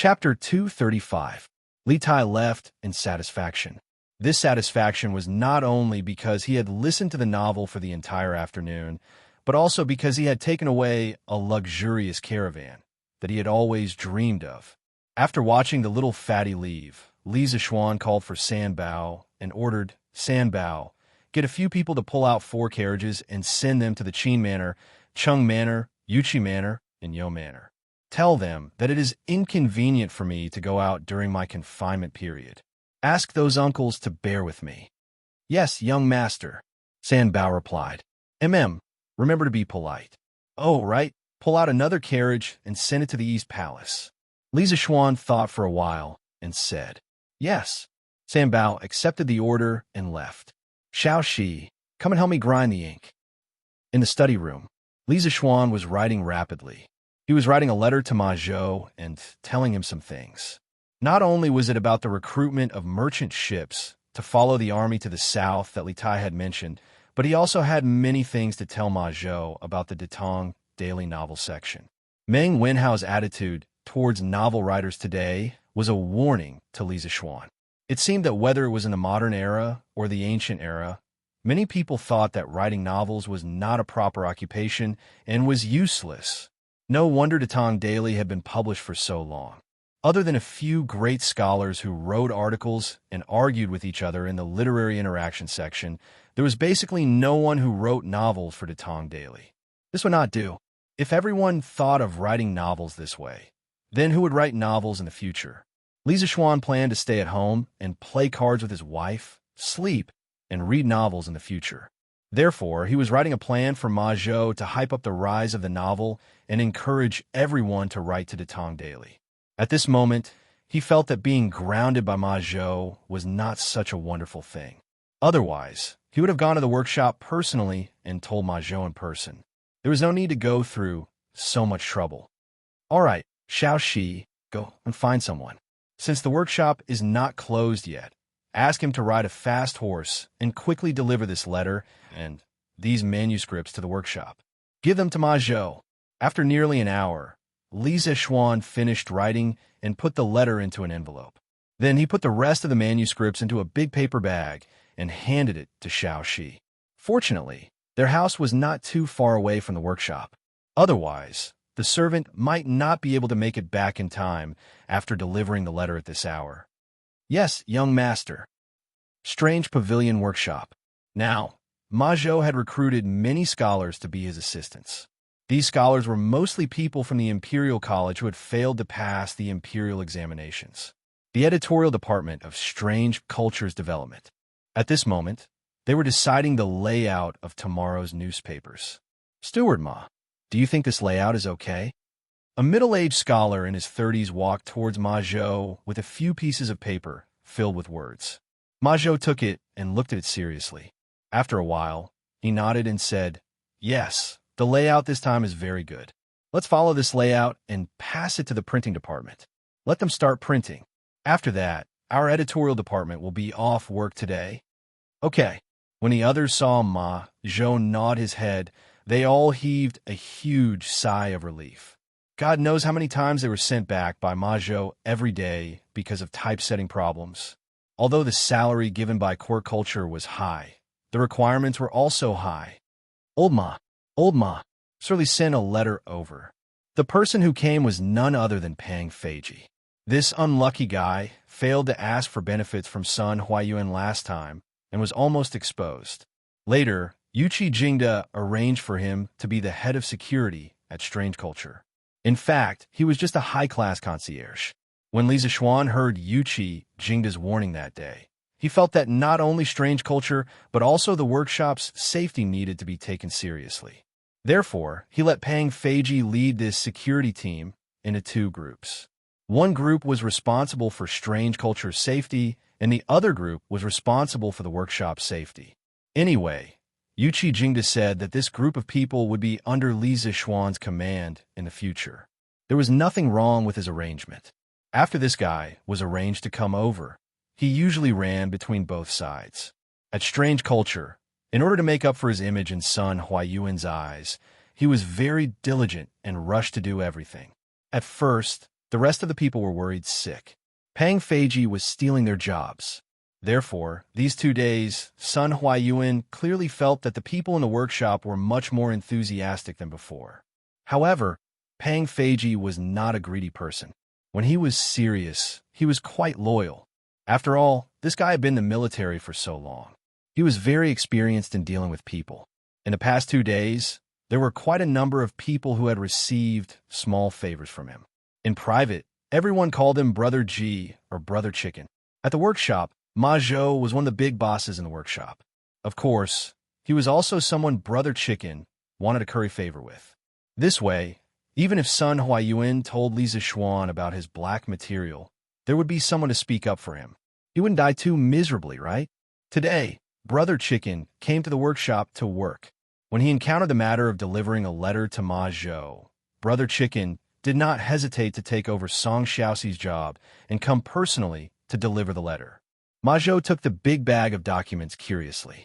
Chapter 235. Li Tai left in satisfaction. This satisfaction was not only because he had listened to the novel for the entire afternoon, but also because he had taken away a luxurious caravan that he had always dreamed of. After watching the little fatty leave, Li Zishuan called for San Bao and ordered, San Bao, get a few people to pull out 4 carriages and send them to the Qin Manor, Cheng Manor, Yuqi Manor, and Yo Manor. Tell them that it is inconvenient for me to go out during my confinement period. Ask those uncles to bear with me. Yes, young master, San Bao replied. Remember to be polite. Oh, right, pull out another carriage and send it to the East Palace. Li Zishuan thought for a while and said, Yes. San Bao accepted the order and left. Xiaoxi, come and help me grind the ink. In the study room, Li Zishuan was writing rapidly. He was writing a letter to Ma Zhou and telling him some things. Not only was it about the recruitment of merchant ships to follow the army to the south that Li Tai had mentioned, but he also had many things to tell Ma Zhou about the Datong daily novel section. Meng Wenhao's attitude towards novel writers today was a warning to Li Zishuan. It seemed that whether it was in the modern era or the ancient era, many people thought that writing novels was not a proper occupation and was useless. No wonder Datong Daily had been published for so long. Other than a few great scholars who wrote articles and argued with each other in the literary interaction section, there was basically no one who wrote novels for Datong Daily. This would not do. If everyone thought of writing novels this way, then who would write novels in the future? Li Zishuan planned to stay at home and play cards with his wife, sleep, and read novels in the future. Therefore, he was writing a plan for Ma Zhou to hype up the rise of the novel and encourage everyone to write to Datong Daily. At this moment, he felt that being grounded by Ma Zhou was not such a wonderful thing. Otherwise, he would have gone to the workshop personally and told Ma Zhou in person. There was no need to go through so much trouble. All right, Xiaoxi, go and find someone. Since the workshop is not closed yet, ask him to ride a fast horse and quickly deliver this letter and these manuscripts to the workshop. Give them to Ma Zhou. After nearly an hour, Li Zishuan finished writing and put the letter into an envelope. Then he put the rest of the manuscripts into a big paper bag and handed it to Xiaoxi. Fortunately, their house was not too far away from the workshop. Otherwise, the servant might not be able to make it back in time after delivering the letter at this hour. Yes, young master. Strange Pavilion Workshop. Now, Ma Zhou had recruited many scholars to be his assistants. These scholars were mostly people from the Imperial College who had failed to pass the Imperial examinations. The editorial department of Strange Cultures Development. At this moment, they were deciding the layout of tomorrow's newspapers. Steward Ma, do you think this layout is okay? A middle-aged scholar in his 30s walked towards Ma Zhou with a few pieces of paper filled with words. Ma Zhou took it and looked at it seriously. After a while, he nodded and said, Yes, the layout this time is very good. Let's follow this layout and pass it to the printing department. Let them start printing. After that, our editorial department will be off work today. Okay. When the others saw Ma Zhou nod his head, they all heaved a huge sigh of relief. God knows how many times they were sent back by Ma Zhou every day because of typesetting problems. Although the salary given by Core Culture was high, the requirements were also high. Old Ma, surely send a letter over. The person who came was none other than Pang Feiji. This unlucky guy failed to ask for benefits from Sun Huayuan last time and was almost exposed. Later, Yuqi Jingda arranged for him to be the head of security at Strange Culture. In fact, he was just a high-class concierge. When Li Zishuan heard Yuqi Jingda's warning that day, he felt that not only Strange Culture, but also the workshop's safety needed to be taken seriously. Therefore, he let Pang Feiji lead this security team into 2 groups. One group was responsible for Strange Culture's safety, and the other group was responsible for the workshop's safety. Anyway, Yuqi Jingda said that this group of people would be under Li Zishuan's command in the future. There was nothing wrong with his arrangement. After this guy was arranged to come over, he usually ran between both sides. At Strange Culture, in order to make up for his image in Sun Huayuan's eyes, he was very diligent and rushed to do everything. At first, The rest of the people were worried sick. Pang Feiji was stealing their jobs. Therefore, these 2 days, Sun Huayuan clearly felt that the people in the workshop were much more enthusiastic than before. However, Pang Feiji was not a greedy person. When he was serious, he was quite loyal. After all, this guy had been in the military for so long. He was very experienced in dealing with people. In the past 2 days, there were quite a number of people who had received small favors from him. In private, everyone called him Brother G or Brother Chicken. At the workshop, Ma Zhou was one of the big bosses in the workshop. Of course, he was also someone Brother Chicken wanted to curry favor with. This way, even if Sun Huayuan told Li Zixuan about his black material, there would be someone to speak up for him. He wouldn't die too miserably, right? Today, Brother Chicken came to the workshop to work. When he encountered the matter of delivering a letter to Ma Zhou, Brother Chicken did not hesitate to take over Song Xiaoxi's job and come personally to deliver the letter. Ma Zhou took the big bag of documents curiously.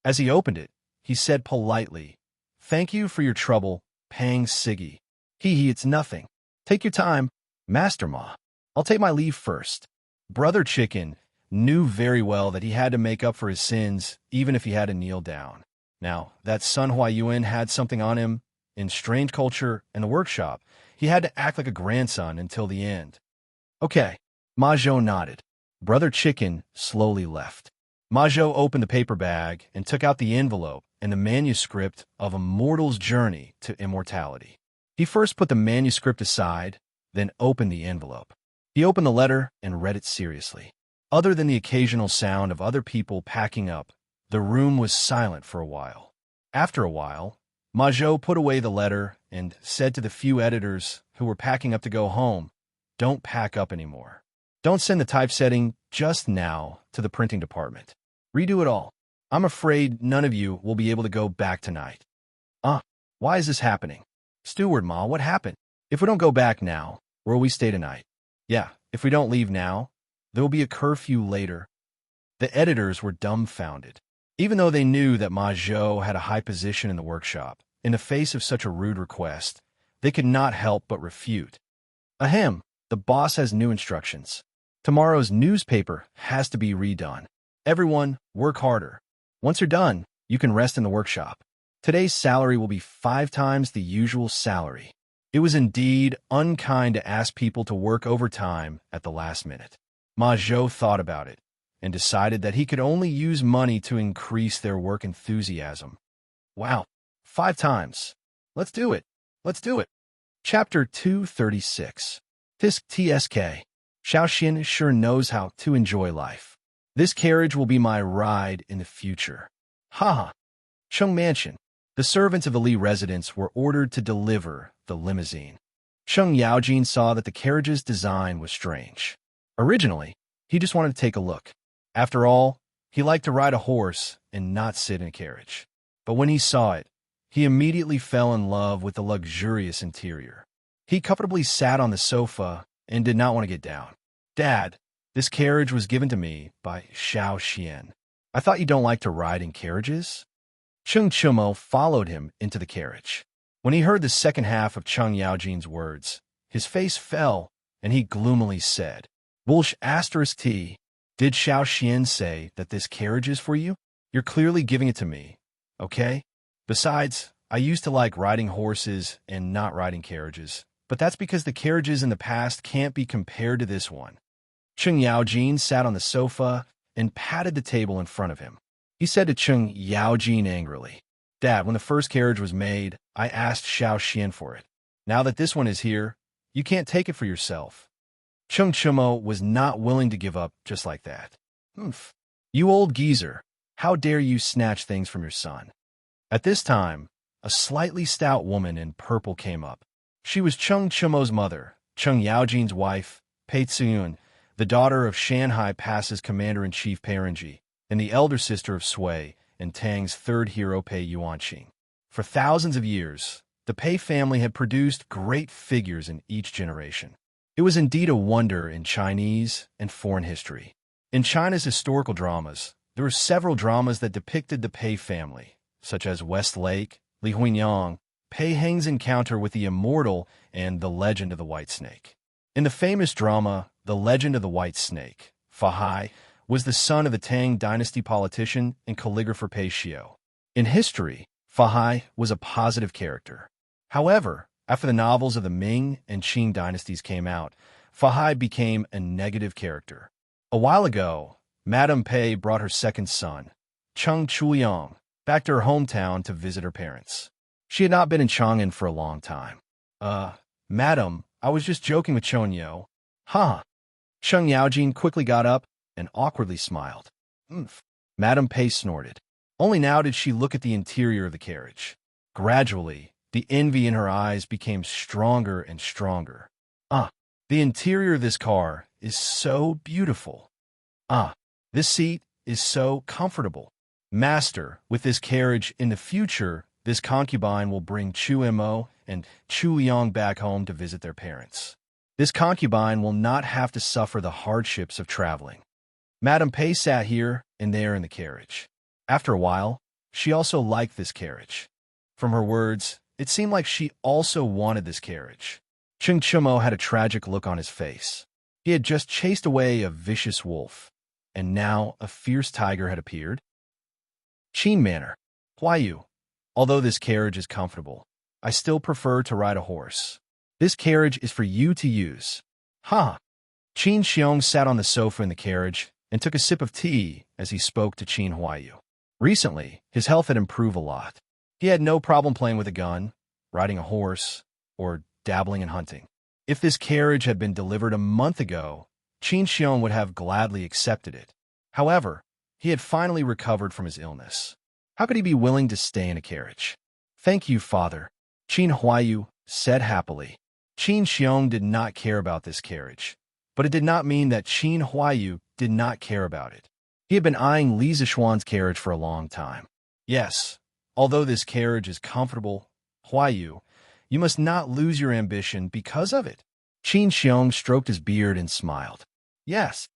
As he opened it, he said politely, "Thank you for your trouble, Pang Sigi. It's nothing. Take your time, Master Ma. I'll take my leave first." Brother Chicken knew very well that he had to make up for his sins, even if he had to kneel down. Now, that Sun Huayuan had something on him, in strange culture and the workshop, he had to act like a grandson until the end. Okay, Ma Zhou nodded. Brother Chicken slowly left. Ma Zhou opened the paper bag and took out the envelope and the manuscript of A Mortal's Journey to Immortality. He first put the manuscript aside, then opened the envelope. He opened the letter and read it seriously. Other than the occasional sound of other people packing up, the room was silent for a while. After a while, Ma Zhou put away the letter and said to the few editors who were packing up to go home, "Don't pack up anymore. Don't send the typesetting just now to the printing department. Redo it all. I'm afraid none of you will be able to go back tonight." Why is this happening? Steward Ma, what happened? If we don't go back now, where will we stay tonight? Yeah, if we don't leave now, there will be a curfew later. The editors were dumbfounded. Even though they knew that Ma Zhou had a high position in the workshop, in the face of such a rude request, they could not help but refute. Ahem, the boss has new instructions. Tomorrow's newspaper has to be redone. Everyone, work harder. Once you're done, you can rest in the workshop. Today's salary will be 5 times the usual salary. It was indeed unkind to ask people to work overtime at the last minute. Ma Zhou thought about it and decided that he could only use money to increase their work enthusiasm. Wow, 5 times. Let's do it. Let's do it. Chapter 236. Tisk TSK. Xiaoxian sure knows how to enjoy life. This carriage will be my ride in the future. Haha. Cheng Mansion. The servants of the Li residence were ordered to deliver the limousine. Cheng Yaojin saw that the carriage's design was strange. Originally, he just wanted to take a look. After all, he liked to ride a horse and not sit in a carriage. But when he saw it, he immediately fell in love with the luxurious interior. He comfortably sat on the sofa and did not want to get down. "Dad, this carriage was given to me by Xiaoxian. I thought you don't like to ride in carriages?" Cheng Chumo followed him into the carriage. When he heard the second half of Cheng Yaojin's words, his face fell, and he gloomily said, "Bullsh asterisk T, did Xiaoxian say that this carriage is for you? You're clearly giving it to me, okay? Besides, I used to like riding horses and not riding carriages, but that's because the carriages in the past can't be compared to this one." Cheng Yaojin sat on the sofa and patted the table in front of him. He said to Cheng Yaojin angrily, "Dad, when the first carriage was made, I asked Xiaoxian for it. Now that this one is here, you can't take it for yourself." Cheng Chumo was not willing to give up just like that. "Humph. You old geezer, how dare you snatch things from your son?" At this time, a slightly stout woman in purple came up. She was Cheng Chumo's mother, Cheng Yaojin's wife, Pei Tsuyun, the daughter of Shanghai Pass's commander-in-chief Peirenji, and the elder sister of Sui and Tang's third hero Pei Yuanqing. For thousands of years, the Pei family had produced great figures in each generation. It was indeed a wonder in Chinese and foreign history. In China's historical dramas, there were several dramas that depicted the Pei family, such as Westlake, Li Huinyang, Pei Heng's encounter with the Immortal, and The Legend of the White Snake. In the famous drama, The Legend of the White Snake, Fahai was the son of the Tang dynasty politician and calligrapher Pei Xiu. In history, Fahai was a positive character. However, after the novels of the Ming and Qing dynasties came out, Fahai became a negative character. A while ago, Madame Pei brought her second son, Cheng Chuyang, back to her hometown to visit her parents. She had not been in Chang'an for a long time. Madam, I was just joking with Chonyo. Huh. Sheng Yaojin quickly got up and awkwardly smiled. Oomph. Madame Pei snorted. Only now did she look at the interior of the carriage. Gradually, the envy in her eyes became stronger and stronger. The interior of this car is so beautiful. This seat is so comfortable. Master, with this carriage in the future, this concubine will bring Chu Mo and Chu Yang back home to visit their parents. This concubine will not have to suffer the hardships of traveling. Madame Pei sat here and there in the carriage. After a while, she also liked this carriage. From her words, it seemed like she also wanted this carriage. Cheng Chumo had a tragic look on his face. He had just chased away a vicious wolf, and now a fierce tiger had appeared. Qin Manor. Huayu. Although this carriage is comfortable, I still prefer to ride a horse. This carriage is for you to use. Qin Xiong sat on the sofa in the carriage and took a sip of tea as he spoke to Qin Huayu. Recently, his health had improved a lot. He had no problem playing with a gun, riding a horse, or dabbling in hunting. If this carriage had been delivered a month ago, Qin Xiong would have gladly accepted it. However, he had finally recovered from his illness. How could he be willing to stay in a carriage? Thank you, father, Qin Huayu said happily. Qin Xiong did not care about this carriage, but it did not mean that Qin Huayu did not care about it. He had been eyeing Li Zixuan's carriage for a long time. Yes, although this carriage is comfortable, Huayu, you must not lose your ambition because of it. Qin Xiong stroked his beard and smiled. Yes.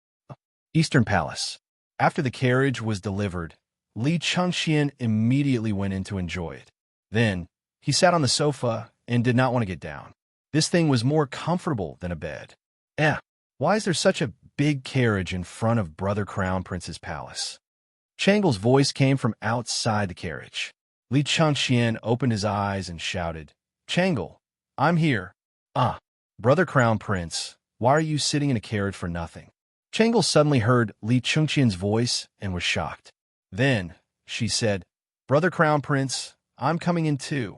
Eastern Palace. After the carriage was delivered, Li Chengxian immediately went in to enjoy it. Then, he sat on the sofa and did not want to get down. This thing was more comfortable than a bed. Why is there such a big carriage in front of Brother Crown Prince's palace? Changle's voice came from outside the carriage. Li Chengxian opened his eyes and shouted, Changle, I'm here. Brother Crown Prince, why are you sitting in a carriage for nothing? Changle suddenly heard Li Chengxian's voice and was shocked. Then, she said, Brother Crown Prince, I'm coming in too.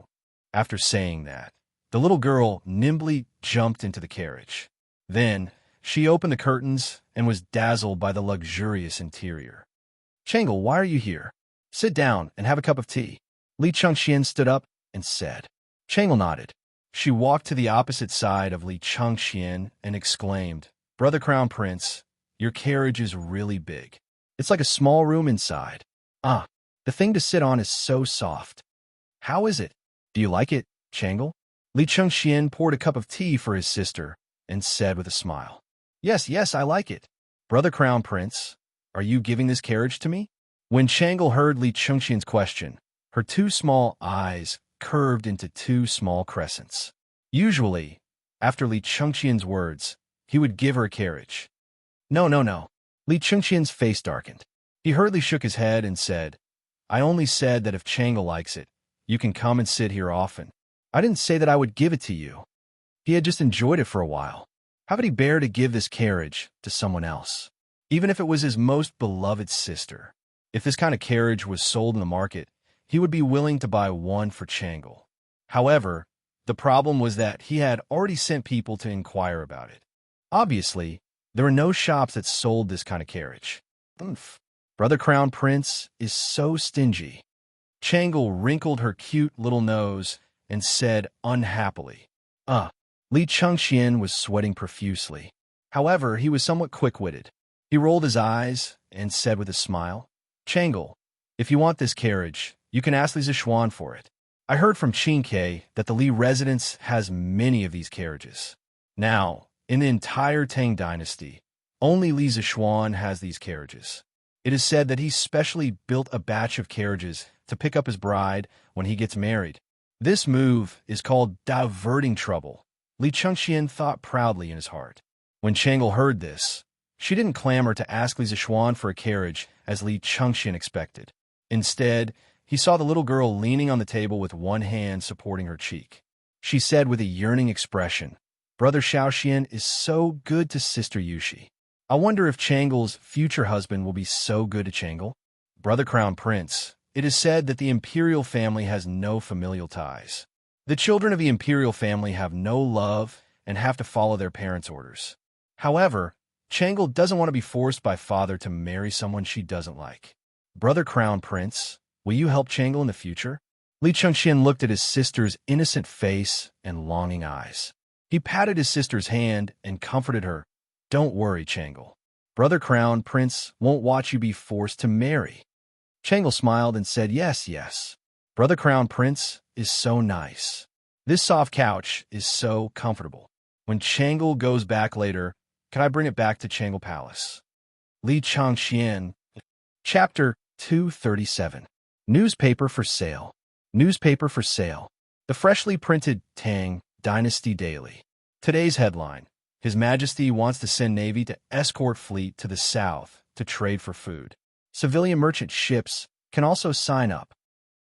After saying that, the little girl nimbly jumped into the carriage. Then, she opened the curtains and was dazzled by the luxurious interior. Changle, why are you here? Sit down and have a cup of tea. Li Chengxian stood up and said. Changle nodded. She walked to the opposite side of Li Chengxian and exclaimed, Brother Crown Prince, your carriage is really big. It's like a small room inside. The thing to sit on is so soft. How is it? Do you like it, Changle? Li Chengxian poured a cup of tea for his sister and said with a smile. Yes, I like it. Brother Crown Prince, are you giving this carriage to me? When Changle heard Li Chengxian's question, her two small eyes curved into two small crescents. Usually, after Li Chengxian's words, he would give her a carriage. No. Li Chengxian's face darkened. He hurriedly shook his head and said, I only said that if Changle likes it, you can come and sit here often. I didn't say that I would give it to you. He had just enjoyed it for a while. How could he bear to give this carriage to someone else? Even if it was his most beloved sister. If this kind of carriage was sold in the market, he would be willing to buy one for Changle. However, the problem was that he had already sent people to inquire about it. Obviously, there were no shops that sold this kind of carriage. Brother Crown Prince is so stingy. Changle wrinkled her cute little nose and said unhappily, Li Chengxian was sweating profusely. However, he was somewhat quick-witted. He rolled his eyes and said with a smile, Changle, if you want this carriage, you can ask Li Zixuan for it. I heard from Qingke that the Li residence has many of these carriages. Now, in the entire Tang dynasty, only Li Zixuan has these carriages. It is said that he specially built a batch of carriages to pick up his bride when he gets married. This move is called diverting trouble. Li Chengxian thought proudly in his heart. When Chang'e heard this, she didn't clamor to ask Li Zixuan for a carriage as Li Chengxian expected. Instead, he saw the little girl leaning on the table with one hand supporting her cheek. She said with a yearning expression, "Brother Xiaoxian is so good to Sister Yushi. I wonder if Chang'e's future husband will be so good to Chang'e." Brother Crown Prince, it is said that the imperial family has no familial ties. The children of the imperial family have no love and have to follow their parents' orders. However, Chang'e doesn't want to be forced by father to marry someone she doesn't like. Brother Crown Prince, will you help Chang'e in the future? Li Chengxian looked at his sister's innocent face and longing eyes. He patted his sister's hand and comforted her. "Don't worry, Chang'e. Brother Crown Prince won't watch you be forced to marry." Chang'e smiled and said, "Yes, yes. Brother Crown Prince is so nice. This soft couch is so comfortable. When Chang'e goes back later, can I bring it back to Chang'e Palace?" Li Chengxian, Chapter 237. Newspaper for sale. Newspaper for sale. The freshly printed Tang Dynasty Daily. Today's headline: His Majesty wants to send Navy to escort fleet to the south to trade for food. Civilian merchant ships can also sign up.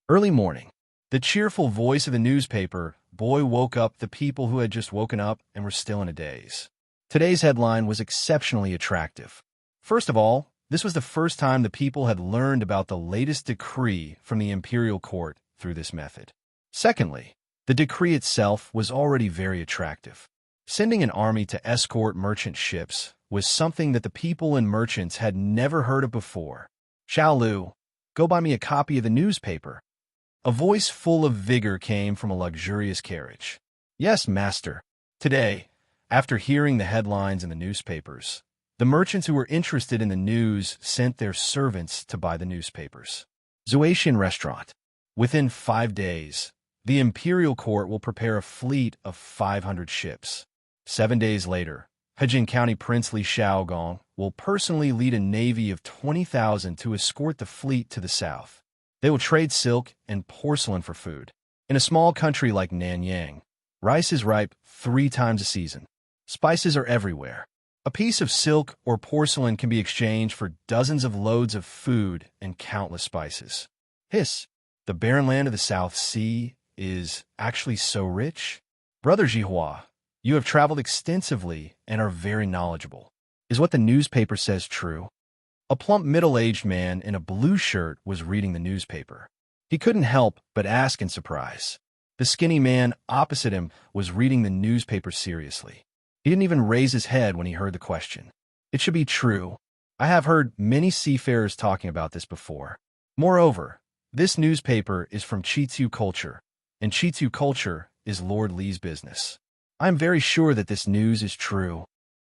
Early morning. The cheerful voice of the newspaper boy woke up the people who had just woken up and were still in a daze. Today's headline was exceptionally attractive. First of all, this was the first time the people had learned about the latest decree from the imperial court through this method. Secondly, the decree itself was already very attractive. Sending an army to escort merchant ships was something that the people and merchants had never heard of before. "Xiaolu, go buy me a copy of the newspaper." A voice full of vigor came from a luxurious carriage. "Yes, master." Today, after hearing the headlines in the newspapers, the merchants who were interested in the news sent their servants to buy the newspapers. Xianxia Restaurant. Within 5 days, the imperial court will prepare a fleet of 500 ships. 7 days later, Hejin County Prince Li Xiaogong will personally lead a navy of 20,000 to escort the fleet to the south. They will trade silk and porcelain for food. In a small country like Nanyang, rice is ripe 3 times a season. Spices are everywhere. A piece of silk or porcelain can be exchanged for dozens of loads of food and countless spices. The barren land of the South Sea is actually so rich? Brother Zhihua, you have traveled extensively and are very knowledgeable. Is what the newspaper says true? A plump middle-aged man in a blue shirt was reading the newspaper. He couldn't help but ask in surprise. The skinny man opposite him was reading the newspaper seriously. He didn't even raise his head when he heard the question. It should be true. I have heard many seafarers talking about this before. Moreover, this newspaper is from Chitsu culture, and Chitsu culture is Lord Li's business. I am very sure that this news is true.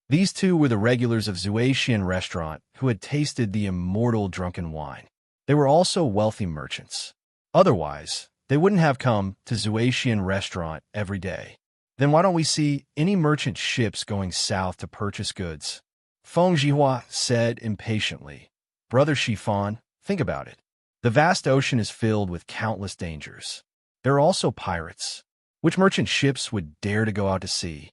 These two were the regulars of Xianxia Restaurant who had tasted the immortal drunken wine. They were also wealthy merchants. Otherwise, they wouldn't have come to Xianxia Restaurant every day. Then why don't we see any merchant ships going south to purchase goods? Feng Zhihua said impatiently. Brother Shifan, think about it. The vast ocean is filled with countless dangers. There are also pirates. Which merchant ships would dare to go out to sea?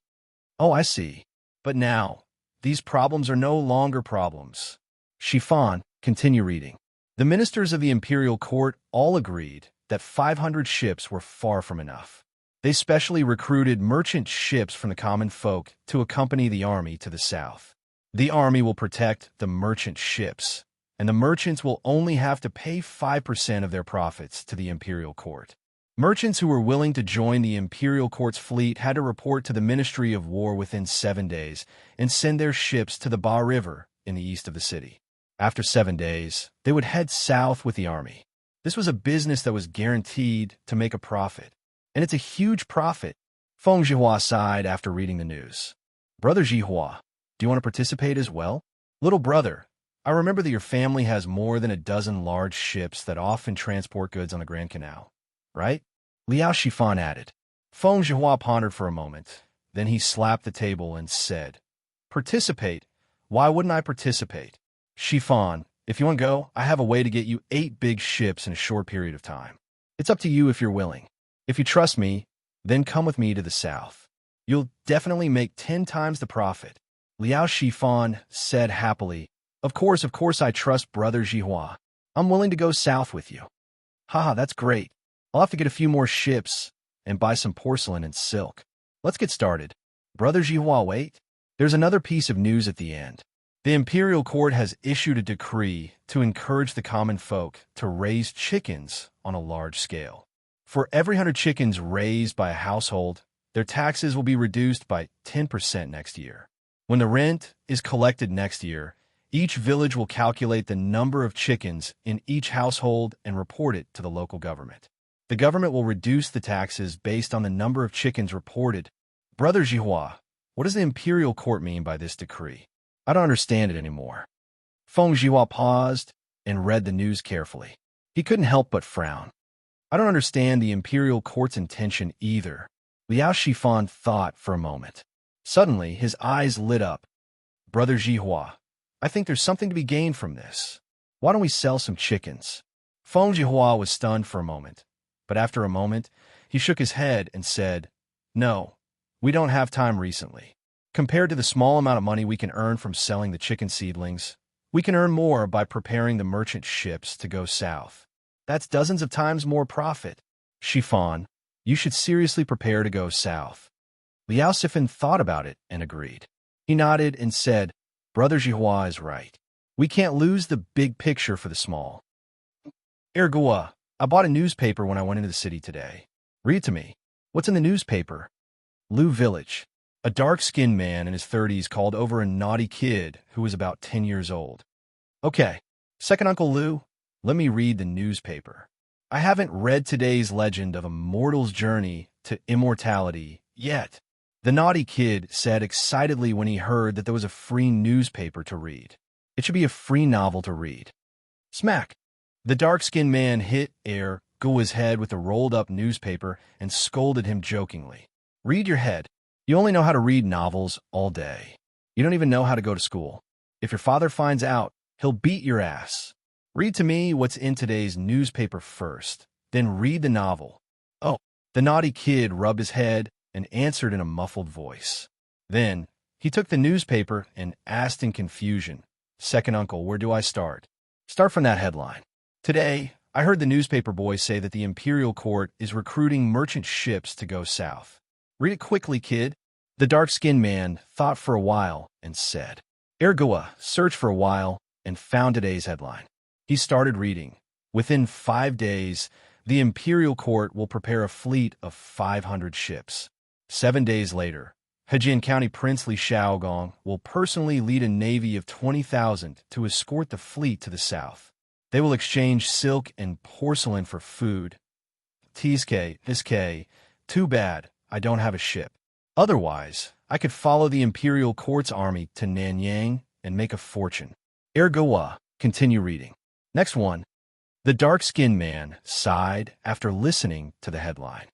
Oh, I see. But now, these problems are no longer problems. Shifan, continue reading. The ministers of the imperial court all agreed that 500 ships were far from enough. They specially recruited merchant ships from the common folk to accompany the army to the south. The army will protect the merchant ships, and the merchants will only have to pay 5% of their profits to the imperial court. Merchants who were willing to join the imperial court's fleet had to report to the Ministry of War within 7 days and send their ships to the Ba River in the east of the city. After 7 days, they would head south with the army. This was a business that was guaranteed to make a profit. And it's a huge profit. Feng Zhihua sighed after reading the news. Brother Zhihua, do you want to participate as well? Little brother, I remember that your family has more than a dozen large ships that often transport goods on the Grand Canal, right? Liao Shifan added. Feng Zhihua pondered for a moment. Then he slapped the table and said, Participate? Why wouldn't I participate? Shifan, if you want to go, I have a way to get you 8 big ships in a short period of time. It's up to you if you're willing. If you trust me, then come with me to the south. You'll definitely make 10 times the profit. Liao Shifan said happily, of course, I trust Brother Jihua. I'm willing to go south with you. Haha, that's great. I'll have to get a few more ships and buy some porcelain and silk. Let's get started. Brother Jihua, wait. There's another piece of news at the end. The imperial court has issued a decree to encourage the common folk to raise chickens on a large scale. For every 100 chickens raised by a household, their taxes will be reduced by 10% next year. When the rent is collected next year, each village will calculate the number of chickens in each household and report it to the local government. The government will reduce the taxes based on the number of chickens reported. Brother Jihua, what does the imperial court mean by this decree? I don't understand it anymore. Feng Jihua paused and read the news carefully. He couldn't help but frown. I don't understand the imperial court's intention either. Liao Shifan thought for a moment. Suddenly, his eyes lit up. Brother Jihua, I think there's something to be gained from this. Why don't we sell some chickens? Feng Jihua was stunned for a moment, but after a moment, he shook his head and said, no, we don't have time recently. Compared to the small amount of money we can earn from selling the chicken seedlings, we can earn more by preparing the merchant ships to go south. That's dozens of times more profit. Shifan, you should seriously prepare to go south. Liao Sifan thought about it and agreed. He nodded and said, Brother Jihua is right. We can't lose the big picture for the small. Ergua, I bought a newspaper when I went into the city today. Read it to me. What's in the newspaper? Lu Village. A dark-skinned man in his 30s called over a naughty kid who was about 10 years old. Okay, second Uncle Lu, let me read the newspaper. I haven't read today's legend of a mortal's journey to immortality yet. The naughty kid said excitedly when he heard that there was a free newspaper to read. It should be a free novel to read. Smack! The dark-skinned man hit Gua's head with a rolled-up newspaper and scolded him jokingly. Read your head. You only know how to read novels all day. You don't even know how to go to school. If your father finds out, he'll beat your ass. Read to me what's in today's newspaper first, then read the novel. Oh, the naughty kid rubbed his head and answered in a muffled voice. Then, he took the newspaper and asked in confusion, Second uncle, where do I start? Start from that headline. Today, I heard the newspaper boy say that the imperial court is recruiting merchant ships to go south. Read it quickly, kid. The dark-skinned man thought for a while and said, Ergua searched for a while and found today's headline. He started reading. Within 5 days, the imperial court will prepare a fleet of 500 ships. 7 days later, Hejian County Prince Li Shaogong will personally lead a navy of 20,000 to escort the fleet to the south. They will exchange silk and porcelain for food. Tsk, too bad I don't have a ship. Otherwise, I could follow the imperial court's army to Nanyang and make a fortune. Ergua, continue reading. Next one. The dark-skinned man sighed after listening to the headline.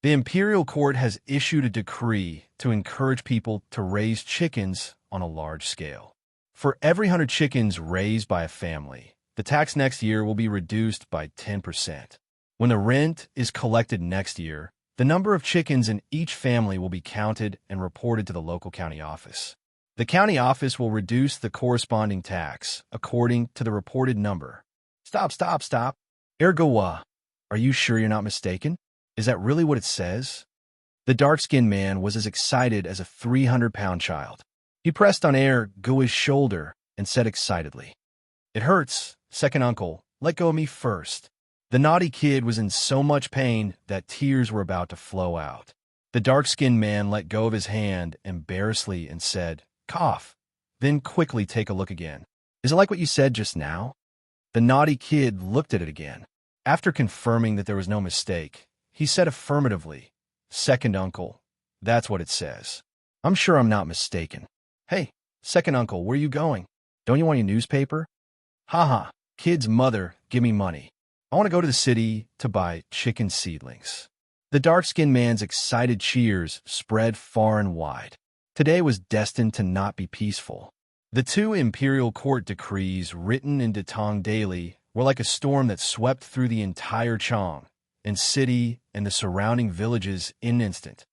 The imperial court has issued a decree to encourage people to raise chickens on a large scale. For every 100 chickens raised by a family, the tax next year will be reduced by 10%. When the rent is collected next year, the number of chickens in each family will be counted and reported to the local county office. The county office will reduce the corresponding tax according to the reported number. Stop. Ergua, are you sure you're not mistaken? Is that really what it says? The dark-skinned man was as excited as a 300-pound child. He pressed on Ergua's shoulder and said excitedly, It hurts, second uncle. Let go of me first. The naughty kid was in so much pain that tears were about to flow out. The dark-skinned man let go of his hand embarrassedly and said, Cough, then quickly take a look again. Is it like what you said just now? The naughty kid looked at it again. After confirming that there was no mistake, he said affirmatively, Second uncle, that's what it says. I'm sure I'm not mistaken. Hey, second uncle, where are you going? Don't you want your newspaper? Haha, kid's mother, give me money. I want to go to the city to buy chicken seedlings. The dark-skinned man's excited cheers spread far and wide. Today was destined to not be peaceful. The 2 imperial court decrees written in Datong daily were like a storm that swept through the entire Chong and city and the surrounding villages in an instant.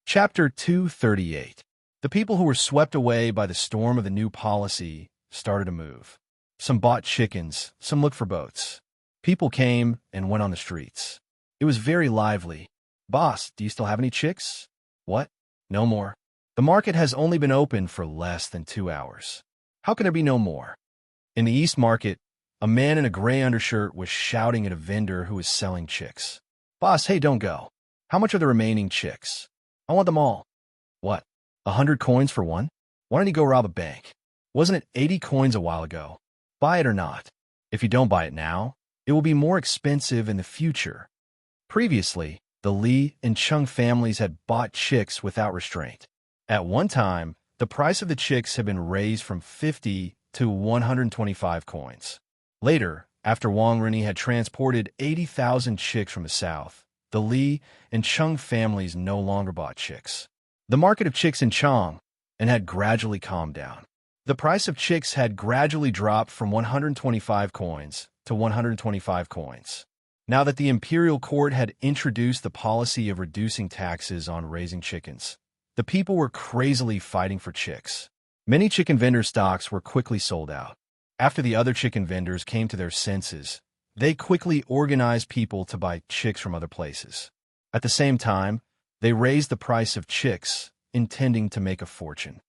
Chapter 238. The people who were swept away by the storm of the new policy started to move. Some bought chickens, some looked for boats. People came and went on the streets. It was very lively. "Boss, do you still have any chicks?" "What? No more. The market has only been open for less than 2 hours. How can there be no more?" In the East Market, a man in a gray undershirt was shouting at a vendor who was selling chicks. "Boss, hey, don't go. How much are the remaining chicks? I want them all." "What? 100 coins for one? Why don't you go rob a bank? Wasn't it 80 coins a while ago? Buy it or not. If you don't buy it now, it will be more expensive in the future." Previously, the Li and Chung families had bought chicks without restraint. At one time, the price of the chicks had been raised from 50 to 125 coins. Later, after Wang Rini had transported 80,000 chicks from the south, the Li and Chung families no longer bought chicks. The market of chicks in Chang and had gradually calmed down. The price of chicks had gradually dropped from 125 coins to 125 coins. Now that the imperial court had introduced the policy of reducing taxes on raising chickens, the people were crazily fighting for chicks. Many chicken vendor stocks were quickly sold out. After the other chicken vendors came to their senses, they quickly organized people to buy chicks from other places. At the same time, they raised the price of chicks, intending to make a fortune.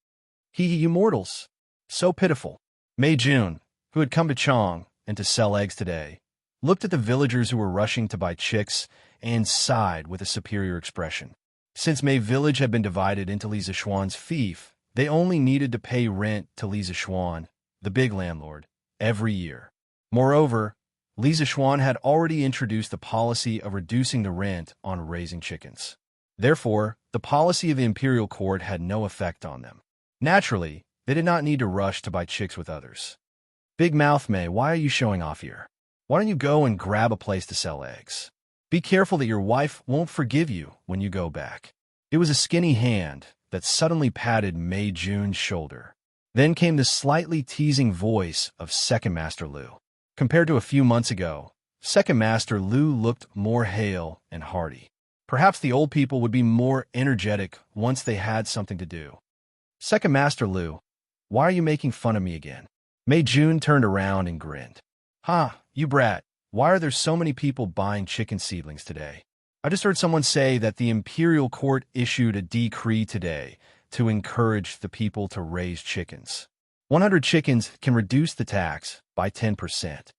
You mortals! So pitiful. Mei Jun, who had come to Chang and to sell eggs today, looked at the villagers who were rushing to buy chicks and sighed with a superior expression. Since Mei Village had been divided into Li Zishuan's fief, they only needed to pay rent to Li Zishuan, the big landlord, every year. Moreover, Li Zishuan had already introduced the policy of reducing the rent on raising chickens. Therefore, the policy of the imperial court had no effect on them. Naturally, they did not need to rush to buy chicks with others. "Big Mouth Mei, why are you showing off here? Why don't you go and grab a place to sell eggs? Be careful that your wife won't forgive you when you go back." It was a skinny hand that suddenly patted Mei Jun's shoulder. Then came the slightly teasing voice of Second Master Lu. Compared to a few months ago, Second Master Lu looked more hale and hearty. Perhaps the old people would be more energetic once they had something to do. "Second Master Lu, why are you making fun of me again?" Mei Jun turned around and grinned. "Ha, you brat, why are there so many people buying chicken seedlings today? I just heard someone say that the imperial court issued a decree today to encourage the people to raise chickens. 100 chickens can reduce the tax by 10%.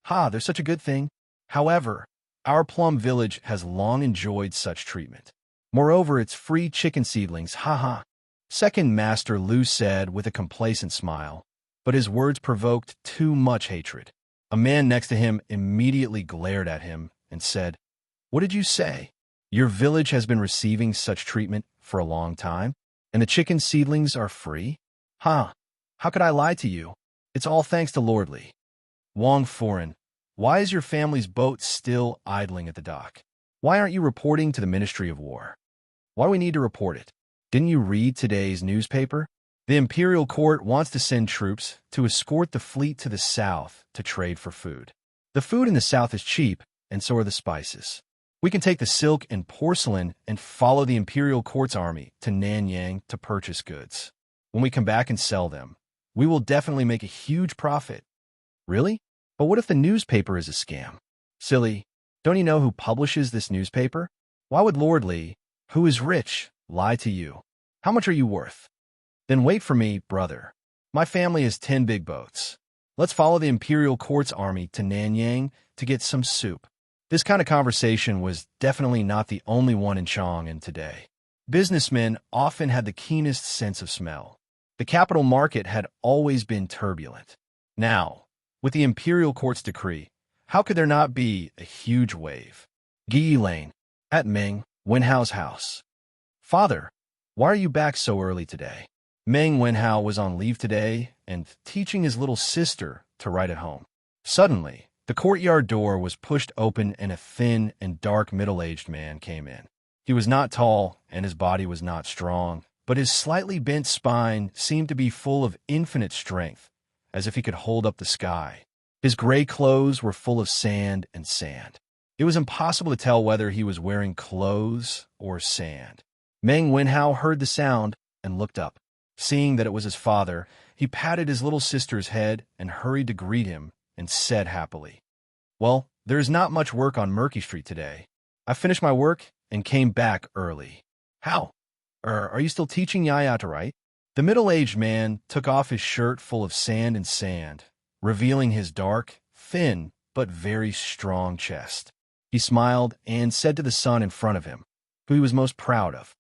Ha, there's such a good thing. However, our Plum Village has long enjoyed such treatment. Moreover, it's free chicken seedlings, ha. Second Master Lu said with a complacent smile, but his words provoked too much hatred. A man next to him immediately glared at him and said, "What did you say? Your village has been receiving such treatment for a long time, and the chicken seedlings are free? Ha! How could I lie to you? It's all thanks to Lord Li. Wang Foreign, why is your family's boat still idling at the dock? Why aren't you reporting to the Ministry of War? Why do we need to report it? Didn't you read today's newspaper? The imperial court wants to send troops to escort the fleet to the south to trade for food. The food in the south is cheap, and so are the spices. We can take the silk and porcelain and follow the imperial court's army to Nanyang to purchase goods. When we come back and sell them, we will definitely make a huge profit." "Really? But what if the newspaper is a scam?" "Silly, don't you know who publishes this newspaper? Why would Lord Li, who is rich, lie to you? How much are you worth?" "Then wait for me, brother. My family has 10 big boats. Let's follow the imperial court's army to Nanyang to get some soup." This kind of conversation was definitely not the only one in Chang'an today. Businessmen often had the keenest sense of smell. The capital market had always been turbulent. Now, with the imperial court's decree, how could there not be a huge wave? Gi Lane, at Meng Wenhao's house. "Father, why are you back so early today?" Meng Wenhao was on leave today and teaching his little sister to write at home. Suddenly, the courtyard door was pushed open and a thin and dark middle-aged man came in. He was not tall and his body was not strong, but his slightly bent spine seemed to be full of infinite strength, as if he could hold up the sky. His gray clothes were full of sand and sand. It was impossible to tell whether he was wearing clothes or sand. Meng Wenhao heard the sound and looked up. Seeing that it was his father, he patted his little sister's head and hurried to greet him and said happily, "Well, there is not much work on Murky Street today. I finished my work and came back early." "How? Are you still teaching Yaya to write?" The middle-aged man took off his shirt full of sand, revealing his dark, thin, but very strong chest. He smiled and said to the son in front of him, who he was most proud of,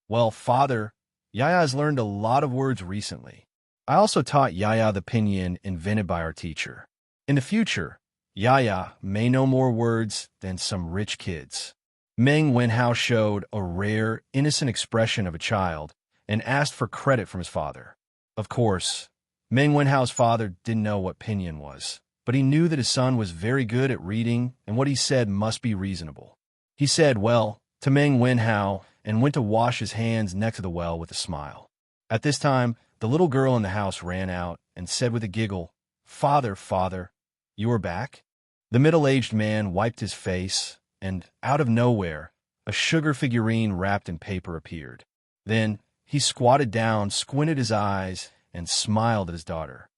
"Well, father, Yaya has learned a lot of words recently. I also taught Yaya the pinyin invented by our teacher. In the future, Yaya may know more words than some rich kids." Meng Wenhao showed a rare, innocent expression of a child and asked for credit from his father. Of course, Meng Wenhao's father didn't know what pinyin was, but he knew that his son was very good at reading and what he said must be reasonable. He said, "Well," to Meng Wenhao and went to wash his hands next to the well with a smile. At this time, the little girl in the house ran out and said with a giggle, "Father, father, you are back?" The middle-aged man wiped his face, and out of nowhere, a sugar figurine wrapped in paper appeared. Then he squatted down, squinted his eyes, and smiled at his daughter.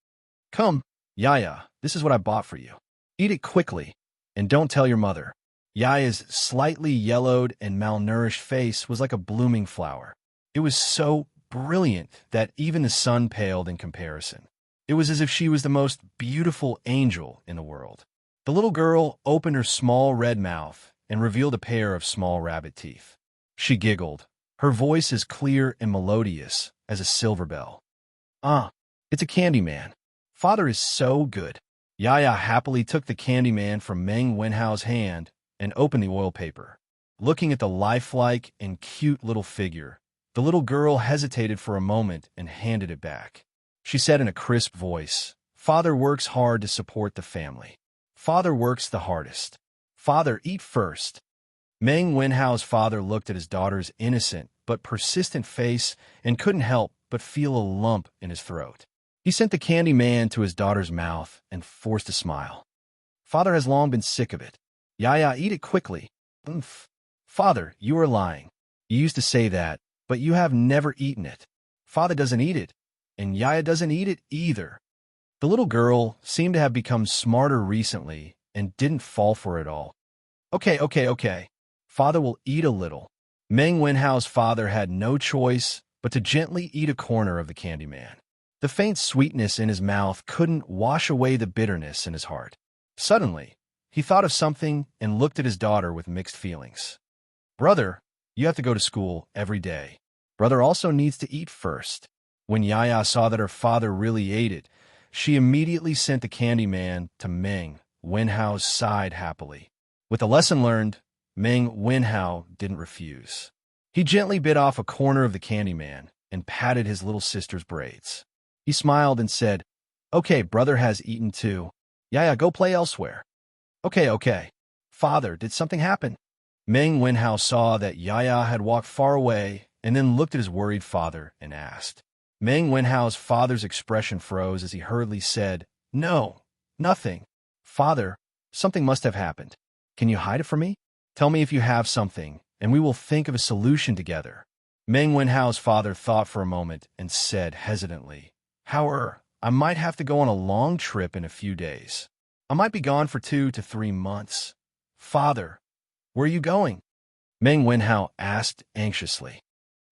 "Come, Yaya, this is what I bought for you. Eat it quickly, and don't tell your mother." Yaya's slightly yellowed and malnourished face was like a blooming flower. It was so brilliant that even the sun paled in comparison. It was as if she was the most beautiful angel in the world. The little girl opened her small red mouth and revealed a pair of small rabbit teeth. She giggled, her voice as clear and melodious as a silver bell. "Ah, it's a candy man. Father is so good." Yaya happily took the candy man from Meng Wenhao's hand and opened the oil paper. Looking at the lifelike and cute little figure, the little girl hesitated for a moment and handed it back. She said in a crisp voice, "Father works hard to support the family. Father works the hardest. Father, eat first." Meng Wenhao's father looked at his daughter's innocent but persistent face and couldn't help but feel a lump in his throat. He sent the candy man to his daughter's mouth and forced a smile. "Father has long been sick of it. Yaya, eat it quickly." "Umph. Father, you are lying. You used to say that, but you have never eaten it. Father doesn't eat it, and Yaya doesn't eat it either." The little girl seemed to have become smarter recently and didn't fall for it all. Okay. Father will eat a little." Meng Wenhao's father had no choice but to gently eat a corner of the candy man. The faint sweetness in his mouth couldn't wash away the bitterness in his heart. Suddenly, he thought of something and looked at his daughter with mixed feelings. "Brother, you have to go to school every day. Brother also needs to eat first." When Yaya saw that her father really ate it, she immediately sent the candy man to Meng Wenhao's side happily. With the lesson learned, Meng Wenhao didn't refuse. He gently bit off a corner of the candy man and patted his little sister's braids. He smiled and said, "Okay, brother has eaten too. Yaya, go play elsewhere." Okay. Father, did something happen?" Meng Wenhao saw that Yaya had walked far away and then looked at his worried father and asked. Meng Wenhao's father's expression froze as he hurriedly said, "No, nothing. Father, something must have happened. Can you hide it from me? Tell me if you have something, and we will think of a solution together." Meng Wenhao's father thought for a moment and said hesitantly, "However, I might have to go on a long trip in a few days. I might be gone for 2 to 3 months. Father, where are you going?" Meng Wenhao asked anxiously.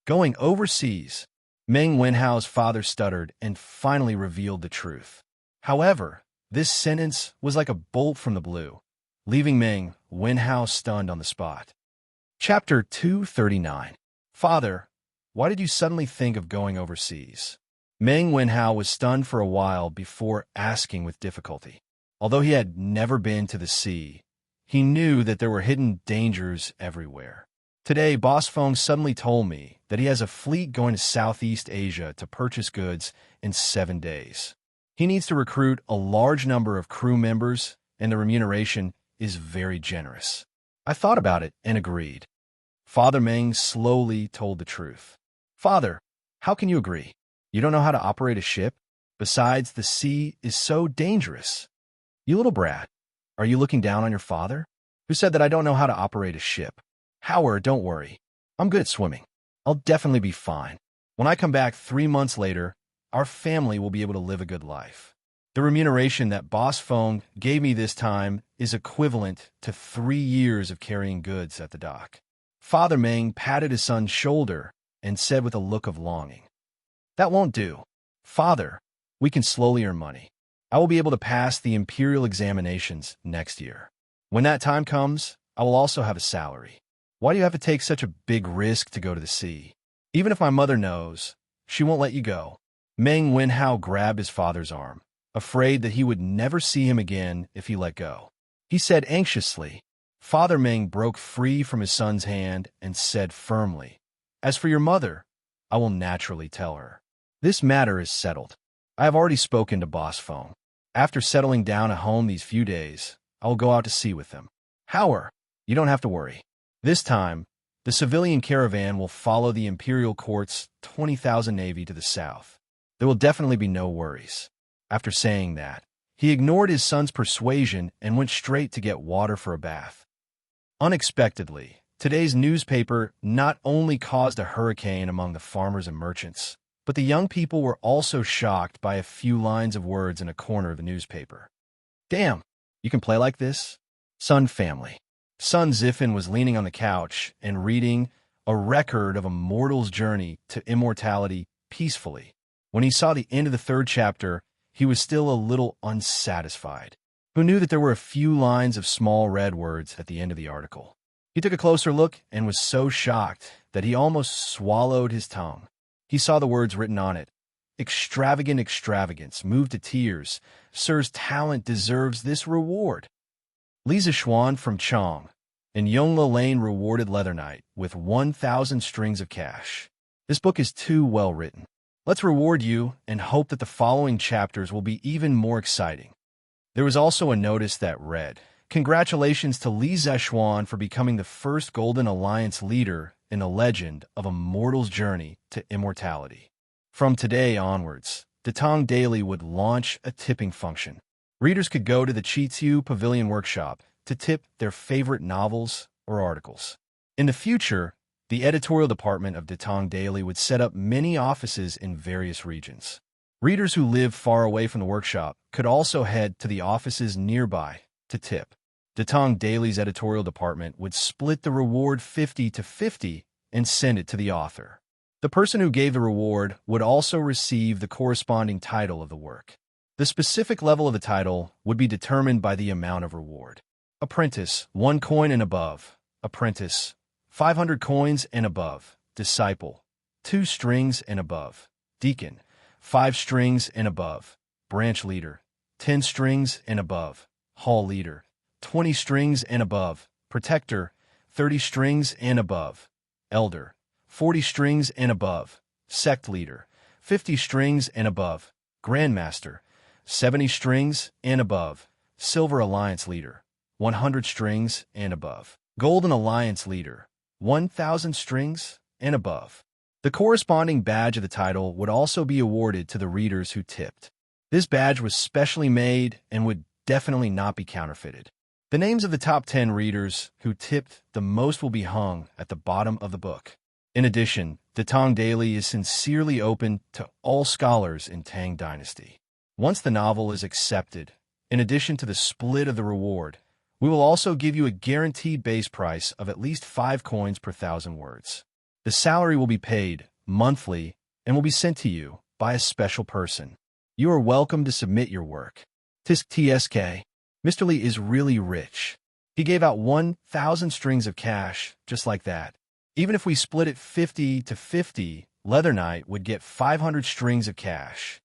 "Going overseas." Meng Wenhao's father stuttered and finally revealed the truth. However, this sentence was like a bolt from the blue, leaving Meng Wenhao stunned on the spot. Chapter 239. Father, why did you suddenly think of going overseas? Meng Wenhao was stunned for a while before asking with difficulty. Although he had never been to the sea, he knew that there were hidden dangers everywhere. Today, Boss Feng suddenly told me that he has a fleet going to Southeast Asia to purchase goods in 7 days. He needs to recruit a large number of crew members, and the remuneration is very generous. I thought about it and agreed. Father Meng slowly told the truth. Father, how can you agree? You don't know how to operate a ship? Besides, the sea is so dangerous. You little brat, are you looking down on your father? Who said that I don't know how to operate a ship? Howard, don't worry. I'm good at swimming. I'll definitely be fine. When I come back 3 months later, our family will be able to live a good life. The remuneration that Boss Feng gave me this time is equivalent to 3 years of carrying goods at the dock. Father Meng patted his son's shoulder and said with a look of longing, "That won't do. Father, we can slowly earn money. I will be able to pass the imperial examinations next year. When that time comes, I will also have a salary. Why do you have to take such a big risk to go to the sea? Even if my mother knows, she won't let you go." Meng Wenhao grabbed his father's arm, afraid that he would never see him again if he let go. He said anxiously. Father Meng broke free from his son's hand and said firmly, "As for your mother, I will naturally tell her. This matter is settled. I have already spoken to Boss Feng. After settling down at home these few days, I will go out to sea with them. However, you don't have to worry. This time, the civilian caravan will follow the Imperial Court's 20,000 navy to the south. There will definitely be no worries." After saying that, he ignored his son's persuasion and went straight to get water for a bath. Unexpectedly, today's newspaper not only caused a hurricane among the farmers and merchants, but the young people were also shocked by a few lines of words in a corner of the newspaper. "Damn, you can play like this?" Sun family. Sun Ziffin was leaning on the couch and reading a record of a mortal's journey to immortality peacefully. When he saw the end of the 3rd chapter, he was still a little unsatisfied. Who knew that there were a few lines of small red words at the end of the article? He took a closer look and was so shocked that he almost swallowed his tongue. He saw the words written on it. "Extravagant extravagance, moved to tears. Sir's talent deserves this reward." Li Zixuan from Chong and Yongla Lane rewarded Leather Knight with 1,000 strings of cash. This book is too well written. Let's reward you and hope that the following chapters will be even more exciting. There was also a notice that read, "Congratulations to Li Zixuan for becoming the first Golden Alliance leader in the legend of a mortal's journey to immortality." From today onwards, Datong Daily would launch a tipping function. Readers could go to the Chitiu Pavilion Workshop to tip their favorite novels or articles. In the future, the editorial department of Datong Daily would set up many offices in various regions. Readers who live far away from the workshop could also head to the offices nearby to tip. Datong Daily's editorial department would split the reward 50-50 and send it to the author. The person who gave the reward would also receive the corresponding title of the work. The specific level of the title would be determined by the amount of reward. Apprentice, 1 coin and above. Apprentice, 500 coins and above. Disciple, 2 strings and above. Deacon, 5 strings and above. Branch leader, 10 strings and above. Hall leader, 20 strings and above. Protector, 30 strings and above. Elder, 40 strings and above. Sect leader, 50 strings and above. Grandmaster, 70 strings and above. Silver Alliance leader, 100 strings and above. Golden Alliance leader, 1,000 strings and above. The corresponding badge of the title would also be awarded to the readers who tipped. This badge was specially made and would definitely not be counterfeited. The names of the top 10 readers who tipped the most will be hung at the bottom of the book. In addition, the Tang Daily is sincerely open to all scholars in Tang Dynasty. Once the novel is accepted, in addition to the split of the reward, we will also give you a guaranteed base price of at least 5 coins per 1,000 words. The salary will be paid monthly and will be sent to you by a special person. You are welcome to submit your work. Tisk TSK. Mr. Lee is really rich. He gave out 1,000 strings of cash just like that. Even if we split it 50-50, Leather Knight would get 500 strings of cash.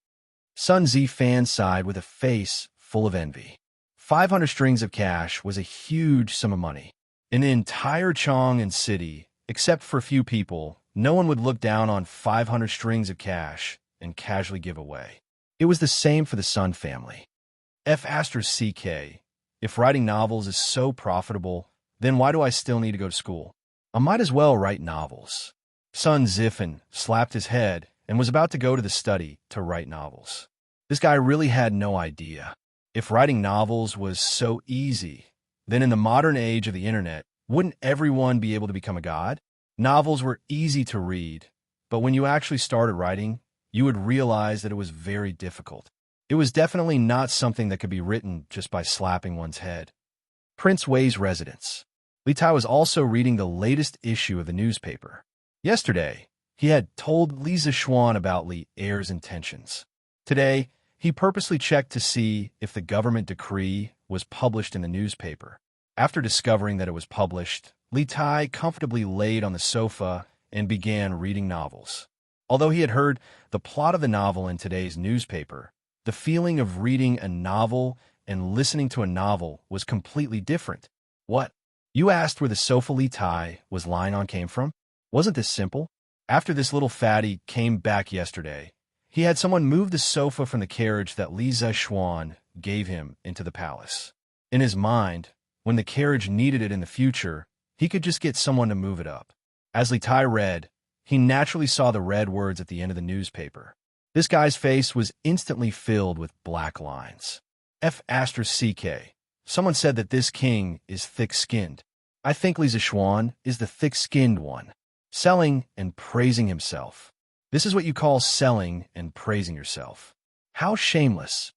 Sun Zi fan sighed with a face full of envy. 500 strings of cash was a huge sum of money. In the entire Chong'an city, except for a few people, no one would look down on 500 strings of cash and casually give away. It was the same for the Sun family. F*CK. If writing novels is so profitable, then why do I still need to go to school? I might as well write novels. Sun Ziffin slapped his head and was about to go to the study to write novels. This guy really had no idea. If writing novels was so easy, then in the modern age of the internet, wouldn't everyone be able to become a god? Novels were easy to read, but when you actually started writing, you would realize that it was very difficult. It was definitely not something that could be written just by slapping one's head. Prince Wei's residence. Li Tai was also reading the latest issue of the newspaper. Yesterday, he had told Li Zixuan about Li Er's intentions. Today, he purposely checked to see if the government decree was published in the newspaper. After discovering that it was published, Li Tai comfortably laid on the sofa and began reading novels. Although he had heard the plot of the novel in today's newspaper, the feeling of reading a novel and listening to a novel was completely different. What? You asked where the sofa Li Tai was lying on came from? Wasn't this simple? After this little fatty came back yesterday, he had someone move the sofa from the carriage that Li Zixuan gave him into the palace. In his mind, when the carriage needed it in the future, he could just get someone to move it up. As Li Tai read, he naturally saw the red words at the end of the newspaper. This guy's face was instantly filled with black lines. F***. Someone said that this king is thick-skinned. I think Li Zixuan is the thick-skinned one. Selling and praising himself. This is what you call selling and praising yourself. How shameless.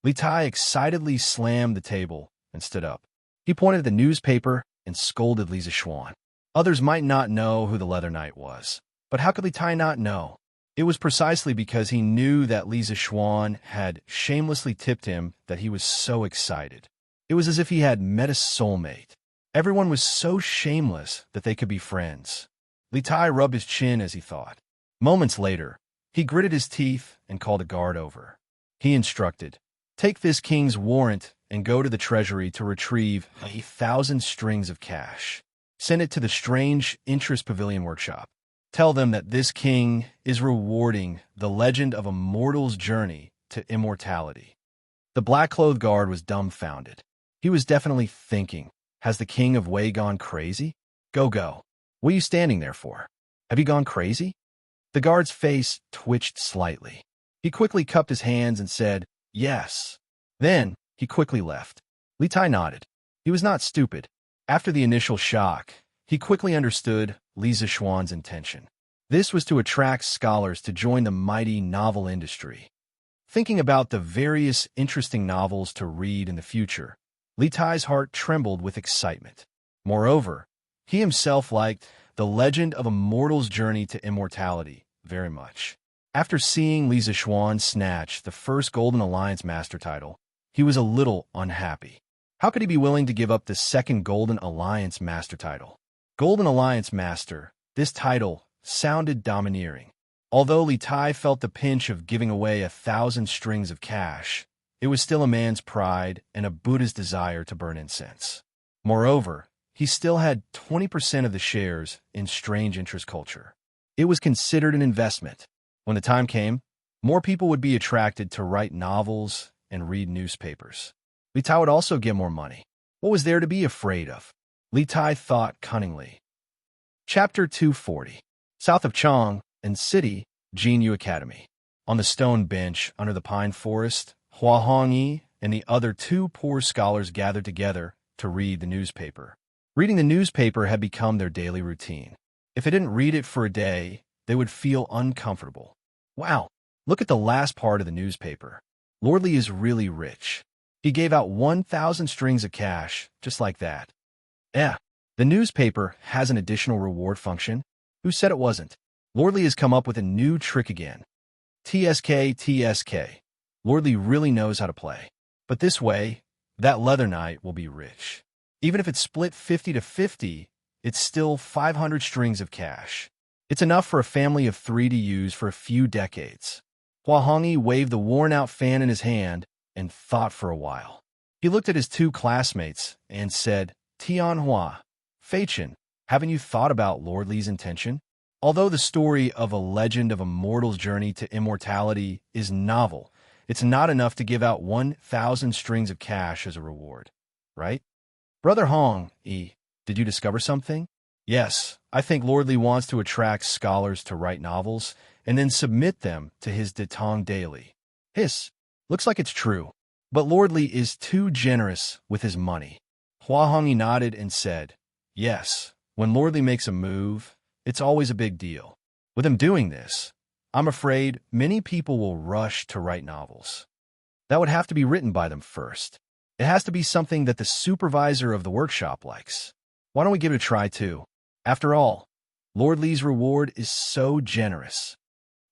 Li Tai excitedly slammed the table and stood up. He pointed at the newspaper and scolded Li Zixuan. Others might not know who the Leather Knight was, but how could Li Tai not know? It was precisely because he knew that Li Zixuan had shamelessly tipped him that he was so excited. It was as if he had met a soulmate. Everyone was so shameless that they could be friends. Li Tai rubbed his chin as he thought. Moments later, he gritted his teeth and called a guard over. He instructed, "Take this king's warrant and go to the treasury to retrieve 1,000 strings of cash. Send it to the Strange Interest Pavilion workshop. Tell them that this king is rewarding the legend of a mortal's journey to immortality." The black-clothed guard was dumbfounded. He was definitely thinking, has the king of Wei gone crazy? Go. What are you standing there for? Have you gone crazy? The guard's face twitched slightly. He quickly cupped his hands and said, yes. Then, he quickly left. Li Tai nodded. He was not stupid. After the initial shock, he quickly understood Li Zixuan's intention. This was to attract scholars to join the mighty novel industry. Thinking about the various interesting novels to read in the future, Li Tai's heart trembled with excitement. Moreover, he himself liked The Legend of a Mortal's Journey to Immortality very much. After seeing Li Zixuan snatch the first Golden Alliance Master title, he was a little unhappy. How could he be willing to give up the second Golden Alliance Master title? Golden Alliance Master, this title sounded domineering. Although Li Tai felt the pinch of giving away 1,000 strings of cash, it was still a man's pride and a Buddha's desire to burn incense. Moreover, he still had 20% of the shares in Strange Interest Culture. It was considered an investment. When the time came, more people would be attracted to write novels and read newspapers. Li Tai would also get more money. What was there to be afraid of? Li Tai thought cunningly. Chapter 240. South of Chang and City, Jinyu Academy. On the stone bench under the pine forest, Hua Hongyi and the other two poor scholars gathered together to read the newspaper. Reading the newspaper had become their daily routine. If they didn't read it for a day, they would feel uncomfortable. Wow, look at the last part of the newspaper. Lord Li is really rich. He gave out 1,000 strings of cash, just like that. The newspaper has an additional reward function. Who said it wasn't? Lord Li has come up with a new trick again. TSK. Lord Li really knows how to play. But this way, that Leather Knight will be rich. Even if it's split 50-50, it's still 500 strings of cash. It's enough for a family of 3 to use for a few decades. Hua Hongyi waved the worn-out fan in his hand and thought for a while. He looked at his two classmates and said, Tianhua, Feichen, haven't you thought about Lord Li's intention? Although the story of a legend of a mortal's journey to immortality is novel, it's not enough to give out 1,000 strings of cash as a reward, right? Brother Hong, did you discover something? Yes, I think Lord Li wants to attract scholars to write novels and then submit them to his Detong Daily. Looks like it's true, but Lord Li is too generous with his money. Hua Hongyi nodded and said, yes, when Lord Li makes a move, It's always a big deal. With him doing this, I'm afraid many people will rush to write novels. That would have to be written by them first. It has to be something that the supervisor of the workshop likes. Why don't we give it a try too? After all, Lord Lee's reward is so generous.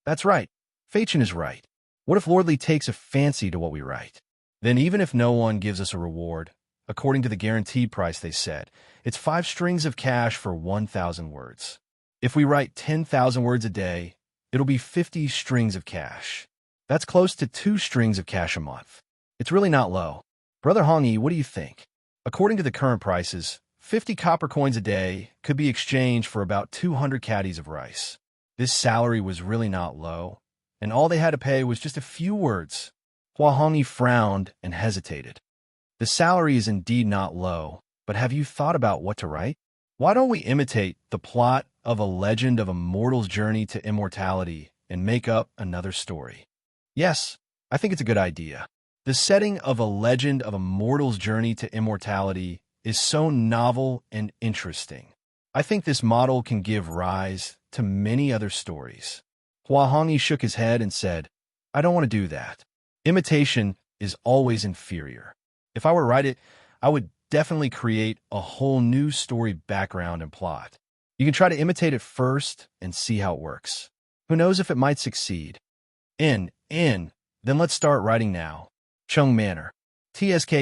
That's right. Fachin is right. What if Lord Lee takes a fancy to what we write? Then even if no one gives us a reward, according to the guaranteed price they said, it's 5 strings of cash for 1,000 words. If we write 10,000 words a day, it'll be 50 strings of cash. That's close to 2 strings of cash a month. It's really not low. Brother Hongyi, what do you think? According to the current prices, 50 copper coins a day could be exchanged for about 200 caddies of rice. This salary was really not low, and all they had to pay was just a few words. Hua Hongyi frowned and hesitated. The salary is indeed not low, but have you thought about what to write? Why don't we imitate the plot of A Legend of a Mortal's Journey to Immortality and make up another story? Yes, I think it's a good idea. The setting of A Legend of a Mortal's Journey to Immortality is so novel and interesting. I think this model can give rise to many other stories. Hua Hongyi shook his head and said, I don't want to do that. Imitation is always inferior. If I were to write it, I would definitely create a whole new story background and plot. You can try to imitate it first and see how it works. Who knows if it might succeed? Then let's start writing now. Cheng Manor. TSK.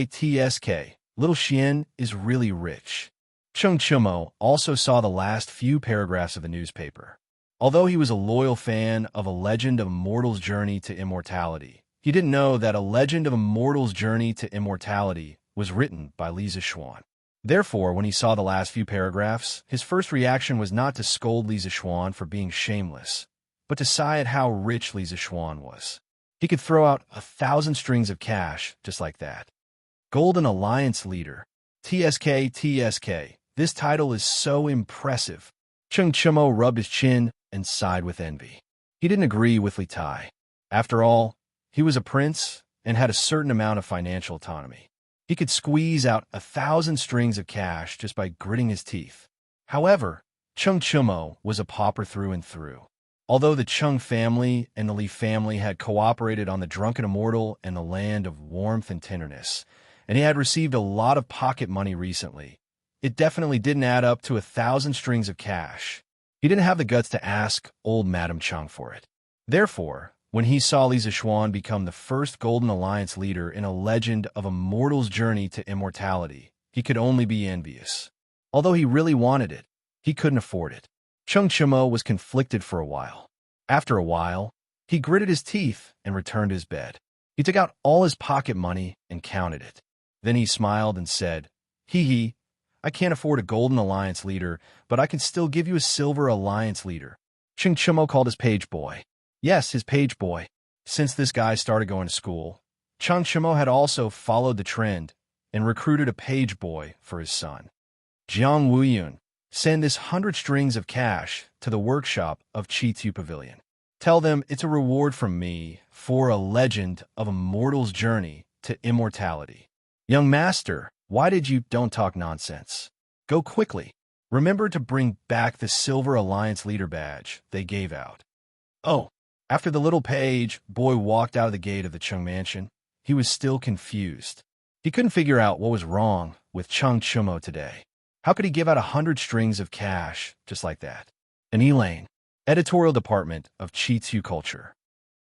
Little Xian is really rich. Cheng Chumo also saw the last few paragraphs of the newspaper. Although he was a loyal fan of A Legend of a Mortal's Journey to Immortality, he didn't know that A Legend of a Mortal's Journey to Immortality was written by Li Zixuan. Therefore, when he saw the last few paragraphs, his first reaction was not to scold Li Zixuan for being shameless, but to sigh at how rich Li Zixuan was. He could throw out 1,000 strings of cash just like that. Golden Alliance Leader. TSK. This title is so impressive. Cheng Chumo rubbed his chin and sighed with envy. He didn't agree with Li Tai. After all, he was a prince and had a certain amount of financial autonomy. He could squeeze out 1,000 strings of cash just by gritting his teeth. However, Cheng Chumo was a pauper through and through. Although the Cheng family and the Li family had cooperated on the Drunken Immortal and the Land of Warmth and Tenderness, and he had received a lot of pocket money recently, it definitely didn't add up to 1,000 strings of cash. He didn't have the guts to ask old Madame Cheng for it. Therefore, when he saw Li Zixuan become the first Golden Alliance leader in A Legend of a Mortal's Journey to Immortality, he could only be envious. Although he really wanted it, he couldn't afford it. Cheng Chumo was conflicted for a while. After a while, he gritted his teeth and returned to his bed. He took out all his pocket money and counted it. Then he smiled and said, Hee, I can't afford a Golden Alliance leader, but I can still give you a Silver Alliance leader. Cheng Chumo called his page boy. Yes, his page boy. Since this guy started going to school, Cheng Chumo had also followed the trend and recruited a page boy for his son. Jiang Wuyun, send this 100 strings of cash to the workshop of Chi-Tu Pavilion. Tell them it's a reward from me for A Legend of a Mortal's Journey to Immortality. Young master, why did you don't talk nonsense? Go quickly. Remember to bring back the Silver Alliance leader badge they gave out. Oh, after the little page boy walked out of the gate of the Cheng mansion, he was still confused. He couldn't figure out what was wrong with Cheng Chumo today. How could he give out 100 strings of cash just like that? And Elaine, editorial department of Chi-Tu Culture.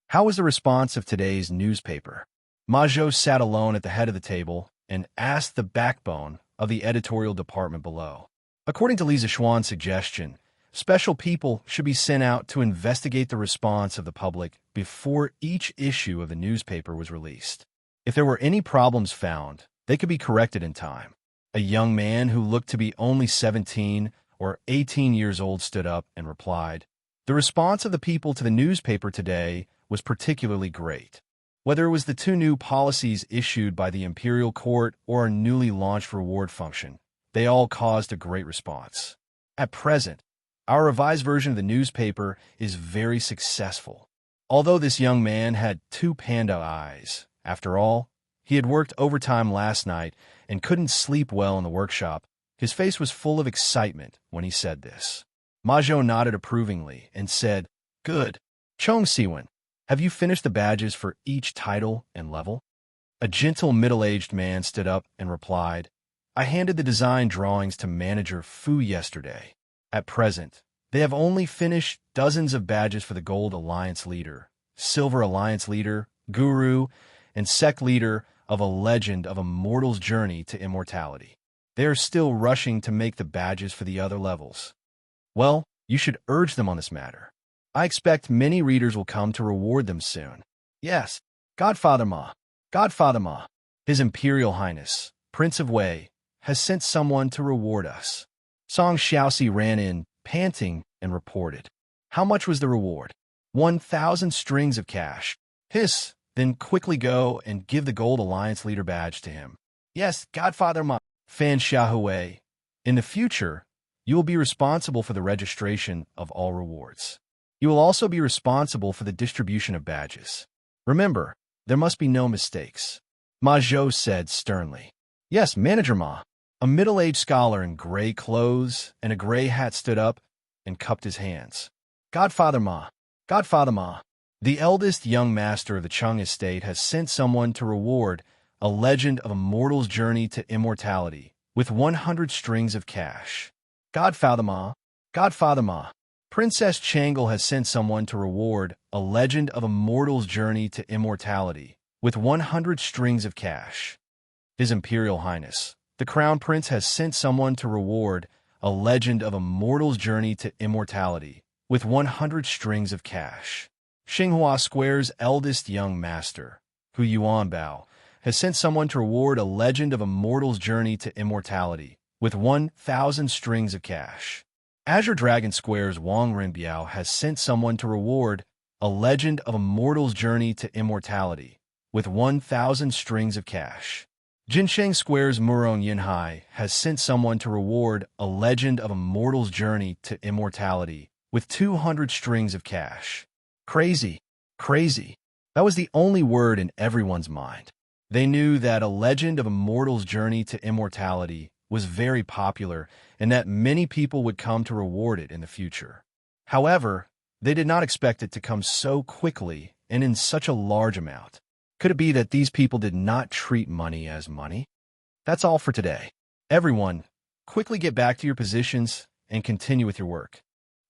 How was the response of today's newspaper? Ma Zhou sat alone at the head of the table and asked the backbone of the editorial department below. According to Li Zixuan's suggestion, special people should be sent out to investigate the response of the public before each issue of the newspaper was released. If there were any problems found, they could be corrected in time. A young man who looked to be only 17 or 18 years old stood up and replied, The response of the people to the newspaper today was particularly great. Whether it was the 2 new policies issued by the Imperial Court or a newly launched reward function, they all caused a great response. At present, our revised version of the newspaper is very successful. Although this young man had 2 panda eyes, after all, he had worked overtime last night and couldn't sleep well in the workshop, his face was full of excitement when he said this. Ma Zhou nodded approvingly and said, "Good. Chong Siwen, have you finished the badges for each title and level?" A gentle middle-aged man stood up and replied, "I handed the design drawings to Manager Fu yesterday. At present, they have only finished dozens of badges for the Gold Alliance Leader, Silver Alliance Leader, Guru, and Sect Leader of a Legend of a Mortal's Journey to Immortality. They are still rushing to make the badges for the other levels. Well, you should urge them on this matter. I expect many readers will come to reward them soon. Yes, Godfather Ma, Godfather Ma, His Imperial Highness, Prince of Wei, has sent someone to reward us." Song Xiaoxi ran in, panting, and reported. "How much was the reward?" 1,000 strings of cash. Hiss, then quickly go and give the Gold Alliance Leader badge to him. Yes, Godfather Ma, Fan Xiaohui. In the future, you will be responsible for the registration of all rewards. You will also be responsible for the distribution of badges. Remember, there must be no mistakes." Ma Zhou said sternly. "Yes, Manager Ma." A middle-aged scholar in gray clothes and a gray hat stood up and cupped his hands. "Godfather Ma, Godfather Ma, the eldest young master of the Chung estate has sent someone to reward a Legend of a Mortal's Journey to Immortality with 100 strings of cash. Godfather Ma, Godfather Ma, Princess Changle has sent someone to reward a Legend of a Mortal's Journey to Immortality with 100 strings of cash. His Imperial Highness, the Crown Prince, has sent someone to reward a Legend of a Mortal's Journey to Immortality with 100 strings of cash. Xinghua Square's eldest young master, Hu Yuanbao, has sent someone to reward a Legend of a Mortal's Journey to Immortality with 1,000 strings of cash. Azure Dragon Square's Wang Rinbiao has sent someone to reward a Legend of a Mortal's Journey to Immortality with 1,000 strings of cash. Jinsheng Square's Murong Yinhai has sent someone to reward a Legend of a Mortal's Journey to Immortality with 200 strings of cash. Crazy, crazy. That was the only word in everyone's mind. They knew that a Legend of a Mortal's Journey to Immortality was very popular and that many people would come to reward it in the future. However, they did not expect it to come so quickly and in such a large amount. Could it be that these people did not treat money as money? That's all for today. Everyone, quickly get back to your positions and continue with your work.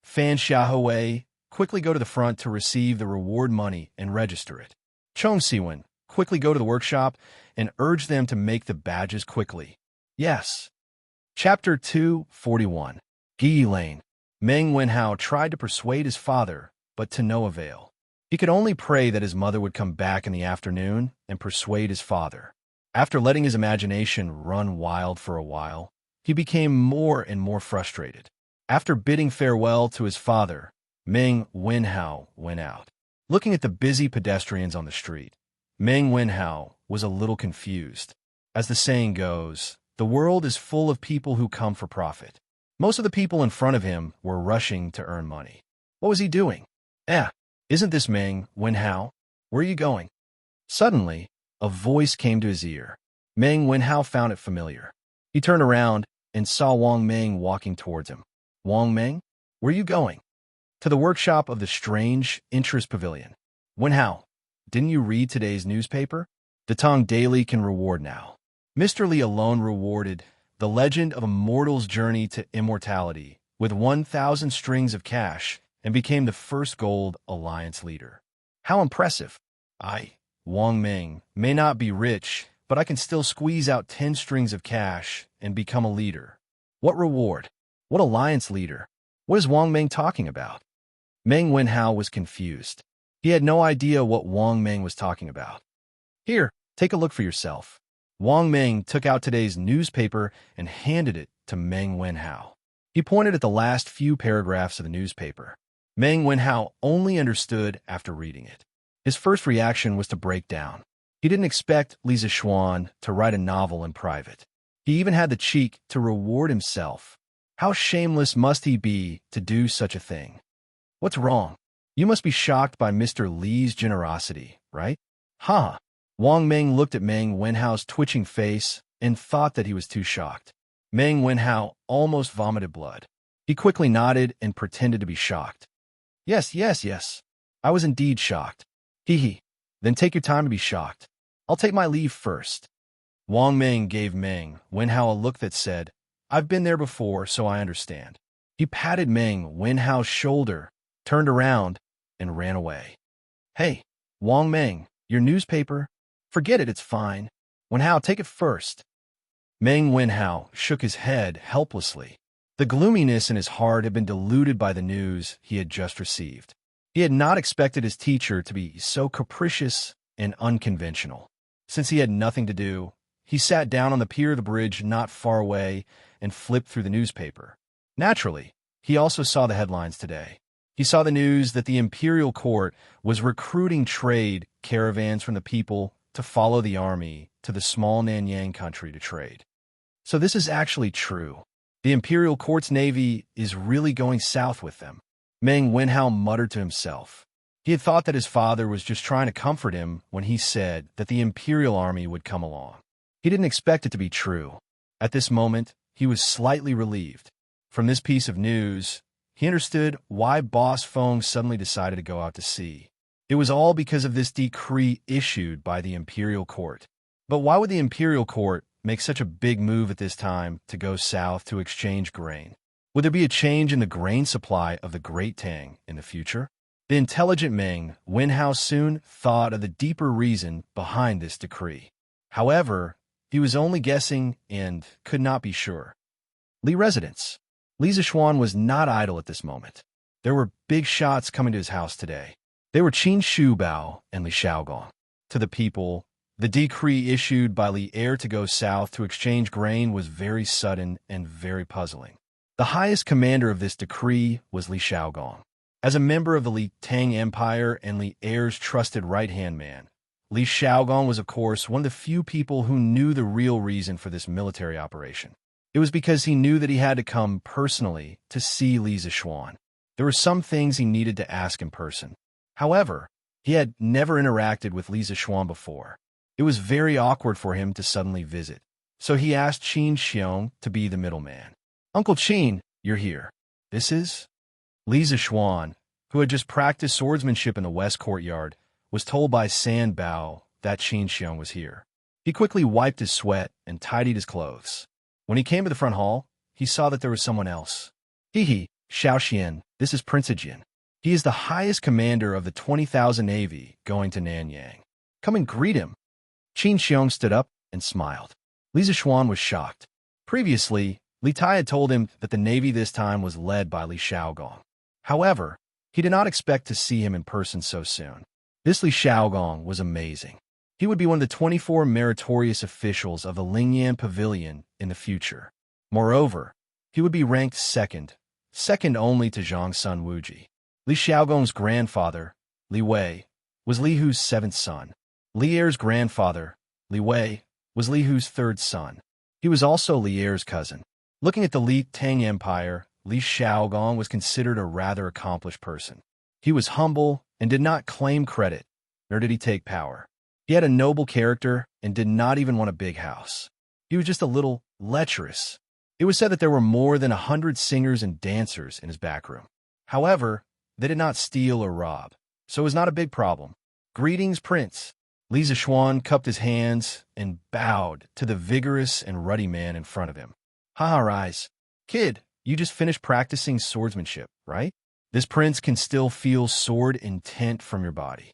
Fan Xiaohui, quickly go to the front to receive the reward money and register it. Chong Siwen, quickly go to the workshop and urge them to make the badges quickly. Yes. Chapter 241. Gi Lane. Meng Wenhao tried to persuade his father, but to no avail. He could only pray that his mother would come back in the afternoon and persuade his father. After letting his imagination run wild for a while, he became more and more frustrated. After bidding farewell to his father, Meng Wenhao went out. Looking at the busy pedestrians on the street, Meng Wenhao was a little confused. As the saying goes, the world is full of people who come for profit. Most of the people in front of him were rushing to earn money. What was he doing? Isn't this Meng Wenhao? Where are you going? Suddenly, a voice came to his ear. Meng Wenhao found it familiar. He turned around and saw Wang Meng walking towards him. Wang Meng, where are you going? To the workshop of the Strange Interest Pavilion. Wenhao, didn't you read today's newspaper? The Tong Daily can reward now. Mr. Li alone rewarded The Legend of a Mortal's Journey to Immortality with 1,000 strings of cash and became the first Gold Alliance leader. How impressive! I, Wang Meng, may not be rich, but I can still squeeze out 10 strings of cash and become a leader. What reward? What alliance leader? What is Wang Meng talking about? Meng Wenhao was confused. He had no idea what Wang Meng was talking about. Here, take a look for yourself. Wang Meng took out today's newspaper and handed it to Meng Wenhao. He pointed at the last few paragraphs of the newspaper. Meng Wenhao only understood after reading it. His first reaction was to break down. He didn't expect Li Zixuan to write a novel in private. He even had the cheek to reward himself. How shameless must he be to do such a thing? What's wrong? You must be shocked by Mr. Li's generosity, right? Wang Meng looked at Meng Wenhao's twitching face and thought that he was too shocked. Meng Wenhao almost vomited blood. He quickly nodded and pretended to be shocked. Yes, yes, yes. I was indeed shocked. Hee hee. Then take your time to be shocked. I'll take my leave first. Wang Ming gave Meng Wenhao a look that said, I've been there before, so I understand. He patted Meng Wenhao's shoulder, turned around, and ran away. Hey, Wang Meng, your newspaper? Forget it, it's fine. Wenhao, take it first. Meng Wenhao shook his head helplessly. The gloominess in his heart had been diluted by the news he had just received. He had not expected his teacher to be so capricious and unconventional. Since he had nothing to do, he sat down on the pier of the bridge not far away and flipped through the newspaper. Naturally, he also saw the headlines today. He saw the news that the imperial court was recruiting trade caravans from the people to follow the army to the small Nanyang country to trade. So this is actually true. The imperial court's navy is really going south with them. Meng Wenhao muttered to himself. He had thought that his father was just trying to comfort him when he said that the imperial army would come along. He didn't expect it to be true. At this moment, he was slightly relieved. From this piece of news, he understood why Boss Feng suddenly decided to go out to sea. It was all because of this decree issued by the imperial court. But why would the imperial court make such a big move at this time to go south to exchange grain? Would there be a change in the grain supply of the Great Tang in the future? The intelligent Meng Wenhao soon thought of the deeper reason behind this decree. However, he was only guessing and could not be sure. Li residence. Li Zixuan was not idle at this moment. There were big shots coming to his house today. They were Qin Shubao and Li Xiaogong. To the people, the decree issued by Li Er to go south to exchange grain was very sudden and very puzzling. The highest commander of this decree was Li Xiaogong. As a member of the Li Tang Empire and Li Er's trusted right-hand man, Li Xiaogong was, of course, one of the few people who knew the real reason for this military operation. It was because he knew that he had to come personally to see Li Zixuan. There were some things he needed to ask in person. However, he had never interacted with Li Zixuan before. It was very awkward for him to suddenly visit. So he asked Qin Xiong to be the middleman. Uncle Qin, you're here. This is? Li Zixuan, who had just practiced swordsmanship in the West Courtyard, was told by San Bao that Qin Xiong was here. He quickly wiped his sweat and tidied his clothes. When he came to the front hall, he saw that there was someone else. Hee, Xiaoxian, this is Prince Jin. He is the highest commander of the 20,000 Navy going to Nanyang. Come and greet him. Qin Xiong stood up and smiled. Li Zixuan was shocked. Previously, Li Tai had told him that the Navy this time was led by Li Xiaogong. However, he did not expect to see him in person so soon. This Li Xiaogong was amazing. He would be one of the 24 meritorious officials of the Lingyan Pavilion in the future. Moreover, he would be ranked second only to Zhangsun Wuji. Li Xiaogong's grandfather, Li Wei, was Li Hu's seventh son. Li Er's grandfather, Li Wei, was Li Hu's third son. He was also Li Er's cousin. Looking at the Li Tang Empire, Li Xiaogong was considered a rather accomplished person. He was humble and did not claim credit, nor did he take power. He had a noble character and did not even want a big house. He was just a little lecherous. It was said that there were more than 100 singers and dancers in his back room. However, they did not steal or rob, so it was not a big problem. Greetings, Prince. Li Zixuan cupped his hands and bowed to the vigorous and ruddy man in front of him. Rise. Kid, you just finished practicing swordsmanship, right? This prince can still feel sword intent from your body.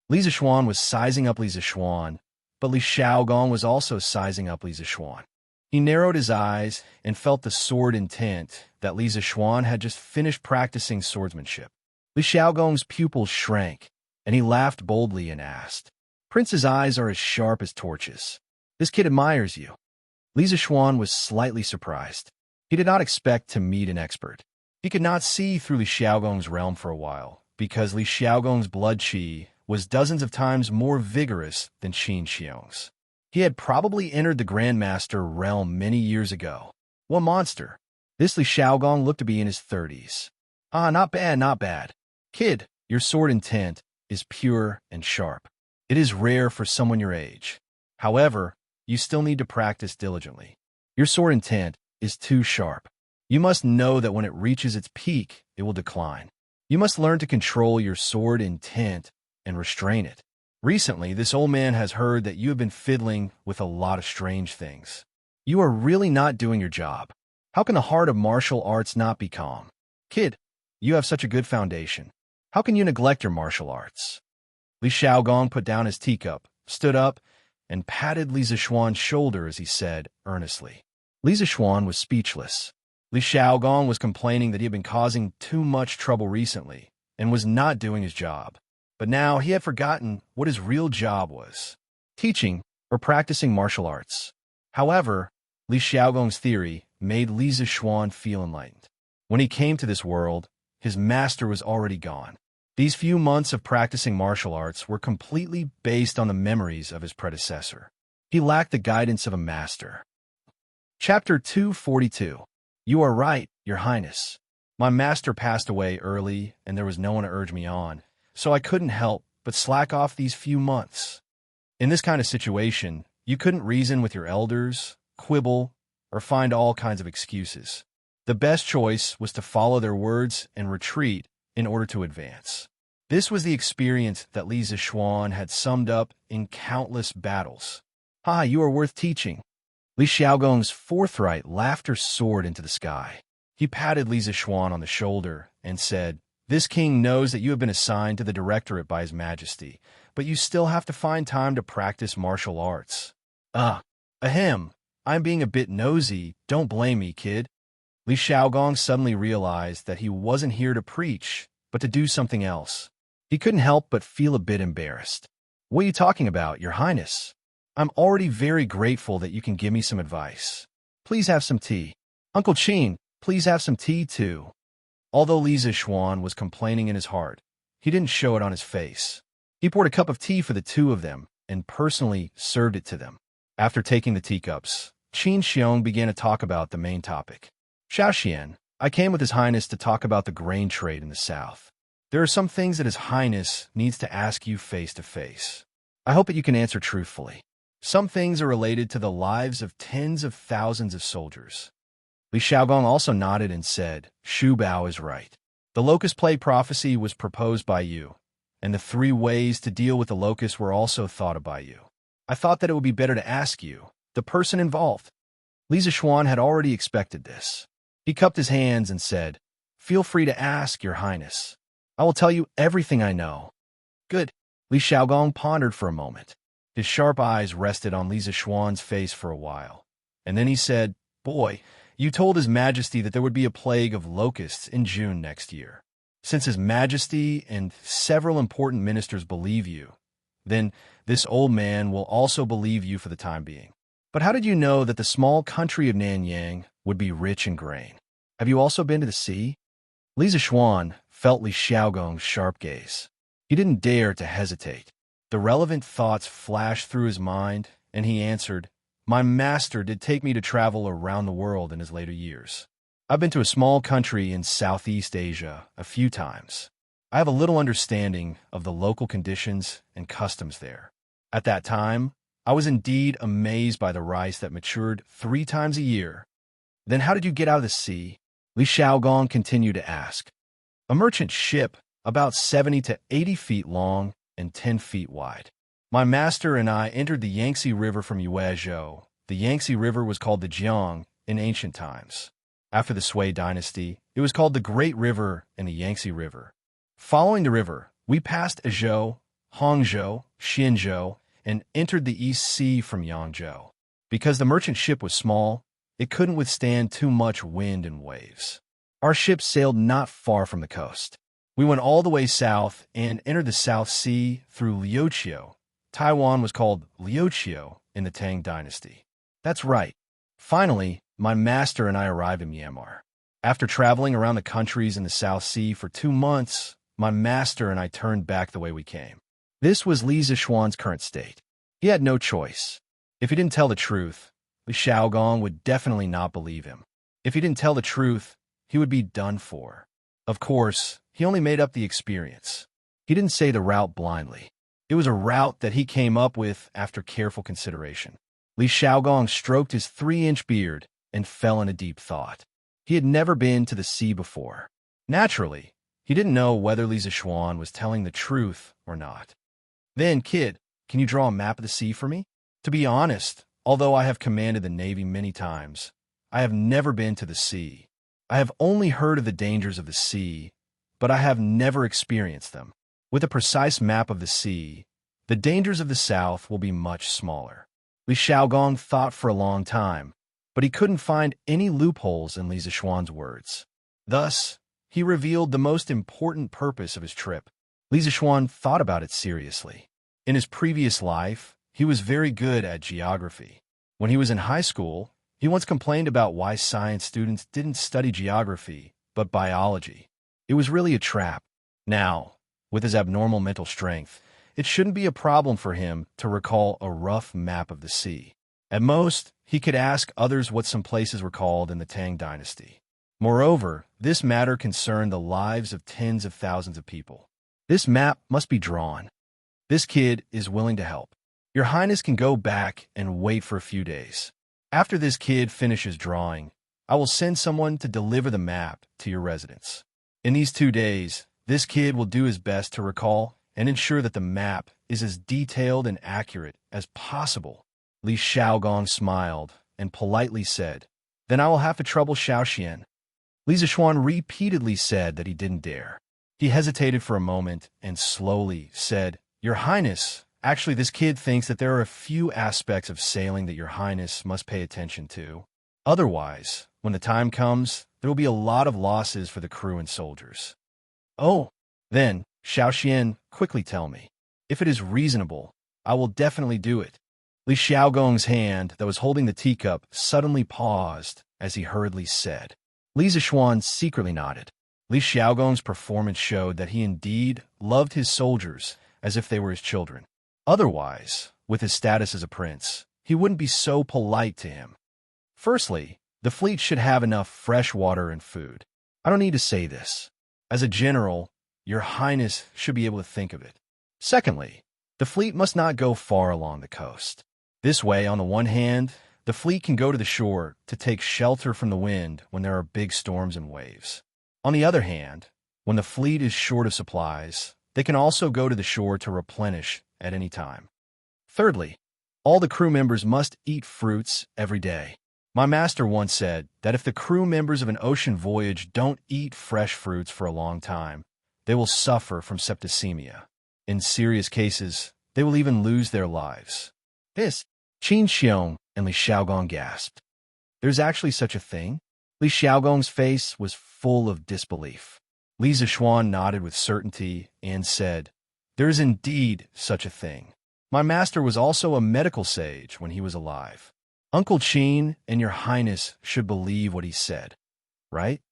Li Zixuan was sizing up Li Zixuan, but Li Xiaogong was also sizing up Li Zixuan. He narrowed his eyes and felt the sword intent that Li Zixuan had just finished practicing swordsmanship. Li Xiaogong's pupils shrank, and he laughed boldly and asked, Prince's eyes are as sharp as torches. This kid admires you. Li Zixuan was slightly surprised. He did not expect to meet an expert. He could not see through Li Xiaogong's realm for a while, because Li Xiaogong's blood qi was dozens of times more vigorous than Qin Xiong's. He had probably entered the Grandmaster realm many years ago. What monster! This Li Xiaogong looked to be in his 30s. Not bad, not bad. Kid, your sword intent is pure and sharp. It is rare for someone your age. However, you still need to practice diligently. Your sword intent is too sharp. You must know that when it reaches its peak, it will decline. You must learn to control your sword intent and restrain it. Recently, this old man has heard that you have been fiddling with a lot of strange things. You are really not doing your job. How can the heart of martial arts not be calm? Kid, you have such a good foundation. How can you neglect your martial arts? Li Xiaogong put down his teacup, stood up, and patted Li Zixuan's shoulder as he said, earnestly. Li Zixuan was speechless. Li Xiaogong was complaining that he had been causing too much trouble recently and was not doing his job. But now he had forgotten what his real job was, teaching or practicing martial arts. However, Li Xiaogong's theory made Li Zixuan feel enlightened. When he came to this world, his master was already gone. These few months of practicing martial arts were completely based on the memories of his predecessor. He lacked the guidance of a master. Chapter 242. You are right, Your Highness. My master passed away early, and there was no one to urge me on, so I couldn't help but slack off these few months. In this kind of situation, you couldn't reason with your elders, quibble, or find all kinds of excuses. The best choice was to follow their words and retreat in order to advance. This was the experience that Li Zixuan had summed up in countless battles. "Ah, you are worth teaching." Li Xiaogong's forthright laughter soared into the sky. He patted Li Zixuan on the shoulder and said, "This king knows that you have been assigned to the directorate by his majesty, but you still have to find time to practice martial arts." Ahem, I'm being a bit nosy, don't blame me, kid." Li Xiaogong suddenly realized that he wasn't here to preach, but to do something else. He couldn't help but feel a bit embarrassed. "What are you talking about, Your Highness? I'm already very grateful that you can give me some advice. Please have some tea. Uncle Qin, please have some tea too." Although Li Zixuan was complaining in his heart, he didn't show it on his face. He poured a cup of tea for the two of them and personally served it to them. After taking the teacups, Qin Xiong began to talk about the main topic. "Xiaoxian, I came with His Highness to talk about the grain trade in the south. There are some things that His Highness needs to ask you face to face. I hope that you can answer truthfully. Some things are related to the lives of tens of thousands of soldiers." Li Xiaogong also nodded and said, "Shu Bao is right. The locust plague prophecy was proposed by you, and the 3 ways to deal with the locust were also thought of by you. I thought that it would be better to ask you, the person involved." Li Zixuan had already expected this. He cupped his hands and said, "Feel free to ask, Your Highness. I will tell you everything I know." "Good." Li Xiaogong pondered for a moment. His sharp eyes rested on Li Zixuan's face for a while, and then he said, "Boy, you told His Majesty that there would be a plague of locusts in June next year. Since His Majesty and several important ministers believe you, then this old man will also believe you for the time being. But how did you know that the small country of Nanyang would be rich in grain? Have you also been to the sea?" Li Zixuan felt Li Xiaogong's sharp gaze. He didn't dare to hesitate. The relevant thoughts flashed through his mind, and he answered, "My master did take me to travel around the world in his later years. I've been to a small country in Southeast Asia a few times. I have a little understanding of the local conditions and customs there. At that time, I was indeed amazed by the rice that matured 3 times a year." "Then how did you get out of the sea?" Li Xiaogong continued to ask. "A merchant ship, about 70 to 80 feet long and 10 feet wide. My master and I entered the Yangtze River from Yuezhou. The Yangtze River was called the Jiang in ancient times. After the Sui dynasty, it was called the Great River and the Yangtze River. Following the river, we passed Ezhou, Hangzhou, Xinzhou, and entered the East Sea from Yangzhou. Because the merchant ship was small, it couldn't withstand too much wind and waves. Our ship sailed not far from the coast. We went all the way south and entered the South Sea through Liuqiu. Taiwan was called Liuqiu in the Tang dynasty." "That's right. Finally, my master and I arrived in Myanmar. After traveling around the countries in the South Sea for 2 months, my master and I turned back the way we came." This was Li Zixuan's current state. He had no choice. If he didn't tell the truth, Li Xiaogong would definitely not believe him. If he didn't tell the truth, he would be done for. Of course, he only made up the experience. He didn't say the route blindly. It was a route that he came up with after careful consideration. Li Xiaogong stroked his 3-inch beard and fell in a deep thought. He had never been to the sea before. Naturally, he didn't know whether Li Zishuan was telling the truth or not. Then, kid, can you draw a map of the sea for me? To be honest, although I have commanded the Navy many times, I have never been to the sea. I have only heard of the dangers of the sea, but I have never experienced them. With a precise map of the sea, the dangers of the south will be much smaller. Li Xiaogong thought for a long time, but he couldn't find any loopholes in Li Zishuan's words. Thus, he revealed the most important purpose of his trip. Li Zishuan thought about it seriously. In his previous life, he was very good at geography. When he was in high school, he once complained about why science students didn't study geography, but biology. It was really a trap. Now, with his abnormal mental strength, it shouldn't be a problem for him to recall a rough map of the sea. At most, he could ask others what some places were called in the Tang dynasty. Moreover, this matter concerned the lives of tens of thousands of people. This map must be drawn. This kid is willing to help. Your Highness can go back and wait for a few days. After this kid finishes drawing, I will send someone to deliver the map to your residence. In these 2 days, this kid will do his best to recall and ensure that the map is as detailed and accurate as possible. Li Xiaogong smiled and politely said, "Then I will have to trouble Xiaoxian." Li Zishuan repeatedly said that he didn't dare. He hesitated for a moment and slowly said, "Your Highness, actually this kid thinks that there are a few aspects of sailing that Your Highness must pay attention to. Otherwise, when the time comes, there will be a lot of losses for the crew and soldiers." "Oh, then, Xiaoxian, quickly tell me. If it is reasonable, I will definitely do it." Li Xiaogong's hand that was holding the teacup suddenly paused as he hurriedly said. Li Zishuan secretly nodded. Li Xiaogong's performance showed that he indeed loved his soldiers as if they were his children. Otherwise, with his status as a prince, he wouldn't be so polite to him. Firstly, the fleet should have enough fresh water and food. I don't need to say this. As a general, Your Highness should be able to think of it. Secondly, the fleet must not go far along the coast. This way, on the one hand, the fleet can go to the shore to take shelter from the wind when there are big storms and waves. On the other hand, when the fleet is short of supplies, they can also go to the shore to replenish at any time. Thirdly, all the crew members must eat fruits every day. My master once said that if the crew members of an ocean voyage don't eat fresh fruits for a long time, they will suffer from septicemia. In serious cases, they will even lose their lives. This, Qin Xiong and Li Xiaogong gasped. There's actually such a thing? Li Xiaogong's face was full of disbelief. Li Zishuan nodded with certainty and said, "There is indeed such a thing. My master was also a medical sage when he was alive. Uncle Qin and Your Highness should believe what he said, right?"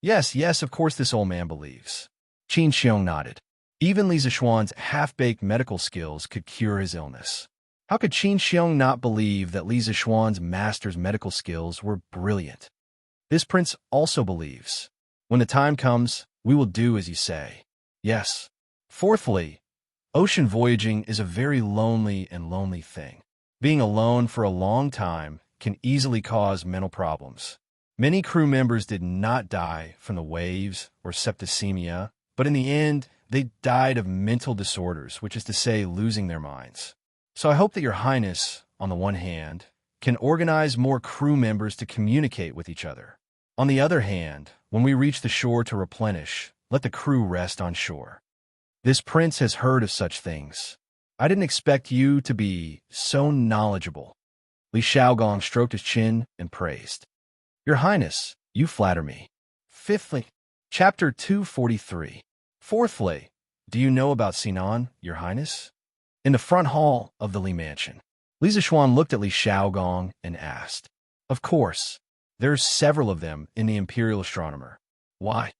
Yes, of course this old man believes. Qin Xiong nodded. Even Li Zishuan's half-baked medical skills could cure his illness. How could Qin Xiong not believe that Li Zishuan's master's medical skills were brilliant? This prince also believes. When the time comes, we will do as you say. Yes. Fourthly, ocean voyaging is a very lonely thing. Being alone for a long time can easily cause mental problems. Many crew members did not die from the waves or septicemia, but in the end, they died of mental disorders, which is to say, losing their minds. So I hope that Your Highness, on the one hand, can organize more crew members to communicate with each other. On the other hand, when we reach the shore to replenish, let the crew rest on shore. This prince has heard of such things. I didn't expect you to be so knowledgeable. Li Xiaogong stroked his chin and praised. Your Highness, you flatter me. Fifthly, Chapter 243. Fourthly, do you know about Sinan, Your Highness? In the front hall of the Li Mansion, Li Zishuan looked at Li Xiaogong and asked, Of course, there's several of them in the Imperial Astronomer. Why?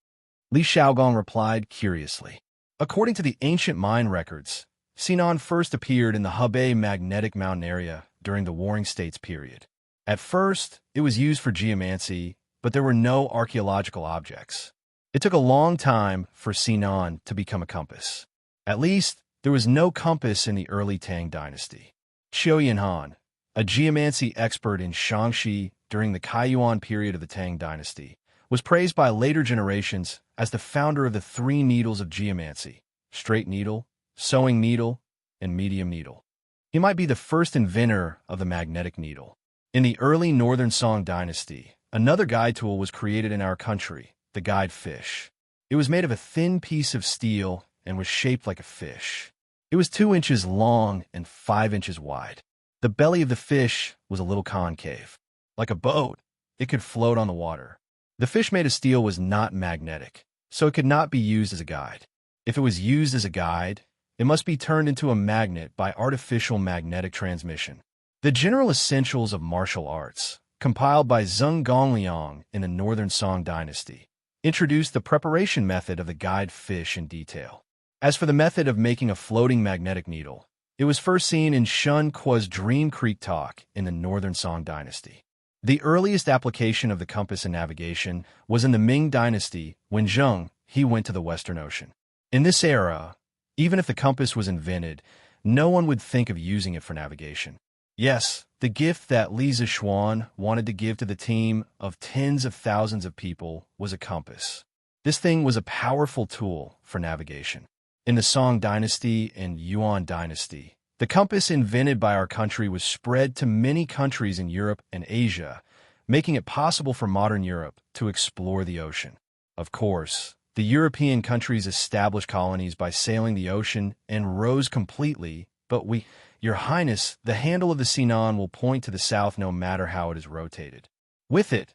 Li Xiaogong replied curiously. According to the ancient mine records, Sinan first appeared in the Hebei Magnetic Mountain area during the Warring States period. At first, it was used for geomancy, but there were no archaeological objects. It took a long time for Sinan to become a compass. At least, there was no compass in the early Tang dynasty. Qiu Yanhan, a geomancy expert in Xianxia during the Kaiyuan period of the Tang dynasty, was praised by later generations as the founder of the three needles of geomancy: straight needle, sewing needle, and medium needle. He might be the first inventor of the magnetic needle. In the early Northern Song dynasty, another guide tool was created in our country, the guide fish. It was made of a thin piece of steel and was shaped like a fish. It was 2 inches long and 5 inches wide. The belly of the fish was a little concave. Like a boat, it could float on the water. The fish made of steel was not magnetic, so it could not be used as a guide. If it was used as a guide, it must be turned into a magnet by artificial magnetic transmission. The General Essentials of Martial Arts, compiled by Zheng Gongliang in the Northern Song dynasty, introduced the preparation method of the guide fish in detail. As for the method of making a floating magnetic needle, it was first seen in Shun Kuo's Dream Creek Talk in the Northern Song dynasty. The earliest application of the compass in navigation was in the Ming dynasty when Zheng He went to the Western Ocean. In this era, even if the compass was invented, no one would think of using it for navigation. Yes, the gift that Li Zishuan wanted to give to the team of tens of thousands of people was a compass. This thing was a powerful tool for navigation. In the Song dynasty and Yuan dynasty, the compass invented by our country was spread to many countries in Europe and Asia, making it possible for modern Europe to explore the ocean. Of course, the European countries established colonies by sailing the ocean and rose completely, but Your Highness, the handle of the Sinan will point to the south no matter how it is rotated. With it,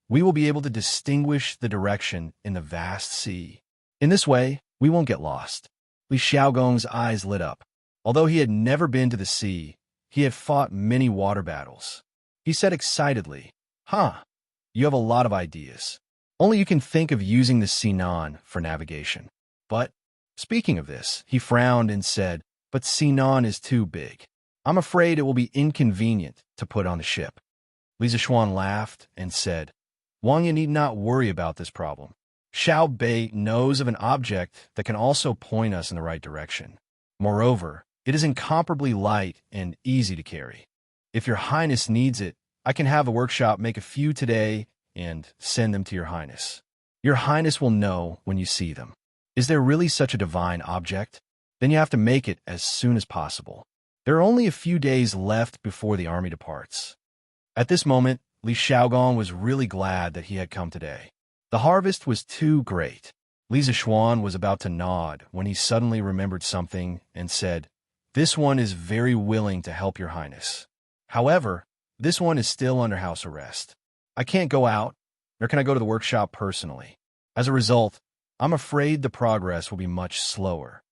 we will be able to distinguish the direction in the vast sea. In this way, we won't get lost. Li Xiaogong's eyes lit up. Although he had never been to the sea, he had fought many water battles. He said excitedly, You have a lot of ideas. Only you can think of using the Sinan for navigation. But, speaking of this, he frowned and said, But Sinan is too big. I'm afraid it will be inconvenient to put on the ship. Li Zishuan laughed and said, Wang Yi need not worry about this problem. Xiao Bei knows of an object that can also point us in the right direction. Moreover, it is incomparably light and easy to carry. If Your Highness needs it, I can have a workshop make a few today and send them to Your Highness. Your Highness will know when you see them. Is there really such a divine object? Then you have to make it as soon as possible. There are only a few days left before the army departs. At this moment, Li Xiaogong was really glad that he had come today. The harvest was too great. Li Zishuan was about to nod when he suddenly remembered something and said, This one is very willing to help Your Highness. However, this one is still under house arrest. I can't go out, nor can I go to the workshop personally. As a result, I'm afraid the progress will be much slower.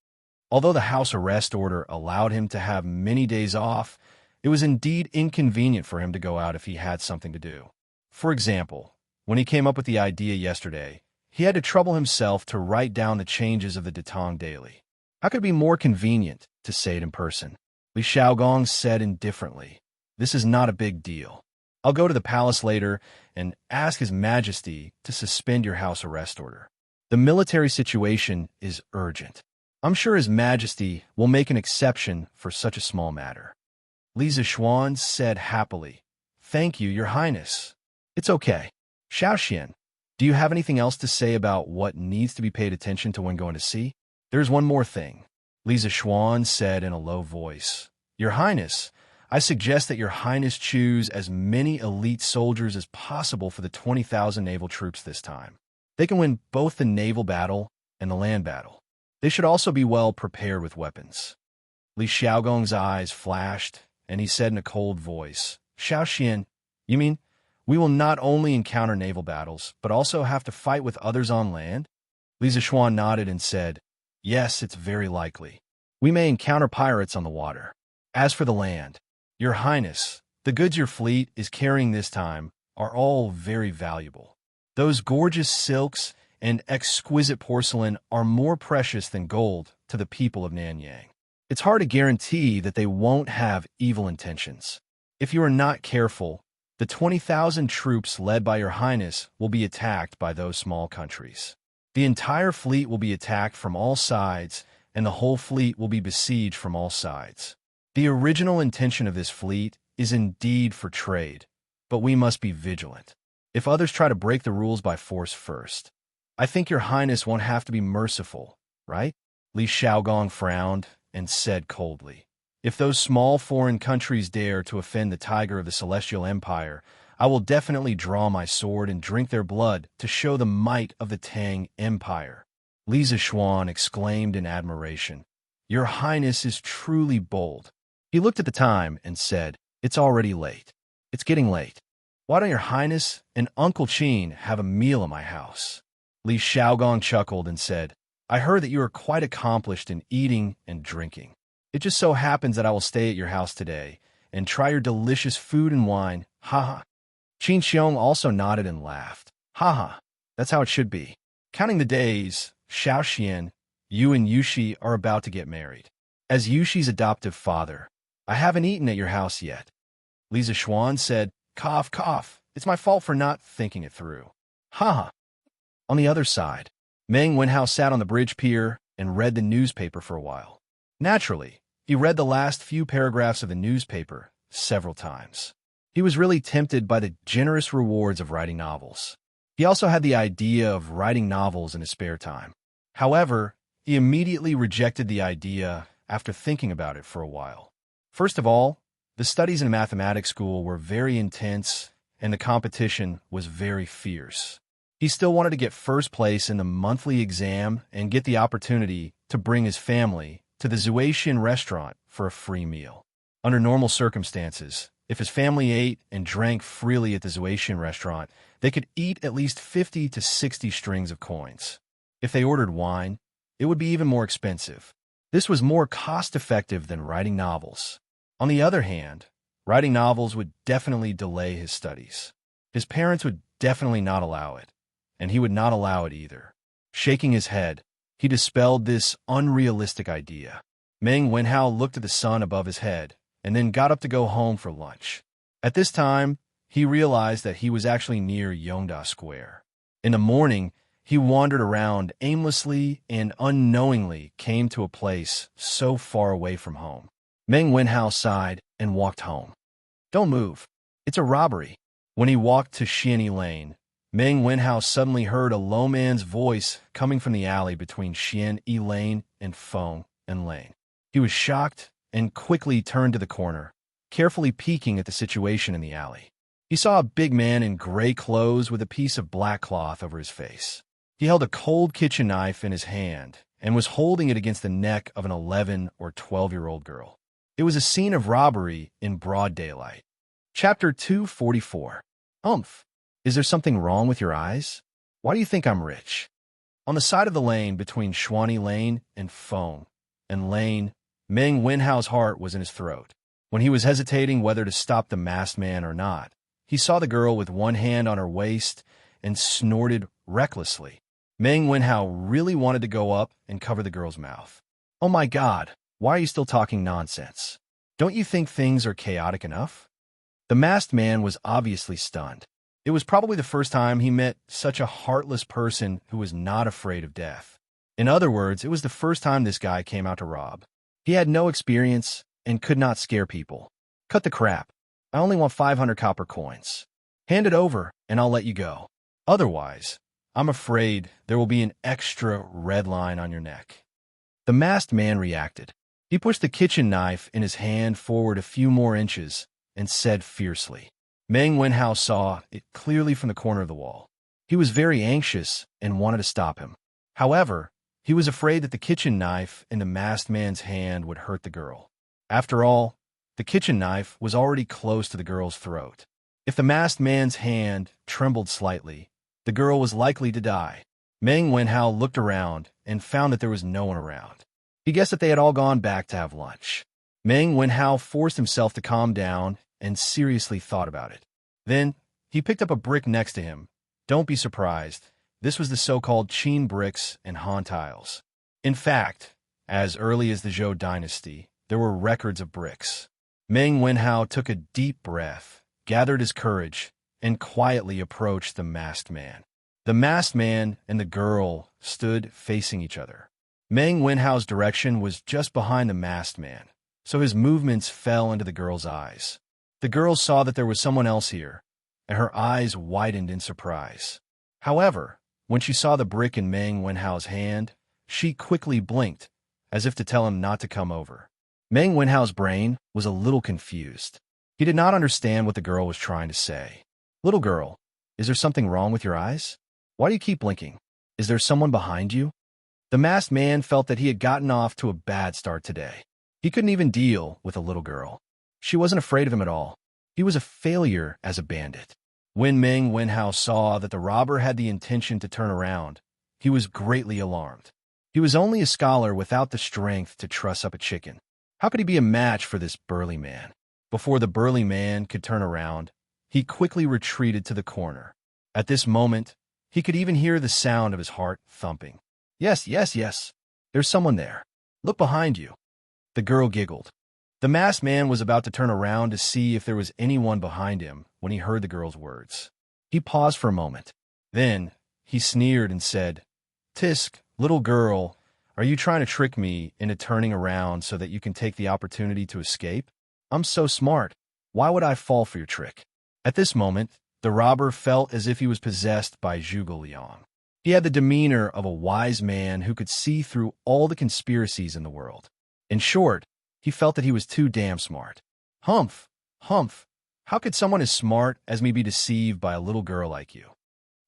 Although the house arrest order allowed him to have many days off, it was indeed inconvenient for him to go out if he had something to do. For example, when he came up with the idea yesterday, he had to trouble himself to write down the changes of the Datong daily. How could it be more convenient to say it in person? Li Xiaogong said indifferently, This is not a big deal. I'll go to the palace later and ask His Majesty to suspend your house arrest order. The military situation is urgent. I'm sure His Majesty will make an exception for such a small matter. Li Zishuan said happily, Thank you, Your Highness. It's okay. Xiaoxian, do you have anything else to say about what needs to be paid attention to when going to sea? There's one more thing. Li Zishuan said in a low voice. Your Highness, I suggest that Your Highness choose as many elite soldiers as possible for the 20,000 naval troops this time. They can win both the naval battle and the land battle. They should also be well prepared with weapons. Li Xiaogong's eyes flashed, and he said in a cold voice, Xiaoxian, you mean we will not only encounter naval battles, but also have to fight with others on land? Li Zishuan nodded and said, Yes, it's very likely. We may encounter pirates on the water. As for the land, Your Highness, the goods your fleet is carrying this time are all very valuable. Those gorgeous silks and exquisite porcelain are more precious than gold to the people of Nanyang. It's hard to guarantee that they won't have evil intentions. If you are not careful, the 20,000 troops led by Your Highness will be attacked by those small countries. The entire fleet will be attacked from all sides, and the whole fleet will be besieged from all sides. The original intention of this fleet is indeed for trade, but we must be vigilant. if others try to break the rules by force first. I think your highness won't have to be merciful, right? Li Xiaogong frowned and said coldly, if those small foreign countries dare to offend the tiger of the Celestial Empire, I will definitely draw my sword and drink their blood to show the might of the Tang Empire. Li Zishuan exclaimed in admiration, your highness is truly bold. He looked at the time and said, it's already late. It's getting late. Why don't your highness and Uncle Qin have a meal at my house? Li Xiaogong chuckled and said, I heard that you are quite accomplished in eating and drinking. It just so happens that I will stay at your house today and try your delicious food and wine. Ha ha. Qin Xiong also nodded and laughed. Ha ha. That's how it should be. Counting the days, Xiaoxian, you and Yushi are about to get married. As Yushi's adoptive father, I haven't eaten at your house yet. Li Zishuan said, cough, cough. It's my fault for not thinking it through. Ha ha. On the other side, Meng Wenhao sat on the bridge pier and read the newspaper for a while. Naturally, he read the last few paragraphs of the newspaper several times. He was really tempted by the generous rewards of writing novels. He also had the idea of writing novels in his spare time. However, he immediately rejected the idea after thinking about it for a while. First of all, the studies in mathematics school were very intense and the competition was very fierce. He still wanted to get first place in the monthly exam and get the opportunity to bring his family to the Zuaxian restaurant for a free meal. Under normal circumstances, if his family ate and drank freely at the Zuaxian restaurant, they could eat at least 50 to 60 strings of coins. If they ordered wine, it would be even more expensive. This was more cost-effective than writing novels. On the other hand, writing novels would definitely delay his studies. His parents would definitely not allow it, and he would not allow it either. Shaking his head, he dispelled this unrealistic idea. Meng Wenhao looked at the sun above his head and then got up to go home for lunch. At this time, he realized that he was actually near Yongda Square. In the morning, he wandered around aimlessly and unknowingly came to a place so far away from home. Meng Wenhao sighed and walked home. Don't move. It's a robbery. When he walked to Xianxia Lane, Meng Wenhao suddenly heard a low man's voice coming from the alley between Xianxia Lane and Feng and Lane. He was shocked and quickly turned to the corner, carefully peeking at the situation in the alley. He saw a big man in gray clothes with a piece of black cloth over his face. He held a cold kitchen knife in his hand and was holding it against the neck of an 11 or 12-year-old girl. It was a scene of robbery in broad daylight. Chapter 244. Is there something wrong with your eyes? Why do you think I'm rich? On the side of the lane between Xianxia Lane and Feng and Lane, Meng Wenhao's heart was in his throat. When he was hesitating whether to stop the masked man or not, he saw the girl with one hand on her waist and snorted recklessly. Meng Wenhao really wanted to go up and cover the girl's mouth. Oh my God, why are you still talking nonsense? Don't you think things are chaotic enough? The masked man was obviously stunned. It was probably the first time he met such a heartless person who was not afraid of death. In other words, it was the first time this guy came out to rob. He had no experience and could not scare people. Cut the crap. I only want 500 copper coins. Hand it over and I'll let you go. Otherwise, I'm afraid there will be an extra red line on your neck. The masked man reacted. He pushed the kitchen knife in his hand forward a few more inches and said fiercely. Meng Wenhao saw it clearly from the corner of the wall. He was very anxious and wanted to stop him. However, he was afraid that the kitchen knife in the masked man's hand would hurt the girl. After all, the kitchen knife was already close to the girl's throat. If the masked man's hand trembled slightly, the girl was likely to die. Meng Wenhao looked around and found that there was no one around. He guessed that they had all gone back to have lunch. Meng Wenhao forced himself to calm down and seriously thought about it. Then, he picked up a brick next to him. Don't be surprised. This was the so-called Qin bricks and Han tiles. In fact, as early as the Zhou dynasty, there were records of bricks. Meng Wenhao took a deep breath, gathered his courage, and quietly approached the masked man. The masked man and the girl stood facing each other. Meng Wenhao's direction was just behind the masked man, so his movements fell into the girl's eyes. The girl saw that there was someone else here, and her eyes widened in surprise. However, when she saw the brick in Meng Wenhao's hand, she quickly blinked, as if to tell him not to come over. Meng Wenhao's brain was a little confused. He did not understand what the girl was trying to say. "Little girl, is there something wrong with your eyes? Why do you keep blinking? Is there someone behind you?" The masked man felt that he had gotten off to a bad start today. He couldn't even deal with a little girl. She wasn't afraid of him at all. He was a failure as a bandit. When Meng Wenhao saw that the robber had the intention to turn around, he was greatly alarmed. He was only a scholar without the strength to truss up a chicken. How could he be a match for this burly man? Before the burly man could turn around, he quickly retreated to the corner. At this moment, he could even hear the sound of his heart thumping. Yes, yes, yes. There's someone there. Look behind you." The girl giggled. The masked man was about to turn around to see if there was anyone behind him when he heard the girl's words. He paused for a moment. Then, he sneered and said, "Tisk, little girl, are you trying to trick me into turning around so that you can take the opportunity to escape? I'm so smart. Why would I fall for your trick?" At this moment, the robber felt as if he was possessed by Zhuge Liang. He had the demeanor of a wise man who could see through all the conspiracies in the world. In short, he felt that he was too damn smart. Humph, humph, how could someone as smart as me be deceived by a little girl like you?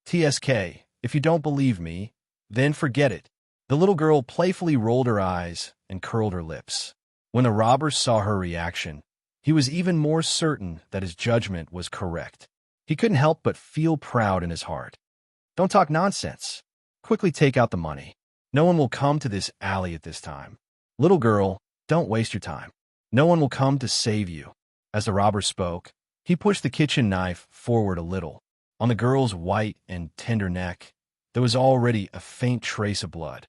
TSK, if you don't believe me, then forget it. The little girl playfully rolled her eyes and curled her lips. When the robber saw her reaction, he was even more certain that his judgment was correct. He couldn't help but feel proud in his heart. "Don't talk nonsense. Quickly take out the money. No one will come to this alley at this time. Little girl, don't waste your time. No one will come to save you." As the robber spoke, he pushed the kitchen knife forward a little. On the girl's white and tender neck, there was already a faint trace of blood.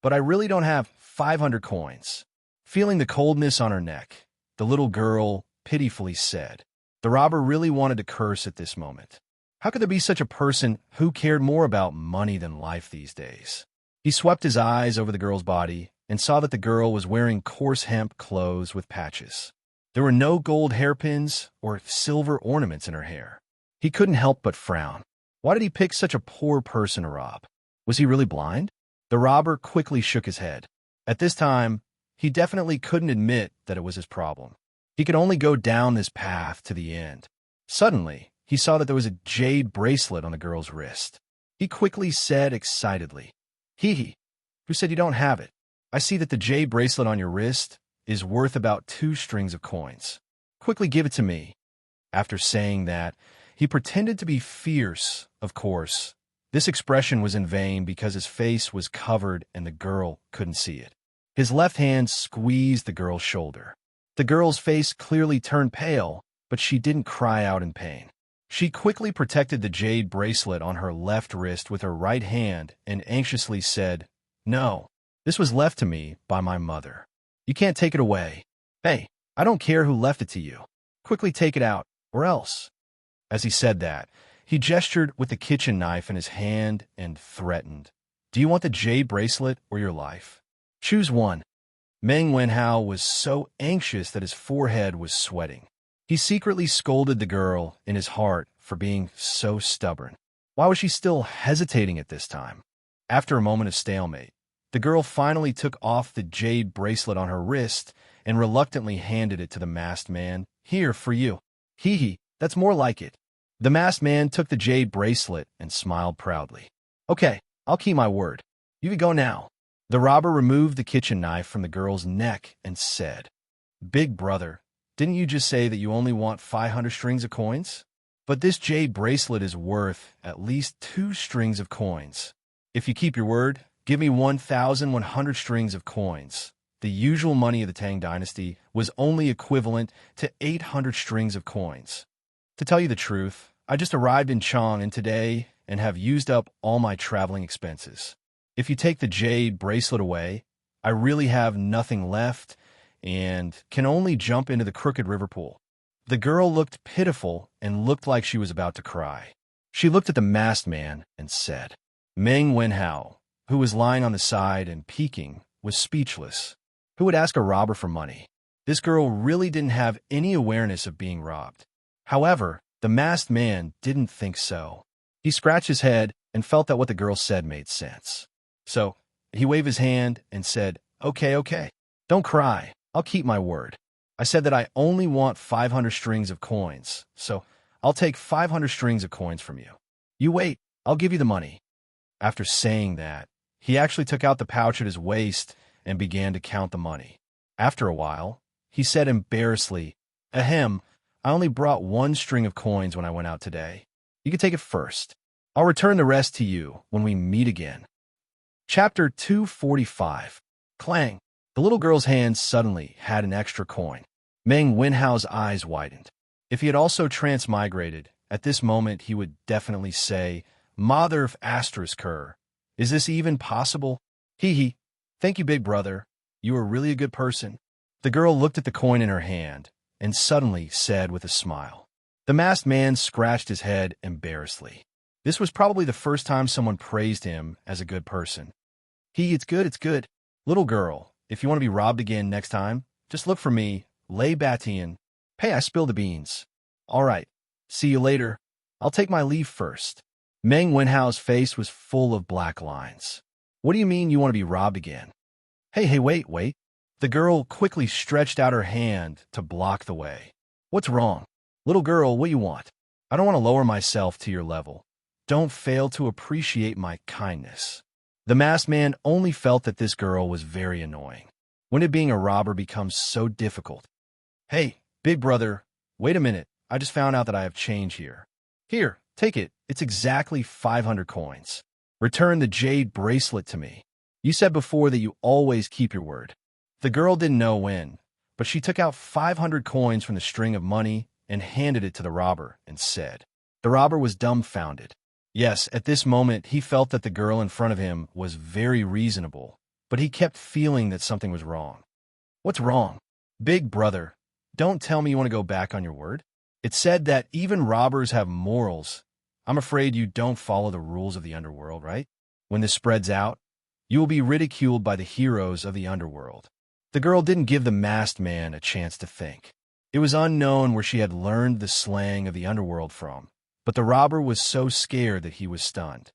"But I really don't have 500 coins. Feeling the coldness on her neck, the little girl pitifully said. The robber really wanted to curse at this moment. How could there be such a person who cared more about money than life these days? He swept his eyes over the girl's body and saw that the girl was wearing coarse hemp clothes with patches. There were no gold hairpins or silver ornaments in her hair. He couldn't help but frown. Why did he pick such a poor person to rob? Was he really blind? The robber quickly shook his head. At this time, he definitely couldn't admit that it was his problem. He could only go down this path to the end. Suddenly, he saw that there was a jade bracelet on the girl's wrist. He quickly said excitedly, "Hee, who said you don't have it? I see that the jade bracelet on your wrist is worth about 2 strings of coins. Quickly give it to me." After saying that, he pretended to be fierce, of course. This expression was in vain because his face was covered and the girl couldn't see it. His left hand squeezed the girl's shoulder. The girl's face clearly turned pale, but she didn't cry out in pain. She quickly protected the jade bracelet on her left wrist with her right hand and anxiously said, "No, this was left to me by my mother. You can't take it away. Hey, I don't care who left it to you. Quickly take it out, or else." As he said that, he gestured with the kitchen knife in his hand and threatened, "Do you want the jade bracelet or your life? Choose one." Meng Wenhao was so anxious that his forehead was sweating. He secretly scolded the girl in his heart for being so stubborn. Why was she still hesitating at this time? After a moment of stalemate, the girl finally took off the jade bracelet on her wrist and reluctantly handed it to the masked man. "Here, for you." "Hee, that's more like it." The masked man took the jade bracelet and smiled proudly. "Okay, I'll keep my word. You can go now." The robber removed the kitchen knife from the girl's neck and said, "Big brother, didn't you just say that you only want 500 strings of coins? But this jade bracelet is worth at least 2 strings of coins. If you keep your word, give me 1,100 strings of coins." The usual money of the Tang dynasty was only equivalent to 800 strings of coins. "To tell you the truth, I just arrived in Chang'an today and have used up all my traveling expenses. If you take the jade bracelet away, I really have nothing left and can only jump into the crooked river pool." The girl looked pitiful and looked like she was about to cry. She looked at the masked man and said, Meng Wenhao, who was lying on the side and peeking, was speechless. Who would ask a robber for money? This girl really didn't have any awareness of being robbed. However, The masked man didn't think so. He scratched his head and felt that what the girl said made sense. So, he waved his hand and said, "Okay, okay. Don't cry. I'll keep my word. I said that I only want 500 strings of coins, so I'll take 500 strings of coins from you. You wait, I'll give you the money." After saying that, he actually took out the pouch at his waist and began to count the money. After a while, he said embarrassedly, "Ahem, I only brought 1 string of coins when I went out today. You can take it first. I'll return the rest to you when we meet again." Chapter 245. Clang. The little girl's hand suddenly had an extra coin. Meng Wenhao's eyes widened. If he had also transmigrated, at this moment he would definitely say, "Mother of Asterisker, is this even possible? Hee hee. Thank you, big brother. You are really a good person." The girl looked at the coin in her hand and suddenly said with a smile. The masked man scratched his head embarrassedly. This was probably the first time someone praised him as a good person. It's good, it's good. Little girl, if you want to be robbed again next time, just look for me, Lei Batian. Hey, I spilled the beans. All right, see you later. I'll take my leave first. Meng Wenhao's face was full of black lines. What do you mean you want to be robbed again? Hey, wait. The girl quickly stretched out her hand to block the way. What's wrong? Little girl, what you want? I don't want to lower myself to your level. Don't fail to appreciate my kindness. The masked man only felt that this girl was very annoying. When did being a robber become so difficult? Hey, big brother, wait a minute. I just found out that I have change here. Here, take it. It's exactly 500 coins. Return the jade bracelet to me. You said before that you always keep your word. The girl didn't know when, but she took out 500 coins from the string of money and handed it to the robber and said. The robber was dumbfounded. Yes, at this moment, he felt that the girl in front of him was very reasonable, but he kept feeling that something was wrong. What's wrong? Big brother, don't tell me you want to go back on your word. It's said that even robbers have morals. I'm afraid you don't follow the rules of the underworld, right? When this spreads out, you will be ridiculed by the heroes of the underworld. The girl didn't give the masked man a chance to think. It was unknown where she had learned the slang of the underworld from, but the robber was so scared that he was stunned.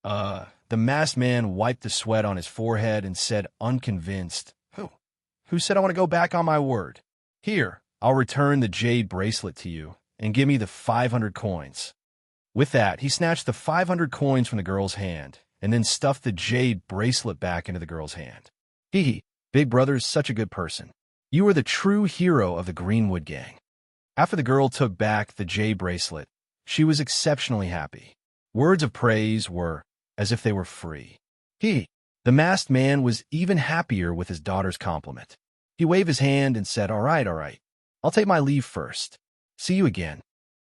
The masked man wiped the sweat on his forehead and said, unconvinced, Who said I want to go back on my word? Here, I'll return the jade bracelet to you, and give me the 500 coins. With that, he snatched the 500 coins from the girl's hand, and then stuffed the jade bracelet back into the girl's hand. Big brother's such a good person. You are the true hero of the Greenwood gang. After the girl took back the jade bracelet, she was exceptionally happy. Words of praise were as if they were free. The masked man was even happier with his daughter's compliment. He waved his hand and said, all right. I'll take my leave first. See you again.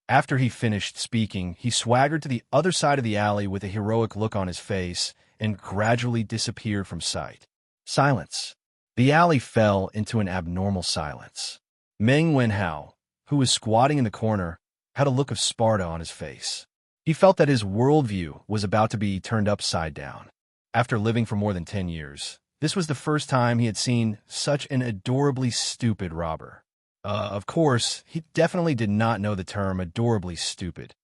After he finished speaking, he swaggered to the other side of the alley with a heroic look on his face and gradually disappeared from sight. Silence. The alley fell into an abnormal silence. Meng Wenhao, who was squatting in the corner, had a look of Sparta on his face. He felt that his worldview was about to be turned upside down. After living for more than 10 years, this was the first time he had seen such an adorably stupid robber. Of course, he definitely did not know the term adorably stupid.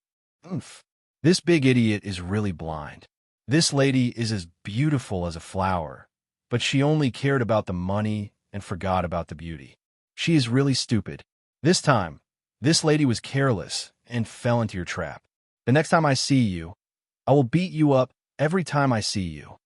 This big idiot is really blind. This lady is as beautiful as a flower, but she only cared about the money and forgot about the beauty. She is really stupid. This time, this lady was careless and fell into your trap. The next time I see you, I will beat you up every time I see you.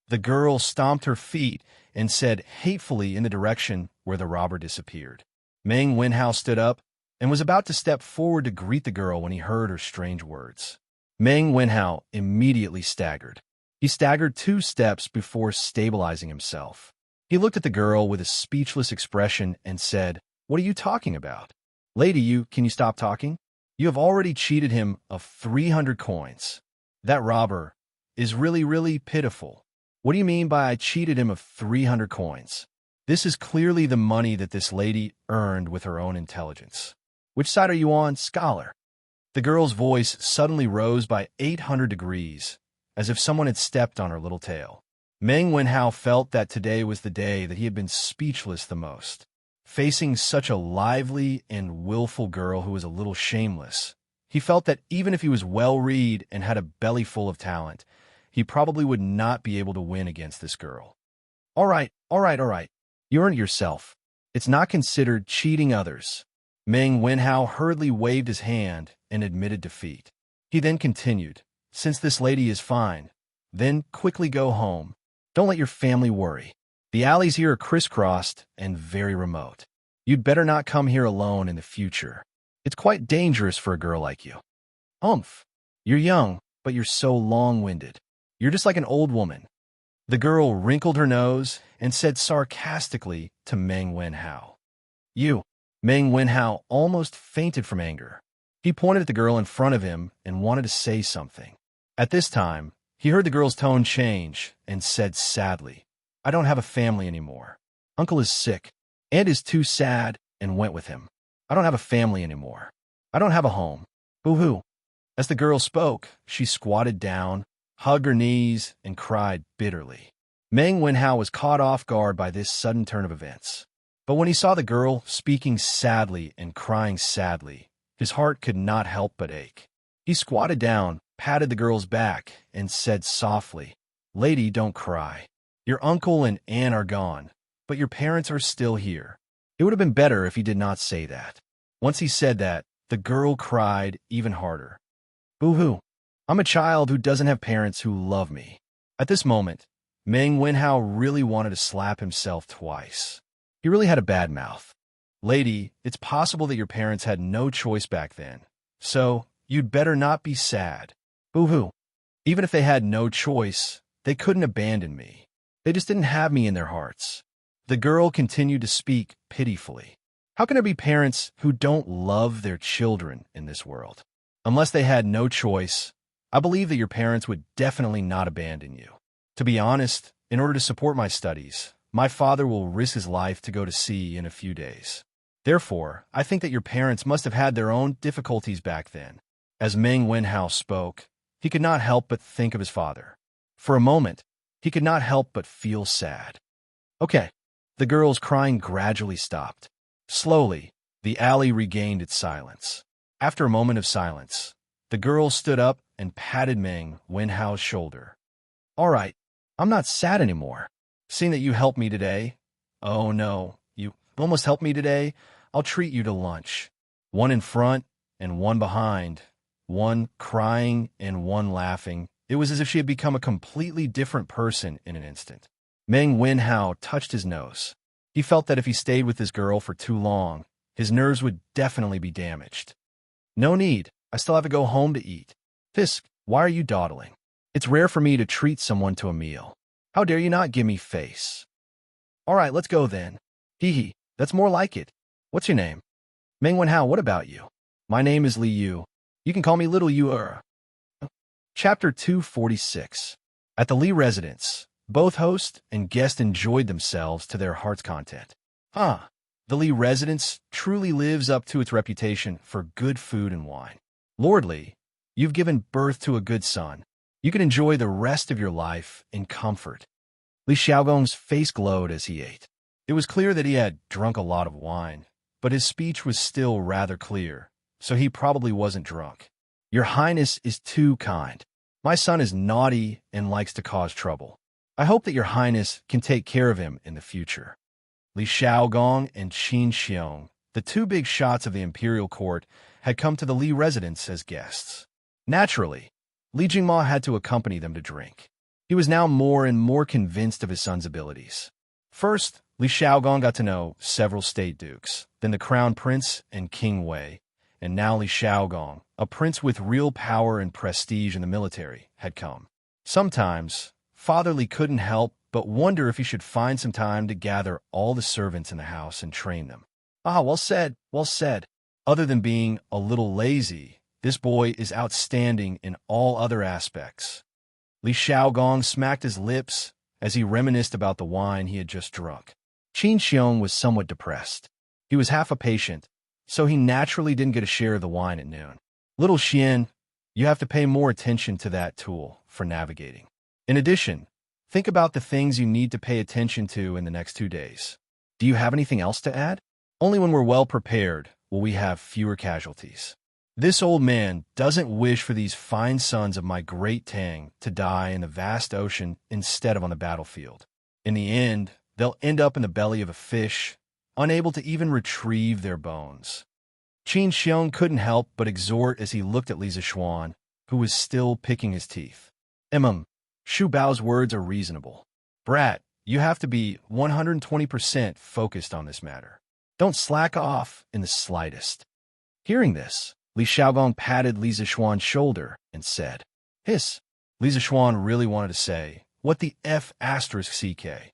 The girl stomped her feet and said hatefully in the direction where the robber disappeared. Meng Wenhao stood up and was about to step forward to greet the girl when he heard her strange words. Meng Wenhao immediately staggered. He staggered 2 steps before stabilizing himself. He looked at the girl with a speechless expression and said, What are you talking about? Lady, can you stop talking? You have already cheated him of 300 coins. That robber is really pitiful. What do you mean by I cheated him of 300 coins? This is clearly the money that this lady earned with her own intelligence. Which side are you on, scholar? The girl's voice suddenly rose by 800 degrees, as if someone had stepped on her little tail. Meng Wenhao felt that today was the day that he had been speechless the most. Facing such a lively and willful girl who was a little shameless, he felt that even if he was well-read and had a belly full of talent, he probably would not be able to win against this girl. All right, all right, all right. You earned it yourself. It's not considered cheating others. Meng Wenhao hurriedly waved his hand and admitted defeat. He then continued, since this lady is fine, then quickly go home. Don't let your family worry. The alleys here are crisscrossed and very remote. You'd better not come here alone in the future. It's quite dangerous for a girl like you. Umph. You're young, but you're so long-winded. You're just like an old woman. The girl wrinkled her nose and said sarcastically to Meng Wenhao. You. Meng Wenhao almost fainted from anger. He pointed at the girl in front of him and wanted to say something. At this time, he heard the girl's tone change and said sadly, I don't have a family anymore. Uncle is sick. Aunt is too sad and went with him. I don't have a family anymore. I don't have a home. Boo-hoo. As the girl spoke, she squatted down, hugged her knees, and cried bitterly. Meng Wenhao was caught off guard by this sudden turn of events. But when he saw the girl speaking sadly and crying sadly, his heart could not help but ache. He squatted down, patted the girl's back, and said softly, Lady, don't cry. Your uncle and aunt are gone, but your parents are still here. It would have been better if he did not say that. Once he said that, the girl cried even harder. Boo-hoo. I'm a child who doesn't have parents who love me. At this moment, Meng Wenhao really wanted to slap himself twice. He really had a bad mouth. Lady, it's possible that your parents had no choice back then, so you'd better not be sad. Boo-hoo. Even if they had no choice, they couldn't abandon me. They just didn't have me in their hearts. The girl continued to speak pitifully. How can there be parents who don't love their children in this world? Unless they had no choice, I believe that your parents would definitely not abandon you. To be honest, in order to support my studies, my father will risk his life to go to sea in a few days. Therefore, I think that your parents must have had their own difficulties back then. As Meng Wenhao spoke, he could not help but think of his father. For a moment, he could not help but feel sad. Okay. The girl's crying gradually stopped. Slowly, the alley regained its silence. After a moment of silence, the girl stood up and patted Meng Wenhao's shoulder. All right, I'm not sad anymore. Seeing that you helped me today. Oh no, you almost helped me today. I'll treat you to lunch. One in front and one behind. One crying and one laughing. It was as if she had become a completely different person in an instant. Meng Wenhao touched his nose. He felt that if he stayed with this girl for too long, his nerves would definitely be damaged. No need. I still have to go home to eat. Fisk, why are you dawdling? It's rare for me to treat someone to a meal. How dare you not give me face? All right, let's go then. Hee hee, that's more like it. What's your name? Meng Wenhao, what about you? My name is Li Yu. You can call me Little Yu. Chapter 246. At the Li residence, both host and guest enjoyed themselves to their heart's content. The Li residence truly lives up to its reputation for good food and wine. Lord Li, you've given birth to a good son. You can enjoy the rest of your life in comfort. Li Xiaogong's face glowed as he ate. It was clear that he had drunk a lot of wine, but his speech was still rather clear, so he probably wasn't drunk. Your Highness is too kind. My son is naughty and likes to cause trouble. I hope that your Highness can take care of him in the future. Li Xiaogong and Xianxia, the two big shots of the imperial court, had come to the Li residence as guests. Naturally, Li Jingma had to accompany them to drink. He was now more and more convinced of his son's abilities. First, Li Xiaogong got to know several state dukes, then the crown prince and King Wei, and now Li Xiaogong, a prince with real power and prestige in the military, had come. Sometimes, Father Li couldn't help but wonder if he should find some time to gather all the servants in the house and train them. Well said, well said. Other than being a little lazy, this boy is outstanding in all other aspects. Li Xiaogong smacked his lips as he reminisced about the wine he had just drunk. Qin Xiong was somewhat depressed. He was half a patient, so he naturally didn't get a share of the wine at noon. Little Xian, you have to pay more attention to that tool for navigating. In addition, think about the things you need to pay attention to in the next 2 days. Do you have anything else to add? Only when we're well prepared will we have fewer casualties. This old man doesn't wish for these fine sons of my great Tang to die in the vast ocean instead of on the battlefield. In the end, they'll end up in the belly of a fish, unable to even retrieve their bones. Qin Xiong couldn't help but exhort as he looked at Li Zixuan, who was still picking his teeth. Shu Bao's words are reasonable. Brat, you have to be 120% focused on this matter. Don't slack off in the slightest. Hearing this, Li Xiaogong patted Li Zixuan's shoulder and said, Hiss. Li Zixuan really wanted to say, what the F***CK.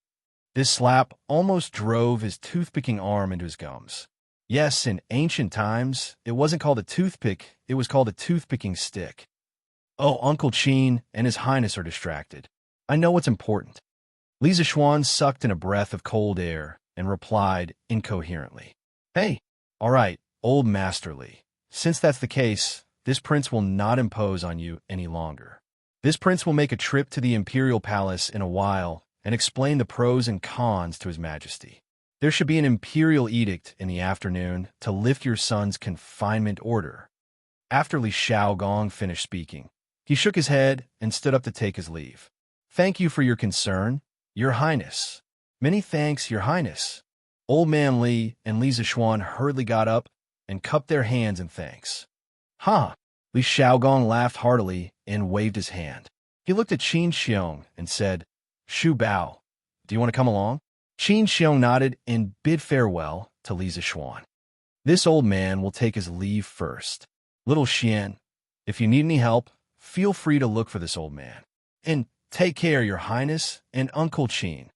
This slap almost drove his toothpicking arm into his gums. Yes, in ancient times, it wasn't called a toothpick, it was called a toothpicking stick. Oh, Uncle Qin and His Highness are distracted. I know what's important. Li Zixuan sucked in a breath of cold air and replied incoherently. Hey, all right, old Master Li. Since that's the case, this prince will not impose on you any longer. This prince will make a trip to the imperial palace in a while and explain the pros and cons to His Majesty. There should be an imperial edict in the afternoon to lift your son's confinement order. After Li Xiaogong finished speaking, he shook his head and stood up to take his leave. Thank you for your concern, Your Highness. Many thanks, Your Highness. Old Man Li and Li Zixuan hurriedly got up and cupped their hands in thanks. Ha! Li Xiaogong laughed heartily and waved his hand. He looked at Qin Xiong and said, Shu Bao, do you want to come along? Qin Xiong nodded and bid farewell to Li Zixuan. This old man will take his leave first. Little Xian, if you need any help, feel free to look for this old man. And take care, Your Highness and Uncle Qin.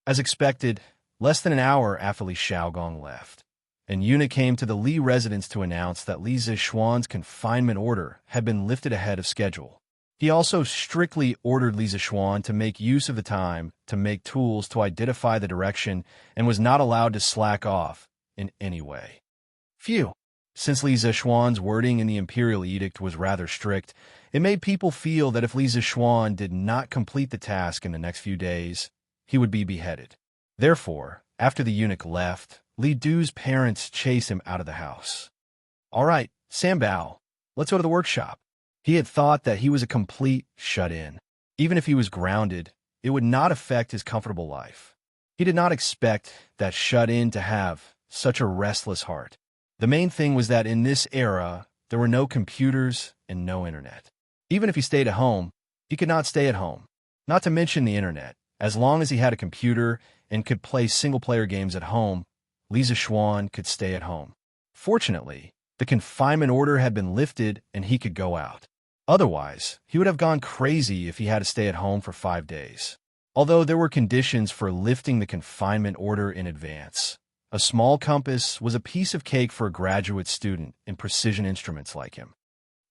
As expected, less than an hour after Li Xiaogong left, an eunuch came to the Li residence to announce that Li Zixuan's confinement order had been lifted ahead of schedule. He also strictly ordered Li Zixuan to make use of the time to make tools to identify the direction and was not allowed to slack off in any way. Phew! Since Li Zixuan's wording in the imperial edict was rather strict, it made people feel that if Li Zixuan did not complete the task in the next few days, he would be beheaded. Therefore, after the eunuch left, Li Du's parents chased him out of the house. All right, Sambao, let's go to the workshop. He had thought that he was a complete shut-in. Even if he was grounded, it would not affect his comfortable life. He did not expect that shut-in to have such a restless heart. The main thing was that in this era, there were no computers and no internet. Even if he stayed at home, he could not stay at home, not to mention the internet. As long as he had a computer and could play single-player games at home, Li Zixuan could stay at home. Fortunately, the confinement order had been lifted and he could go out. Otherwise, he would have gone crazy if he had to stay at home for 5 days. Although there were conditions for lifting the confinement order in advance, a small compass was a piece of cake for a graduate student in precision instruments like him.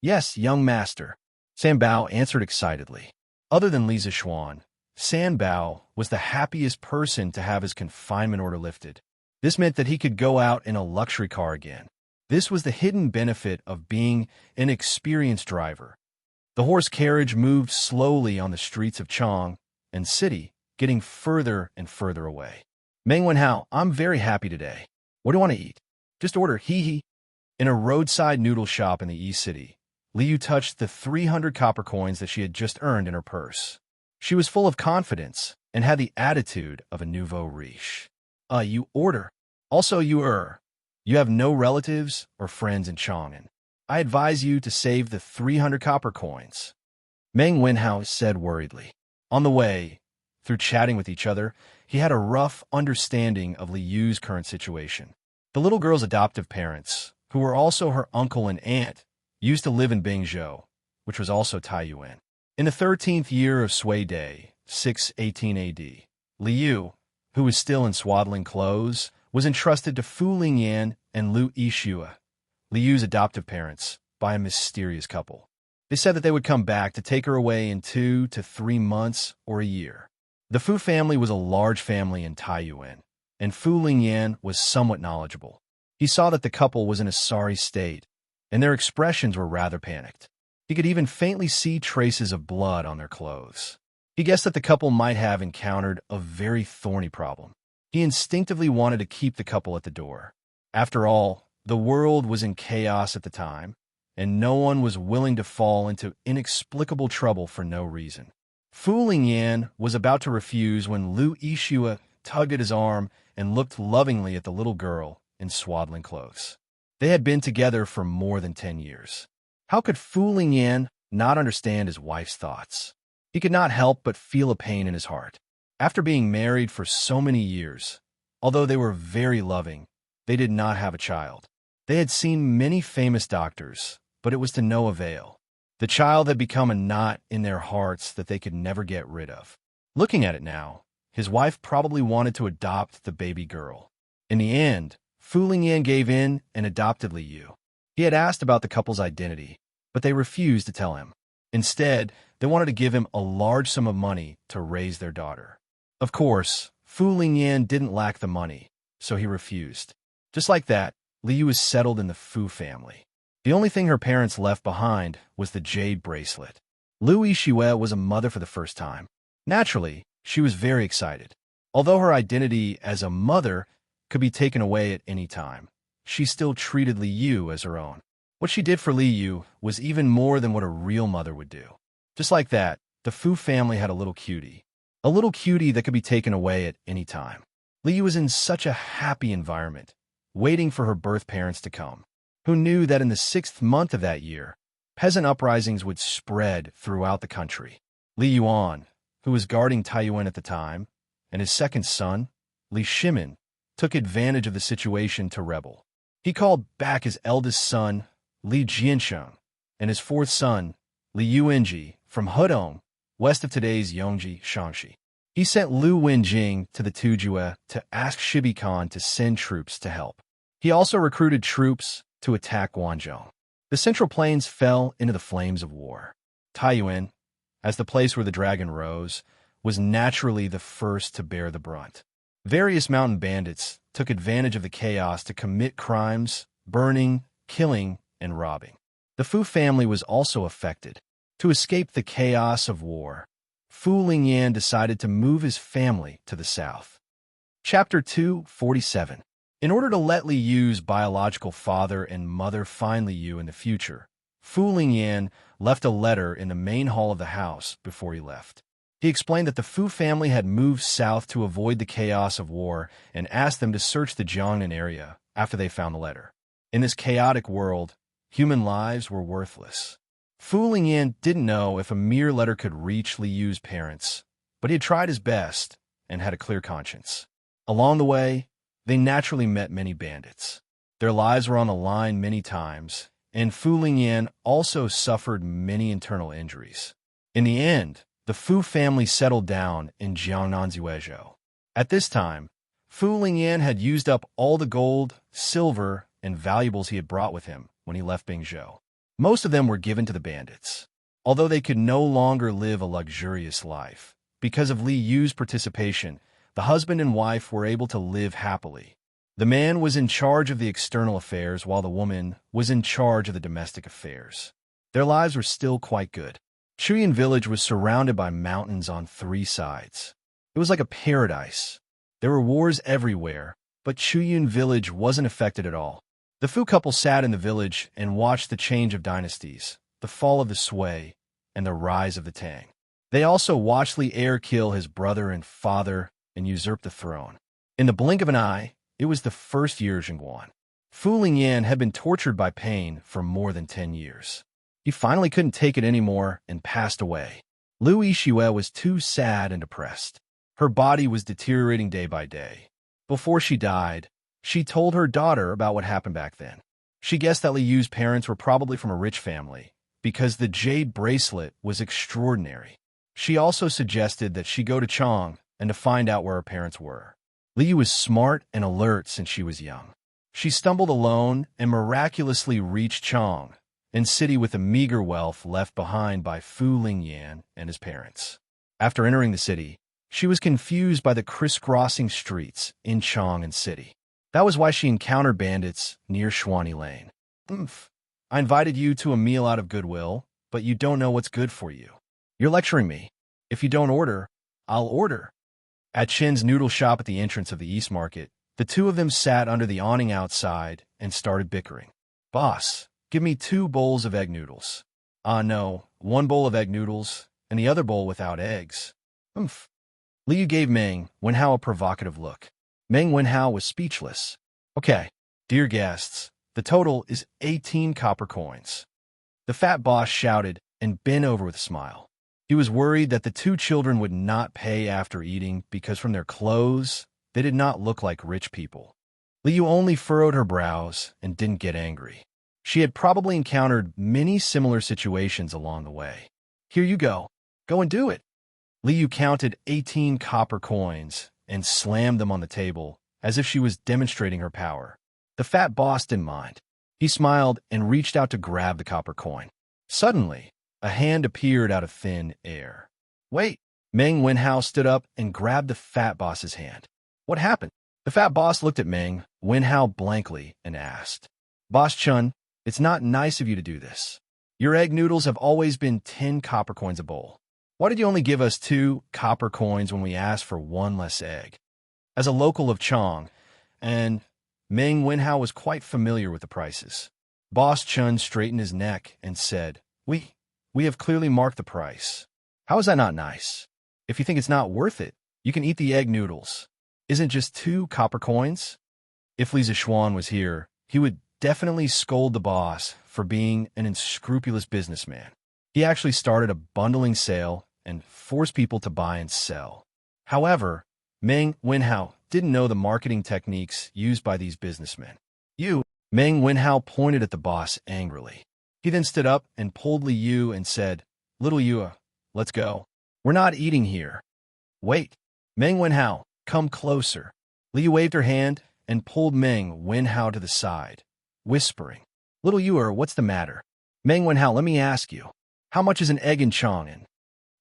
Yes, young master, Sanbao answered excitedly. Other than Li Zixuan, Sanbao was the happiest person to have his confinement order lifted. This meant that he could go out in a luxury car again. This was the hidden benefit of being an experienced driver. The horse carriage moved slowly on the streets of Chong and City, getting further and further away. Meng Wenhao, I'm very happy today. What do you want to eat? Just order hee. In a roadside noodle shop in the East City, Liu touched the 300 copper coins that she had just earned in her purse. She was full of confidence and had the attitude of a nouveau riche. You order. Also, you have no relatives or friends in Chang'an. I advise you to save the 300 copper coins. Meng Wenhao said worriedly. On the way, through chatting with each other, he had a rough understanding of Liu's current situation. The little girl's adoptive parents, who were also her uncle and aunt, used to live in Bingzhou, which was also Taiyuan. In the 13th year of Sui Day, 618 AD, Liu, who was still in swaddling clothes, was entrusted to Fu Lingyan and Lu Yixue, Liu's adoptive parents, by a mysterious couple. They said that they would come back to take her away in 2 to 3 months or a year. The Fu family was a large family in Taiyuan, and Fu Lingyan was somewhat knowledgeable. He saw that the couple was in a sorry state, and their expressions were rather panicked. He could even faintly see traces of blood on their clothes. He guessed that the couple might have encountered a very thorny problem. He instinctively wanted to keep the couple at the door. After all, the world was in chaos at the time, and no one was willing to fall into inexplicable trouble for no reason. Fu Lingyan was about to refuse when Lu Yixue tugged at his arm and looked lovingly at the little girl in swaddling clothes. They had been together for more than 10 years. How could Fu Lingyan not understand his wife's thoughts? He could not help but feel a pain in his heart. After being married for so many years, although they were very loving, they did not have a child. They had seen many famous doctors, but it was to no avail. The child had become a knot in their hearts that they could never get rid of. Looking at it now, his wife probably wanted to adopt the baby girl. In the end, Fu Lingyan gave in and adopted Li Yu. He had asked about the couple's identity, but they refused to tell him. Instead, they wanted to give him a large sum of money to raise their daughter. Of course, Fu Lingyan didn't lack the money, so he refused. Just like that, Li Yu was settled in the Fu family. The only thing her parents left behind was the jade bracelet. Lu Yixue was a mother for the first time. Naturally, she was very excited. Although her identity as a mother could be taken away at any time, she still treated Li Yu as her own. What she did for Li Yu was even more than what a real mother would do. Just like that, the Fu family had a little cutie. A little cutie that could be taken away at any time. Li Yu was in such a happy environment, waiting for her birth parents to come, who knew that in the 6th month of that year, peasant uprisings would spread throughout the country. Li Yuan, who was guarding Taiyuan at the time, and his second son, Li Shimin, took advantage of the situation to rebel. He called back his eldest son, Li Jiansheng, and his fourth son, Li Yuanji, from Hudong, west of today's Yongji, Xianxia. He sent Lu Wenjing to the Tujue to ask Shibi Khan to send troops to help. He also recruited troops to attack Guangzhou. The Central Plains fell into the flames of war. Taiyuan, as the place where the dragon rose, was naturally the first to bear the brunt. Various mountain bandits took advantage of the chaos to commit crimes, burning, killing, and robbing. The Fu family was also affected. To escape the chaos of war, Fu Lingyan decided to move his family to the south. Chapter 247. In order to let Li Yu's biological father and mother find Li Yu in the future, Fu Lingyan left a letter in the main hall of the house before he left. He explained that the Fu family had moved south to avoid the chaos of war and asked them to search the Jiangnan area after they found the letter. In this chaotic world, human lives were worthless. Fu Lingyan didn't know if a mere letter could reach Li Yu's parents, but he had tried his best and had a clear conscience. Along the way, they naturally met many bandits. Their lives were on the line many times, and Fu Lingyan also suffered many internal injuries. In the end, the Fu family settled down in Jiangnan. At this time, Fu Lingyan had used up all the gold, silver, and valuables he had brought with him when he left Bingzhou. Most of them were given to the bandits, although they could no longer live a luxurious life. Because of Li Yu's participation, the husband and wife were able to live happily. The man was in charge of the external affairs while the woman was in charge of the domestic affairs. Their lives were still quite good. Chuyan village was surrounded by mountains on 3 sides. It was like a paradise. There were wars everywhere, but Chuyan village wasn't affected at all. The Fu couple sat in the village and watched the change of dynasties, the fall of the Sui, and the rise of the Tang. They also watched Li Er kill his brother and father and usurp the throne. In the blink of an eye, it was the first year of Jingguan. Fu Lingyan had been tortured by pain for more than 10 years. He finally couldn't take it anymore and passed away. Lu Yixue was too sad and depressed. Her body was deteriorating day by day. Before she died, she told her daughter about what happened back then. She guessed that Li Yu's parents were probably from a rich family, because the jade bracelet was extraordinary. She also suggested that she go to Chang and to find out where her parents were. Li Yu was smart and alert since she was young. She stumbled alone and miraculously reached Chang, a city with the meager wealth left behind by Fu Lingyan and his parents. After entering the city, she was confused by the crisscrossing streets in Chang and city. That was why she encountered bandits near Shuani Lane. I invited you to a meal out of goodwill, but you don't know what's good for you. You're lecturing me. If you don't order, I'll order. At Chin's noodle shop at the entrance of the East Market, The two of them sat under the awning outside and started bickering. Boss, give me 2 bowls of egg noodles. No, 1 bowl of egg noodles, and the other bowl without eggs. Umph. Liu gave Meng Wenhao a provocative look. Meng Wenhao was speechless. Okay, dear guests, the total is 18 copper coins. The fat boss shouted and bent over with a smile. He was worried that the 2 children would not pay after eating because from their clothes, they did not look like rich people. Liu only furrowed her brows and didn't get angry. She had probably encountered many similar situations along the way. Here you go. Go and do it. Liu counted 18 copper coins and slammed them on the table as if she was demonstrating her power. The fat boss didn't mind. He smiled and reached out to grab the copper coin. Suddenly, a hand appeared out of thin air. Wait! Meng Wenhao stood up and grabbed the fat boss's hand. What happened? The fat boss looked at Meng Wenhao blankly and asked, Boss Chun, it's not nice of you to do this. Your egg noodles have always been 10 copper coins a bowl. Why did you only give us 2 copper coins when we asked for 1 less egg? As a local of Chong, and Meng Wenhao was quite familiar with the prices. Boss Chun straightened his neck and said, We have clearly marked the price. How is that not nice? If you think it's not worth it, you can eat the egg noodles. Isn't just 2 copper coins? If Li Zixuan was here, he would definitely scold the boss for being an unscrupulous businessman. He actually started a bundling sale and forced people to buy and sell. However, Meng Wenhao didn't know the marketing techniques used by these businessmen. Meng Wenhao pointed at the boss angrily. He then stood up and pulled Li Yu and said, Little Yu, let's go. We're not eating here. Wait. Meng Wenhao, come closer. Li Yu waved her hand and pulled Meng Wenhao to the side, whispering, Little Yu, what's the matter? Meng Wenhao, let me ask you, how much is an egg in Chong'an?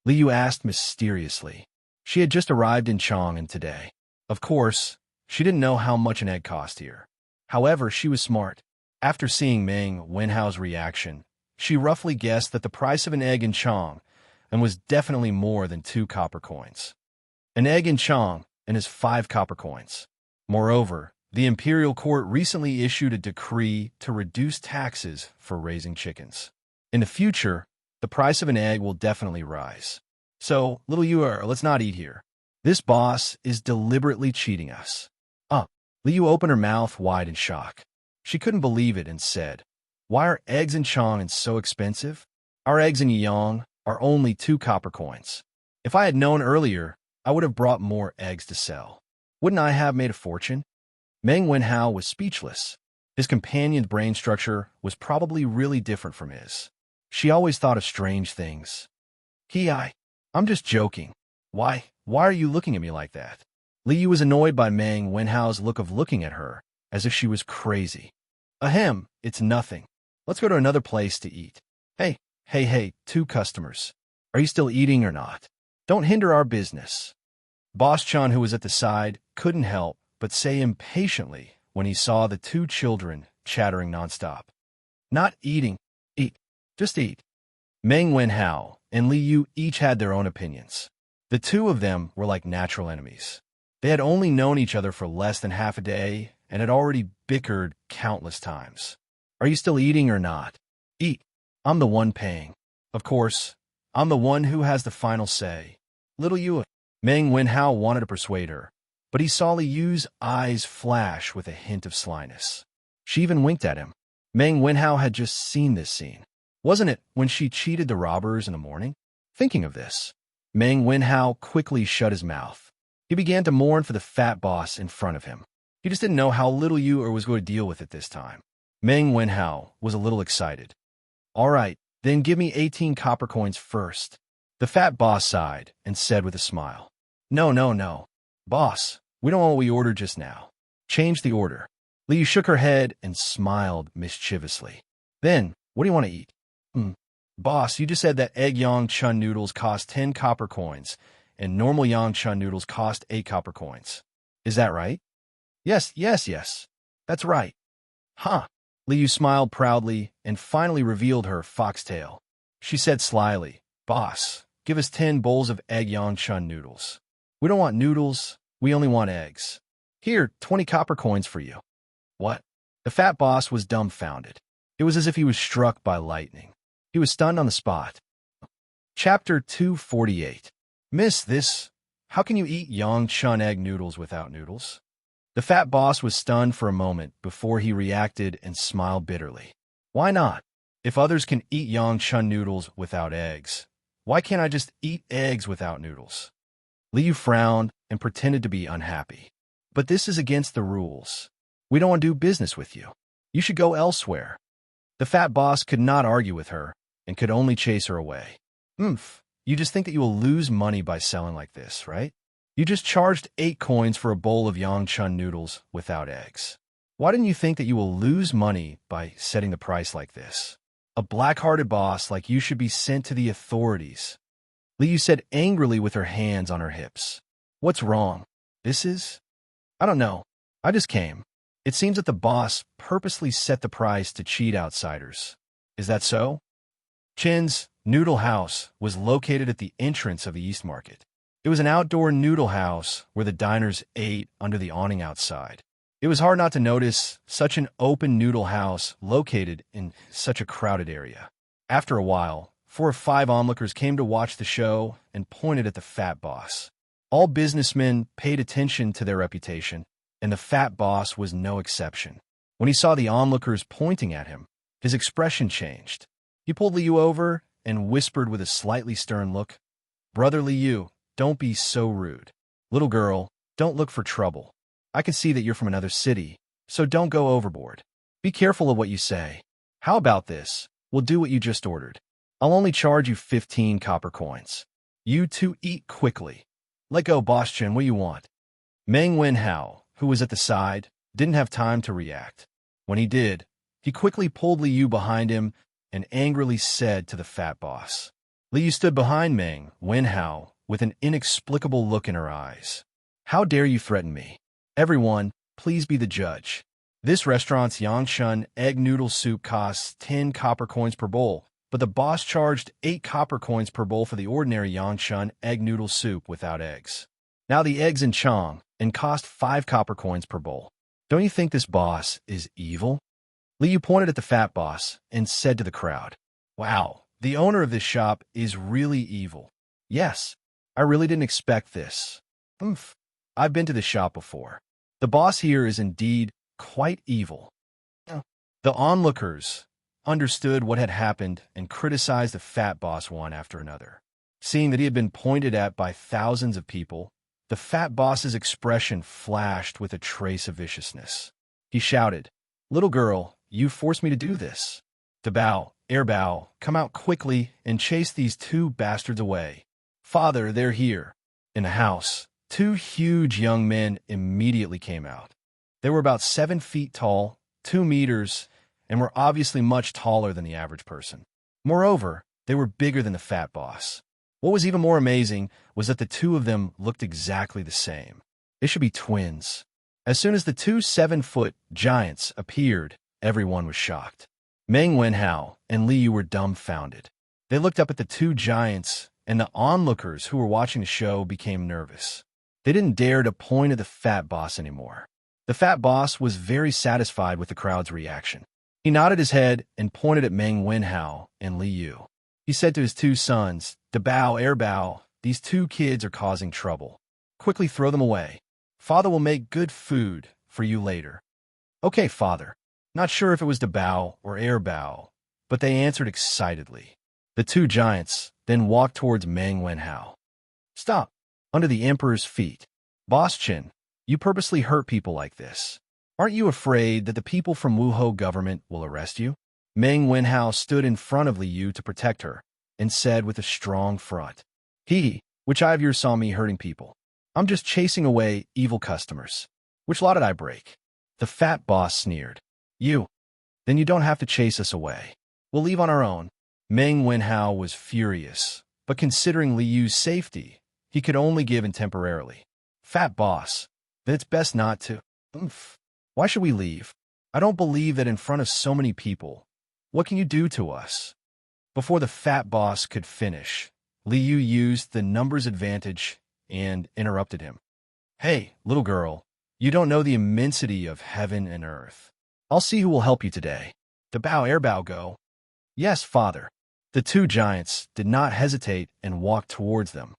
Li Yu asked mysteriously. She had just arrived in Chong'an today. Of course, she didn't know how much an egg cost here. However, she was smart. After seeing Meng Wenhao's reaction, she roughly guessed that the price of an egg in Chong'an was definitely more than 2 copper coins. An egg in Chong'an is 5 copper coins. Moreover, the imperial court recently issued a decree to reduce taxes for raising chickens. In the future, the price of an egg will definitely rise. So, Little Yu, let's not eat here. This boss is deliberately cheating us. Li Yu opened her mouth wide in shock. She couldn't believe it and said, Why are eggs in Chong'an so expensive? Our eggs in Yang are only 2 copper coins. If I had known earlier, I would have brought more eggs to sell. Wouldn't I have made a fortune? Meng Wenhao was speechless. His companion's brain structure was probably really different from his. She always thought of strange things. I'm just joking. Why are you looking at me like that? Li Yu was annoyed by Meng Wenhao's look of looking at her, as if she was crazy. Ahem, it's nothing. Let's go to another place to eat. Hey, 2 customers. Are you still eating or not? Don't hinder our business. Boss Chan, who was at the side, couldn't help but say impatiently when he saw the 2 children chattering nonstop. Not eating. Eat. Just eat. Meng Wenhao and Li Yu each had their own opinions. The 2 of them were like natural enemies. They had only known each other for less than half a day and had already bickered countless times. Are you still eating or not? Eat. I'm the one paying. Of course, I'm the one who has the final say. Little Yu. Meng Wenhao wanted to persuade her, but he saw Li Yu's eyes flash with a hint of slyness. She even winked at him. Meng Wenhao had just seen this scene. Wasn't it when she cheated the robbers in the morning? Thinking of this, Meng Wenhao quickly shut his mouth. He began to mourn for the fat boss in front of him. He just didn't know how Little Yu was going to deal with it this time. Meng Wenhao was a little excited. All right, then give me 18 copper coins first. The fat boss sighed and said with a smile. No. Boss, we don't want what we ordered just now. Change the order. Li Yu shook her head and smiled mischievously. Then, what do you want to eat? Boss, you just said that egg yang chun noodles cost 10 copper coins, and normal yang chun noodles cost 8 copper coins. Is that right? Yes. That's right. Huh. Li Yu smiled proudly and finally revealed her foxtail. She said slyly, Boss, give us 10 bowls of egg yang chun noodles. We don't want noodles, we only want eggs. Here, 20 copper coins for you. What? The fat boss was dumbfounded. It was as if he was struck by lightning. He was stunned on the spot. Chapter 248. Miss this. How can you eat Xianxia egg noodles without noodles? The fat boss was stunned for a moment before he reacted and smiled bitterly. Why not? If others can eat Xianxia noodles without eggs, why can't I just eat eggs without noodles? Liu frowned and pretended to be unhappy. But this is against the rules. We don't want to do business with you. You should go elsewhere. The fat boss could not argue with her and could only chase her away. You just think that you will lose money by selling like this, right? You just charged 8 coins for a bowl of Xianxia noodles without eggs. Why didn't you think that you will lose money by setting the price like this? A black-hearted boss like you should be sent to the authorities. Liu said angrily with her hands on her hips. What's wrong? I don't know. I just came. It seems that the boss purposely set the price to cheat outsiders. Is that so? Chin's noodle house was located at the entrance of the East Market. It was an outdoor noodle house where the diners ate under the awning outside. It was hard not to notice such an open noodle house located in such a crowded area. After a while, 4 or 5 onlookers came to watch the show and pointed at the fat boss. All businessmen paid attention to their reputation, and the fat boss was no exception. When he saw the onlookers pointing at him, his expression changed. He pulled Liu over and whispered with a slightly stern look, "Brother Liu, don't be so rude. Little girl, don't look for trouble. I can see that you're from another city, so don't go overboard. Be careful of what you say. How about this? We'll do what you just ordered. I'll only charge you 15 copper coins. You two eat quickly. Let go, Boss Chen, what do you want?" Meng Wenhao, who was at the side, didn't have time to react. When he did, he quickly pulled Liu behind him and angrily said to the fat boss. Liu stood behind Meng Wenhao with an inexplicable look in her eyes. "How dare you threaten me? Everyone, please be the judge. This restaurant's Xianxia egg noodle soup costs 10 copper coins per bowl, but the boss charged 8 copper coins per bowl for the ordinary Xianxia egg noodle soup without eggs. Now the eggs in Chong and cost 5 copper coins per bowl. Don't you think this boss is evil?" Liu pointed at the fat boss and said to the crowd, "Wow, the owner of this shop is really evil. Yes, I really didn't expect this. I've been to this shop before. The boss here is indeed quite evil." The onlookers understood what had happened and criticized the fat boss one after another. Seeing that he had been pointed at by thousands of people, the fat boss's expression flashed with a trace of viciousness. He shouted, "Little girl, you forced me to do this. Dabao, Airbao, come out quickly and chase these 2 bastards away. Father, they're here." In the house, 2 huge young men immediately came out. They were about 7 feet tall, 2 meters, and were obviously much taller than the average person. Moreover, they were bigger than the fat boss. What was even more amazing was that the 2 of them looked exactly the same. They should be twins. As soon as the 2 7-foot giants appeared, everyone was shocked. Meng Wenhao and Liu were dumbfounded. They looked up at the 2 giants, and the onlookers who were watching the show became nervous. They didn't dare to point at the fat boss anymore. The fat boss was very satisfied with the crowd's reaction. He nodded his head and pointed at Meng Wenhao and Liu. He said to his 2 sons, "Dabao, Airbao, these 2 kids are causing trouble. Quickly throw them away. Father will make good food for you later." "Okay, Father." Not sure if it was Dabao or Airbao, but they answered excitedly. The 2 giants then walked towards Meng Wenhao. "Stop, under the Emperor's feet. Boss Chen, you purposely hurt people like this. Aren't you afraid that the people from Wuhou government will arrest you?" Meng Wenhao stood in front of Liu to protect her and said with a strong front, Which eye of yours saw me hurting people? I'm just chasing away evil customers. Which law did I break?" The fat boss sneered. "You? Then you don't have to chase us away. We'll leave on our own." Meng Wenhao was furious, but considering Liu's safety, he could only give in temporarily. "Fat boss, then it's best not to. Why should we leave? I don't believe that in front of so many people. What can you do to us?" Before the fat boss could finish, Liu used the numbers advantage and interrupted him. "Hey, little girl, You don't know the immensity of heaven and earth. I'll see who will help you today. The bow go. Yes, father. The two giants did not hesitate and walked towards them.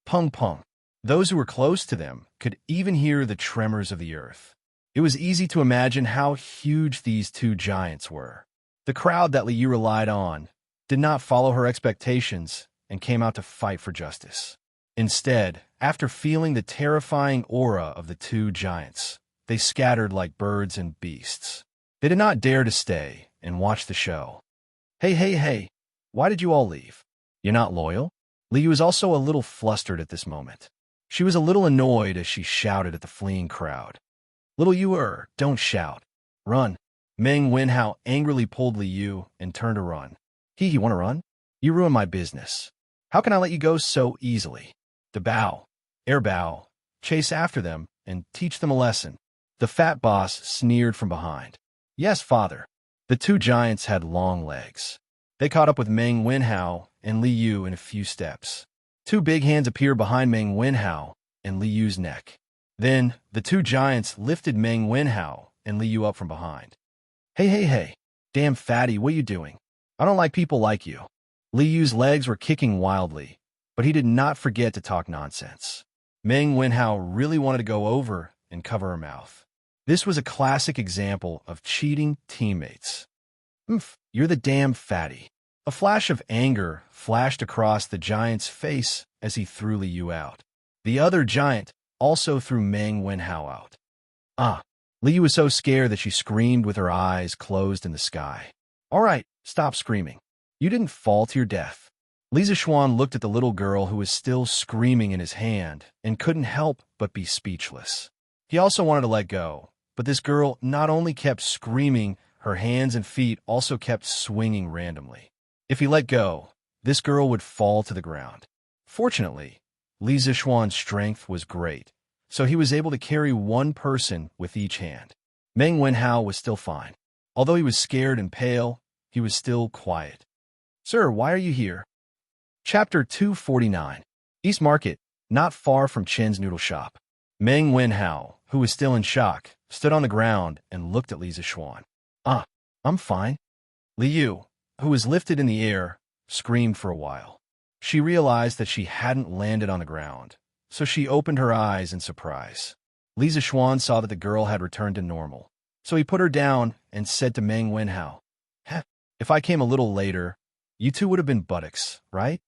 Pung pung. Those who were close to them could even hear the tremors of the earth. It was easy to imagine how huge these two giants were. The crowd that Liu relied on did not follow her expectations and came out to fight for justice. Instead, after feeling the terrifying aura of the two giants, they scattered like birds and beasts. They did not dare to stay and watch the show. Hey, why did you all leave? You're not loyal? Liu was also a little flustered at this moment. She was a little annoyed as she shouted at the fleeing crowd. Little Yu, don't shout. Run. Meng Wenhao angrily pulled Liu and turned to run. You want to run? You ruined my business. How can I let you go so easily? The bow, chase after them and teach them a lesson. The fat boss sneered from behind. Yes, father. The two giants had long legs. They caught up with Meng Wenhao and Liu in a few steps. Two big hands appeared behind Meng Wenhao and Liu's neck. Then, the two giants lifted Meng Wenhao and Liu up from behind. Hey. Damn fatty, what are you doing? I don't like people like you. Liu's legs were kicking wildly, but he did not forget to talk nonsense. Meng Wenhao really wanted to go over and cover her mouth. This was a classic example of cheating teammates. You're the damn fatty. A flash of anger flashed across the giant's face as he threw Liu out. The other giant also threw Meng Wenhao out. Liu was so scared that she screamed with her eyes closed in the sky. All right, stop screaming. You didn't fall to your death. Li Zishuan looked at the little girl who was still screaming in his hand and couldn't help but be speechless. He also wanted to let go, but this girl not only kept screaming, her hands and feet also kept swinging randomly. If he let go, this girl would fall to the ground. Fortunately, Li Zishuan's strength was great, so he was able to carry one person with each hand. Meng Wenhao was still fine. Although he was scared and pale, he was still quiet. Sir, why are you here? Chapter 249. East Market, not far from Chen's noodle shop. Meng Wenhao, who was still in shock, stood on the ground and looked at Li Zishuan. I'm fine. Liu, who was lifted in the air, screamed for a while. She realized that she hadn't landed on the ground, so she opened her eyes in surprise. Li Zishuan saw that the girl had returned to normal, so he put her down and said to Meng Wenhao, If I came a little later, you two would have been buttocks, right?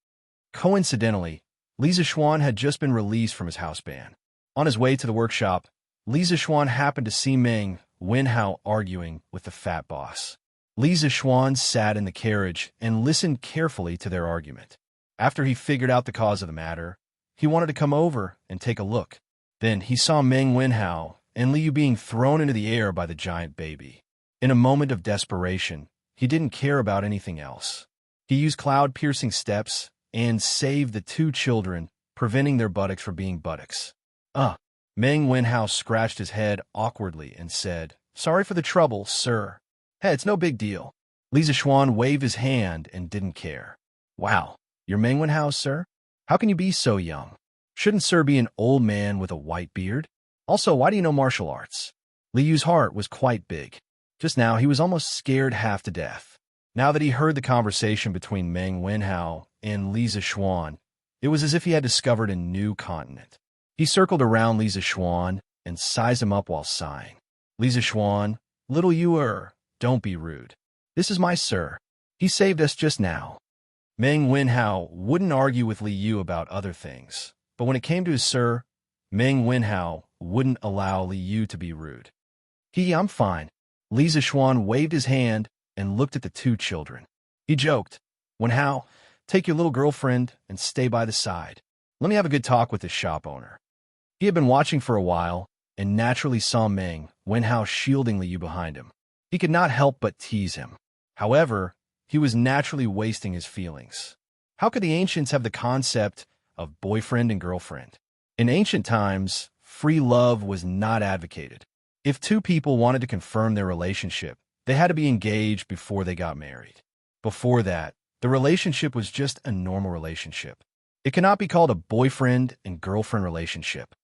Coincidentally, Li Zishuan had just been released from his house ban. On his way to the workshop, Li Zishuan happened to see Meng Wenhao arguing with the fat boss. Li Zishuan sat in the carriage and listened carefully to their argument. After he figured out the cause of the matter, he wanted to come over and take a look. Then he saw Meng Wenhao and Liu being thrown into the air by the giant baby. In a moment of desperation, he didn't care about anything else. He used cloud-piercing steps and saved the two children, preventing their buttocks from being buttocks. Meng Wenhao scratched his head awkwardly and said, Sorry for the trouble, sir. Hey, it's no big deal. Li Zishuan waved his hand and didn't care. Wow, you're Meng Wenhao, sir? How can you be so young? Shouldn't sir be an old man with a white beard? Also, why do you know martial arts? Liu's heart was quite big. Just now, he was almost scared half to death. Now that he heard the conversation between Meng Wenhao and Li Zishuan, it was as if he had discovered a new continent. He circled around Li Zishuan and sized him up while sighing. Li Zishuan, little Yu, don't be rude. This is my sir. He saved us just now. Meng Wenhao wouldn't argue with Liu about other things, but when it came to his sir, Meng Wenhao wouldn't allow Liu to be rude. I'm fine. Li Zishuan waved his hand and looked at the two children. He joked, Wenhao, take your little girlfriend and stay by the side. Let me have a good talk with this shop owner. He had been watching for a while and naturally saw Meng Wenhao shielding Liu behind him. He could not help but tease him. However, he was naturally wasting his feelings. How could the ancients have the concept of boyfriend and girlfriend? In ancient times, free love was not advocated. If two people wanted to confirm their relationship, they had to be engaged before they got married. Before that, the relationship was just a normal relationship. It cannot be called a boyfriend and girlfriend relationship.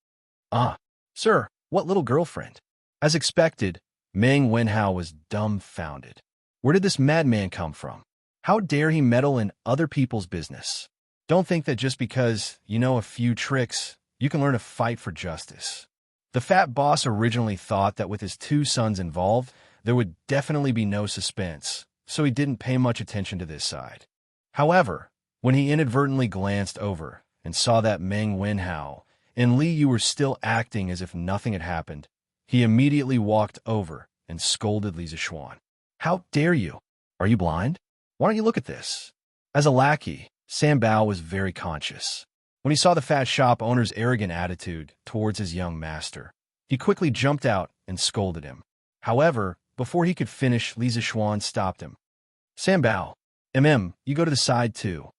Sir, What little girlfriend? As expected, Meng Wenhao was dumbfounded. Where did this madman come from? How dare he meddle in other people's business? Don't think that just because you know a few tricks, you can learn to fight for justice. The fat boss originally thought that with his two sons involved, there would definitely be no suspense, so he didn't pay much attention to this side. However, when he inadvertently glanced over and saw that Meng Wenhao and Li Yu were still acting as if nothing had happened, he immediately walked over and scolded Li Zixuan. How dare you? Are you blind? Why don't you look at this? As a lackey, San Bao was very conscious. When he saw the fat shop owner's arrogant attitude towards his young master, he quickly jumped out and scolded him. However, before he could finish, Li Zixuan stopped him. San Bao, you go to the side too.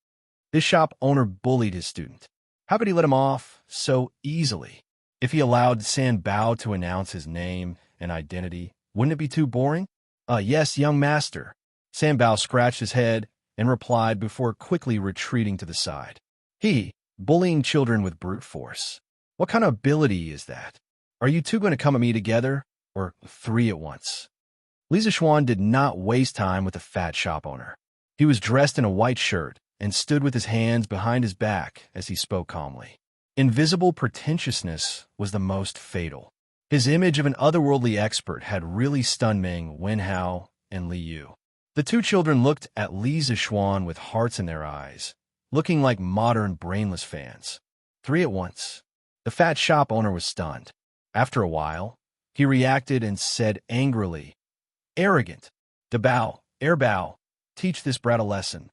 This shop owner bullied his student. How could he let him off so easily? If he allowed San Bao to announce his name and identity, wouldn't it be too boring? Yes, young master. San Bao scratched his head and replied before quickly retreating to the side. Bullying children with brute force. What kind of ability is that? Are you two going to come at me together, or three at once? Li Zixuan did not waste time with the fat shop owner. He was dressed in a white shirt and stood with his hands behind his back as he spoke calmly. Invisible pretentiousness was the most fatal. His image of an otherworldly expert had really stunned Meng Wenhao and Li Yu. The two children looked at Li Zixuan with hearts in their eyes, looking like modern brainless fans. Three at once. The fat shop owner was stunned. After a while, he reacted and said angrily, Arrogant. Dabao, Airbao, teach this brat a lesson.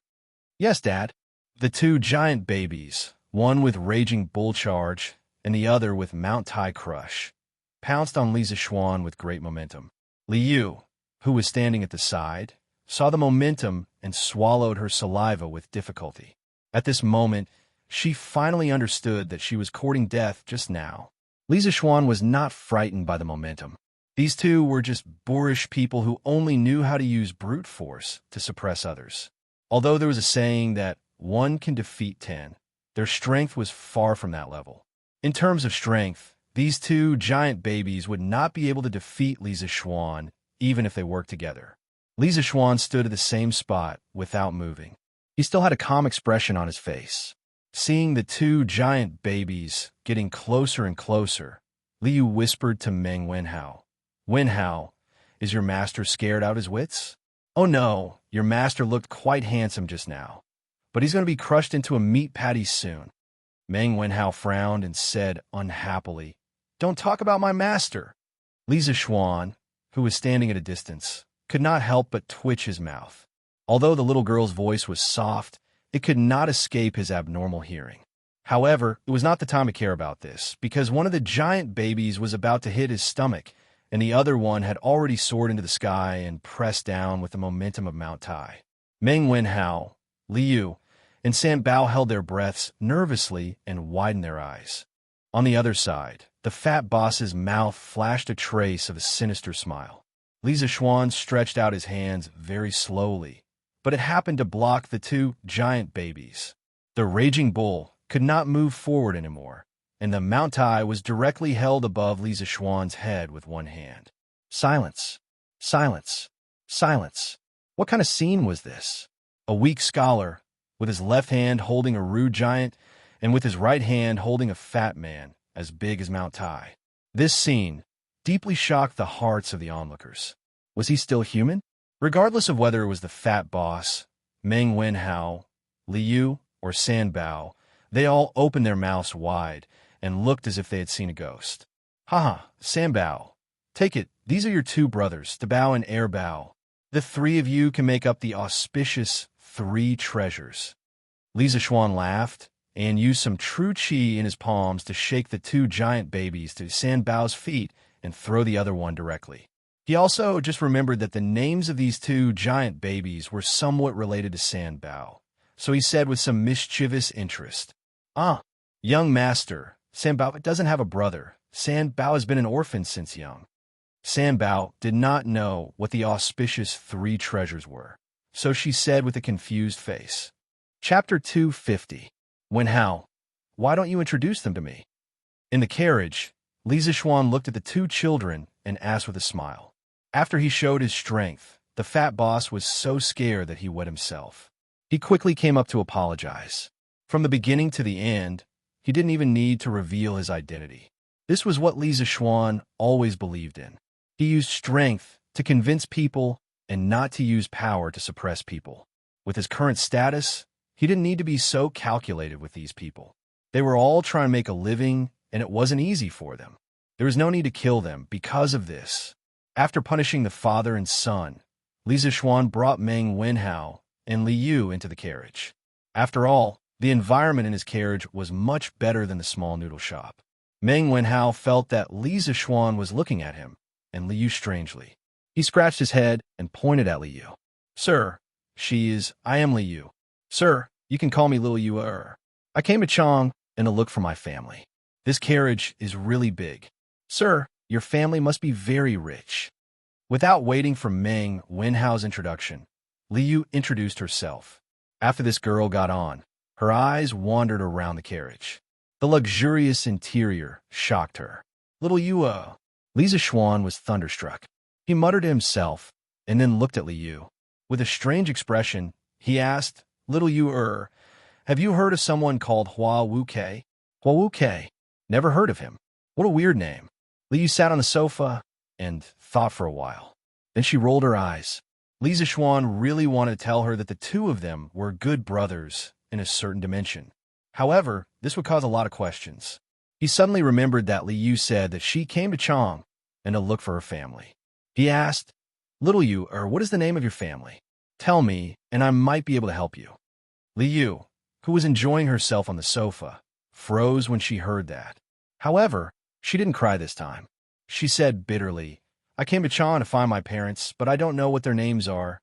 Yes, Dad. The two giant babies, one with Raging Bull Charge and the other with Mount Tai Crush, pounced on Li Zixuan with great momentum. Li Yu, who was standing at the side, saw the momentum and swallowed her saliva with difficulty. At this moment, she finally understood that she was courting death just now. Li Zixuan was not frightened by the momentum. These two were just boorish people who only knew how to use brute force to suppress others. Although there was a saying that one can defeat 10, their strength was far from that level. In terms of strength, these two giant babies would not be able to defeat Li Zixuan even if they worked together. Li Zixuan stood at the same spot without moving. He still had a calm expression on his face. Seeing the two giant babies getting closer and closer, Li Yu whispered to Meng Wenhao, Wenhao, is your master scared out his wits? Oh no, your master looked quite handsome just now, but he's going to be crushed into a meat patty soon. Meng Wenhao frowned and said unhappily, Don't talk about my master. Li Zixuan, who was standing at a distance, could not help but twitch his mouth. Although the little girl's voice was soft, it could not escape his abnormal hearing. However, it was not the time to care about this, because one of the giant babies was about to hit his stomach, and the other one had already soared into the sky and pressed down with the momentum of Mount Tai. Meng Wenhao, Li Yu, and San Bao held their breaths nervously and widened their eyes. On the other side, the fat boss's mouth flashed a trace of a sinister smile. Li Zixuan stretched out his hands very slowly, but it happened to block the two giant babies. The Raging Bull could not move forward anymore, and the Mount Tai was directly held above Li Zixuan's head with one hand. Silence. Silence. Silence. What kind of scene was this? A weak scholar, with his left hand holding a rude giant, and with his right hand holding a fat man as big as Mount Tai. This scene deeply shocked the hearts of the onlookers. Was he still human? Regardless of whether it was the fat boss, Meng Wenhao, Li Yu, or San Bao, they all opened their mouths wide and looked as if they had seen a ghost. Haha, San Bao. Take it, these are your two brothers, Dabao and Airbao. The three of you can make up the auspicious three treasures. Li Zixuan laughed and used some true qi in his palms to shake the two giant babies to San Bao's feet and throw the other one directly. He also just remembered that the names of these two giant babies were somewhat related to San Bao, so he said with some mischievous interest, Young master, San Bao doesn't have a brother. San Bao has been an orphan since young. San Bao did not know what the auspicious three treasures were, so she said with a confused face. Chapter 250. Wenhao, why don't you introduce them to me? In the carriage, Li Zixuan looked at the two children and asked with a smile. After he showed his strength, the fat boss was so scared that he wet himself. He quickly came up to apologize. From the beginning to the end, he didn't even need to reveal his identity. This was what Li Zixuan always believed in. He used strength to convince people and not to use power to suppress people. With his current status, he didn't need to be so calculated with these people. They were all trying to make a living, and it wasn't easy for them. There was no need to kill them because of this. After punishing the father and son, Li Zixuan brought Meng Wenhao and Li Yu into the carriage. After all, the environment in his carriage was much better than the small noodle shop. Meng Wenhao felt that Li Zixuan was looking at him, and Li Yu strangely. He scratched his head and pointed at Li Yu. Sir, I am Li Yu. Sir, you can call me Lil Yu. I came to Chang and to look for my family. This carriage is really big. Sir, your family must be very rich. Without waiting for Meng Wenhao's introduction, Li Yu introduced herself. After this girl got on, her eyes wandered around the carriage. The luxurious interior shocked her. Little Yu. Li Zixuan was thunderstruck. He muttered to himself and then looked at Li Yu. With a strange expression, he asked, Little Yu, have you heard of someone called Hua Wuke? Hua Wuke? Never heard of him. What a weird name. Li Yu sat on the sofa and thought for a while. Then she rolled her eyes. Li Zixuan really wanted to tell her that the two of them were good brothers in a certain dimension. However, this would cause a lot of questions. He suddenly remembered that Li Yu said that she came to Chang and to look for her family. He asked, Little Yu, what is the name of your family? Tell me, and I might be able to help you. Li Yu, who was enjoying herself on the sofa, froze when she heard that. However, she didn't cry this time. She said bitterly, I came to Chang to find my parents, but I don't know what their names are.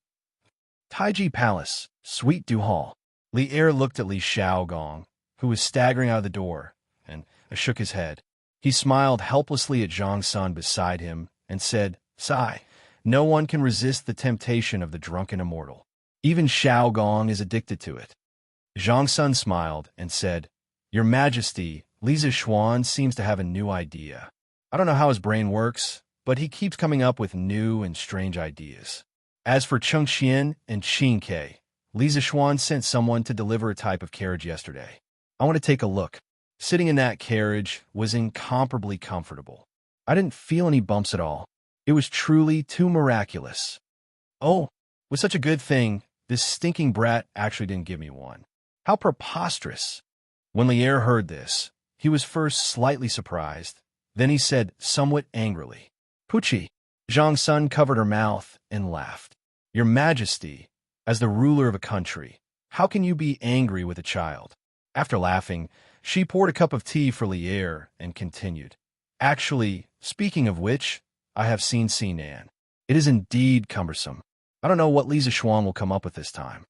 Taiji Palace, Sweet Du Hall. Li Er looked at Li Xiaogong, who was staggering out of the door, and shook his head. He smiled helplessly at Zhang Sun beside him and said, Sigh, no one can resist the temptation of the drunken immortal. Even Xiaogong is addicted to it. Zhang Sun smiled and said, Your Majesty, Li Zixuan seems to have a new idea. I don't know how his brain works, but he keeps coming up with new and strange ideas. As for Chengxian and Xianxia, Li Zixuan sent someone to deliver a type of carriage yesterday. I want to take a look. Sitting in that carriage was incomparably comfortable. I didn't feel any bumps at all. It was truly too miraculous. Oh, with such a good thing, this stinking brat actually didn't give me one. How preposterous. When Li Er heard this, he was first slightly surprised. Then he said somewhat angrily, Puchi. Zhang Sun covered her mouth and laughed. Your Majesty, as the ruler of a country, how can you be angry with a child? After laughing, she poured a cup of tea for Li Er and continued. Actually, speaking of which, I have seen Sinan. It is indeed cumbersome. I don't know what Li Zixuan will come up with this time.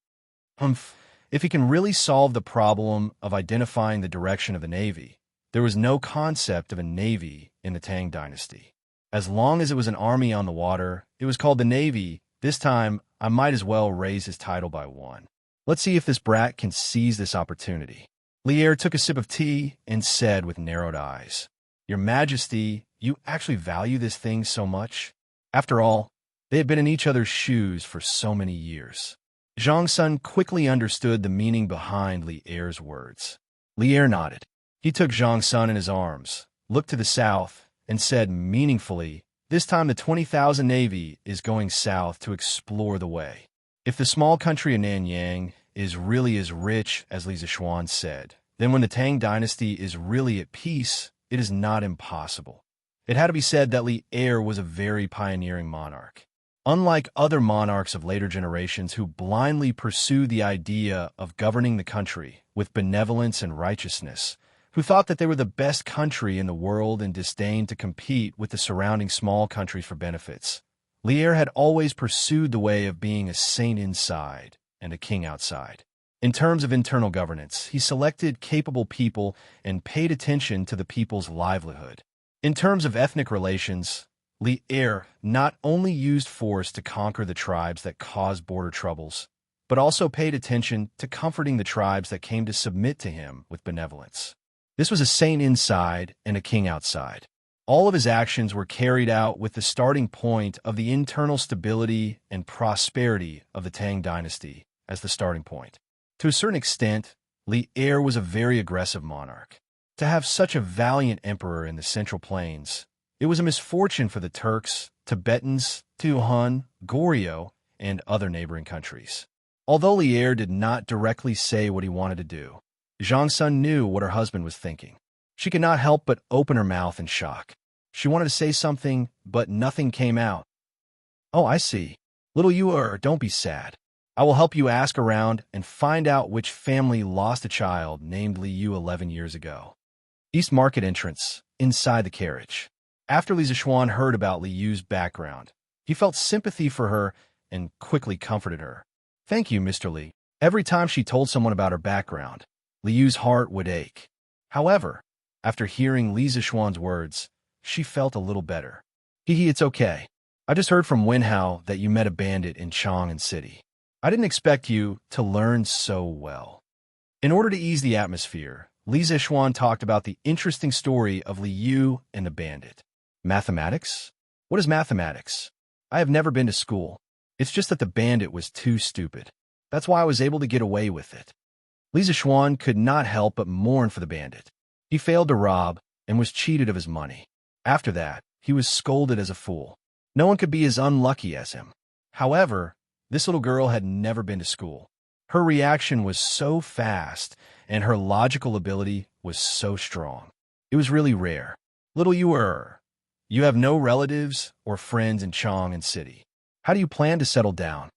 If he can really solve the problem of identifying the direction of the navy, there was no concept of a navy in the Tang dynasty. As long as it was an army on the water, it was called the navy. This time, I might as well raise his title by one. Let's see if this brat can seize this opportunity. Li Er took a sip of tea and said with narrowed eyes, Your Majesty, you actually value this thing so much? After all, they had been in each other's shoes for so many years. Zhang Sun quickly understood the meaning behind Li Er's words. Li Er nodded. He took Zhang Sun in his arms, looked to the south, and said meaningfully, This time the 20,000 Navy is going south to explore the way. If the small country of Nanyang is really as rich as Li Zixuan said, then when the Tang dynasty is really at peace, it is not impossible. It had to be said that Li Er was a very pioneering monarch. Unlike other monarchs of later generations who blindly pursued the idea of governing the country with benevolence and righteousness, who thought that they were the best country in the world and disdained to compete with the surrounding small countries for benefits, Li Er had always pursued the way of being a saint inside and a king outside. In terms of internal governance, he selected capable people and paid attention to the people's livelihood. In terms of ethnic relations, Li Er not only used force to conquer the tribes that caused border troubles, but also paid attention to comforting the tribes that came to submit to him with benevolence. This was a saint inside and a king outside. All of his actions were carried out with the starting point of the internal stability and prosperity of the Tang dynasty as the starting point. To a certain extent, Li Er was a very aggressive monarch. To have such a valiant emperor in the Central Plains, it was a misfortune for the Turks, Tibetans, Tuhun, Goryeo, and other neighboring countries. Although Li Er did not directly say what he wanted to do, Xianxia knew what her husband was thinking. She could not help but open her mouth in shock. She wanted to say something, but nothing came out. "Oh, I see. Little you don't be sad. I will help you ask around and find out which family lost a child named Li Yu 11 years ago." East Market entrance, inside the carriage. After Li Zishuan heard about Li Yu's background, he felt sympathy for her and quickly comforted her. "Thank you, Mr. Li." Every time she told someone about her background, Li Yu's heart would ache. However, after hearing Li Zishuan's words, she felt a little better. It's okay. I just heard from Wenhao that you met a bandit in Chang'an City. I didn't expect you to learn so well." In order to ease the atmosphere, Li Zishuan talked about the interesting story of Li Yu and the bandit. "Mathematics? What is mathematics? I have never been to school. It's just that the bandit was too stupid. That's why I was able to get away with it." Li Zishuan could not help but mourn for the bandit. He failed to rob and was cheated of his money. After that, he was scolded as a fool. No one could be as unlucky as him. However, this little girl had never been to school. Her reaction was so fast, and her logical ability was so strong. It was really rare. "Little you have no relatives or friends in Chang'an City. How do you plan to settle down?"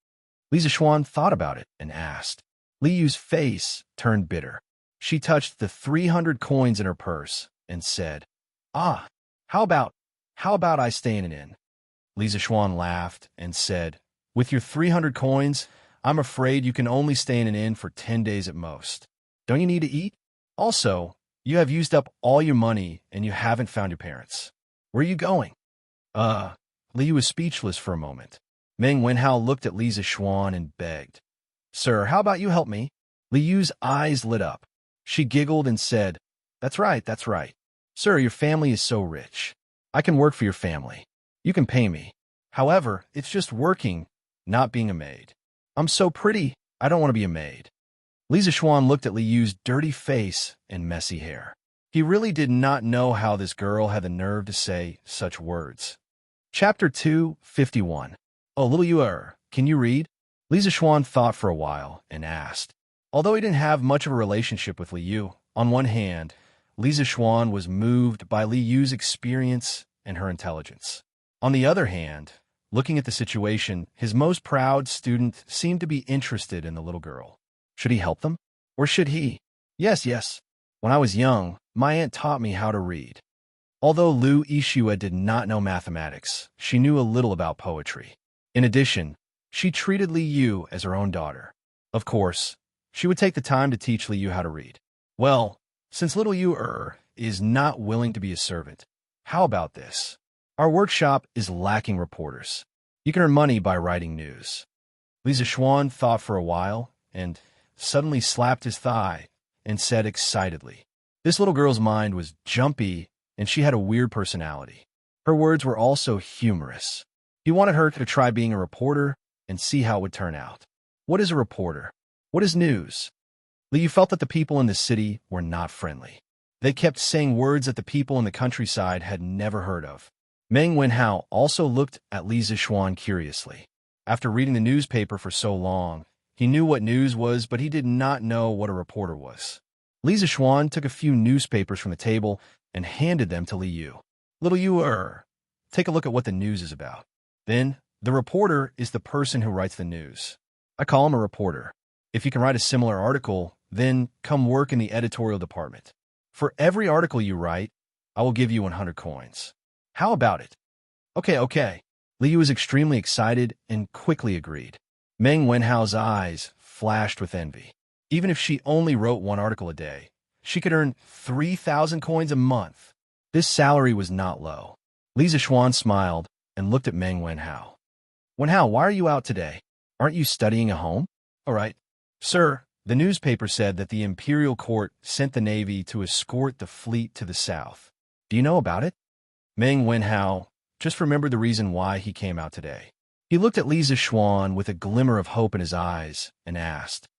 Li Zishuan thought about it and asked. Li Yu's face turned bitter. She touched the 300 coins in her purse and said, "Ah, how about I stay in an inn?" Li Zishuan laughed and said, "With your 300 coins, I'm afraid you can only stay in an inn for 10 days at most. Don't you need to eat? Also, you have used up all your money and you haven't found your parents. Where are you going?" Li Yu was speechless for a moment. Meng Wenhao looked at Li Zishuan and begged, "Sir, how about you help me?" Li Yu's eyes lit up. She giggled and said, That's right. Sir, your family is so rich. I can work for your family. You can pay me. However, it's just working, not being a maid. I'm so pretty, I don't want to be a maid." Li Zishuan looked at Li Yu's dirty face and messy hair. He really did not know how this girl had the nerve to say such words. Chapter 251. "Oh, little you can you read?" Li Zishuan thought for a while and asked. Although he didn't have much of a relationship with Li Yu, on one hand, Li Zishuan was moved by Li Yu's experience and her intelligence. On the other hand, looking at the situation, his most proud student seemed to be interested in the little girl. Should he help them? Or should he? Yes. When I was young, my aunt taught me how to read. Although Lu Yixue did not know mathematics, she knew a little about poetry. In addition, she treated Li Yu as her own daughter. Of course, she would take the time to teach Li Yu how to read. Well, since little Yu is not willing to be a servant, how about this? Our workshop is lacking reporters. You can earn money by writing news. Li Zishuan thought for a while and suddenly slapped his thigh and said excitedly. This little girl's mind was jumpy and she had a weird personality. Her words were also humorous. He wanted her to try being a reporter and see how it would turn out. What is a reporter? What is news? Li Yu felt that the people in the city were not friendly. They kept saying words that the people in the countryside had never heard of. Meng Wenhao also looked at Li Zishuan curiously. After reading the newspaper for so long, he knew what news was, but he did not know what a reporter was. Li Zishuan took a few newspapers from the table and handed them to Li Yu. Little Yu take a look at what the news is about. Then, the reporter is the person who writes the news. I call him a reporter. If you can write a similar article, then come work in the editorial department. For every article you write, I will give you 100 coins. How about it? Okay. Li Yu was extremely excited and quickly agreed. Meng Wenhao's eyes flashed with envy. Even if she only wrote one article a day, she could earn 3,000 coins a month. This salary was not low. Li Zishuan smiled and looked at Meng Wenhao. Wenhao, why are you out today? Aren't you studying at home? All right. Sir, the newspaper said that the imperial court sent the navy to escort the fleet to the south. Do you know about it? Meng Wenhao just remembered the reason why he came out today. He looked at Li Zixuan with a glimmer of hope in his eyes and asked,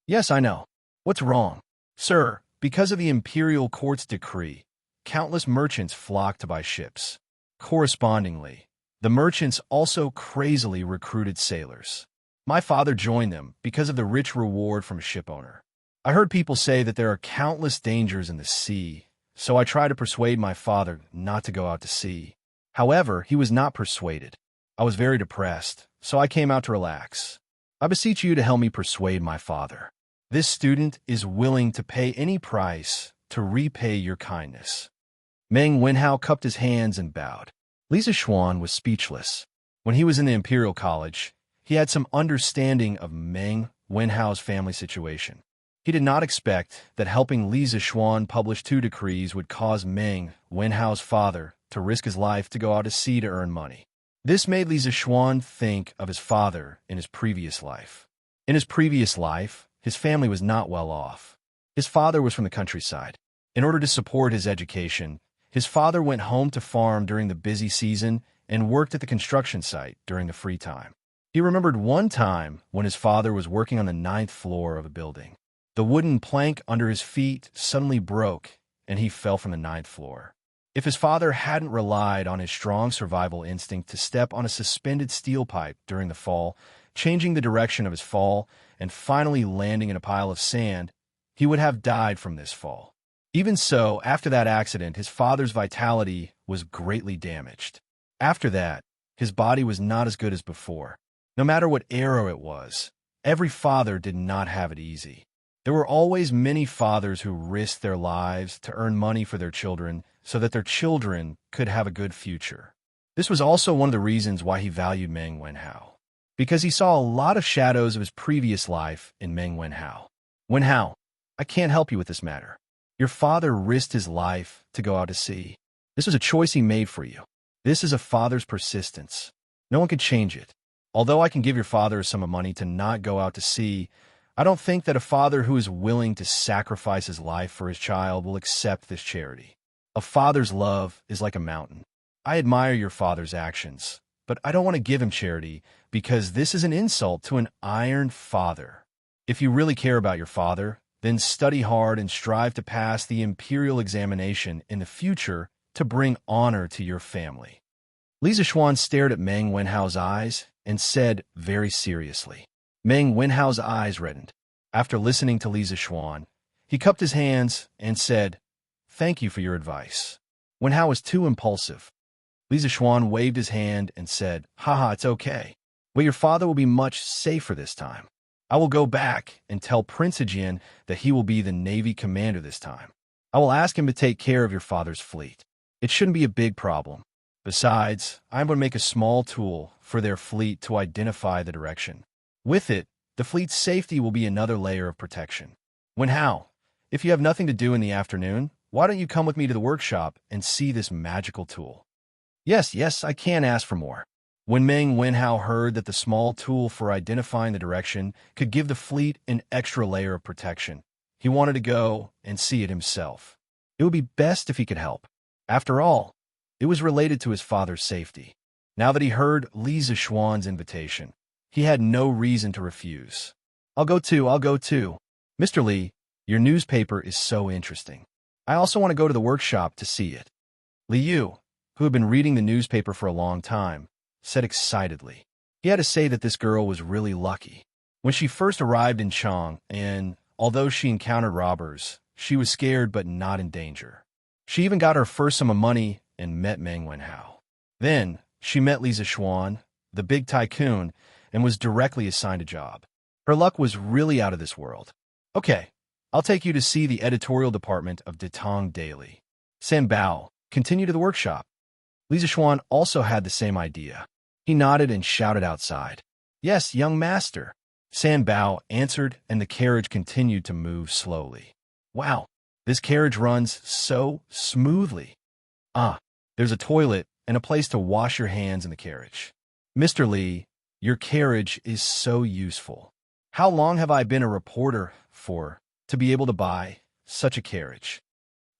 "Yes, I know. What's wrong?" "Sir, because of the imperial court's decree, countless merchants flocked to buy ships. Correspondingly, the merchants also crazily recruited sailors. My father joined them because of the rich reward from a shipowner. I heard people say that there are countless dangers in the sea, so I tried to persuade my father not to go out to sea. However, he was not persuaded. I was very depressed, so I came out to relax. I beseech you to help me persuade my father. This student is willing to pay any price to repay your kindness." Meng Wenhao cupped his hands and bowed. Li Zixuan was speechless. When he was in the Imperial College, he had some understanding of Meng Wenhao's family situation. He did not expect that helping Li Zixuan publish 2 decrees would cause Meng Wenhao's father to risk his life to go out to sea to earn money. This made Li Zixuan think of his father in his previous life. In his previous life, his family was not well off. His father was from the countryside. In order to support his education, his father went home to farm during the busy season and worked at the construction site during the free time. He remembered one time when his father was working on the 9th floor of a building. The wooden plank under his feet suddenly broke, and he fell from the 9th floor. If his father hadn't relied on his strong survival instinct to step on a suspended steel pipe during the fall, changing the direction of his fall, and finally landing in a pile of sand, he would have died from this fall. Even so, after that accident, his father's vitality was greatly damaged. After that, his body was not as good as before. No matter what era it was, every father did not have it easy. There were always many fathers who risked their lives to earn money for their children so that their children could have a good future. This was also one of the reasons why he valued Meng Wenhao, because he saw a lot of shadows of his previous life in Meng Wenhao. "Wenhao, I can't help you with this matter. Your father risked his life to go out to sea. This was a choice he made for you. This is a father's persistence. No one could change it. Although I can give your father a sum of money to not go out to sea, I don't think that a father who is willing to sacrifice his life for his child will accept this charity. A father's love is like a mountain. I admire your father's actions, but I don't want to give him charity because this is an insult to an iron father. If you really care about your father, then study hard and strive to pass the imperial examination in the future to bring honor to your family." Li Zixuan stared at Meng Wenhao's eyes and said very seriously. Meng Wenhao's eyes reddened. After listening to Li Zixuan, he cupped his hands and said, "Thank you for your advice." Wenhao was too impulsive. Li Zixuan waved his hand and said, "Haha, it's okay. But your father will be much safer this time. I will go back and tell Prince Ajian that he will be the Navy commander this time. I will ask him to take care of your father's fleet. It shouldn't be a big problem. Besides, I'm going to make a small tool for their fleet to identify the direction. With it, the fleet's safety will be another layer of protection. Wenhao, if you have nothing to do in the afternoon, why don't you come with me to the workshop and see this magical tool?" Yes, I can't ask for more." When Meng Wenhao heard that the small tool for identifying the direction could give the fleet an extra layer of protection, he wanted to go and see it himself. It would be best if he could help. After all, it was related to his father's safety. Now that he heard Li Zixuan's invitation, he had no reason to refuse. I'll go too. Mr. Li, your newspaper is so interesting. I also want to go to the workshop to see it." Li Yu, who had been reading the newspaper for a long time, said excitedly. He had to say that this girl was really lucky. When she first arrived in Chang, and although she encountered robbers, she was scared but not in danger. She even got her first sum of money and met Meng Wenhao. Then, she met Li Zixuan, the big tycoon, and was directly assigned a job. Her luck was really out of this world. "Okay, I'll take you to see the editorial department of Detong Daily. San Bao, continue to the workshop." Li Zixuan also had the same idea. He nodded and shouted outside, "Yes, young master." San Bao answered, and the carriage continued to move slowly. Wow, this carriage runs so smoothly. Ah, there's a toilet and a place to wash your hands in the carriage. Mr. Li, your carriage is so useful. How long have I been a reporter for to be able to buy such a carriage?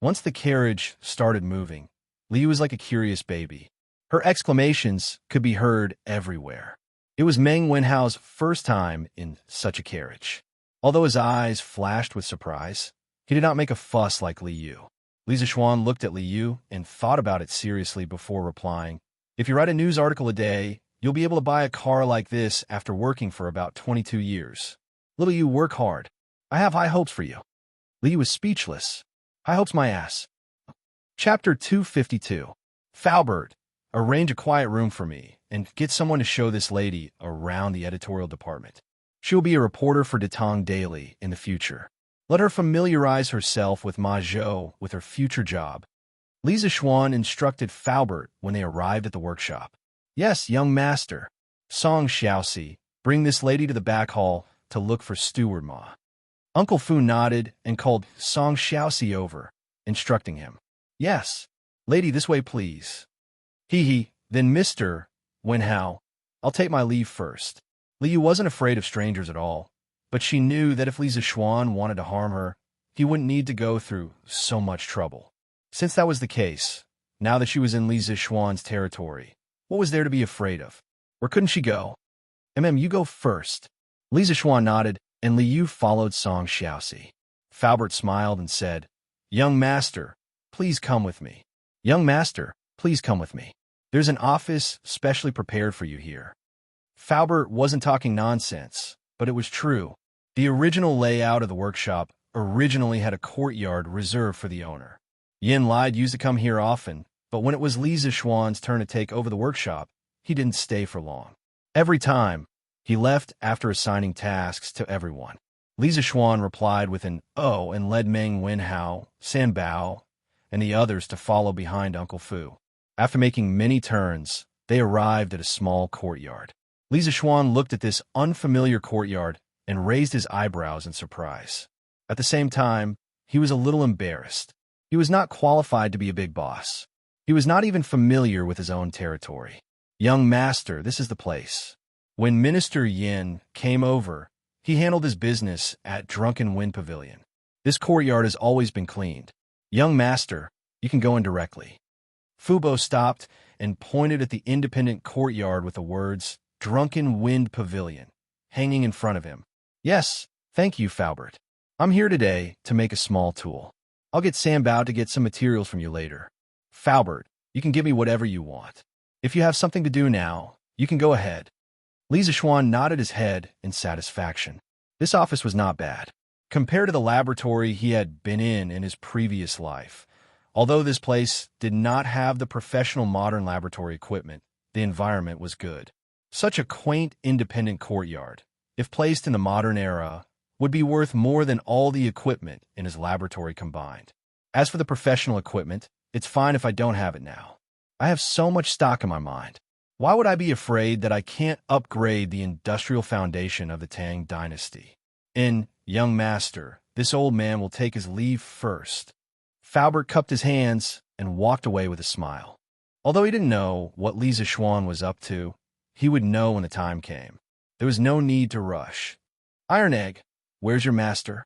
Once the carriage started moving, Li was like a curious baby. Her exclamations could be heard everywhere. It was Meng Wenhao's first time in such a carriage. Although his eyes flashed with surprise, he did not make a fuss like Li Yu. Li Zixuan looked at Li Yu and thought about it seriously before replying, "If you write a news article a day, you'll be able to buy a car like this after working for about 22 years. Little Yu, work hard. I have high hopes for you." Li Yu was speechless. "High hopes my ass." Chapter 252. Faubert, arrange a quiet room for me and get someone to show this lady around the editorial department. She will be a reporter for Datong Daily in the future. Let her familiarize herself with Ma Zhou with her future job. Li Zixuan instructed Faubert when they arrived at the workshop. "Yes, young master. Song Xiaoxi, bring this lady to the back hall to look for Steward Ma." Uncle Fu nodded and called Song Xiaoxi over, instructing him. "Yes, lady, this way, please." He, then Mr. Wenhao, "I'll take my leave first." Li Yu wasn't afraid of strangers at all, but she knew that if Li Zixuan wanted to harm her, he wouldn't need to go through so much trouble. Since that was the case, now that she was in Li Zixuan's territory, what was there to be afraid of? Where couldn't she go? You go first." Li Zixuan nodded, and Li Yu followed Song Xiaoxi. Faubert smiled and said, "Young master, please come with me." "Young master, please come with me. There's an office specially prepared for you here." Faubert wasn't talking nonsense, but it was true. The original layout of the workshop originally had a courtyard reserved for the owner. Yin Lide used to come here often, but when it was Li Zixuan's turn to take over the workshop, he didn't stay for long. Every time, he left after assigning tasks to everyone. Li Zixuan replied with an "oh" and led Meng Wenhao, San Bao, and the others to follow behind Uncle Fu. After making many turns, they arrived at a small courtyard. Li Zixuan looked at this unfamiliar courtyard and raised his eyebrows in surprise. At the same time, he was a little embarrassed. He was not qualified to be a big boss. He was not even familiar with his own territory. "Young master, this is the place." When Minister Yin came over, he handled his business at Drunken Wind Pavilion. "This courtyard has always been cleaned. Young master, you can go in directly." Fubo stopped and pointed at the independent courtyard with the words, "Drunken Wind Pavilion," hanging in front of him. "Yes, thank you, Faubert. I'm here today to make a small tool. I'll get Sam Bao to get some materials from you later. Faubert, you can give me whatever you want. If you have something to do now, you can go ahead." Li Zixuan nodded his head in satisfaction. This office was not bad, compared to the laboratory he had been in his previous life. Although this place did not have the professional modern laboratory equipment, the environment was good. Such a quaint, independent courtyard, if placed in the modern era, would be worth more than all the equipment in his laboratory combined. As for the professional equipment, it's fine if I don't have it now. I have so much stock in my mind. Why would I be afraid that I can't upgrade the industrial foundation of the Tang dynasty? Young master, this old man will take his leave first." Faubert cupped his hands and walked away with a smile. Although he didn't know what Li Zixuan was up to, he would know when the time came. There was no need to rush. "Iron Egg, where's your master?"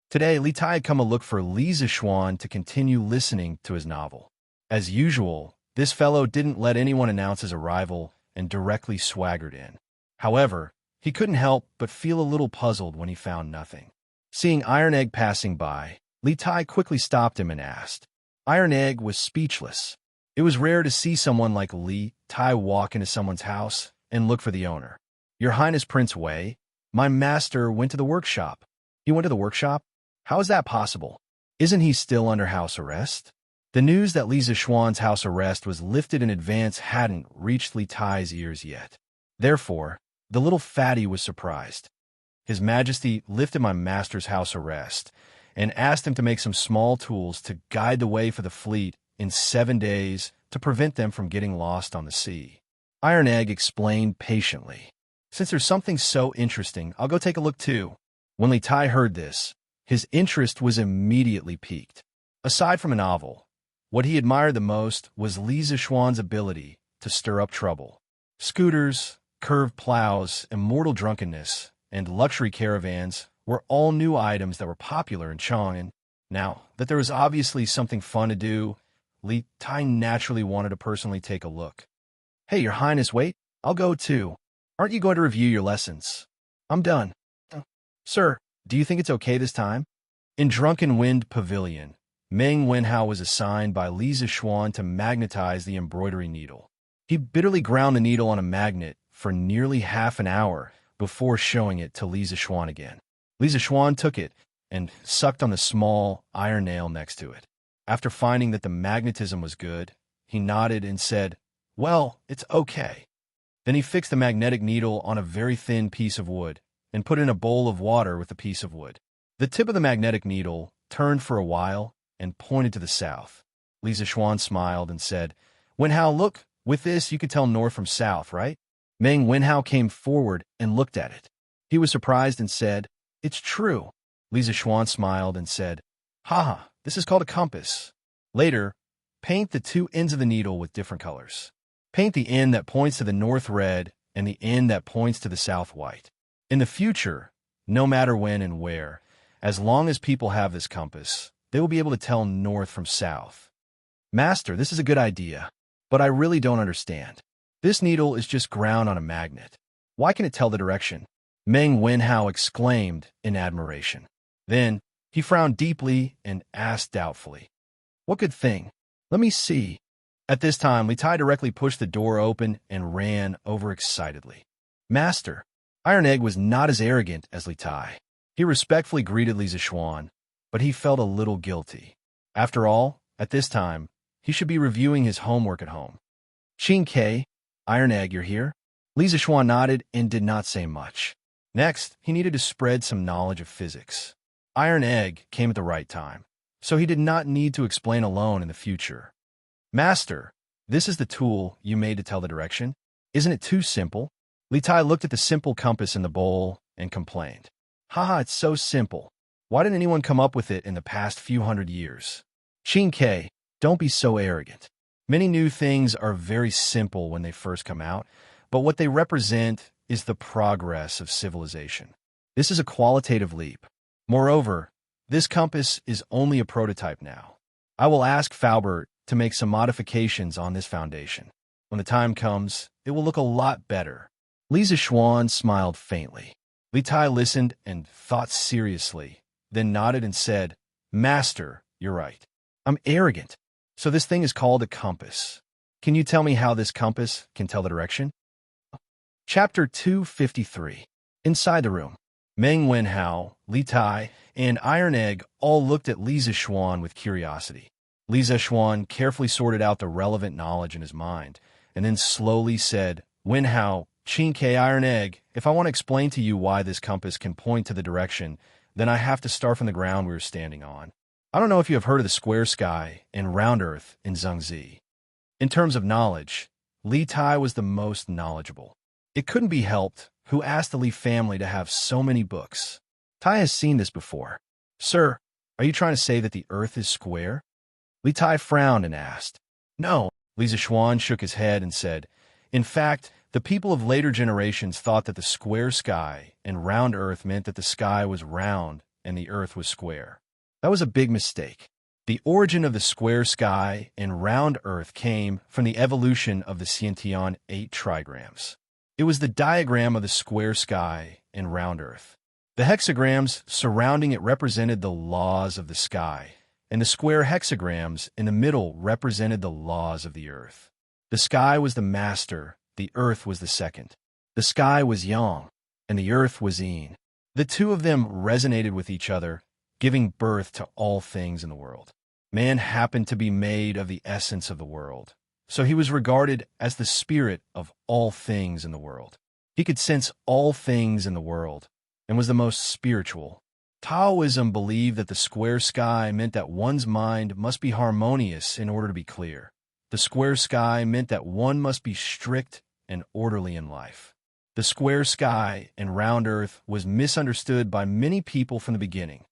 Today, Li Tai had come to look for Li Zixuan to continue listening to his novel. As usual, this fellow didn't let anyone announce his arrival and directly swaggered in. However, he couldn't help but feel a little puzzled when he found nothing. Seeing Iron Egg passing by, Li Tai quickly stopped him and asked. Iron Egg was speechless. It was rare to see someone like Li Tai walk into someone's house and look for the owner. "Your Highness Prince Wei, my master went to the workshop." "He went to the workshop? How is that possible? Isn't he still under house arrest?" The news that Li Zixuan's house arrest was lifted in advance hadn't reached Li Tai's ears yet. Therefore, the little fatty was surprised. "His Majesty lifted my master's house arrest and asked him to make some small tools to guide the way for the fleet in 7 days to prevent them from getting lost on the sea." Iron Egg explained patiently. "Since there's something so interesting, I'll go take a look too." When Li Tai heard this, his interest was immediately piqued. Aside from a novel, what he admired the most was Li Zixuan's ability to stir up trouble. Scooters, curved plows, immortal drunkenness, and luxury caravans were all new items that were popular in Chang'an. Now that there was obviously something fun to do, Li Tai naturally wanted to personally take a look. Hey, Your Highness, wait. I'll go too. Aren't you going to review your lessons? I'm done. Sir, do you think it's okay this time? In Drunken Wind Pavilion, Meng Wenhao was assigned by Li Zixuan to magnetize the embroidery needle. He bitterly ground the needle on a magnet for nearly half an hour before showing it to Li Zixuan again. Li Zixuan took it and sucked on the small iron nail next to it. After finding that the magnetism was good, he nodded and said, "Well, it's okay." Then he fixed the magnetic needle on a very thin piece of wood and put in a bowl of water with the piece of wood. The tip of the magnetic needle turned for a while and pointed to the south. Li Zixuan smiled and said, "Wenhao, look, with this you could tell north from south, right?" Meng Wenhao came forward and looked at it. He was surprised and said, "It's true." Li Zixuan smiled and said, "Haha, this is called a compass." Later, paint the two ends of the needle with different colors. Paint the end that points to the north red and the end that points to the south white. In the future, no matter when and where, as long as people have this compass, they will be able to tell north from south. Master, this is a good idea, but I really don't understand. This needle is just ground on a magnet. Why can it tell the direction? Meng Wenhao exclaimed in admiration. Then, he frowned deeply and asked doubtfully, "What good thing? Let me see." At this time, Li Tai directly pushed the door open and ran overexcitedly. Master, Iron Egg was not as arrogant as Li Tai. He respectfully greeted Li Zixuan, but he felt a little guilty. After all, at this time, he should be reviewing his homework at home. Xianxia, Iron Egg, you're here? Li Zixuan nodded and did not say much. Next, he needed to spread some knowledge of physics. Iron Egg came at the right time, so he did not need to explain alone in the future. Master, this is the tool you made to tell the direction. Isn't it too simple? Li Tai looked at the simple compass in the bowl and complained. Haha, it's so simple. Why didn't anyone come up with it in the past few hundred years? Xianxia, don't be so arrogant. Many new things are very simple when they first come out, but what they represent is the progress of civilization. This is a qualitative leap. Moreover, this compass is only a prototype now. I will ask Faubert to make some modifications on this foundation. When the time comes, it will look a lot better. Li Zixuan smiled faintly. Li Tai listened and thought seriously, then nodded and said, Master, you're right. I'm arrogant. So this thing is called a compass. Can you tell me how this compass can tell the direction? Chapter 253. Inside the room. Meng Wenhao, Li Tai, and Iron Egg all looked at Li Zixuan with curiosity. Li Zixuan carefully sorted out the relevant knowledge in his mind, and then slowly said, Wenhao, Xianxia, Iron Egg, if I want to explain to you why this compass can point to the direction, then I have to start from the ground we were standing on. I don't know if you have heard of the square sky and round earth in Xianxia. In terms of knowledge, Li Tai was the most knowledgeable. It couldn't be helped who asked the Li family to have so many books. Tai has seen this before. Sir, are you trying to say that the earth is square? Li Tai frowned and asked. No, Li Zixuan shook his head and said, in fact, the people of later generations thought that the square sky and round earth meant that the sky was round and the earth was square. That was a big mistake. The origin of the square sky and round earth came from the evolution of the Xiantian 8 trigrams. It was the diagram of the square sky and round earth. The hexagrams surrounding it represented the laws of the sky, and the square hexagrams in the middle represented the laws of the earth. The sky was the master, the earth was the second. The sky was yang, and the earth was yin. The two of them resonated with each other, giving birth to all things in the world. Man happened to be made of the essence of the world, so he was regarded as the spirit of all things in the world. He could sense all things in the world, and was the most spiritual. Taoism believed that the square sky meant that one's mind must be harmonious in order to be clear. The square sky meant that one must be strict and orderly in life. The square sky and round earth was misunderstood by many people from the beginning.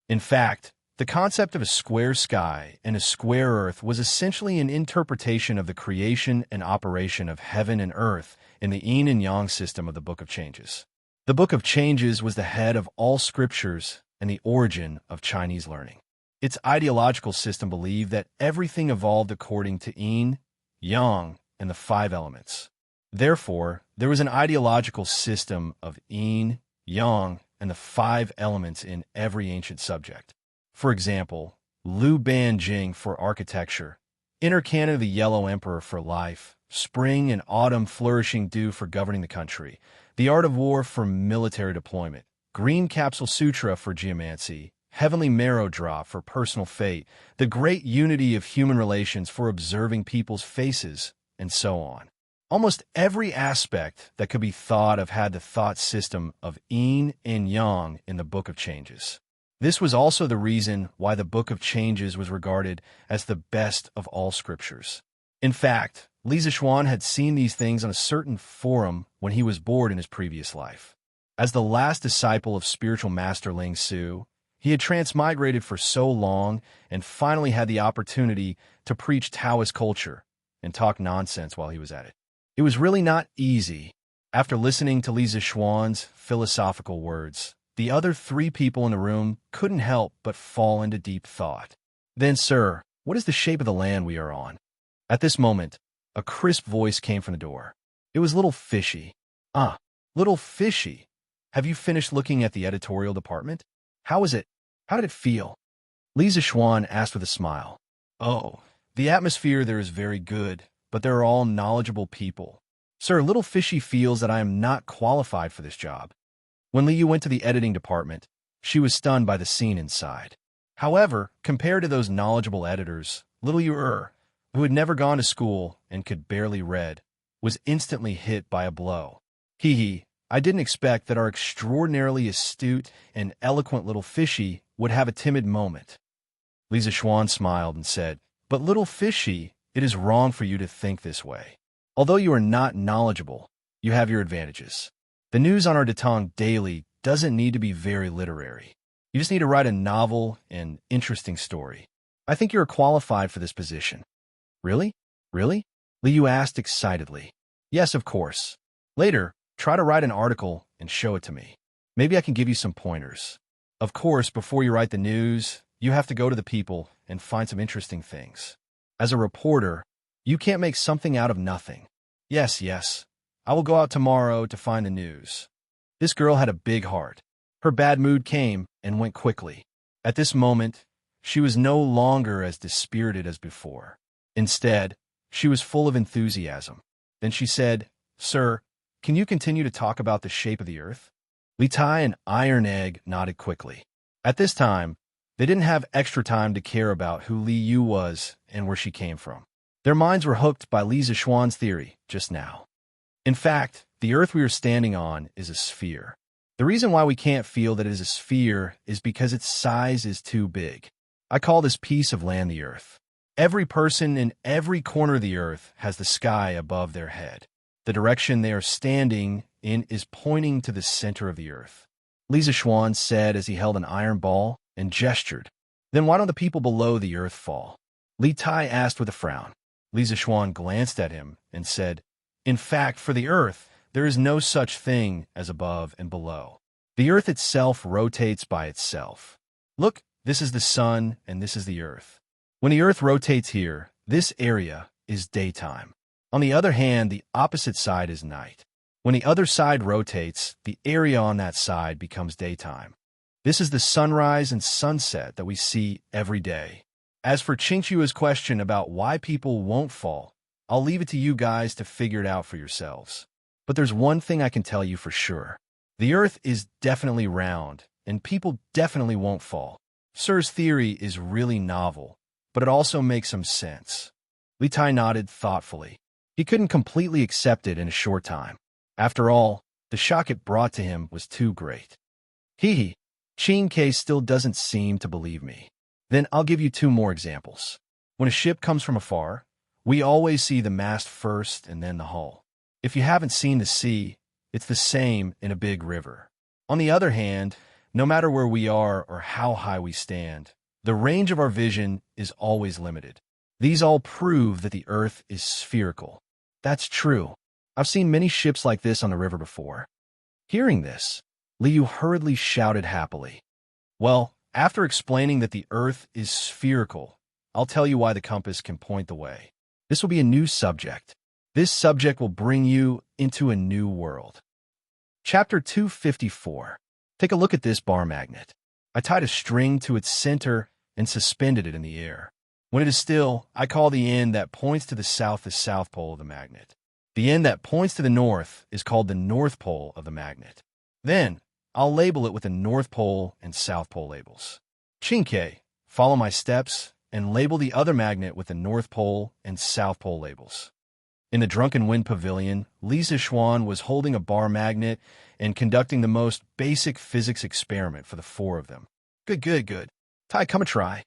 In fact, the concept of a square sky and a square earth was essentially an interpretation of the creation and operation of heaven and earth in the yin and yang system of the Book of Changes. The Book of Changes was the head of all scriptures and the origin of Chinese learning. Its ideological system believed that everything evolved according to yin, yang, and the five elements. Therefore, there was an ideological system of yin, yang, and the five elements in every ancient subject. For example, Lu Ban Jing for architecture, Inner Canon of the Yellow Emperor for life, spring and autumn flourishing dew for governing the country, the art of war for military deployment, Green Capsule Sutra for geomancy, Heavenly Marrow Drop for personal fate, the great unity of human relations for observing people's faces, and so on. Almost every aspect that could be thought of had the thought system of yin and yang in the Book of Changes. This was also the reason why the Book of Changes was regarded as the best of all scriptures. In fact, Li Zixuan had seen these things on a certain forum when he was bored in his previous life. As the last disciple of spiritual master Ling Su, he had transmigrated for so long and finally had the opportunity to preach Taoist culture and talk nonsense while he was at it. It was really not easy. After listening to Li Zixuan's philosophical words, the other three people in the room couldn't help but fall into deep thought. Then, sir, what is the shape of the land we are on? At this moment, a crisp voice came from the door. It was Little Fishy. Ah, Little Fishy, have you finished looking at the editorial department? How is it? How did it feel? Li Zixuan asked with a smile. Oh, the atmosphere there is very good, but they're all knowledgeable people. Sir, Little Fishy feels that I am not qualified for this job. When Liu went to the editing department, she was stunned by the scene inside. However, compared to those knowledgeable editors, Little Yu, who had never gone to school and could barely read, was instantly hit by a blow. Hee, I didn't expect that our extraordinarily astute and eloquent Little Fishy would have a timid moment. Li Zixuan smiled and said, But Little Fishy, it is wrong for you to think this way. Although you are not knowledgeable, you have your advantages. The news on our Datong Daily doesn't need to be very literary. You just need to write a novel and interesting story. I think you're qualified for this position. Really? Really? Liu asked excitedly. Yes, of course. Later, try to write an article and show it to me. Maybe I can give you some pointers. Of course, before you write the news, you have to go to the people and find some interesting things. As a reporter, you can't make something out of nothing. Yes. I will go out tomorrow to find the news. This girl had a big heart. Her bad mood came and went quickly. At this moment, she was no longer as dispirited as before. Instead, she was full of enthusiasm. Then she said, Sir, can you continue to talk about the shape of the earth? Li Tai and Iron Egg nodded quickly. At this time, they didn't have extra time to care about who Li Yu was and where she came from. Their minds were hooked by Li Zixuan's theory just now. In fact, the earth we are standing on is a sphere. The reason why we can't feel that it is a sphere is because its size is too big. I call this piece of land the earth. Every person in every corner of the earth has the sky above their head. The direction they are standing in is pointing to the center of the earth. Li Zixuan said as he held an iron ball and gestured. Then why don't the people below the earth fall? Li Tai asked with a frown. Li Zixuan glanced at him and said, In fact, for the earth, there is no such thing as above and below. The earth itself rotates by itself. Look, this is the sun and this is the earth. When the earth rotates here, this area is daytime. On the other hand, the opposite side is night. When the other side rotates, the area on that side becomes daytime. This is the sunrise and sunset that we see every day. As for Xianxia's question about why people won't fall, I'll leave it to you guys to figure it out for yourselves. But there's one thing I can tell you for sure. The earth is definitely round, and people definitely won't fall. Sir's theory is really novel, but it also makes some sense. Li Tai nodded thoughtfully. He couldn't completely accept it in a short time. After all, the shock it brought to him was too great. Xianxia still doesn't seem to believe me. Then I'll give you two more examples. When a ship comes from afar, we always see the mast first and then the hull. If you haven't seen the sea, it's the same in a big river. On the other hand, no matter where we are or how high we stand, the range of our vision is always limited. These all prove that the earth is spherical. That's true. I've seen many ships like this on the river before. Hearing this, Liu hurriedly shouted happily. Well, After explaining that the Earth is spherical, I'll tell you why the compass can point the way. This will be a new subject. This subject will bring you into a new world. Chapter 254. Take a look at this bar magnet. I tied a string to its center and suspended it in the air. When it is still, I call the end that points to the south pole of the magnet. The end that points to the north is called the north pole of the magnet. Then, I'll label it with the north pole and south pole labels. Xianxia, follow my steps and label the other magnet with the north pole and south pole labels. In the Drunken Wind Pavilion, Xianxia was holding a bar magnet and conducting the most basic physics experiment for the four of them. Good. Tai, come and try.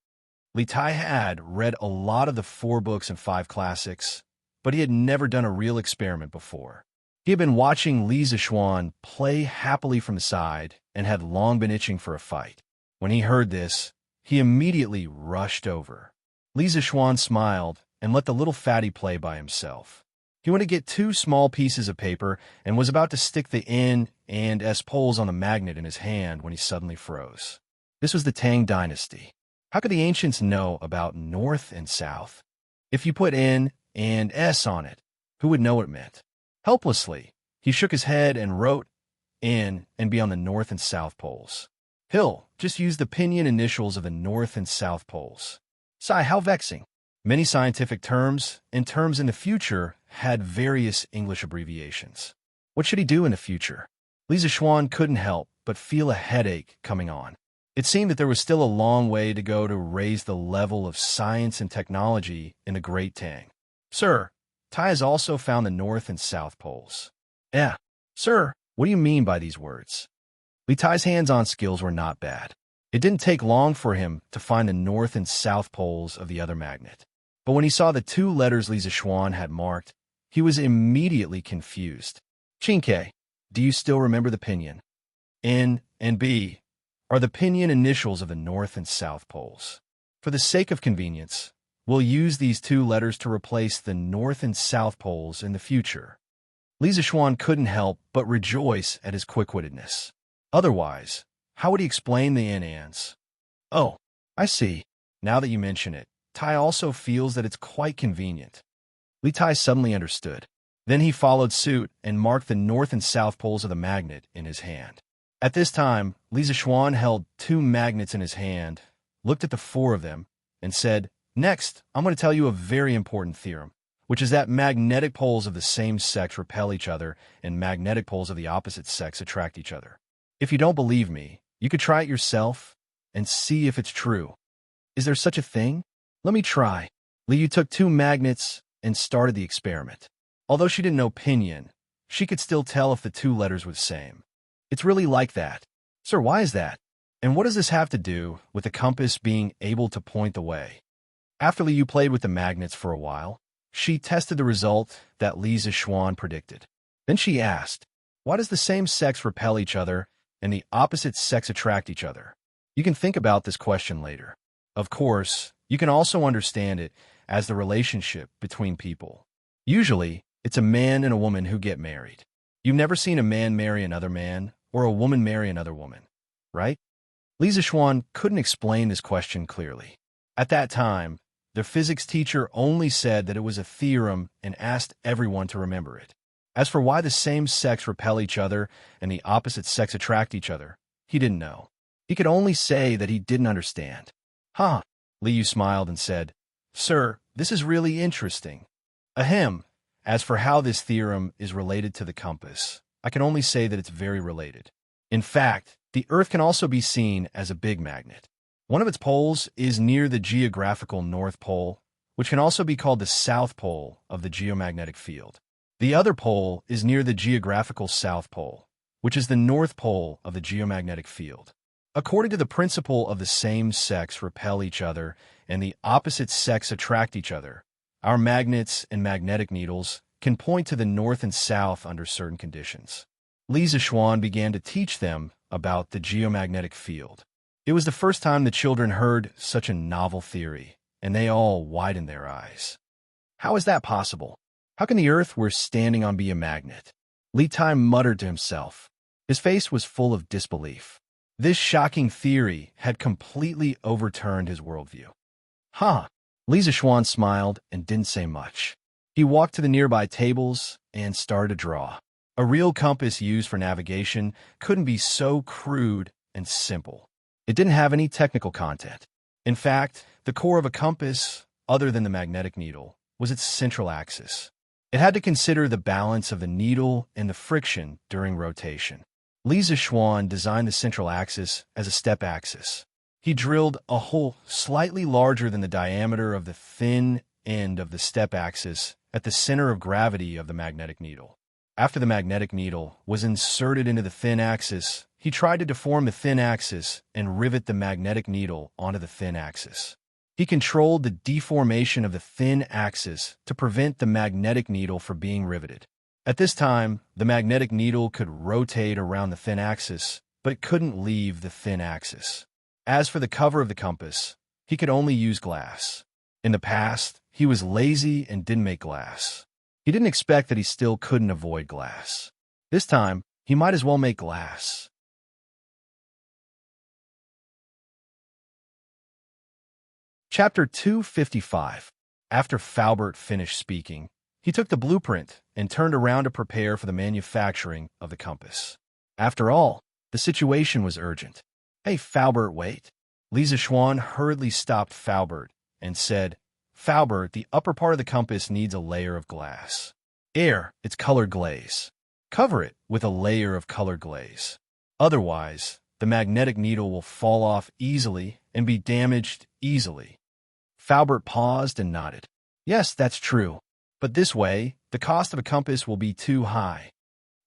Li Tai had read a lot of the 4 books and 5 classics, but he had never done a real experiment before. He had been watching Xianxia play happily from the side and had long been itching for a fight. When he heard this, he immediately rushed over. Xianxia smiled and let the little fatty play by himself. He went to get 2 small pieces of paper and was about to stick the N and S poles on the magnet in his hand when he suddenly froze. This was the Tang Dynasty. How could the ancients know about north and south? If you put N and S on it, who would know what it meant? Helplessly, he shook his head and wrote N and B on the north and south poles. Hill, just use the pinyin initials of the north and south poles. Sigh, how vexing. Many scientific terms and terms in the future had various English abbreviations. What should he do in the future? Xianxia couldn't help but feel a headache coming on. It seemed that there was still a long way to go to raise the level of science and technology in the Great Tang. Sir, Tai has also found the north and south poles. Sir, what do you mean by these words? Li Tai's hands-on skills were not bad. It didn't take long for him to find the north and south poles of the other magnet. But when he saw the 2 letters Xianxia had marked, he was immediately confused. Xianxia, do you still remember the pinyin? N and B are the pinyin initials of the north and south poles. For the sake of convenience, we'll use these 2 letters to replace the north and south poles in the future. Xianxia couldn't help but rejoice at his quick-wittedness. Otherwise, how would he explain the N-ans? Oh, I see. Now that you mention it, Tai also feels that it's quite convenient. Li Tai suddenly understood. Then he followed suit and marked the north and south poles of the magnet in his hand. At this time, Xianxia held 2 magnets in his hand, looked at the 4 of them, and said, Next, I'm going to tell you a very important theorem, which is that magnetic poles of the same sex repel each other and magnetic poles of the opposite sex attract each other. If you don't believe me, you could try it yourself and see if it's true. Is there such a thing? Let me try. Liu took 2 magnets and started the experiment. Although she didn't know pinyin, she could still tell if the 2 letters were the same. It's really like that. Sir, why is that? And what does this have to do with the compass being able to point the way? After Liu played with the magnets for a while, she tested the result that Xianxia predicted. Then she asked, why does the same sex repel each other and the opposite sex attract each other? You can think about this question later. Of course, you can also understand it as the relationship between people. Usually, it's a man and a woman who get married. You've never seen a man marry another man or a woman marry another woman, right? Xianxia couldn't explain this question clearly. At that time, the physics teacher only said that it was a theorem and asked everyone to remember it. As for why the same sex repel each other and the opposite sex attract each other, he didn't know. He could only say that he didn't understand. Huh, Liu smiled and said, Sir, this is really interesting. Ahem. As for how this theorem is related to the compass, I can only say that it's very related. In fact, the Earth can also be seen as a big magnet. One of its poles is near the geographical North Pole, which can also be called the South Pole of the geomagnetic field. The other pole is near the geographical South Pole, which is the North Pole of the geomagnetic field. According to the principle of the same sex repel each other and the opposite sex attract each other, our magnets and magnetic needles can point to the north and south under certain conditions. Xianxia began to teach them about the geomagnetic field. It was the first time the children heard such a novel theory, and they all widened their eyes. How is that possible? How can the Earth we're standing on be a magnet? Li Tai muttered to himself. His face was full of disbelief. This shocking theory had completely overturned his worldview. Huh. Li Zixuan smiled and didn't say much. He walked to the nearby tables and started to draw. A real compass used for navigation couldn't be so crude and simple. It didn't have any technical content. In fact, the core of a compass, other than the magnetic needle, was its central axis. It had to consider the balance of the needle and the friction during rotation. Li Zixuan designed the central axis as a step axis. He drilled a hole slightly larger than the diameter of the thin end of the step axis at the center of gravity of the magnetic needle. After the magnetic needle was inserted into the thin axis, he tried to deform the thin axis and rivet the magnetic needle onto the thin axis. He controlled the deformation of the thin axis to prevent the magnetic needle from being riveted. At this time, the magnetic needle could rotate around the thin axis, but it couldn't leave the thin axis. As for the cover of the compass, he could only use glass. In the past, he was lazy and didn't make glass. He didn't expect that he still couldn't avoid glass. This time, he might as well make glass. Chapter 255. After Faubert finished speaking, he took the blueprint and turned around to prepare for the manufacturing of the compass. After all, the situation was urgent. Hey, Faubert, wait. Li Zixuan hurriedly stopped Faubert and said, Faubert, the upper part of the compass needs a layer of glass. It's colored glaze. Cover it with a layer of colored glaze. Otherwise, the magnetic needle will fall off easily and be damaged easily. Faubert paused and nodded. Yes, that's true. But this way, the cost of a compass will be too high.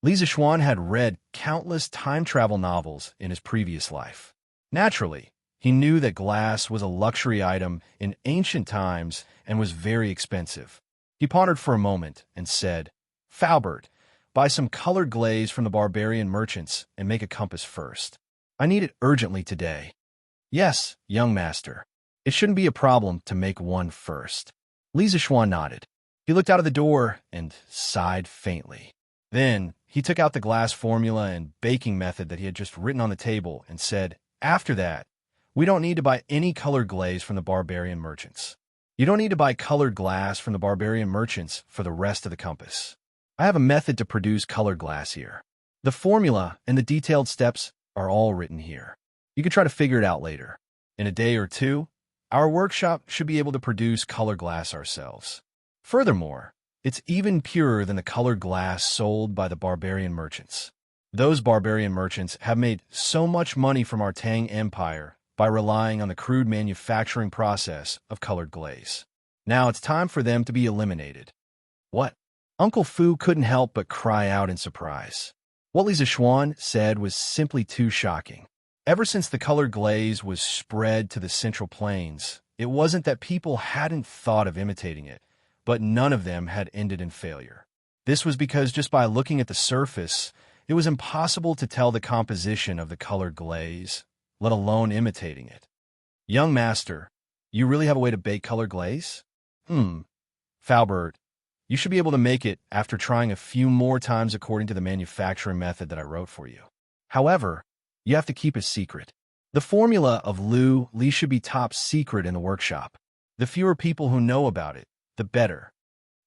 Li Zixuan had read countless time travel novels in his previous life. Naturally, he knew that glass was a luxury item in ancient times and was very expensive. He pondered for a moment and said, Faubert, buy some colored glaze from the barbarian merchants and make a compass first. I need it urgently today. Yes, young master. It shouldn't be a problem to make one first. Li Zixuan nodded. He looked out of the door and sighed faintly. Then, he took out the glass formula and baking method that he had just written on the table and said, After that, we don't need to buy any colored glaze from the barbarian merchants. You don't need to buy colored glass from the barbarian merchants for the rest of the compass. I have a method to produce colored glass here. The formula and the detailed steps are all written here. You can try to figure it out later. In a day or two, our workshop should be able to produce colored glass ourselves. Furthermore, it's even purer than the colored glass sold by the barbarian merchants. Those barbarian merchants have made so much money from our Tang Empire by relying on the crude manufacturing process of colored glaze. Now it's time for them to be eliminated. What? Uncle Fu couldn't help but cry out in surprise. What Li Zixuan said was simply too shocking. Ever since the colored glaze was spread to the Central Plains, it wasn't that people hadn't thought of imitating it, but none of them had ended in failure. This was because just by looking at the surface, it was impossible to tell the composition of the colored glaze, let alone imitating it. Young master, you really have a way to bake colored glaze? Faubert, you should be able to make it after trying a few more times according to the manufacturing method that I wrote for you. However, you have to keep it secret. The formula of Li should be top secret in the workshop. The fewer people who know about it, the better.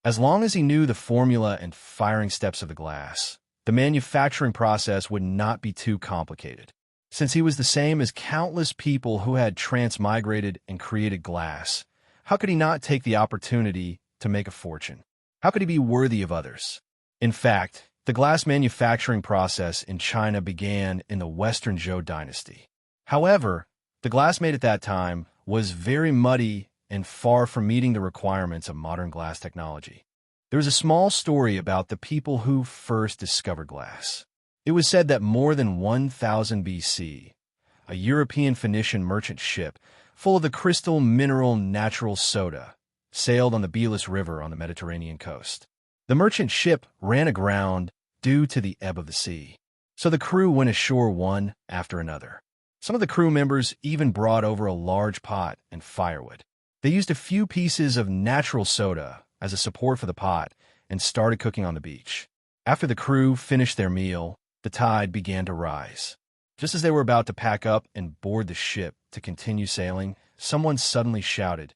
As long as he knew the formula and firing steps of the glass, the manufacturing process would not be too complicated. Since he was the same as countless people who had transmigrated and created glass, how could he not take the opportunity to make a fortune? How could he be worthy of others? In fact, the glass manufacturing process in China began in the Western Zhou dynasty. However, the glass made at that time was very muddy and far from meeting the requirements of modern glass technology. There is a small story about the people who first discovered glass. It was said that more than 1000 BC, a European Phoenician merchant ship full of the crystal mineral natural soda sailed on the Belus River on the Mediterranean coast. The merchant ship ran aground due to the ebb of the sea, so the crew went ashore one after another. Some of the crew members even brought over a large pot and firewood. They used a few pieces of natural soda as a support for the pot and started cooking on the beach. After the crew finished their meal, the tide began to rise. Just as they were about to pack up and board the ship to continue sailing, someone suddenly shouted,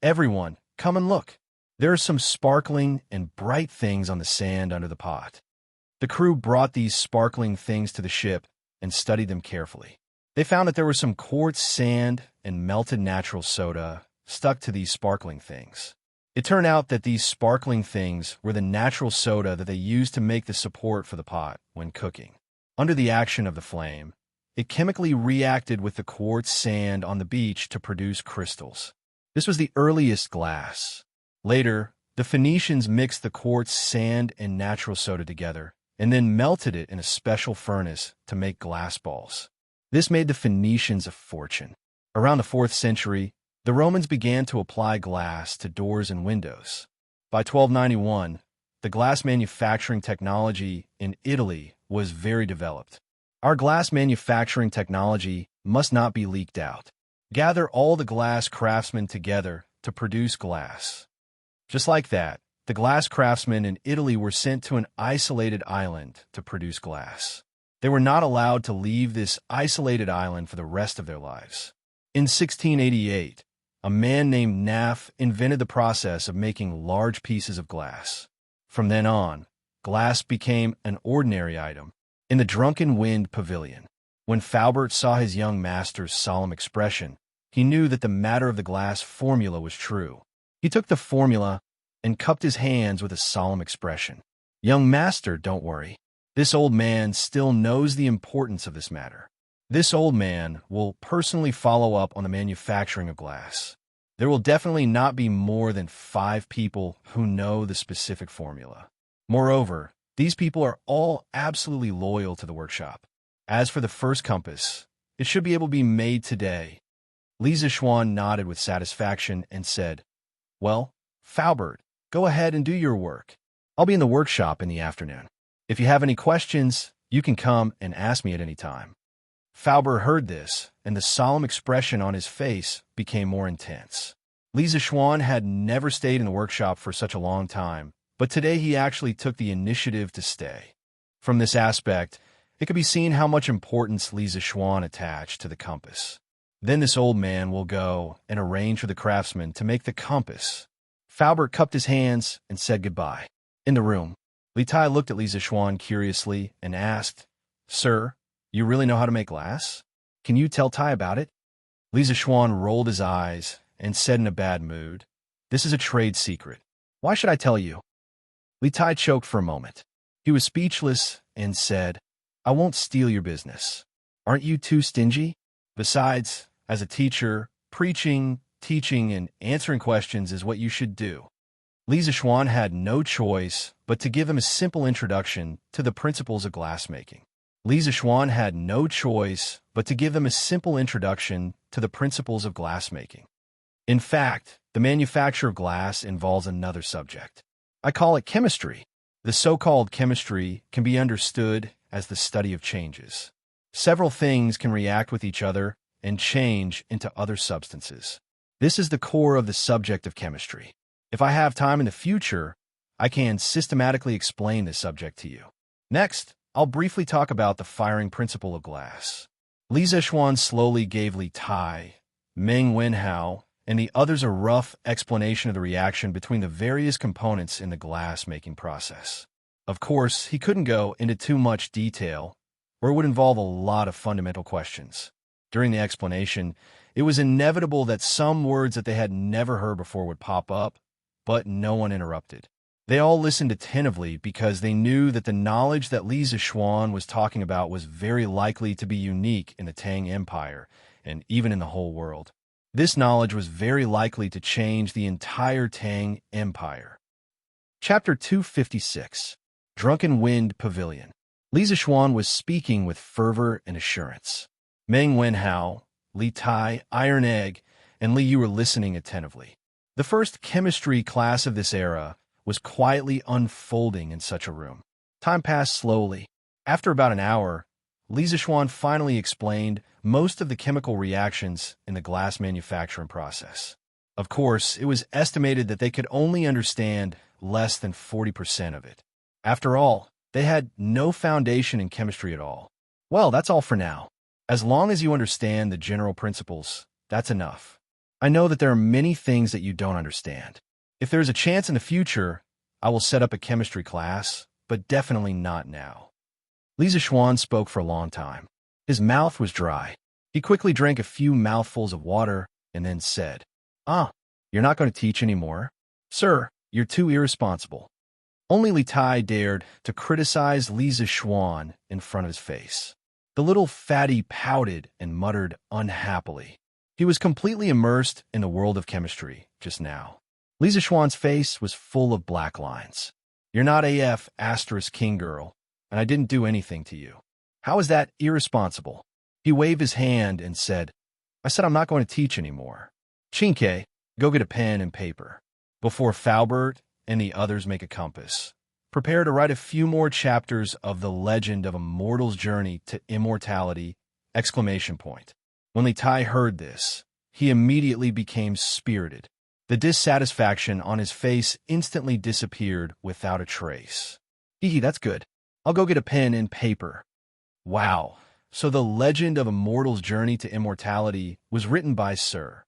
"Everyone, come and look! There are some sparkling and bright things on the sand under the pot." The crew brought these sparkling things to the ship and studied them carefully. They found that there was some quartz sand and melted natural soda stuck to these sparkling things. It turned out that these sparkling things were the natural soda that they used to make the support for the pot when cooking. Under the action of the flame, it chemically reacted with the quartz sand on the beach to produce crystals. This was the earliest glass. Later, the Phoenicians mixed the quartz sand and natural soda together and then melted it in a special furnace to make glass balls. This made the Phoenicians a fortune. Around the 4th century, the Romans began to apply glass to doors and windows. By 1291, the glass manufacturing technology in Italy was very developed. Our glass manufacturing technology must not be leaked out. Gather all the glass craftsmen together to produce glass. Just like that, the glass craftsmen in Italy were sent to an isolated island to produce glass. They were not allowed to leave this isolated island for the rest of their lives. In 1688, a man named Naff invented the process of making large pieces of glass. From then on, glass became an ordinary item. In the Drunken Wind Pavilion, when Faubert saw his young master's solemn expression, he knew that the matter of the glass formula was true. He took the formula and cupped his hands with a solemn expression. "Young master, don't worry. This old man still knows the importance of this matter. This old man will personally follow up on the manufacturing of glass. There will definitely not be more than 5 people who know the specific formula. Moreover, these people are all absolutely loyal to the workshop. As for the first compass, it should be able to be made today." Li Zishuan nodded with satisfaction and said, "Well, Faubert, go ahead and do your work. I'll be in the workshop in the afternoon. If you have any questions, you can come and ask me at any time." Faubert heard this, and the solemn expression on his face became more intense. Li Zishuan had never stayed in the workshop for such a long time, but today he actually took the initiative to stay. From this aspect, it could be seen how much importance Li Zishuan attached to the compass. Then this old man will go and arrange for the craftsmen to make the compass. Faubert cupped his hands and said goodbye. In the room, Li Tai looked at Li Zishuan curiously and asked, "Sir, you really know how to make glass? Can you tell Tai about it?" Li Zishuan rolled his eyes and said in a bad mood, "This is a trade secret. Why should I tell you?" Li Tai choked for a moment. He was speechless and said, "I won't steal your business. Aren't you too stingy? Besides, as a teacher, preaching, teaching, and answering questions is what you should do." Li Zishuan had no choice but to give him a simple introduction to the principles of glassmaking. Li Zishuan had no choice but to give them a simple introduction to the principles of glassmaking. In fact, the manufacture of glass involves another subject. I call it chemistry. The so-called chemistry can be understood as the study of changes. Several things can react with each other and change into other substances. This is the core of the subject of chemistry. If I have time in the future, I can systematically explain this subject to you. Next, I'll briefly talk about the firing principle of glass. Li Zishuan slowly gave Li Tai, Meng Wenhao, and the others a rough explanation of the reaction between the various components in the glass-making process. Of course, he couldn't go into too much detail, or it would involve a lot of fundamental questions. During the explanation, it was inevitable that some words that they had never heard before would pop up, but no one interrupted. They all listened attentively because they knew that the knowledge that Li Zishuan was talking about was very likely to be unique in the Tang Empire and even in the whole world. This knowledge was very likely to change the entire Tang Empire. Chapter 256, Drunken Wind Pavilion. Li Zishuan was speaking with fervor and assurance. Meng Wenhao, Li Tai, Iron Egg, and Li Yu were listening attentively. The first chemistry class of this era was quietly unfolding in such a room. Time passed slowly. After about an hour, Li Zishuan finally explained most of the chemical reactions in the glass manufacturing process. Of course, it was estimated that they could only understand less than 40% of it. After all, they had no foundation in chemistry at all. Well, that's all for now. As long as you understand the general principles, that's enough. I know that there are many things that you don't understand. If there is a chance in the future, I will set up a chemistry class, but definitely not now. Li Zixuan spoke for a long time. His mouth was dry. He quickly drank a few mouthfuls of water and then said, "Ah, you're not going to teach anymore? Sir, you're too irresponsible." Only Li Tai dared to criticize Li Zixuan in front of his face. The little fatty pouted and muttered unhappily. He was completely immersed in the world of chemistry just now. Li Zixuan's face was full of black lines. "You're not AF * king girl, and I didn't do anything to you. How is that irresponsible?" He waved his hand and said, "I said I'm not going to teach anymore. Xianxia, go get a pen and paper. Before Faubert and the others make a compass, prepare to write a few more chapters of the legend of a mortal's journey to immortality! When Li Tai heard this, he immediately became spirited. The dissatisfaction on his face instantly disappeared without a trace. "Hee, that's good. I'll go get a pen and paper." Wow, so the legend of a mortal's journey to immortality was written by Sir.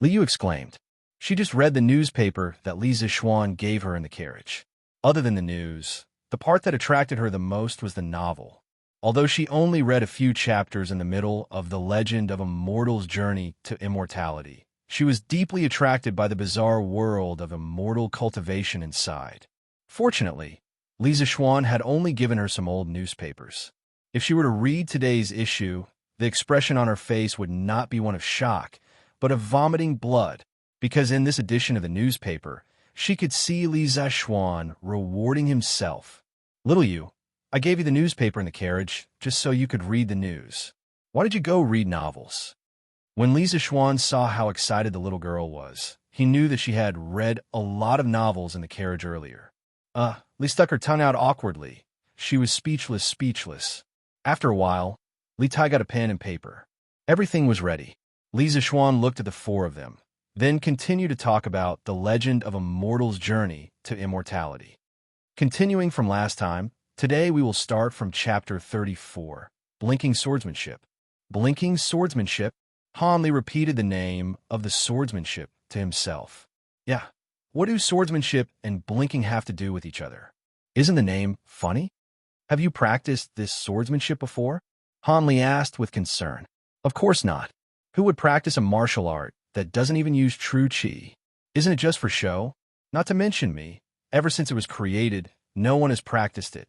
Liu exclaimed. She just read the newspaper that Li Zixuan gave her in the carriage. Other than the news, the part that attracted her the most was the novel. Although she only read a few chapters in the middle of the legend of a mortal's journey to immortality, she was deeply attracted by the bizarre world of immortal cultivation inside. Fortunately, Li Zixuan had only given her some old newspapers. If she were to read today's issue, the expression on her face would not be one of shock, but of vomiting blood, because in this edition of the newspaper, she could see Li Zixuan rewarding himself. "Little you, I gave you the newspaper in the carriage just so you could read the news. Why did you go read novels?" When Li Zixuan saw how excited the little girl was, he knew that she had read a lot of novels in the carriage earlier. Li stuck her tongue out awkwardly. She was speechless. After a while, Li Tai got a pen and paper. Everything was ready. Li Zixuan looked at the four of them, then continued to talk about the legend of a mortal's journey to immortality. Continuing from last time, today we will start from chapter 34, Blinking Swordsmanship. Blinking Swordsmanship? Han Li repeated the name of the swordsmanship to himself. Yeah, what do swordsmanship and blinking have to do with each other? Isn't the name funny? Have you practiced this swordsmanship before? Han Li asked with concern. Of course not. Who would practice a martial art that doesn't even use true qi? Isn't it just for show? Not to mention me, ever since it was created, no one has practiced it.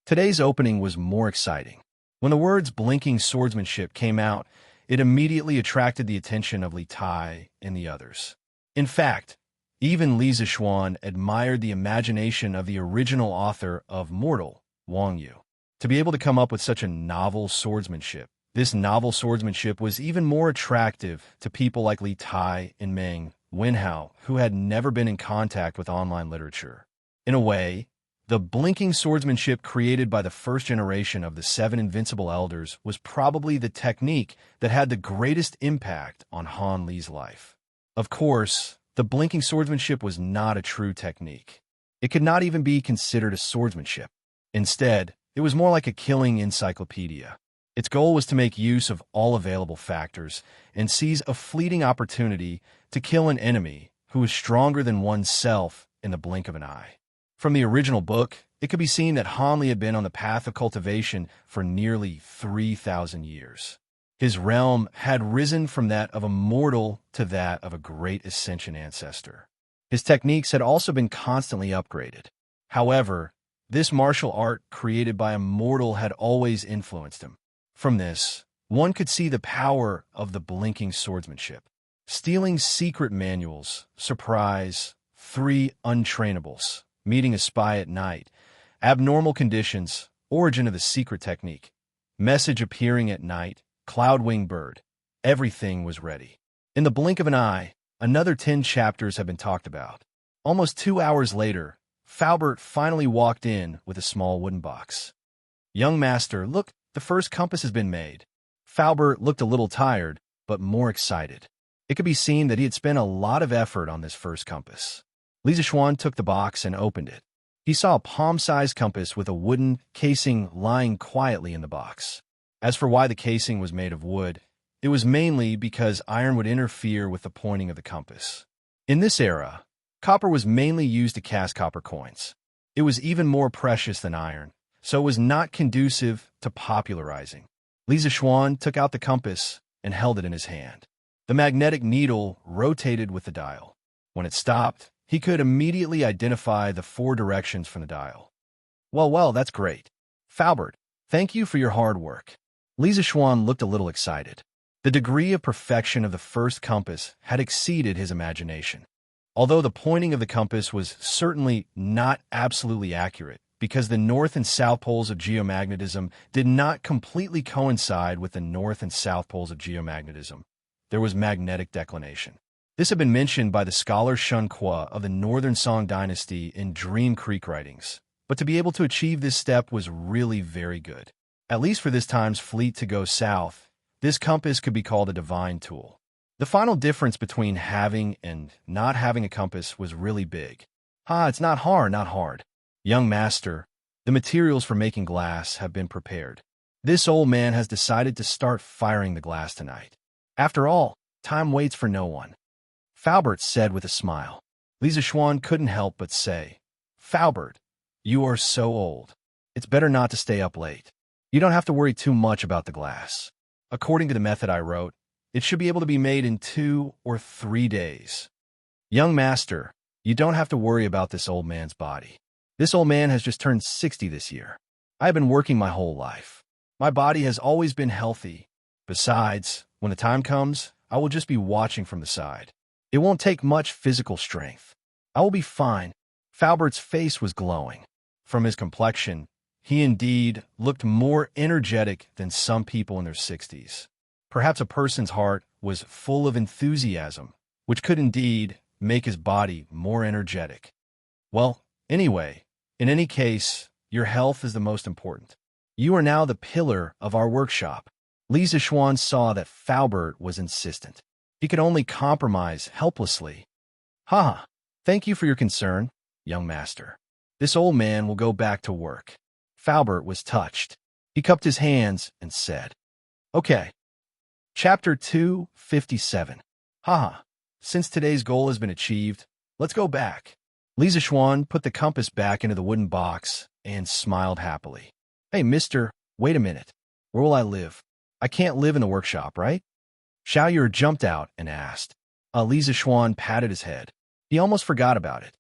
Today's opening was more exciting. When the words blinking swordsmanship came out, it immediately attracted the attention of Li Tai and the others. In fact, even Li Zixuan admired the imagination of the original author of Mortal, Wang Yu. To be able to come up with such a novel swordsmanship, this novel swordsmanship was even more attractive to people like Li Tai and Meng Wenhao, who had never been in contact with online literature. In a way, the blinking swordsmanship created by the first generation of the 7 Invincible Elders was probably the technique that had the greatest impact on Han Li's life. Of course, the blinking swordsmanship was not a true technique. It could not even be considered a swordsmanship. Instead, it was more like a killing encyclopedia. Its goal was to make use of all available factors and seize a fleeting opportunity to kill an enemy who was stronger than oneself in the blink of an eye. From the original book, it could be seen that Han Li had been on the path of cultivation for nearly 3,000 years. His realm had risen from that of a mortal to that of a great ascension ancestor. His techniques had also been constantly upgraded. However, this martial art created by a mortal had always influenced him. From this, one could see the power of the blinking swordsmanship. Stealing secret manuals, surprise, 3 untrainables, meeting a spy at night, abnormal conditions, origin of the secret technique, message appearing at night, cloud-winged bird. Everything was ready. In the blink of an eye, another 10 chapters have been talked about. Almost 2 hours later, Faubert finally walked in with a small wooden box. "Young master, look, the first compass has been made." Faubert looked a little tired, but more excited. It could be seen that he had spent a lot of effort on this first compass. Li Zixuan took the box and opened it. He saw a palm-sized compass with a wooden casing lying quietly in the box. As for why the casing was made of wood, it was mainly because iron would interfere with the pointing of the compass. In this era, copper was mainly used to cast copper coins. It was even more precious than iron, so it was not conducive to popularizing. Li Zishuan took out the compass and held it in his hand. The magnetic needle rotated with the dial. When it stopped, he could immediately identify the 4 directions from the dial. Well, that's great. Faubert, thank you for your hard work. Li Zishuan looked a little excited. The degree of perfection of the first compass had exceeded his imagination. Although the pointing of the compass was certainly not absolutely accurate, because the north and south poles of geomagnetism did not completely coincide with the north and south poles of geomagnetism, there was magnetic declination. This had been mentioned by the scholar Xianxia of the Northern Song Dynasty in Dream Creek writings, but to be able to achieve this step was really very good. At least for this time's fleet to go south, this compass could be called a divine tool. The final difference between having and not having a compass was really big. It's not hard. Young master, the materials for making glass have been prepared. This old man has decided to start firing the glass tonight. After all, time waits for no one. Faubert said with a smile. Li Zishuan couldn't help but say, Faubert, you are so old. It's better not to stay up late. You don't have to worry too much about the glass. According to the method I wrote, it should be able to be made in 2 or 3 days. Young master, you don't have to worry about this old man's body. This old man has just turned 60 this year. I have been working my whole life. My body has always been healthy. Besides, when the time comes, I will just be watching from the side. It won't take much physical strength. I will be fine. Faubert's face was glowing. From his complexion, he indeed looked more energetic than some people in their 60s. Perhaps a person's heart was full of enthusiasm, which could indeed make his body more energetic. Well, anyway, in any case, your health is the most important. You are now the pillar of our workshop. Li Zishuan saw that Faubert was insistent. He could only compromise helplessly. Thank you for your concern, young master. This old man will go back to work. Faubert was touched. He cupped his hands and said, Okay. Chapter 257. Since today's goal has been achieved, let's go back. Li Zishuan put the compass back into the wooden box and smiled happily. Hey, mister, wait a minute. Where will I live? I can't live in the workshop, right? Xiaoyu jumped out and asked. Li Zishuan patted his head. He almost forgot about it.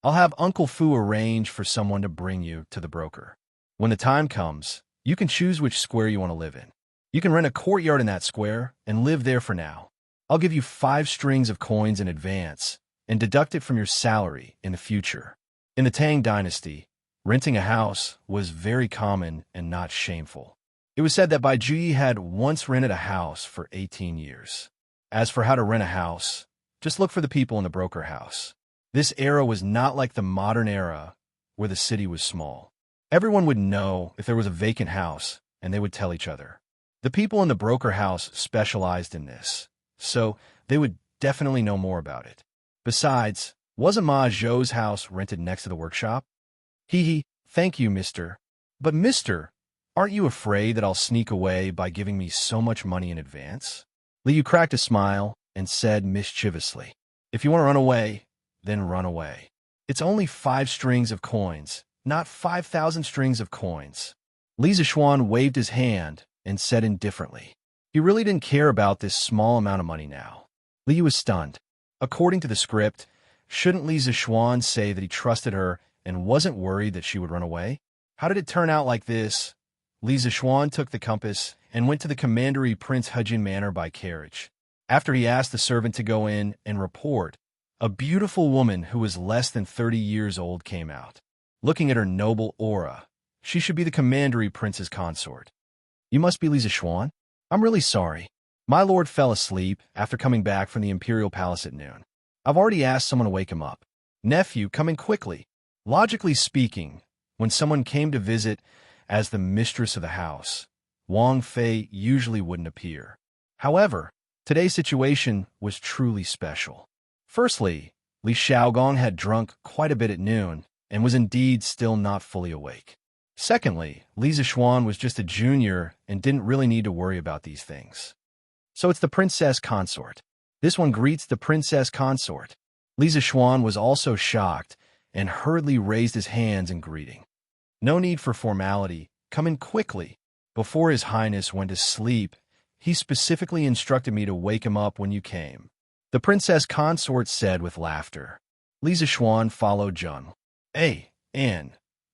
I'll have Uncle Fu arrange for someone to bring you to the broker. When the time comes, you can choose which square you want to live in. You can rent a courtyard in that square and live there for now. I'll give you 5 strings of coins in advance and deduct it from your salary in the future. In the Tang Dynasty, renting a house was very common and not shameful. It was said that Bai Juyi had once rented a house for 18 years. As for how to rent a house, just look for the people in the broker house. This era was not like the modern era where the city was small. Everyone would know if there was a vacant house, and they would tell each other. The people in the broker house specialized in this, so they would definitely know more about it. Besides, wasn't Ma Zhou's house rented next to the workshop? Thank you, mister. But mister, aren't you afraid that I'll sneak away by giving me so much money in advance? Liu cracked a smile and said mischievously, If you want to run away, then run away. It's only 5 strings of coins, not 5,000 strings of coins. Li Zishuan waved his hand and said indifferently. He really didn't care about this small amount of money now. Li was stunned. According to the script, shouldn't Li Zishuan say that he trusted her and wasn't worried that she would run away? How did it turn out like this? Li Zishuan took the compass and went to the Commandery Prince Hejin Manor by carriage. After he asked the servant to go in and report, a beautiful woman who was less than 30 years old came out. Looking at her noble aura, she should be the Commandery Prince's consort. You must be Li Zishuan? I'm really sorry. My lord fell asleep after coming back from the Imperial Palace at noon. I've already asked someone to wake him up. Nephew, come in quickly. Logically speaking, when someone came to visit as the mistress of the house, Wang Fei usually wouldn't appear. However, today's situation was truly special. Firstly, Li Xiaogong had drunk quite a bit at noon and was indeed still not fully awake. Secondly, Li Zixuan was just a junior and didn't really need to worry about these things. So it's the princess consort. This one greets the princess consort. Li Zixuan was also shocked and hurriedly raised his hands in greeting. No need for formality. Come in quickly. Before His Highness went to sleep, he specifically instructed me to wake him up when you came. The princess consort said with laughter. Li Zixuan followed Zheng A and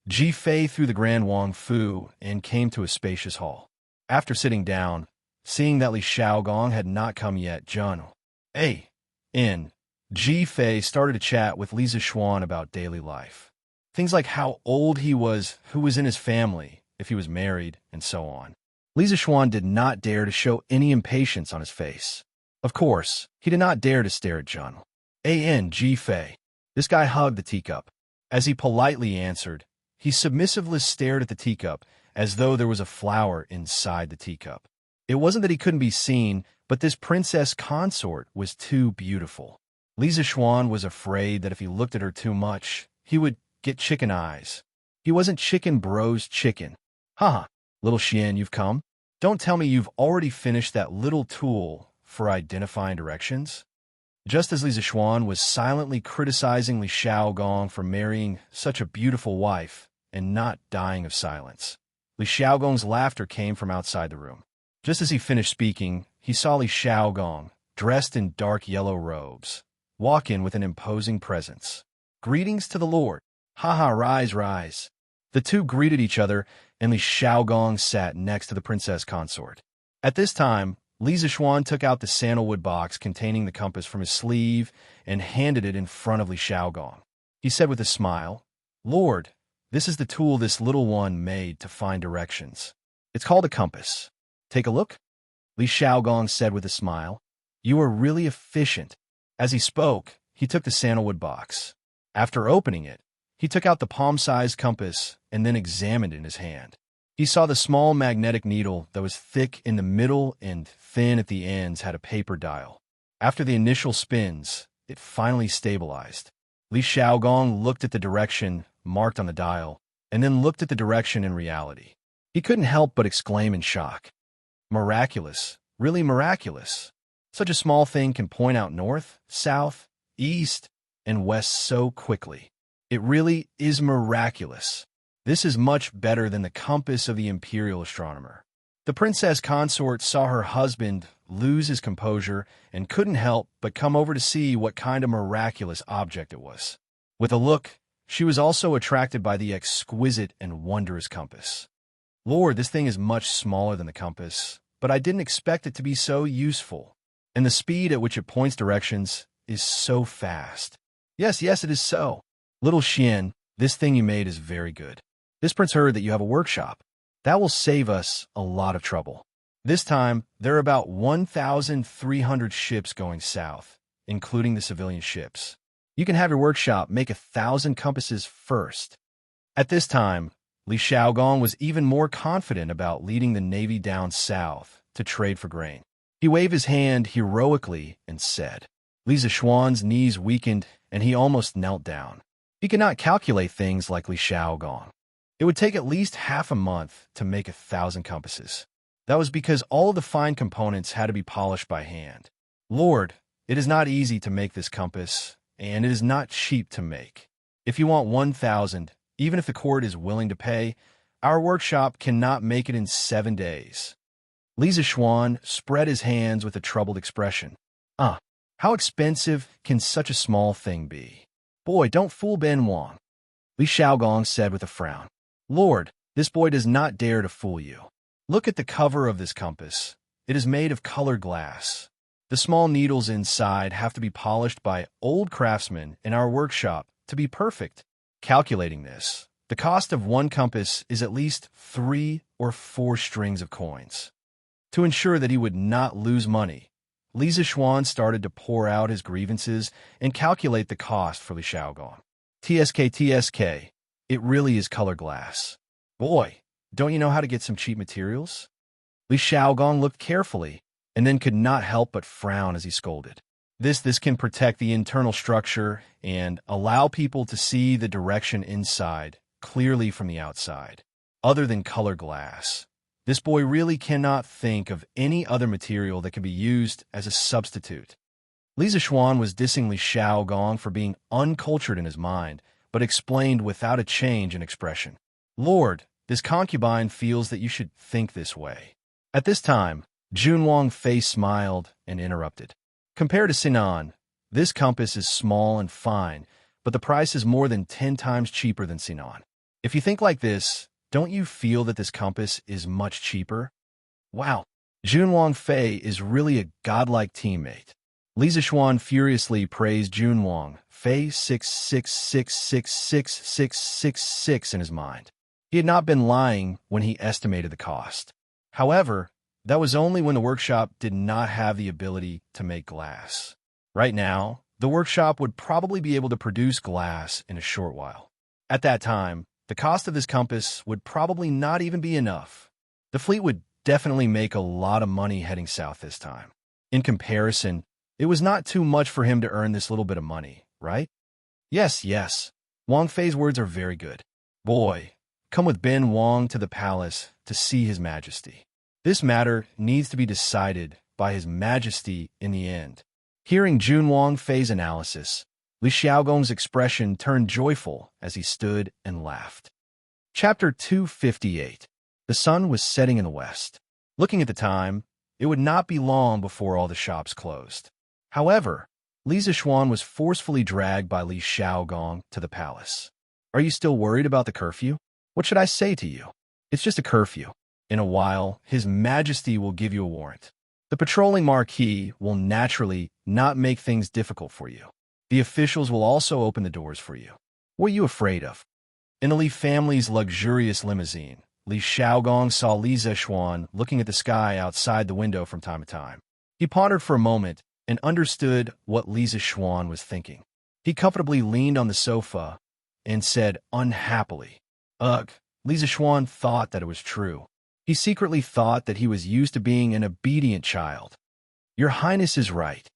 Ji Fei through the Grand Wang Fu and came to a spacious hall. After sitting down, seeing that Li Xiaogong had not come yet, Zheng A and Ji Fei started to chat with Li Zixuan about daily life. Things like how old he was, who was in his family, if he was married, and so on. Li Zixuan did not dare to show any impatience on his face. Of course, he did not dare to stare at Zheng A and Ji Fei. This guy hugged the teacup. As he politely answered, he submissively stared at the teacup as though there was a flower inside the teacup. It wasn't that he couldn't be seen, but this princess consort was too beautiful. Li Zixuan was afraid that if he looked at her too much, he would get chicken eyes. He wasn't chicken bro's chicken. Haha, little Xian, you've come? Don't tell me you've already finished that little tool for identifying directions? Just as Li Zixuan was silently criticizing Li Xiaogong for marrying such a beautiful wife and not dying of silence, Li Xiaogong's laughter came from outside the room. Just as he finished speaking, he saw Li Xiaogong, dressed in dark yellow robes, walk in with an imposing presence. Greetings to the Lord. Haha, rise, rise. The two greeted each other, and Li Xiaogong sat next to the princess consort. At this time, Li Zixuan took out the sandalwood box containing the compass from his sleeve and handed it in front of Li Xiaogong. He said with a smile, Lord, this is the tool this little one made to find directions. It's called a compass. Take a look. Li Xiaogong said with a smile. You are really efficient. As he spoke, he took the sandalwood box. After opening it, he took out the palm-sized compass and then examined it in his hand. He saw the small magnetic needle that was thick in the middle and thin at the ends had a paper dial. After the initial spins, it finally stabilized. Li Xiaogong looked at the direction marked on the dial and then looked at the direction in reality. He couldn't help but exclaim in shock. Miraculous, really miraculous. Such a small thing can point out north, south, east, and west so quickly. It really is miraculous. This is much better than the compass of the imperial astronomer. The princess consort saw her husband lose his composure and couldn't help but come over to see what kind of miraculous object it was. With a look, she was also attracted by the exquisite and wondrous compass. Lord, this thing is much smaller than the compass, but I didn't expect it to be so useful. And the speed at which it points directions is so fast. Yes, it is so. Little Xian, this thing you made is very good. This prince heard that you have a workshop. That will save us a lot of trouble. This time, there are about 1,300 ships going south, including the civilian ships. You can have your workshop make 1,000 compasses first. At this time, Li Xiaogong was even more confident about leading the navy down south to trade for grain. He waved his hand heroically and said. Li Zixuan's knees weakened and he almost knelt down. He could not calculate things like Li Xiaogong. It would take at least half a month to make 1,000 compasses. That was because all of the fine components had to be polished by hand. Lord, it is not easy to make this compass, and it is not cheap to make. If you want 1,000, even if the court is willing to pay, our workshop cannot make it in 7 days. Li Zixuan spread his hands with a troubled expression. How expensive can such a small thing be? Boy, don't fool Ben Wang. Li Xiaogong said with a frown. Lord, this boy does not dare to fool you. Look at the cover of this compass. It is made of colored glass. The small needles inside have to be polished by old craftsmen in our workshop to be perfect. Calculating this, the cost of one compass is at least 3 or 4 strings of coins. To ensure that he would not lose money, Li Zixuan started to pour out his grievances and calculate the cost for Li Xiaogong. TSK, it really is color glass. Boy, don't you know how to get some cheap materials? Li Xiaogong looked carefully and then could not help but frown as he scolded. This can protect the internal structure and allow people to see the direction inside clearly from the outside. other than color glass. This boy really cannot think of any other material that can be used as a substitute. Li Zixuan was dissing Li Xiaogong for being uncultured in his mind, but explained without a change in expression. Lord, this concubine feels that you should think this way. At this time, Junwang Fei smiled and interrupted. Compared to Sinan, this compass is small and fine, but the price is more than 10 times cheaper than Sinan. If you think like this, don't you feel that this compass is much cheaper? Wow, Junwang Fei is really a godlike teammate. Li Zixuan furiously praised Junwang Fei 6666666 in his mind. He had not been lying when he estimated the cost. However, that was only when the workshop did not have the ability to make glass. Right now, the workshop would probably be able to produce glass in a short while. At that time, the cost of this compass would probably not even be enough. The fleet would definitely make a lot of money heading south this time. In comparison, it was not too much for him to earn this little bit of money, right? Yes. Wang Fei's words are very good. Boy, come with Ben Wang to the palace to see His Majesty. This matter needs to be decided by His Majesty in the end. Hearing Junwang Fei's analysis, Li Xiaogong's expression turned joyful as he stood and laughed. Chapter 258. The sun was setting in the west. Looking at the time, it would not be long before all the shops closed. However, Li Zixuan was forcefully dragged by Li Xiaogong to the palace. Are you still worried about the curfew? What should I say to you? It's just a curfew. In a while, His Majesty will give you a warrant. The patrolling marquis will naturally not make things difficult for you. The officials will also open the doors for you. What are you afraid of? In the Li family's luxurious limousine, Li Xiaogong saw Li Zixuan looking at the sky outside the window from time to time. He pondered for a moment and understood what Li Zixuan was thinking. He comfortably leaned on the sofa and said unhappily, Ugh, Li Zixuan thought that it was true. He secretly thought that he was used to being an obedient child. Your Highness is right.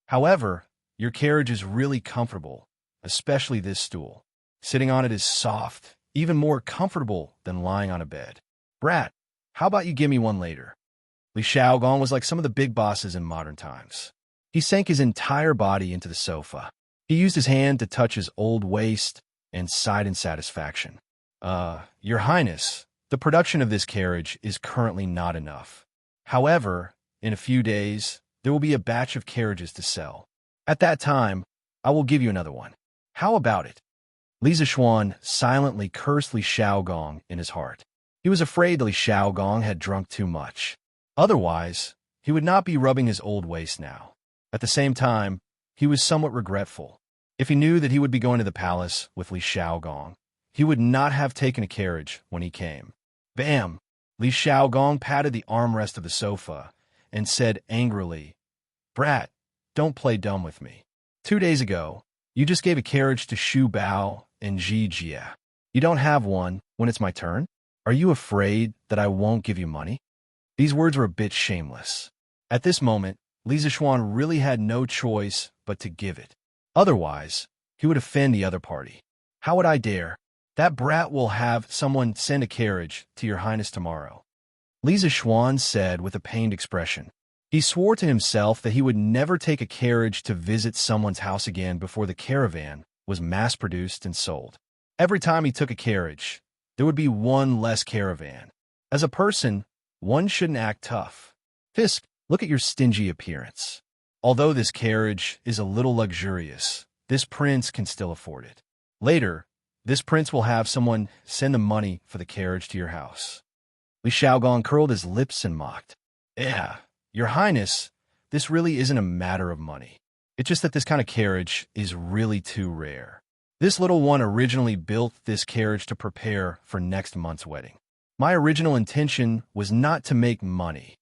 However, your carriage is really comfortable, especially this stool. Sitting on it is soft, even more comfortable than lying on a bed. Brat, how about you give me one later? Li Xiaogong was like some of the big bosses in modern times. He sank his entire body into the sofa. He used his hand to touch his old waist and sighed in satisfaction. Your Highness, the production of this carriage is currently not enough. However, in a few days, there will be a batch of carriages to sell. At that time, I will give you another one. How about it? Li Zixuan silently cursed Li Xiaogong in his heart. He was afraid Li Xiaogong had drunk too much. Otherwise, he would not be rubbing his old waist now. At the same time, he was somewhat regretful. If he knew that he would be going to the palace with Li Xiaogong, he would not have taken a carriage when he came. Bam! Li Xiaogong patted the armrest of the sofa and said angrily, Brat, don't play dumb with me. 2 days ago, you just gave a carriage to Xu Bao and Jia. You don't have one when it's my turn? Are you afraid that I won't give you money? These words were a bit shameless. At this moment, Li Zixuan really had no choice but to give it. Otherwise, he would offend the other party. How would I dare? That brat will have someone send a carriage to your Highness tomorrow. Li Zixuan said with a pained expression. He swore to himself that he would never take a carriage to visit someone's house again before the caravan was mass-produced and sold. Every time he took a carriage, there would be one less caravan. As a person, one shouldn't act tough. Fisk, look at your stingy appearance. Although this carriage is a little luxurious, this prince can still afford it. Later, this prince will have someone send the money for the carriage to your house. Li Xiaogong curled his lips and mocked. Your Highness, this really isn't a matter of money. It's just that this kind of carriage is really too rare. This little one originally built this carriage to prepare for next month's wedding. My original intention was not to make money.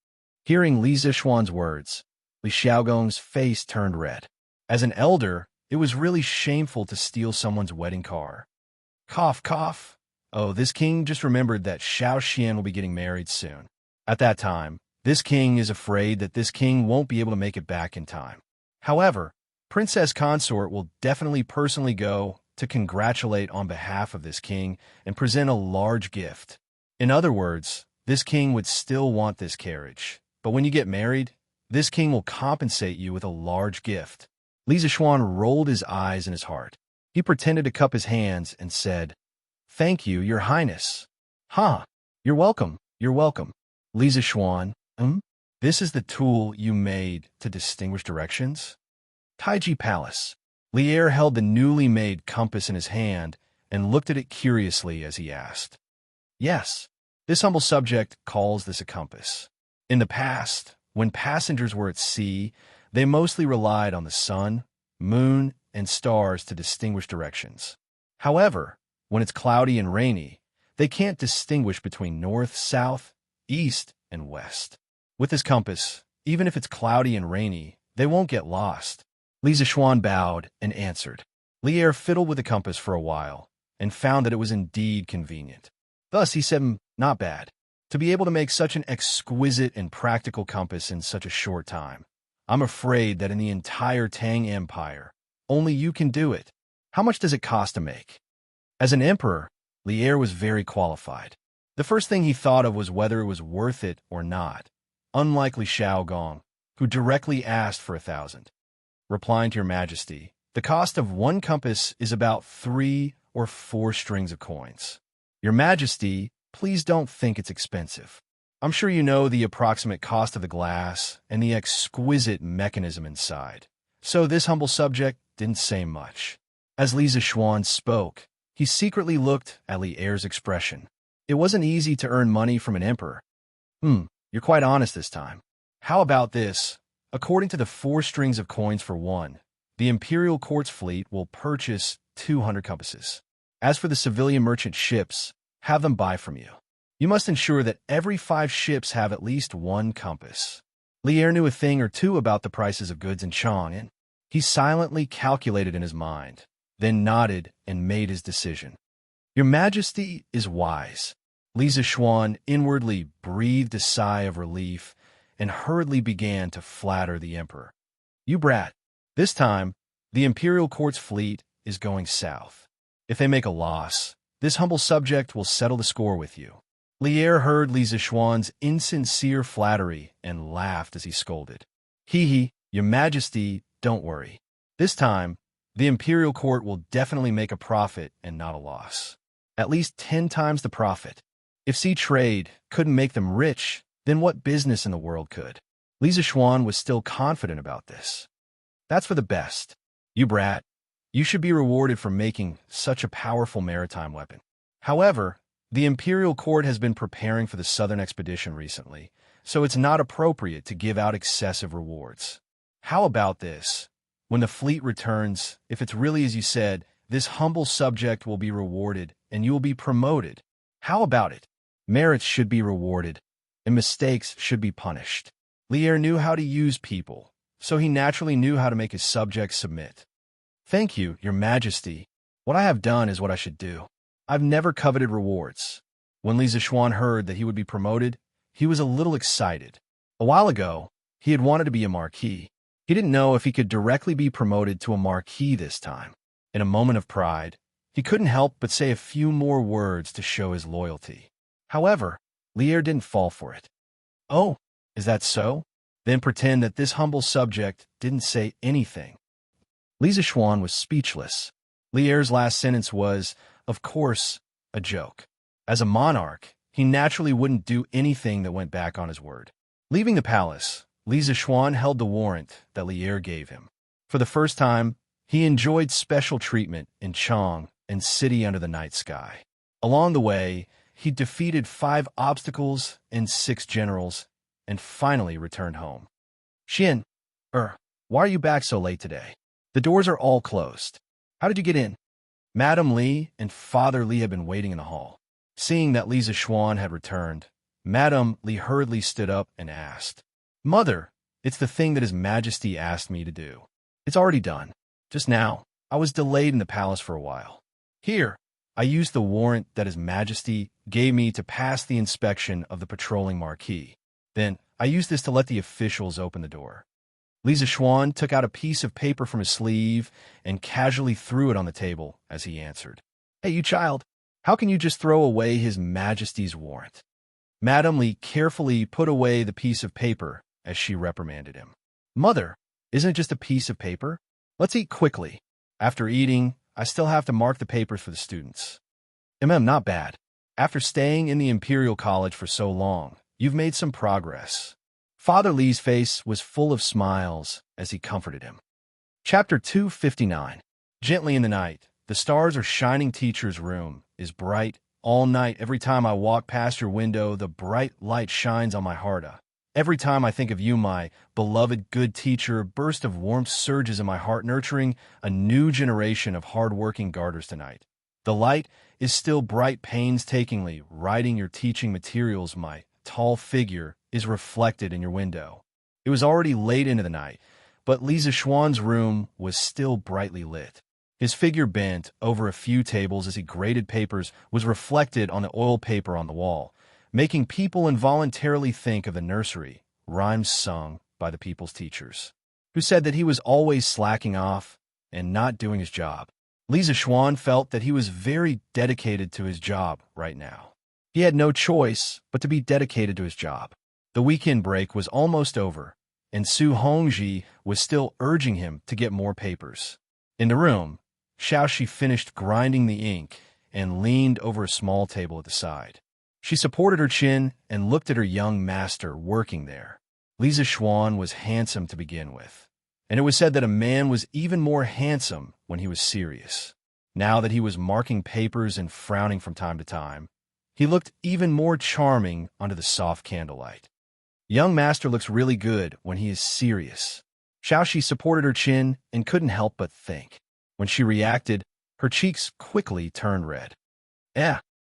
Hearing Li Zixuan's words, Li Xiaogong's face turned red. As an elder, it was really shameful to steal someone's wedding car. Cough, cough. Oh, this king just remembered that Xiaoxian will be getting married soon. At that time, this king is afraid that this king won't be able to make it back in time. However, Princess Consort will definitely personally go to congratulate on behalf of this king and present a large gift. In other words, this king would still want this carriage, but when you get married, this king will compensate you with a large gift. Li Zishuan rolled his eyes in his heart. He pretended to cup his hands and said, "Thank you, your highness." "Huh, you're welcome, you're welcome." Li Zishuan, This is the tool you made to distinguish directions? Taiji Palace. Lier held the newly made compass in his hand and looked at it curiously as he asked. Yes, this humble subject calls this a compass. In the past, when passengers were at sea, they mostly relied on the sun, moon, and stars to distinguish directions. However, when it's cloudy and rainy, they can't distinguish between north, south, east, and west. With this compass, even if it's cloudy and rainy, they won't get lost. Li Zishuan bowed and answered. Lier fiddled with the compass for a while and found that it was indeed convenient. Thus, he said, "Not bad. To be able to make such an exquisite and practical compass in such a short time. I'm afraid that in the entire Tang Empire, only you can do it. How much does it cost to make?" As an emperor, Lier was very qualified. The first thing he thought of was whether it was worth it or not, unlike Li Shaogong, who directly asked for 1,000. Replying to your majesty, the cost of one compass is about 3 or 4 strings of coins. Your majesty, please don't think it's expensive. I'm sure you know the approximate cost of the glass and the exquisite mechanism inside. So this humble subject didn't say much. As Li Zishuan spoke, he secretly looked at Li Er's expression. It wasn't easy to earn money from an emperor. You're quite honest this time. How about this? According to the 4 strings of coins for one, the Imperial Court's fleet will purchase 200 compasses. As for the civilian merchant ships, have them buy from you. You must ensure that every 5 ships have at least 1 compass. Lier knew a thing or two about the prices of goods in Chong, and he silently calculated in his mind, then nodded and made his decision. Your Majesty is wise. Li Zishuan inwardly breathed a sigh of relief and hurriedly began to flatter the emperor. You brat. This time, the Imperial Court's fleet is going south. If they make a loss, this humble subject will settle the score with you. Lier heard Li Zishuan's insincere flattery and laughed as he scolded. Hee, your majesty, don't worry. This time, the Imperial Court will definitely make a profit and not a loss. At least 10 times the profit. If sea trade couldn't make them rich, then what business in the world could? Li Zishuan was still confident about this. That's for the best. You brat. You should be rewarded for making such a powerful maritime weapon. However, the Imperial Court has been preparing for the southern expedition recently, so it's not appropriate to give out excessive rewards. How about this? When the fleet returns, if it's really as you said, this humble subject will be rewarded and you will be promoted. How about it? Merits should be rewarded, and mistakes should be punished. Lier knew how to use people, so he naturally knew how to make his subjects submit. Thank you, your majesty. What I have done is what I should do. I've never coveted rewards. When Li Zishuan heard that he would be promoted, he was a little excited. A while ago, he had wanted to be a marquis. He didn't know if he could directly be promoted to a marquis this time. In a moment of pride, he couldn't help but say a few more words to show his loyalty. However, Lier didn't fall for it. Oh, is that so? Then pretend that this humble subject didn't say anything. Li Zishuan was speechless. Lier's last sentence was, of course, a joke. As a monarch, he naturally wouldn't do anything that went back on his word. Leaving the palace, Li Zishuan held the warrant that Lier gave him. For the first time, he enjoyed special treatment in Chong and City Under the Night Sky. Along the way, he defeated 5 obstacles and 6 generals, and finally returned home. Xian, why are you back so late today? The doors are all closed. How did you get in? Madam Li and Father Li had been waiting in the hall. Seeing that Li Zishuan had returned, Madam Li hurriedly stood up and asked, Mother, it's the thing that His Majesty asked me to do. It's already done. Just now, I was delayed in the palace for a while. Here, I used the warrant that His Majesty gave me to pass the inspection of the patrolling marquis. Then, I used this to let the officials open the door. Li Zixuan took out a piece of paper from his sleeve and casually threw it on the table as he answered. Hey, you child, how can you just throw away His Majesty's warrant? Madame Li carefully put away the piece of paper as she reprimanded him. Mother, isn't it just a piece of paper? Let's eat quickly. After eating, I still have to mark the papers for the students. Not bad. After staying in the Imperial College for so long, you've made some progress. Father Li's face was full of smiles as he comforted him. Chapter 259. Gently in the night, the stars are shining. Teacher's room is bright all night. Every time I walk past your window, the bright light shines on my heart. Every time I think of you, my beloved good teacher, a burst of warmth surges in my heart, nurturing a new generation of hard-working garters tonight. The light is still bright, painstakingly writing your teaching materials. My tall figure is reflected in your window. It was already late into the night, but Li Zixuan's room was still brightly lit. His figure bent over a few tables as he graded papers was reflected on the oil paper on the wall, making people involuntarily think of the nursery rhymes sung by the people's teachers, who said that he was always slacking off and not doing his job. Li Zixuan felt that he was very dedicated to his job right now. He had no choice but to be dedicated to his job. The weekend break was almost over, and Su Hongji was still urging him to get more papers. In the room, Xianxia finished grinding the ink and leaned over a small table at the side. She supported her chin and looked at her young master working there. Li Zixuan was handsome to begin with, and it was said that a man was even more handsome when he was serious. Now that he was marking papers and frowning from time to time, he looked even more charming under the soft candlelight. Young master looks really good when he is serious. Xianxia supported her chin and couldn't help but think. When she reacted, her cheeks quickly turned red.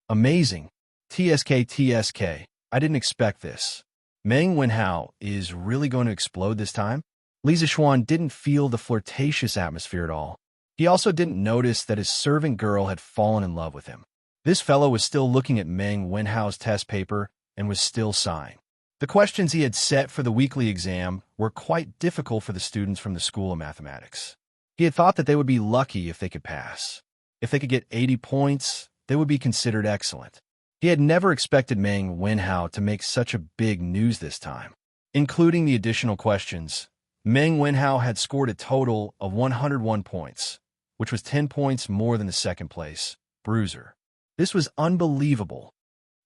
Amazing. TSK. I didn't expect this. Meng Wenhao is really going to explode this time? Li Zixuan didn't feel the flirtatious atmosphere at all. He also didn't notice that his servant girl had fallen in love with him. This fellow was still looking at Meng Wenhao's test paper and was still sighing. The questions he had set for the weekly exam were quite difficult for the students from the School of Mathematics. He had thought that they would be lucky if they could pass. If they could get 80 points, they would be considered excellent. He had never expected Meng Wenhao to make such a big news this time. Including the additional questions, Meng Wenhao had scored a total of 101 points, which was 10 points more than the second place, Bruiser. This was unbelievable.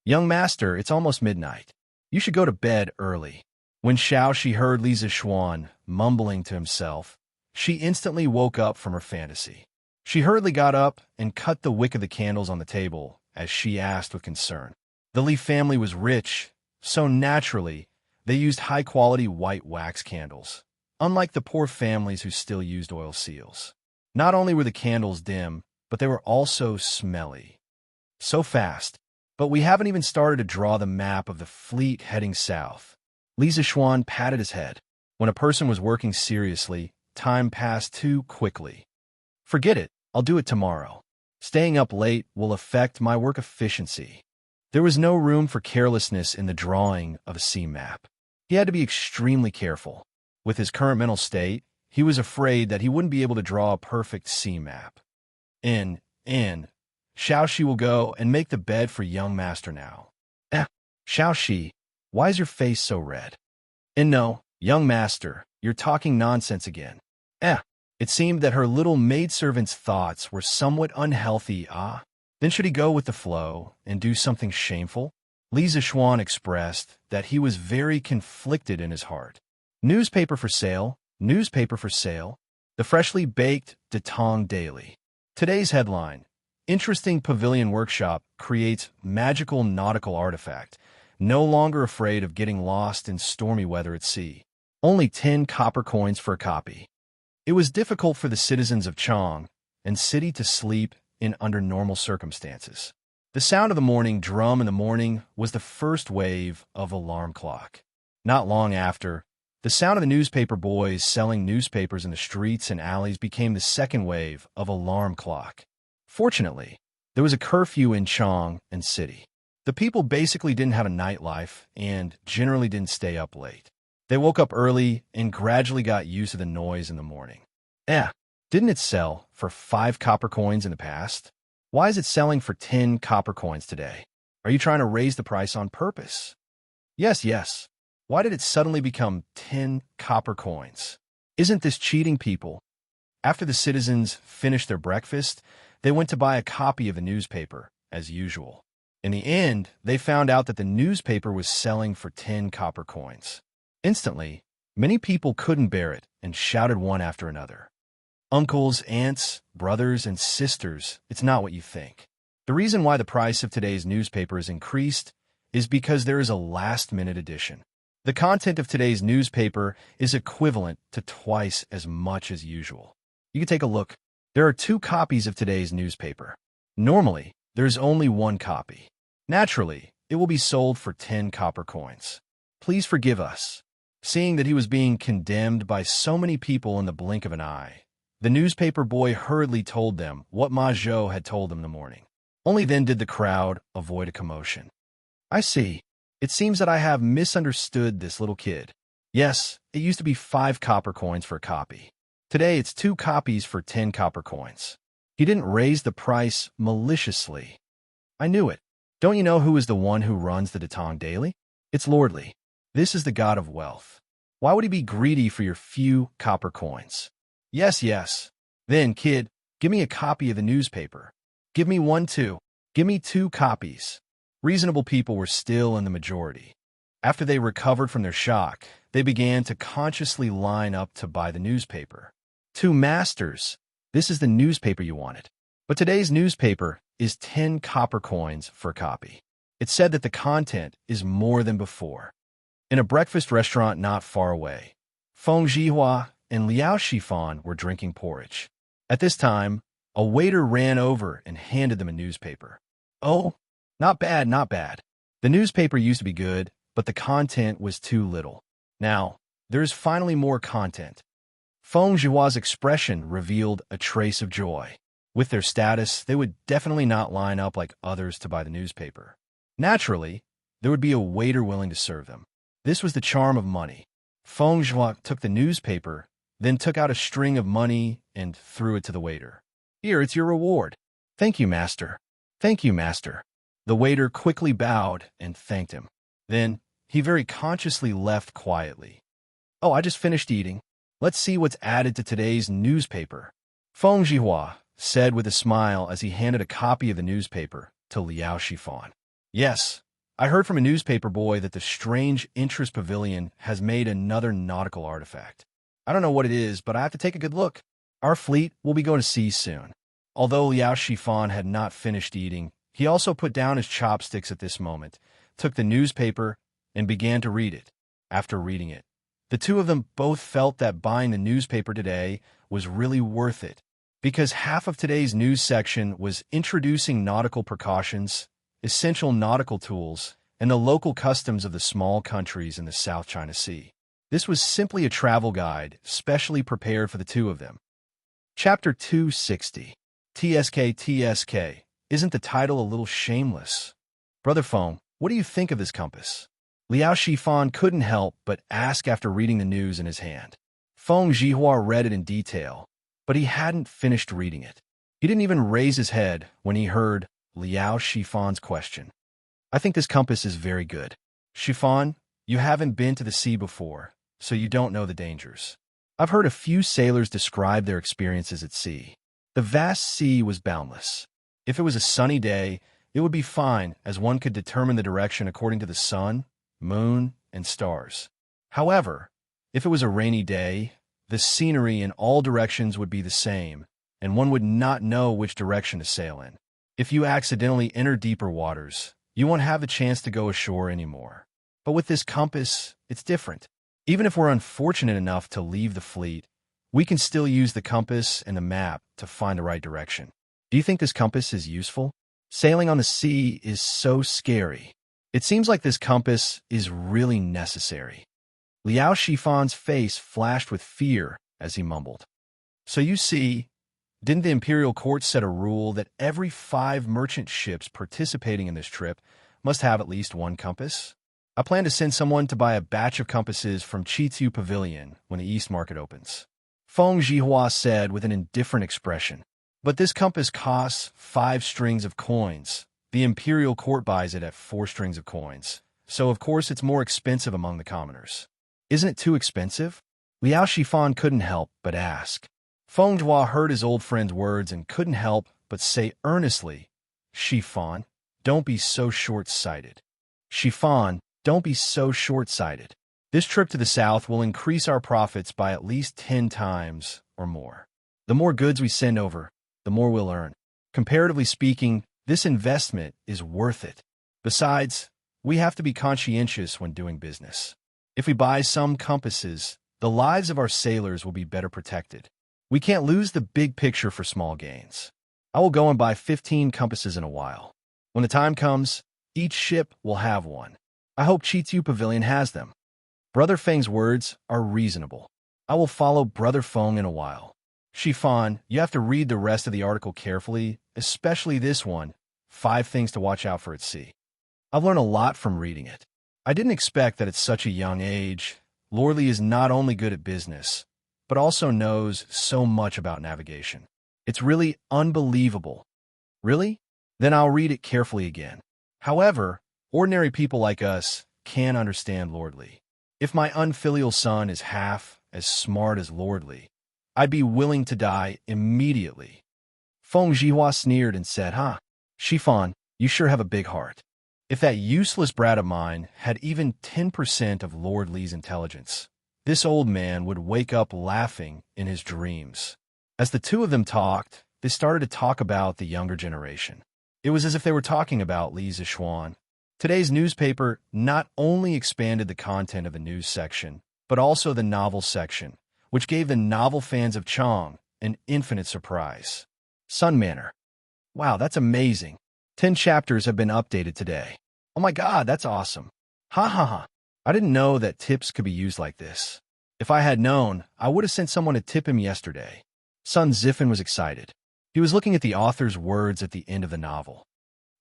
Young master, it's almost midnight. You should go to bed early. When Xianxia heard Li Zixuan mumbling to himself, she instantly woke up from her fantasy. She hurriedly got up and cut the wick of the candles on the table as she asked with concern. The Li family was rich, so naturally, they used high-quality white wax candles, unlike the poor families who still used oil seals. Not only were the candles dim, but they were also smelly. So fast, but we haven't even started to draw the map of the fleet heading south. Li Zixuan patted his head. When a person was working seriously, time passed too quickly. Forget it, I'll do it tomorrow. Staying up late will affect my work efficiency. There was no room for carelessness in the drawing of a sea map. He had to be extremely careful. With his current mental state, he was afraid that he wouldn't be able to draw a perfect sea map. Xianxia will go and make the bed for young master now. Xianxia, why is your face so red? No, young master, you're talking nonsense again. It seemed that her little maidservant's thoughts were somewhat unhealthy. Then should he go with the flow and do something shameful? Li Zixuan expressed that he was very conflicted in his heart. Newspaper for sale, newspaper for sale. The freshly baked Datong Daily. Today's headline: Interesting Pavilion Workshop creates magical nautical artifact. No longer afraid of getting lost in stormy weather at sea. Only 10 copper coins for a copy. It was difficult for the citizens of Chang and city to sleep in under normal circumstances. The sound of the morning drum in the morning was the first wave of alarm clock. Not long after, the sound of the newspaper boys selling newspapers in the streets and alleys became the second wave of alarm clock. Fortunately, there was a curfew in Chang and city. The people basically didn't have a nightlife and generally didn't stay up late. They woke up early and gradually got used to the noise in the morning. Didn't it sell for 5 copper coins in the past? Why is it selling for 10 copper coins today? Are you trying to raise the price on purpose? Yes, yes. Why did it suddenly become 10 copper coins? Isn't this cheating, people? After the citizens finished their breakfast, they went to buy a copy of the newspaper, as usual. In the end, they found out that the newspaper was selling for 10 copper coins. Instantly, many people couldn't bear it and shouted one after another. Uncles, aunts, brothers, and sisters, it's not what you think. The reason why the price of today's newspaper is increased is because there is a last-minute edition. The content of today's newspaper is equivalent to twice as much as usual. You can take a look. There are 2 copies of today's newspaper. Normally, there's only 1 copy. Naturally, it will be sold for 10 copper coins. Please forgive us. Seeing that he was being condemned by so many people in the blink of an eye, the newspaper boy hurriedly told them what Ma Zhou had told them in the morning. Only then did the crowd avoid a commotion. I see. It seems that I have misunderstood this little kid. Yes, it used to be 5 copper coins for a copy. Today it's 2 copies for 10 copper coins. He didn't raise the price maliciously. I knew it. Don't you know who is the one who runs the Datong daily? It's Lordly. This is the god of wealth. Why would he be greedy for your few copper coins? Yes, yes. Then, kid, give me a copy of the newspaper. Give me one too. Give me 2 copies. Reasonable people were still in the majority. After they recovered from their shock, they began to consciously line up to buy the newspaper. 2 masters. This is the newspaper you wanted. But today's newspaper is 10 copper coins for a copy. It said that the content is more than before. In a breakfast restaurant not far away, Feng Zhihua and Liao Shifan were drinking porridge. At this time, a waiter ran over and handed them a newspaper. Oh, not bad, not bad. The newspaper used to be good, but the content was too little. Now, there's finally more content. Feng Zhihua's expression revealed a trace of joy. With their status, they would definitely not line up like others to buy the newspaper. Naturally, there would be a waiter willing to serve them. This was the charm of money. Feng Zhihua took the newspaper, then took out a string of money and threw it to the waiter. Here, it's your reward. Thank you, master. Thank you, master. The waiter quickly bowed and thanked him. Then, he very consciously left quietly. Oh, I just finished eating. Let's see what's added to today's newspaper. Feng Zhihua said with a smile as he handed a copy of the newspaper to Liao Shifan. Yes, I heard from a newspaper boy that the strange interest pavilion has made another nautical artifact. I don't know what it is, but I have to take a good look. Our fleet will be going to sea soon. Although Liao Shifan had not finished eating, he also put down his chopsticks at this moment, took the newspaper, and began to read it. After reading it, the 2 of them both felt that buying the newspaper today was really worth it, because half of today's news section was introducing nautical precautions, essential nautical tools, and the local customs of the small countries in the South China Sea. This was simply a travel guide, specially prepared for the 2 of them. Chapter 260. TSK. Isn't the title a little shameless? Brother Feng, what do you think of this compass? Liao Shifan couldn't help but ask after reading the news in his hand. Feng Zhihua read it in detail, but he hadn't finished reading it. He didn't even raise his head when he heard Liao Shifan's question. I think this compass is very good. Shifan, you haven't been to the sea before, so you don't know the dangers. I've heard a few sailors describe their experiences at sea. The vast sea was boundless. If it was a sunny day, it would be fine, as one could determine the direction according to the sun, moon, and stars. However, if it was a rainy day, the scenery in all directions would be the same, and one would not know which direction to sail in. If you accidentally enter deeper waters, you won't have the chance to go ashore anymore. But with this compass, it's different. Even if we're unfortunate enough to leave the fleet, we can still use the compass and the map to find the right direction. Do you think this compass is useful? Sailing on the sea is so scary. It seems like this compass is really necessary. Liao Shifan's face flashed with fear as he mumbled. So you see, didn't the imperial court set a rule that every 5 merchant ships participating in this trip must have at least 1 compass? I plan to send someone to buy a batch of compasses from Chitu Pavilion when the East Market opens. Feng Zhihua said with an indifferent expression. But this compass costs 5 strings of coins. The imperial court buys it at 4 strings of coins. So of course it's more expensive among the commoners. Isn't it too expensive? Liao Shifan couldn't help but ask. Feng Zhihua heard his old friend's words and couldn't help but say earnestly, Shifan, don't be so short-sighted. Shifan, don't be so short-sighted. This trip to the south will increase our profits by at least 10 times or more. The more goods we send over, the more we'll earn. Comparatively speaking, this investment is worth it. Besides, we have to be conscientious when doing business. If we buy some compasses, the lives of our sailors will be better protected. We can't lose the big picture for small gains. I will go and buy 15 compasses in a while. When the time comes, each ship will have one. I hope Chitu Pavilion has them. Brother Feng's words are reasonable. I will follow Brother Feng in a while. Shifan, you have to read the rest of the article carefully, especially this one, 5 things to watch out for at sea. I've learned a lot from reading it. I didn't expect that at such a young age, Lord Li is not only good at business, but also knows so much about navigation. It's really unbelievable. Really? Then I'll read it carefully again. However, ordinary people like us can't understand Lord Li. If my unfilial son is half as smart as Lord Li, I'd be willing to die immediately. Feng Zhihua sneered and said, Shifan, you sure have a big heart. If that useless brat of mine had even 10% of Lord Li's intelligence, this old man would wake up laughing in his dreams. As the two of them talked, they started to talk about the younger generation. It was as if they were talking about Li Zixuan. Today's newspaper not only expanded the content of the news section, but also the novel section, which gave the novel fans of Chang an infinite surprise. Sun Manor. Wow, that's amazing. 10 chapters have been updated today. Oh my god, that's awesome. Ha ha ha. I didn't know that tips could be used like this. If I had known, I would have sent someone to tip him yesterday. Sun Zifen was excited. He was looking at the author's words at the end of the novel.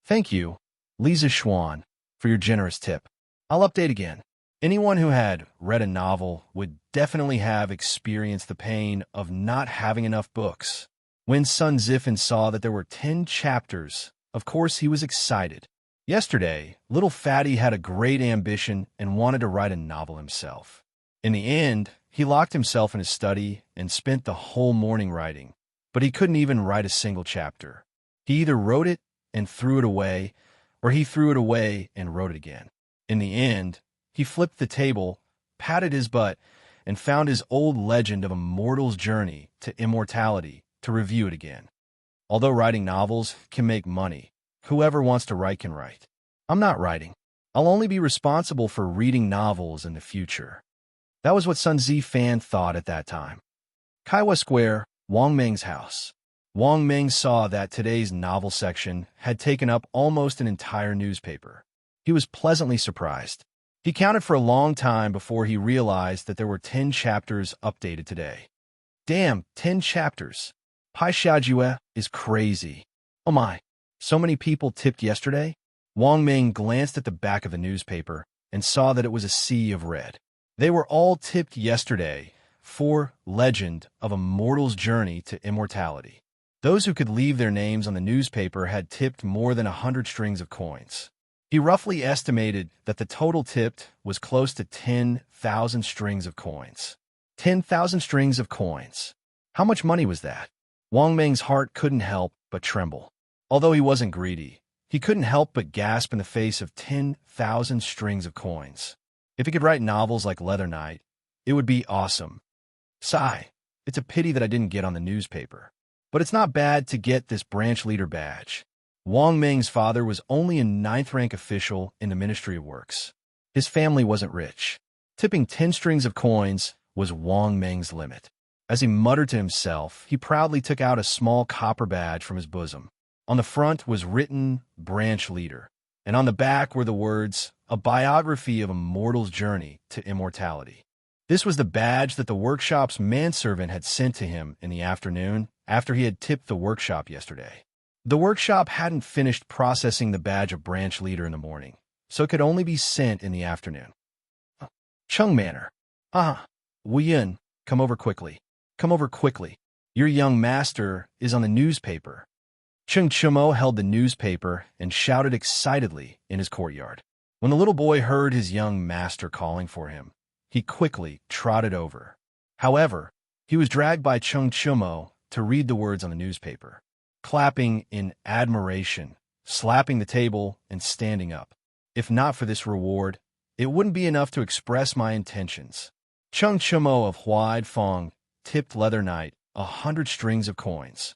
Thank you, Li Zixuan, for your generous tip. I'll update again. Anyone who had read a novel would definitely have experienced the pain of not having enough books. When Sun Zifen saw that there were 10 chapters, of course he was excited. Yesterday, little Fatty had a great ambition and wanted to write a novel himself. In the end, he locked himself in his study and spent the whole morning writing, but he couldn't even write a single chapter. He either wrote it and threw it away, or he threw it away and wrote it again. In the end, he flipped the table, patted his butt, and found his old legend of a mortal's journey to immortality to review it again. Although writing novels can make money, whoever wants to write can write. I'm not writing. I'll only be responsible for reading novels in the future. That was what Sun Zifan thought at that time. Kaiwa Square, Wang Meng's house. Wang Meng saw that today's novel section had taken up almost an entire newspaper. He was pleasantly surprised. He counted for a long time before he realized that there were 10 chapters updated today. Damn, 10 chapters. Pai Xiaojue is crazy. Oh my, so many people tipped yesterday? Wang Meng glanced at the back of the newspaper and saw that it was a sea of red. They were all tipped yesterday for Legend of a Mortal's Journey to Immortality. Those who could leave their names on the newspaper had tipped more than 100 strings of coins. He roughly estimated that the total tipped was close to 10,000 strings of coins. 10,000 strings of coins. How much money was that? Wang Meng's heart couldn't help but tremble. Although he wasn't greedy, he couldn't help but gasp in the face of 10,000 strings of coins. If he could write novels like Leather Knight, it would be awesome. Sigh, it's a pity that I didn't get on the newspaper. But it's not bad to get this branch leader badge. Wang Meng's father was only a 9th rank official in the Ministry of Works. His family wasn't rich. Tipping 10 strings of coins was Wang Meng's limit. As he muttered to himself, he proudly took out a small copper badge from his bosom. On the front was written Branch Leader, and on the back were the words, A Biography of a Mortal's Journey to Immortality. This was the badge that the workshop's manservant had sent to him in the afternoon after he had tipped the workshop yesterday. The workshop hadn't finished processing the badge of branch leader in the morning, so it could only be sent in the afternoon. Chung Manor. Ah, Wu Yun, come over quickly. Come over quickly. Your young master is on the newspaper. Chung Chumo held the newspaper and shouted excitedly in his courtyard. When the little boy heard his young master calling for him, he quickly trotted over. However, he was dragged by Chung Chumo to read the words on the newspaper, clapping in admiration, slapping the table, and standing up. If not for this reward, it wouldn't be enough to express my intentions. Chung Chumo of Huaid Fong tipped Leather Knight 100 strings of coins.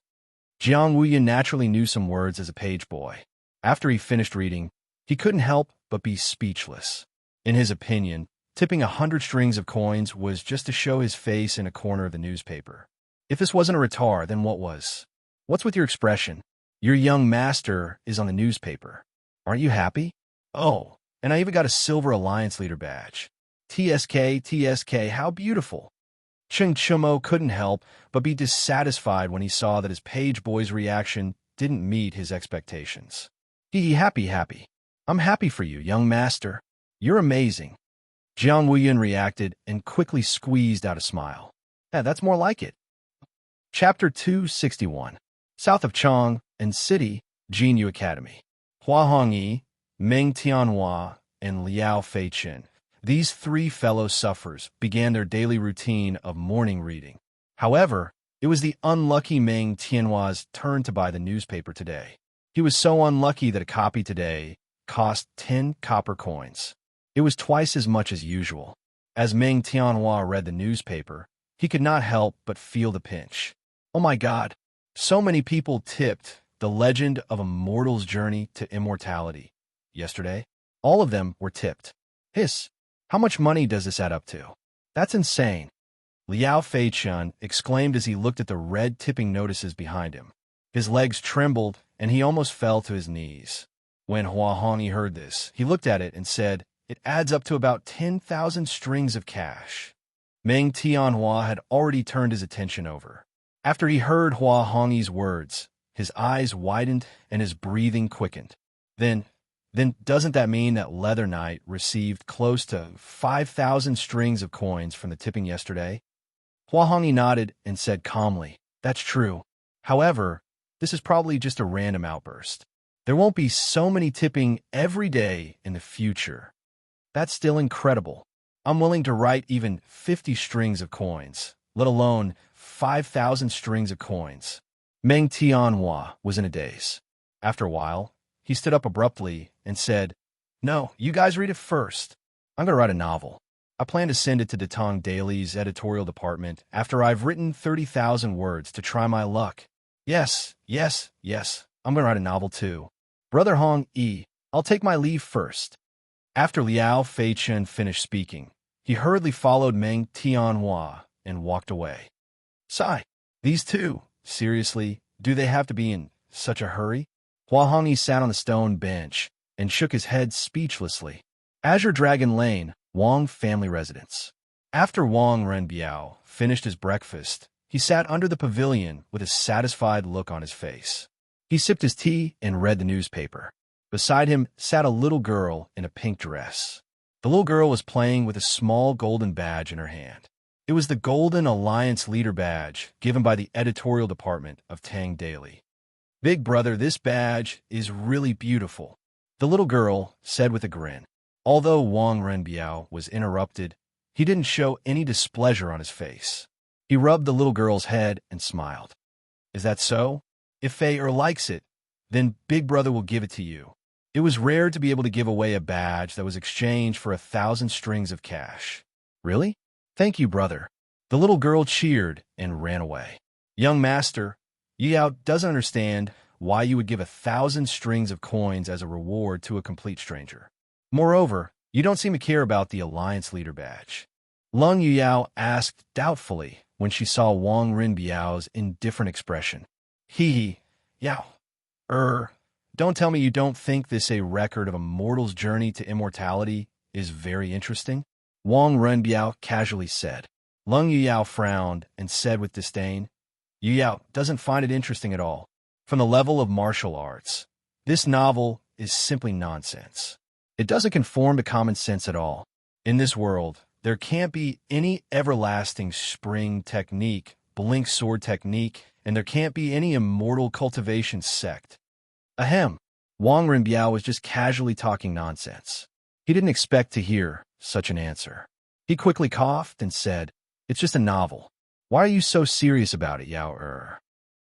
Jiang Wuya naturally knew some words as a page boy. After he finished reading, he couldn't help but be speechless. In his opinion, tipping 100 strings of coins was just to show his face in a corner of the newspaper. If this wasn't a retard, then what was? What's with your expression? Your young master is on the newspaper. Aren't you happy? Oh, and I even got a Silver Alliance Leader badge. TSK, how beautiful. Chung Chumo couldn't help but be dissatisfied when he saw that his page boy's reaction didn't meet his expectations. Happy. I'm happy for you, young master. You're amazing. Jiang Wuyan reacted and quickly squeezed out a smile. Yeah, that's more like it. Chapter 261. South of Chong and City, Jinyu Academy. Hua Hongyi, Meng Tianhua, and Liao Feichen. These three fellow sufferers began their daily routine of morning reading. However, it was the unlucky Meng Tianhua's turn to buy the newspaper today. He was so unlucky that a copy today cost 10 copper coins. It was twice as much as usual. As Meng Tianhua read the newspaper, he could not help but feel the pinch. Oh my God, so many people tipped The Legend of a Mortal's Journey to Immortality yesterday. All of them were tipped. Hiss. How much money does this add up to? That's insane. Liao Feichen exclaimed as he looked at the red tipping notices behind him. His legs trembled, and he almost fell to his knees. When Hua Hongyi heard this, he looked at it and said, "It adds up to about 10,000 strings of cash." Meng Tianhua had already turned his attention over. After he heard Hua Hongyi's words, his eyes widened and his breathing quickened. Then doesn't that mean that Leather Knight received close to 5,000 strings of coins from the tipping yesterday? Hua Hongyi nodded and said calmly, "That's true. However, this is probably just a random outburst. There won't be so many tipping every day in the future. That's still incredible. I'm willing to write even 50 strings of coins, let alone 5,000 strings of coins." Meng Tianhua was in a daze. After a while, he stood up abruptly and said, "No, you guys read it first. I'm going to write a novel. I plan to send it to Datong Daily's editorial department after I've written 30,000 words to try my luck. Yes, I'm going to write a novel too. Brother Hong Yi, I'll take my leave first." After Liao Feichen finished speaking, he hurriedly followed Meng Tianhua and walked away. Sigh, these two, seriously, do they have to be in such a hurry? Hua Hongyi sat on the stone bench and shook his head speechlessly. Azure Dragon Lane, Wang family residence. After Wang Renbiao finished his breakfast, he sat under the pavilion with a satisfied look on his face. He sipped his tea and read the newspaper. Beside him sat a little girl in a pink dress. The little girl was playing with a small golden badge in her hand. It was the Golden Alliance Leader badge given by the editorial department of Tang Daily. "Big brother, this badge is really beautiful," the little girl said with a grin. Although Wang Renbiao was interrupted, he didn't show any displeasure on his face. He rubbed the little girl's head and smiled. "Is that so? If Fei likes it, then Big Brother will give it to you." It was rare to be able to give away a badge that was exchanged for 1,000 strings of cash. "Really? Thank you, brother." The little girl cheered and ran away. "Young master, Yao doesn't understand why you would give 1,000 strings of coins as a reward to a complete stranger. Moreover, you don't seem to care about the Alliance Leader badge." Lung Yuyao asked doubtfully when she saw Wang Renbiao's indifferent expression. Yao, don't tell me you don't think this a record of a mortal's journey to immortality is very interesting?" Wang Renbiao casually said. Lung Yuyao frowned and said with disdain, "Yuyao doesn't find it interesting at all. From the level of martial arts, this novel is simply nonsense. It doesn't conform to common sense at all. In this world, there can't be any everlasting spring technique, blink sword technique, and there can't be any immortal cultivation sect. Ahem. Wang Renbiao was just casually talking nonsense. He didn't expect to hear such an answer. He quickly coughed and said, "It's just a novel. Why are you so serious about it, Yao?"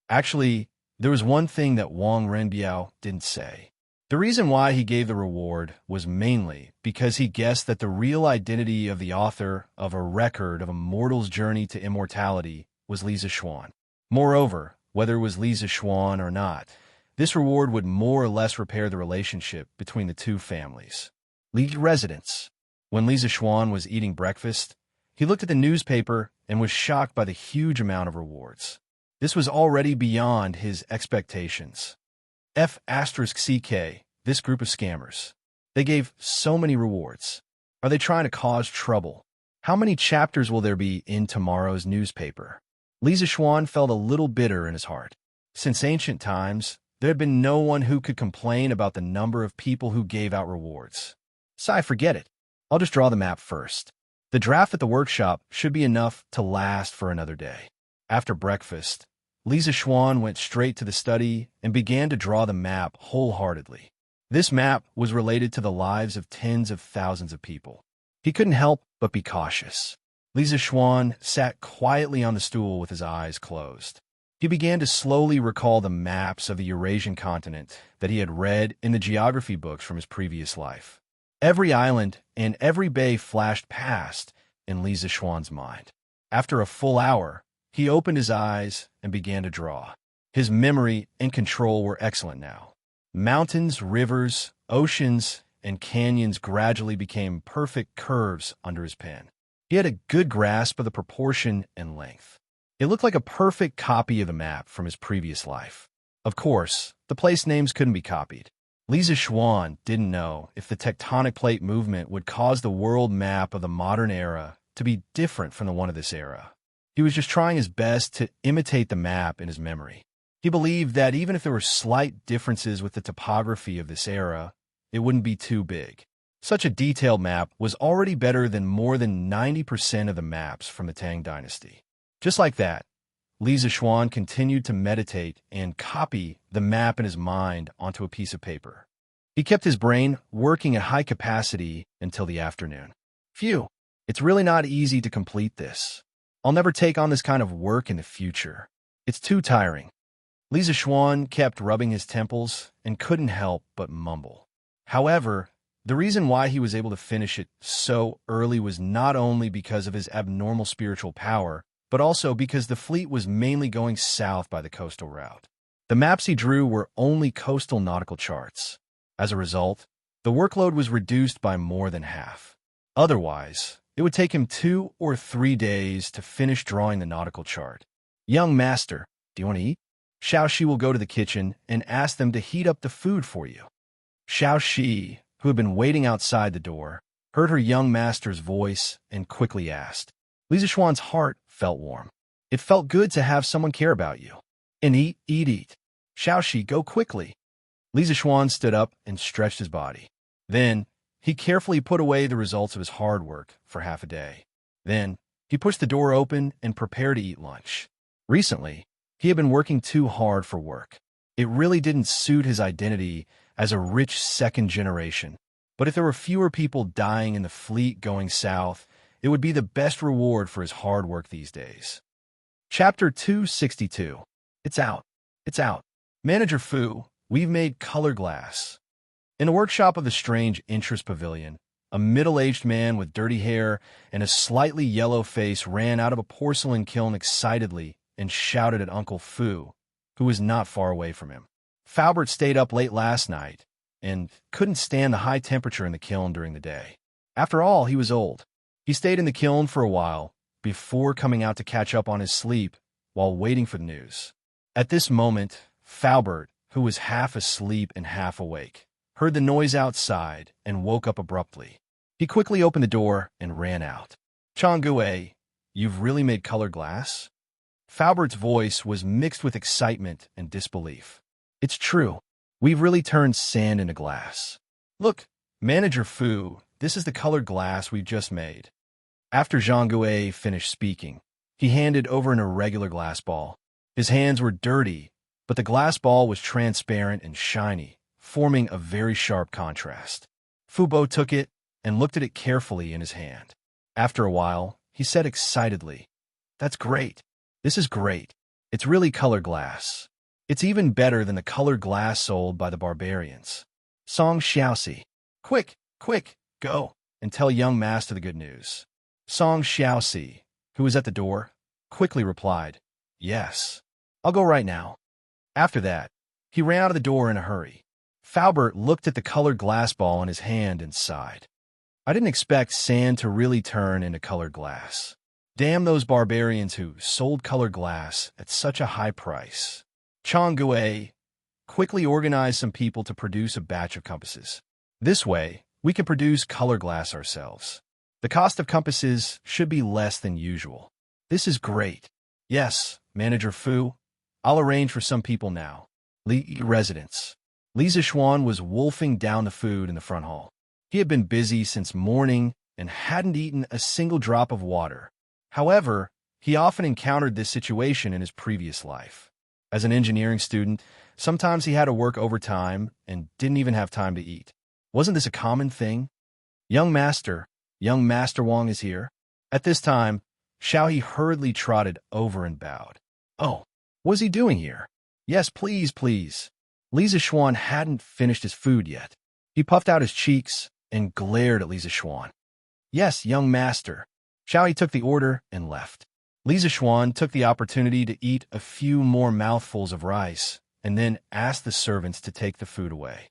Actually, there was one thing that Wang Renbiao didn't say. The reason why he gave the reward was mainly because he guessed that the real identity of the author of a record of a mortal's journey to immortality was Li Zixuan. Moreover, whether it was Li Zixuan or not, this reward would more or less repair the relationship between the two families. Li residence. When Li Zixuan was eating breakfast, he looked at the newspaper and was shocked by the huge amount of rewards. This was already beyond his expectations. F*CK, this group of scammers. They gave so many rewards. Are they trying to cause trouble? How many chapters will there be in tomorrow's newspaper? Li Zixuan felt a little bitter in his heart. Since ancient times, there had been no one who could complain about the number of people who gave out rewards. So forget it. I'll just draw the map first. The draft at the workshop should be enough to last for another day. After breakfast, Li Zixuan went straight to the study and began to draw the map wholeheartedly. This map was related to the lives of tens of thousands of people. He couldn't help but be cautious. Li Zixuan sat quietly on the stool with his eyes closed. He began to slowly recall the maps of the Eurasian continent that he had read in the geography books from his previous life. Every island and every bay flashed past in Li Zixuan's mind. After a full hour, he opened his eyes and began to draw. His memory and control were excellent now. Mountains, rivers, oceans, and canyons gradually became perfect curves under his pen. He had a good grasp of the proportion and length. It looked like a perfect copy of the map from his previous life. Of course, the place names couldn't be copied. Li Zixuan didn't know if the tectonic plate movement would cause the world map of the modern era to be different from the one of this era. He was just trying his best to imitate the map in his memory. He believed that even if there were slight differences with the topography of this era, it wouldn't be too big. Such a detailed map was already better than more than 90% of the maps from the Tang Dynasty. Just like that, Li Zixuan continued to meditate and copy the map in his mind onto a piece of paper. He kept his brain working at high capacity until the afternoon. Phew, it's really not easy to complete this. I'll never take on this kind of work in the future. It's too tiring. Li Zixuan kept rubbing his temples and couldn't help but mumble. However, the reason why he was able to finish it so early was not only because of his abnormal spiritual power, but also because the fleet was mainly going south by the coastal route. The maps he drew were only coastal nautical charts. As a result, the workload was reduced by more than half. Otherwise, it would take him 2 or 3 days to finish drawing the nautical chart. "Young master, do you want to eat?" Xianxia will go to the kitchen and ask them to heat up the food for you. Xianxia, who had been waiting outside the door, heard her young master's voice and quickly asked. Li Zixuan's heart felt warm. It felt good to have someone care about you. And eat. Xianxia, go quickly. Li Zixuan stood up and stretched his body. Then, he carefully put away the results of his hard work for half a day. Then, he pushed the door open and prepared to eat lunch. Recently, he had been working too hard for work. It really didn't suit his identity as a rich second generation. But if there were fewer people dying in the fleet going south, it would be the best reward for his hard work these days. Chapter 262. It's out. Manager Fu, we've made color glass. In the workshop of the strange interest pavilion, a middle-aged man with dirty hair and a slightly yellow face ran out of a porcelain kiln excitedly and shouted at Uncle Fu, who was not far away from him. Faubert stayed up late last night and couldn't stand the high temperature in the kiln during the day. After all, he was old. He stayed in the kiln for a while before coming out to catch up on his sleep while waiting for the news. At this moment, Faubert, who was half asleep and half awake, heard the noise outside and woke up abruptly. He quickly opened the door and ran out. "Changgue, you've really made colored glass?" Faubert's voice was mixed with excitement and disbelief. "It's true. We've really turned sand into glass. Look, Manager Fu, this is the colored glass we just made. After Zhang finished speaking, he handed over an irregular glass ball. His hands were dirty, but the glass ball was transparent and shiny, forming a very sharp contrast. Fu Bo took it and looked at it carefully in his hand. After a while, he said excitedly, "That's great. This is great. It's really colored glass. It's even better than the colored glass sold by the barbarians." Song Xiaoxi. Quick, quick, go, and tell young master the good news. Song Xiaoxi, who was at the door, quickly replied, "Yes, I'll go right now." After that, he ran out of the door in a hurry. Faubert looked at the colored glass ball in his hand and sighed. I didn't expect sand to really turn into colored glass. Damn those barbarians who sold colored glass at such a high price. Chang Gui quickly organized some people to produce a batch of compasses. This way, we can produce color glass ourselves. The cost of compasses should be less than usual. This is great. Yes, Manager Fu, I'll arrange for some people now. Li residence. Li Zixuan was wolfing down the food in the front hall. He had been busy since morning and hadn't eaten a single drop of water. However, he often encountered this situation in his previous life. As an engineering student, sometimes he had to work overtime and didn't even have time to eat. Wasn't this a common thing? Young Master Wang is here. At this time, Xiaohe hurriedly trotted over and bowed. Oh, what is he doing here? Yes, please, please. Li Zixuan hadn't finished his food yet. He puffed out his cheeks and glared at Li Zixuan. Yes, young master. Xiaohe took the order and left. Li Zixuan took the opportunity to eat a few more mouthfuls of rice and then asked the servants to take the food away.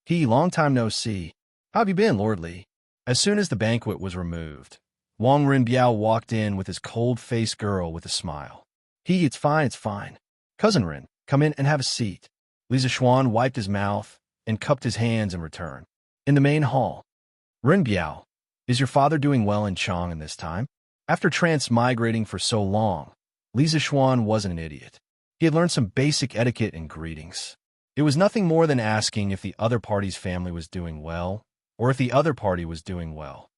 Long time no see. How have you been, Lord Li? As soon as the banquet was removed, Wang Rinbiao walked in with his cold-faced girl with a smile. It's fine. Cousin Rin, come in and have a seat. Li Zixuan wiped his mouth and cupped his hands in return. In the main hall, Rinbiao, is your father doing well in Chang in this time? After transmigrating for so long, Li Zixuan wasn't an idiot. He had learned some basic etiquette and greetings. It was nothing more than asking if the other party's family was doing well, or if the other party was doing well.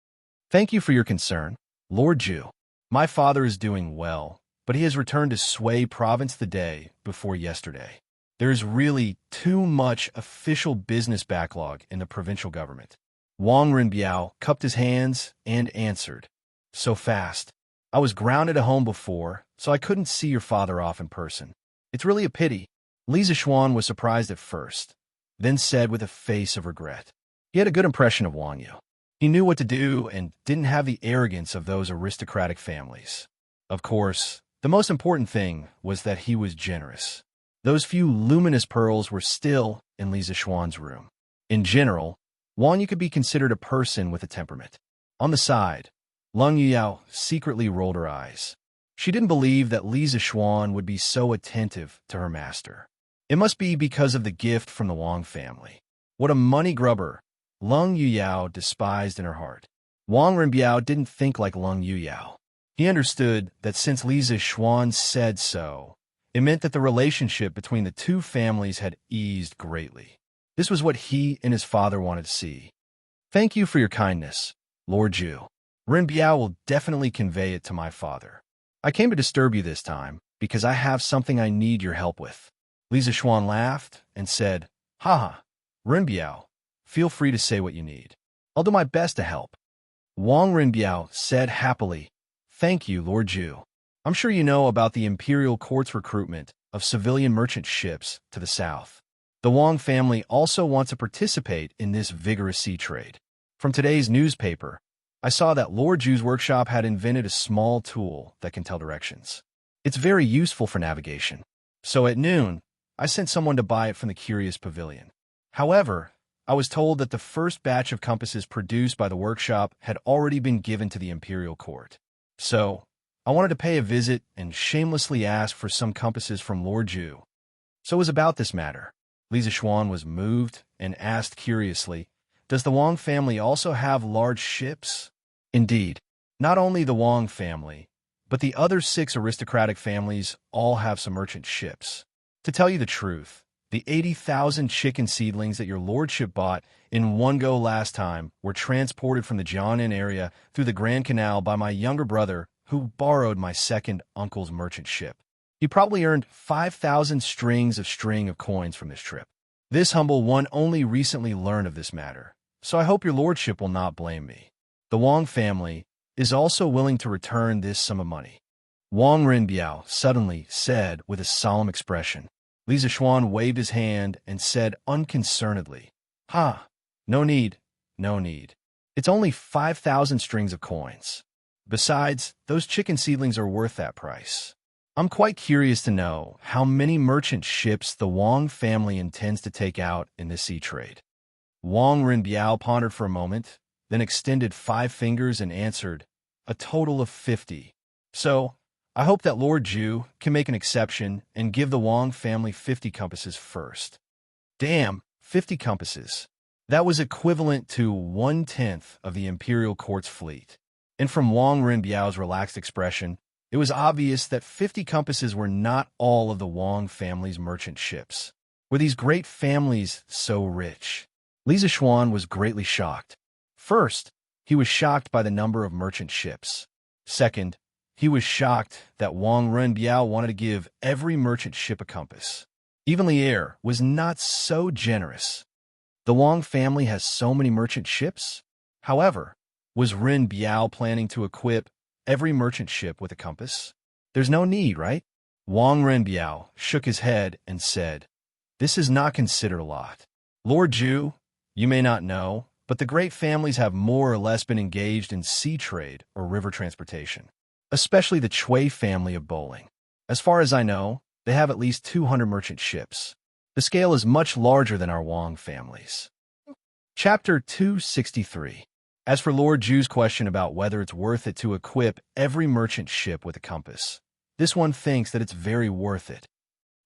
Thank you for your concern, Lord Ju. My father is doing well, but he has returned to Sui province the day before yesterday. There is really too much official business backlog in the provincial government. Wang Rinbiao cupped his hands and answered, "So fast. I was grounded at home before, so I couldn't see your father off in person. It's really a pity." Li Zixuan was surprised at first, then said with a face of regret. He had a good impression of Wang Yu. He knew what to do and didn't have the arrogance of those aristocratic families. Of course, the most important thing was that he was generous. Those few luminous pearls were still in Li Zixuan's room. In general, Wang Yu could be considered a person with a temperament. On the side, Lung Yuyao secretly rolled her eyes. She didn't believe that Li Zixuan would be so attentive to her master. It must be because of the gift from the Wang family. What a money grubber Lung Yuyao despised in her heart. Wang Rinbiao didn't think like Lung Yuyao. He understood that since Li Zixuan said so, it meant that the relationship between the two families had eased greatly. This was what he and his father wanted to see. Thank you for your kindness, Lord Ju. Rinbiao will definitely convey it to my father. I came to disturb you this time because I have something I need your help with. Li Zixuan laughed and said, Haha, Rinbiao, feel free to say what you need. I'll do my best to help. Wang Rinbiao said happily, Thank you, Lord Ju. I'm sure you know about the imperial court's recruitment of civilian merchant ships to the south. The Wang family also wants to participate in this vigorous sea trade. From today's newspaper, I saw that Lord Ju's workshop had invented a small tool that can tell directions. It's very useful for navigation. So at noon, I sent someone to buy it from the Curious Pavilion. However, I was told that the first batch of compasses produced by the workshop had already been given to the imperial court. So, I wanted to pay a visit and shamelessly ask for some compasses from Lord Ju. So it was about this matter. Li Zixuan was moved and asked curiously, Does the Wang family also have large ships? Indeed, not only the Wang family, but the other 6 aristocratic families all have some merchant ships. To tell you the truth, The 80,000 chicken seedlings that your lordship bought in one go last time were transported from the Jianan area through the Grand Canal by my younger brother, who borrowed my second uncle's merchant ship. He probably earned 5,000 strings of coins from this trip. This humble one only recently learned of this matter, so I hope your lordship will not blame me. The Wang family is also willing to return this sum of money. Wang Rinbiao suddenly said with a solemn expression. Li Zixuan waved his hand and said unconcernedly, "Ha, no need, no need. It's only 5,000 strings of coins. Besides, those chicken seedlings are worth that price. I'm quite curious to know how many merchant ships the Wang family intends to take out in this sea trade." Wang Rinbiao pondered for a moment, then extended 5 fingers and answered, "A total of 50. So, I hope that Lord Zhu can make an exception and give the Wang family 50 compasses first." Damn, 50 compasses. That was equivalent to 1/10 of the imperial court's fleet. And from Wang Rinbiao's relaxed expression, it was obvious that 50 compasses were not all of the Wang family's merchant ships. Were these great families so rich? Li Zixuan was greatly shocked. First, he was shocked by the number of merchant ships. Second, he was shocked that Wang Rinbiao wanted to give every merchant ship a compass. Even Li Er was not so generous. The Wang family has so many merchant ships? However, was Rinbiao planning to equip every merchant ship with a compass? There's no need, right? Wang Rinbiao shook his head and said, "This is not considered a lot. Lord Zhu, you may not know, but the great families have more or less been engaged in sea trade or river transportation, especially the Chui family of Bowling. As far as I know, they have at least 200 merchant ships. The scale is much larger than our Wang families." Chapter 263. As for Lord Zhu's question about whether it's worth it to equip every merchant ship with a compass, this one thinks that it's very worth it.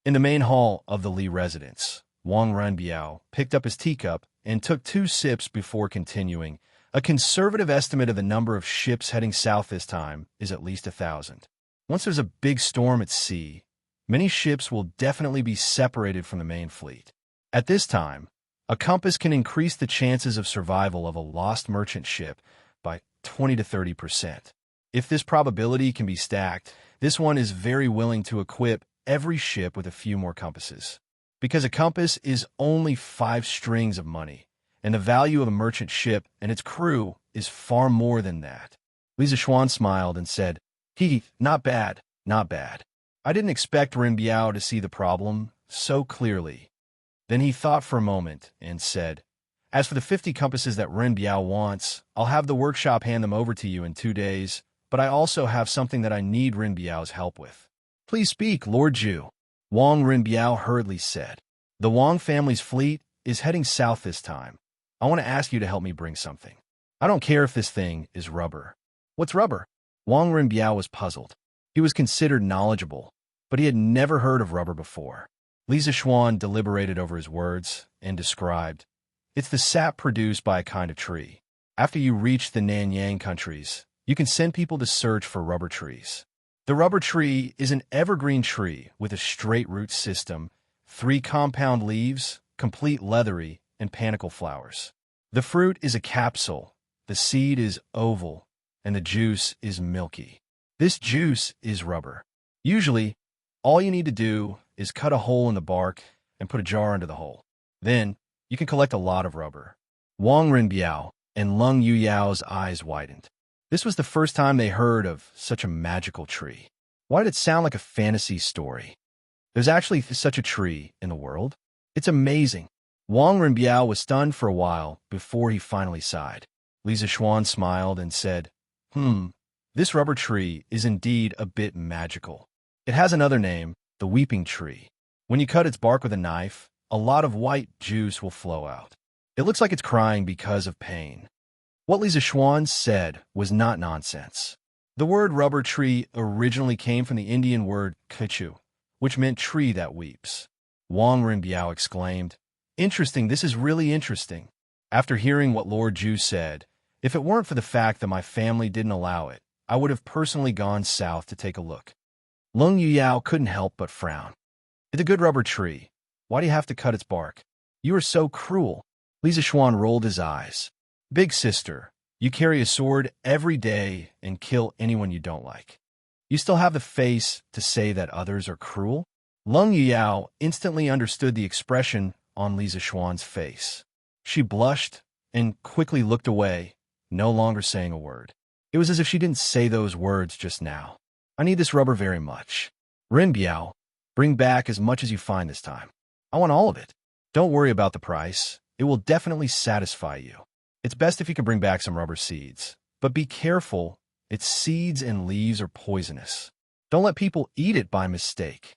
In the main hall of the Li residence, Wang Rinbiao picked up his teacup and took 2 sips before continuing. A conservative estimate of the number of ships heading south this time is at least 1,000. Once there's a big storm at sea, many ships will definitely be separated from the main fleet. At this time, a compass can increase the chances of survival of a lost merchant ship by 20 to 30%. If this probability can be stacked, this one is very willing to equip every ship with a few more compasses. Because a compass is only 5 strings of money, and the value of a merchant ship and its crew is far more than that. Li Zixuan smiled and said, Not bad, not bad. I didn't expect Rinbiao to see the problem so clearly." Then he thought for a moment and said, "As for the 50 compasses that Rinbiao wants, I'll have the workshop hand them over to you in 2 days, but I also have something that I need Rinbiao's help with." "Please speak, Lord Zhu," Wang Rinbiao hurriedly said. "The Wang family's fleet is heading south this time. I want to ask you to help me bring something. I don't care if this thing is rubber." "What's rubber?" Wang Rinbiao was puzzled. He was considered knowledgeable, but he had never heard of rubber before. Li Zixuan deliberated over his words and described, "It's the sap produced by a kind of tree. After you reach the Nanyang countries, you can send people to search for rubber trees. The rubber tree is an evergreen tree with a straight root system, 3 compound leaves, complete leathery, and panicle flowers. The fruit is a capsule, the seed is oval, and the juice is milky. This juice is rubber. Usually, all you need to do is cut a hole in the bark and put a jar under the hole. Then, you can collect a lot of rubber." Wang Rinbiao and Lung Yuyao's eyes widened. This was the first time they heard of such a magical tree. Why did it sound like a fantasy story? There's actually such a tree in the world? It's amazing. Wang Rinbiao was stunned for a while before he finally sighed. Li Zixuan smiled and said, This rubber tree is indeed a bit magical. It has another name, the weeping tree. When you cut its bark with a knife, a lot of white juice will flow out. It looks like it's crying because of pain." What Li Zixuan said was not nonsense. The word rubber tree originally came from the Indian word kechu, which meant tree that weeps. Wang Rinbiao exclaimed, "Interesting, this is really interesting." After hearing what Lord Zhu said, if it weren't for the fact that my family didn't allow it, I would have personally gone south to take a look. Lung Yuyao couldn't help but frown. "It's a good rubber tree. Why do you have to cut its bark? You are so cruel. Li Zixuan rolled his eyes. Big sister, you carry a sword every day and kill anyone you don't like. You still have the face to say that others are cruel? Lung Yao instantly understood the expression on Li Zixuan's face. She blushed and quickly looked away, no longer saying a word. It was as if she didn't say those words just now. I need this rubber very much. Rin Biao, bring back as much as you find this time. I want all of it. Don't worry about the price. It will definitely satisfy you. It's best if you can bring back some rubber seeds. But be careful, its seeds and leaves are poisonous. Don't let people eat it by mistake.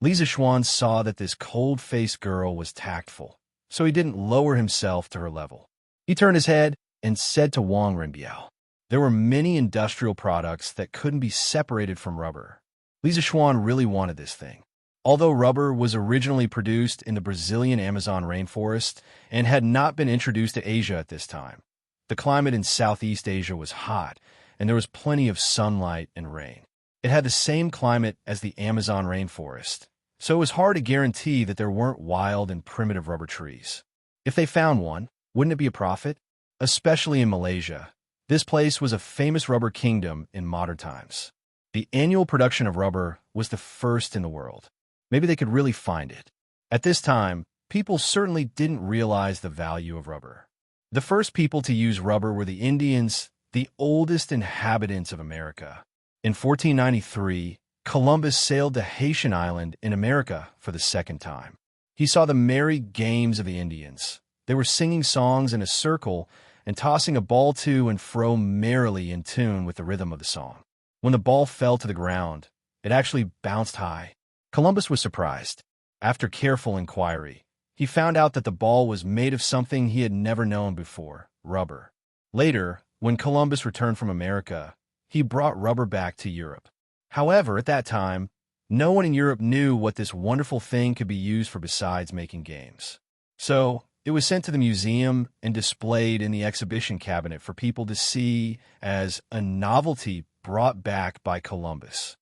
Li Zixuan saw that this cold-faced girl was tactful, so he didn't lower himself to her level. He turned his head and said to Wang Rinbiao, there were many industrial products that couldn't be separated from rubber. Li Zixuan really wanted this thing. Although rubber was originally produced in the Brazilian Amazon rainforest and had not been introduced to Asia at this time, the climate in Southeast Asia was hot, and there was plenty of sunlight and rain. It had the same climate as the Amazon rainforest, so it was hard to guarantee that there weren't wild and primitive rubber trees. If they found one, wouldn't it be a profit? Especially in Malaysia. This place was a famous rubber kingdom in modern times. The annual production of rubber was the first in the world. Maybe they could really find it. At this time, people certainly didn't realize the value of rubber. The first people to use rubber were the Indians, the oldest inhabitants of America. In 1493, Columbus sailed to Haitian Island in America for the second time. He saw the merry games of the Indians. They were singing songs in a circle and tossing a ball to and fro merrily in tune with the rhythm of the song. When the ball fell to the ground, it actually bounced high. Columbus was surprised. After careful inquiry, he found out that the ball was made of something he had never known before, rubber. Later, when Columbus returned from America, he brought rubber back to Europe. However, at that time, no one in Europe knew what this wonderful thing could be used for besides making games. So, it was sent to the museum and displayed in the exhibition cabinet for people to see as a novelty brought back by Columbus.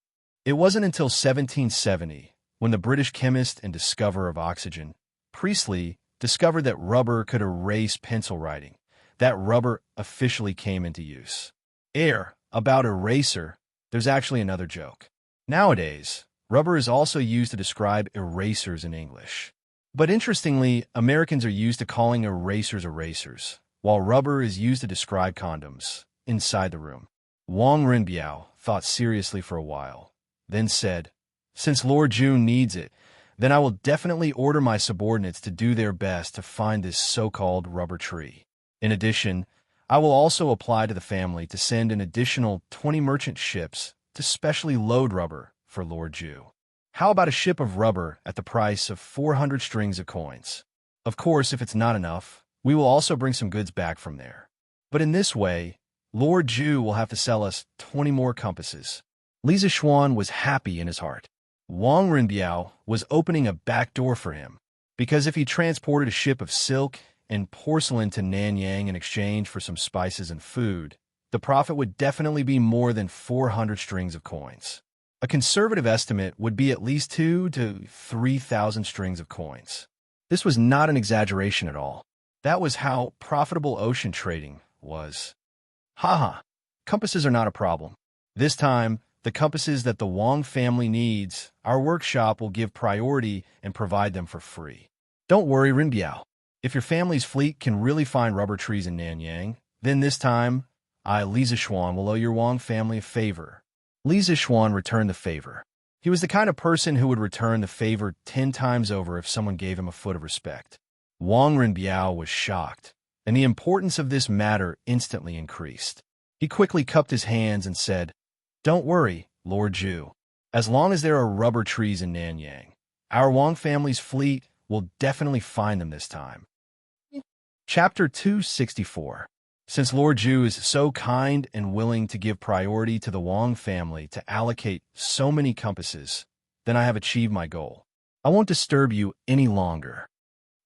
It wasn't until 1770, when the British chemist and discoverer of oxygen, Priestley, discovered that rubber could erase pencil writing, that rubber officially came into use. About eraser, there's actually another joke. Nowadays, rubber is also used to describe erasers in English. But interestingly, Americans are used to calling erasers erasers, while rubber is used to describe condoms inside the room. Wang Rinbiao thought seriously for a while, then said, since Lord Jun needs it, then I will definitely order my subordinates to do their best to find this so-called rubber tree. In addition, I will also apply to the family to send an additional 20 merchant ships to specially load rubber for Lord Ju. How about a ship of rubber at the price of 400 strings of coins? Of course, if it's not enough, we will also bring some goods back from there. But in this way, Lord Ju will have to sell us 20 more compasses. Li Zixuan was happy in his heart. Wang Rinbiao was opening a back door for him, because if he transported a ship of silk and porcelain to Nanyang in exchange for some spices and food, the profit would definitely be more than 400 strings of coins. A conservative estimate would be at least 2,000 to 3,000 strings of coins. This was not an exaggeration at all. That was how profitable ocean trading was. Haha, compasses are not a problem. This time, the compasses that the Wang family needs, our workshop will give priority and provide them for free. Don't worry, Rinbiao. If your family's fleet can really find rubber trees in Nanyang, then this time, I, Li Zixuan, will owe your Wang family a favor. Li Zixuan returned the favor. He was the kind of person who would return the favor 10 times over if someone gave him a foot of respect. Wang Rinbiao was shocked, and the importance of this matter instantly increased. He quickly cupped his hands and said, don't worry, Lord Ju. As long as there are rubber trees in Nanyang, our Wang family's fleet will definitely find them this time. Chapter 264. Since Lord Ju is so kind and willing to give priority to the Wang family to allocate so many compasses, then I have achieved my goal. I won't disturb you any longer.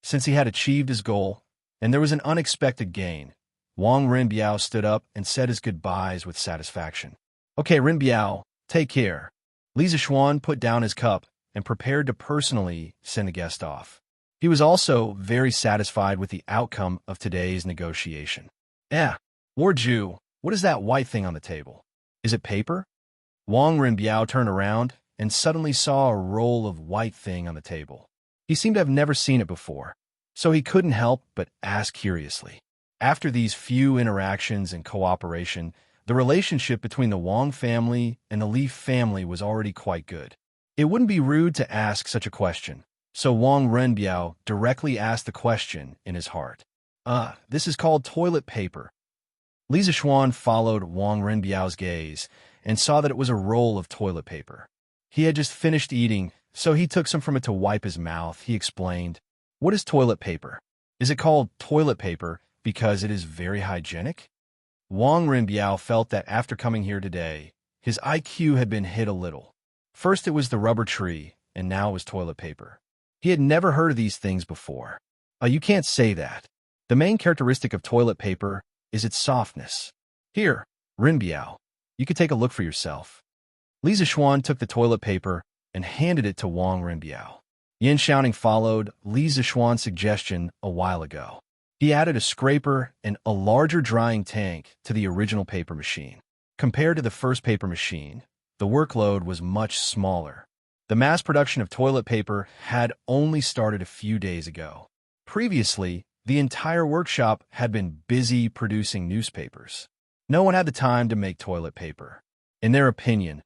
Since he had achieved his goal, and there was an unexpected gain, Wang Rinbiao stood up and said his goodbyes with satisfaction. Okay, Rinbiao, take care. Li Zixuan put down his cup and prepared to personally send the guest off. He was also very satisfied with the outcome of today's negotiation. Lord Zhu, what is that white thing on the table? Is it paper? Wang Renbiao turned around and suddenly saw a roll of white thing on the table. He seemed to have never seen it before, so he couldn't help but ask curiously. After these few interactions and cooperation, the relationship between the Wang family and the Li family was already quite good. It wouldn't be rude to ask such a question, so Wang Renbiao directly asked the question in his heart. This is called toilet paper. Li Zixuan followed Wang Renbiao's gaze and saw that it was a roll of toilet paper. He had just finished eating, so he took some from it to wipe his mouth. He explained, "What is toilet paper? Is it called toilet paper because it is very hygienic?" Wang Renbiao felt that after coming here today, his IQ had been hit a little. First it was the rubber tree, and now it was toilet paper. He had never heard of these things before. You can't say that. The main characteristic of toilet paper is its softness. Here, Renbiao, you could take a look for yourself. Li Zixuan took the toilet paper and handed it to Wang Renbiao. Yin Xiaoning followed Li Zixuan's suggestion a while ago. He added a scraper and a larger drying tank to the original paper machine. Compared to the first paper machine, the workload was much smaller. The mass production of toilet paper had only started a few days ago. Previously, the entire workshop had been busy producing newspapers. No one had the time to make toilet paper. In their opinion,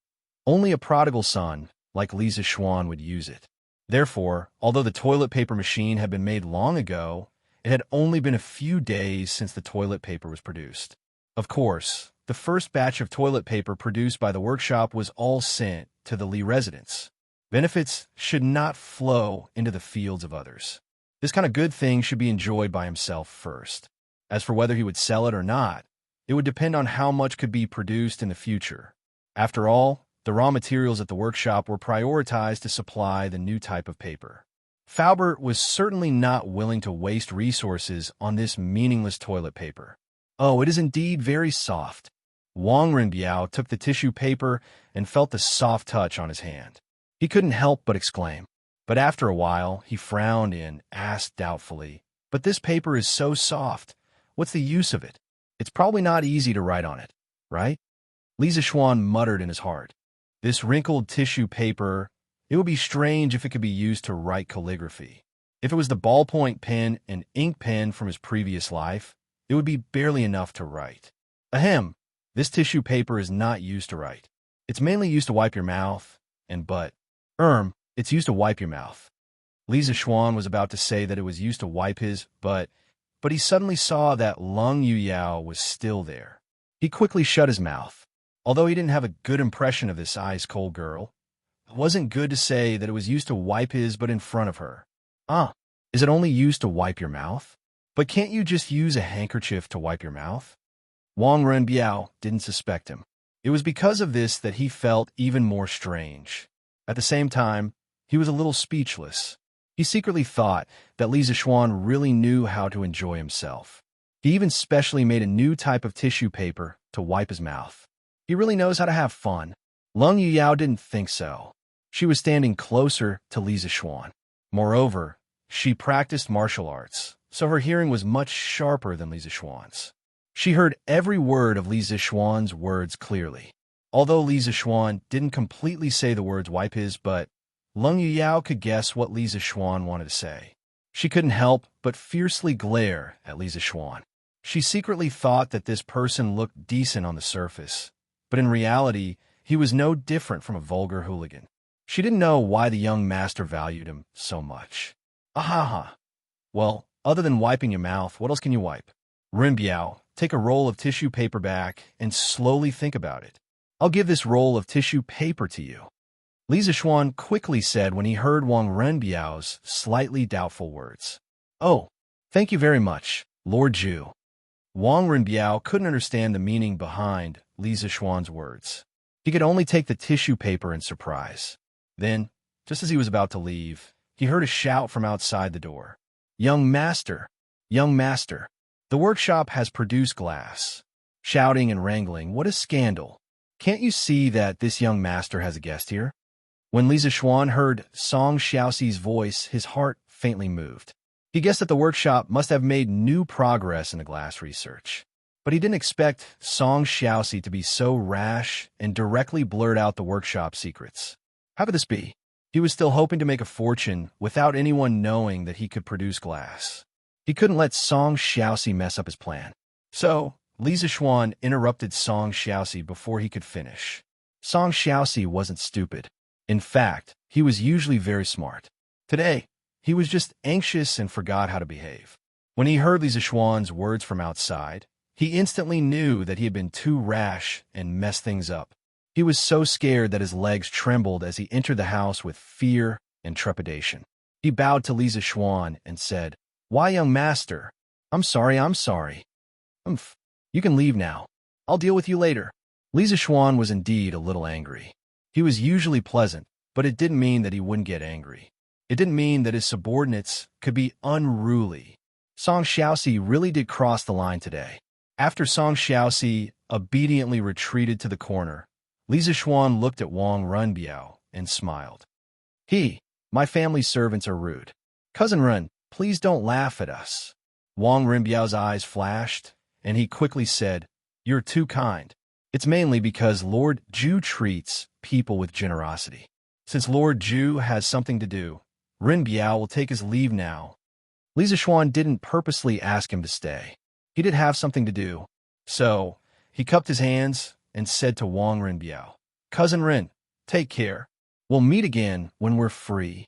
only a prodigal son like Li Zixuan would use it. Therefore, although the toilet paper machine had been made long ago, it had only been a few days since the toilet paper was produced. Of course, the first batch of toilet paper produced by the workshop was all sent to the Li residents. Benefits should not flow into the fields of others. This kind of good thing should be enjoyed by himself first. As for whether he would sell it or not, it would depend on how much could be produced in the future. After all, the raw materials at the workshop were prioritized to supply the new type of paper. Faubert was certainly not willing to waste resources on this meaningless toilet paper. Oh, it is indeed very soft. Wang Renbiao took the tissue paper and felt the soft touch on his hand. He couldn't help but exclaim. But after a while, he frowned and asked doubtfully, "But this paper is so soft. What's the use of it? It's probably not easy to write on it, right?" Li Zixuan muttered in his heart. This wrinkled tissue paper, it would be strange if it could be used to write calligraphy. If it was the ballpoint pen and ink pen from his previous life, it would be barely enough to write. Ahem, this tissue paper is not used to write. It's mainly used to wipe your mouth and butt. It's used to wipe your mouth. Li Zixuan was about to say that it was used to wipe his butt, but he suddenly saw that Lung Yuyao was still there. He quickly shut his mouth. Although he didn't have a good impression of this ice-cold girl, it wasn't good to say that it was used to wipe his butt in front of her. Is it only used to wipe your mouth? But can't you just use a handkerchief to wipe your mouth? Wang Renbiao didn't suspect him. It was because of this that he felt even more strange. At the same time, he was a little speechless. He secretly thought that Li Zixuan really knew how to enjoy himself. He even specially made a new type of tissue paper to wipe his mouth. He really knows how to have fun. Lung Yuyao didn't think so. She was standing closer to Li Zixuan. Moreover, she practiced martial arts, so her hearing was much sharper than Li Zixuan's. She heard every word of Li Zixuan's words clearly. Although Li Zixuan didn't completely say the words wipe his butt, Lung Yuyao could guess what Li Zixuan wanted to say. She couldn't help but fiercely glare at Li Zixuan. She secretly thought that this person looked decent on the surface, but in reality, he was no different from a vulgar hooligan. She didn't know why the young master valued him so much. Well, other than wiping your mouth, what else can you wipe? Renbiao, take a roll of tissue paper back and slowly think about it. I'll give this roll of tissue paper to you. Li Zixuan quickly said when he heard Wang Renbiao's slightly doubtful words. Oh, thank you very much, Lord Zhu. Wang Renbiao couldn't understand the meaning behind Li Zixuan's words. He could only take the tissue paper in surprise. Then, just as he was about to leave, he heard a shout from outside the door. Young master! Young master! The workshop has produced glass. Shouting and wrangling, what a scandal! Can't you see that this young master has a guest here? When Li Zixuan heard Song Xiaoxi's voice, his heart faintly moved. He guessed that the workshop must have made new progress in the glass research. But he didn't expect Song Xiaoxi to be so rash and directly blurt out the workshop secrets. How could this be? He was still hoping to make a fortune without anyone knowing that he could produce glass. He couldn't let Song Xiaoxi mess up his plan. So, Li Zixuan interrupted Song Xiaoxi before he could finish. Song Xiaoxi wasn't stupid. In fact, he was usually very smart. Today, he was just anxious and forgot how to behave. When he heard Li Zixuan's words from outside, he instantly knew that he had been too rash and messed things up. He was so scared that his legs trembled as he entered the house with fear and trepidation. He bowed to Li Zixuan and said, "Why, young master? I'm sorry. You can leave now. I'll deal with you later." Li Zixuan was indeed a little angry. He was usually pleasant, but it didn't mean that he wouldn't get angry. It didn't mean that his subordinates could be unruly. Song Xiaoxi really did cross the line today. After Song Xiaoxi obediently retreated to the corner, Li Zixuan looked at Wang Renbiao and smiled. My family's servants are rude. Cousin Ren, please don't laugh at us." Wang Renbiao's eyes flashed, and he quickly said, "You're too kind. It's mainly because Lord Zhu treats people with generosity. Since Lord Zhu has something to do, Renbiao will take his leave now." Li Zixuan didn't purposely ask him to stay. He did have something to do. So, he cupped his hands and said to Wang Renbiao, "Cousin Ren, take care. We'll meet again when we're free."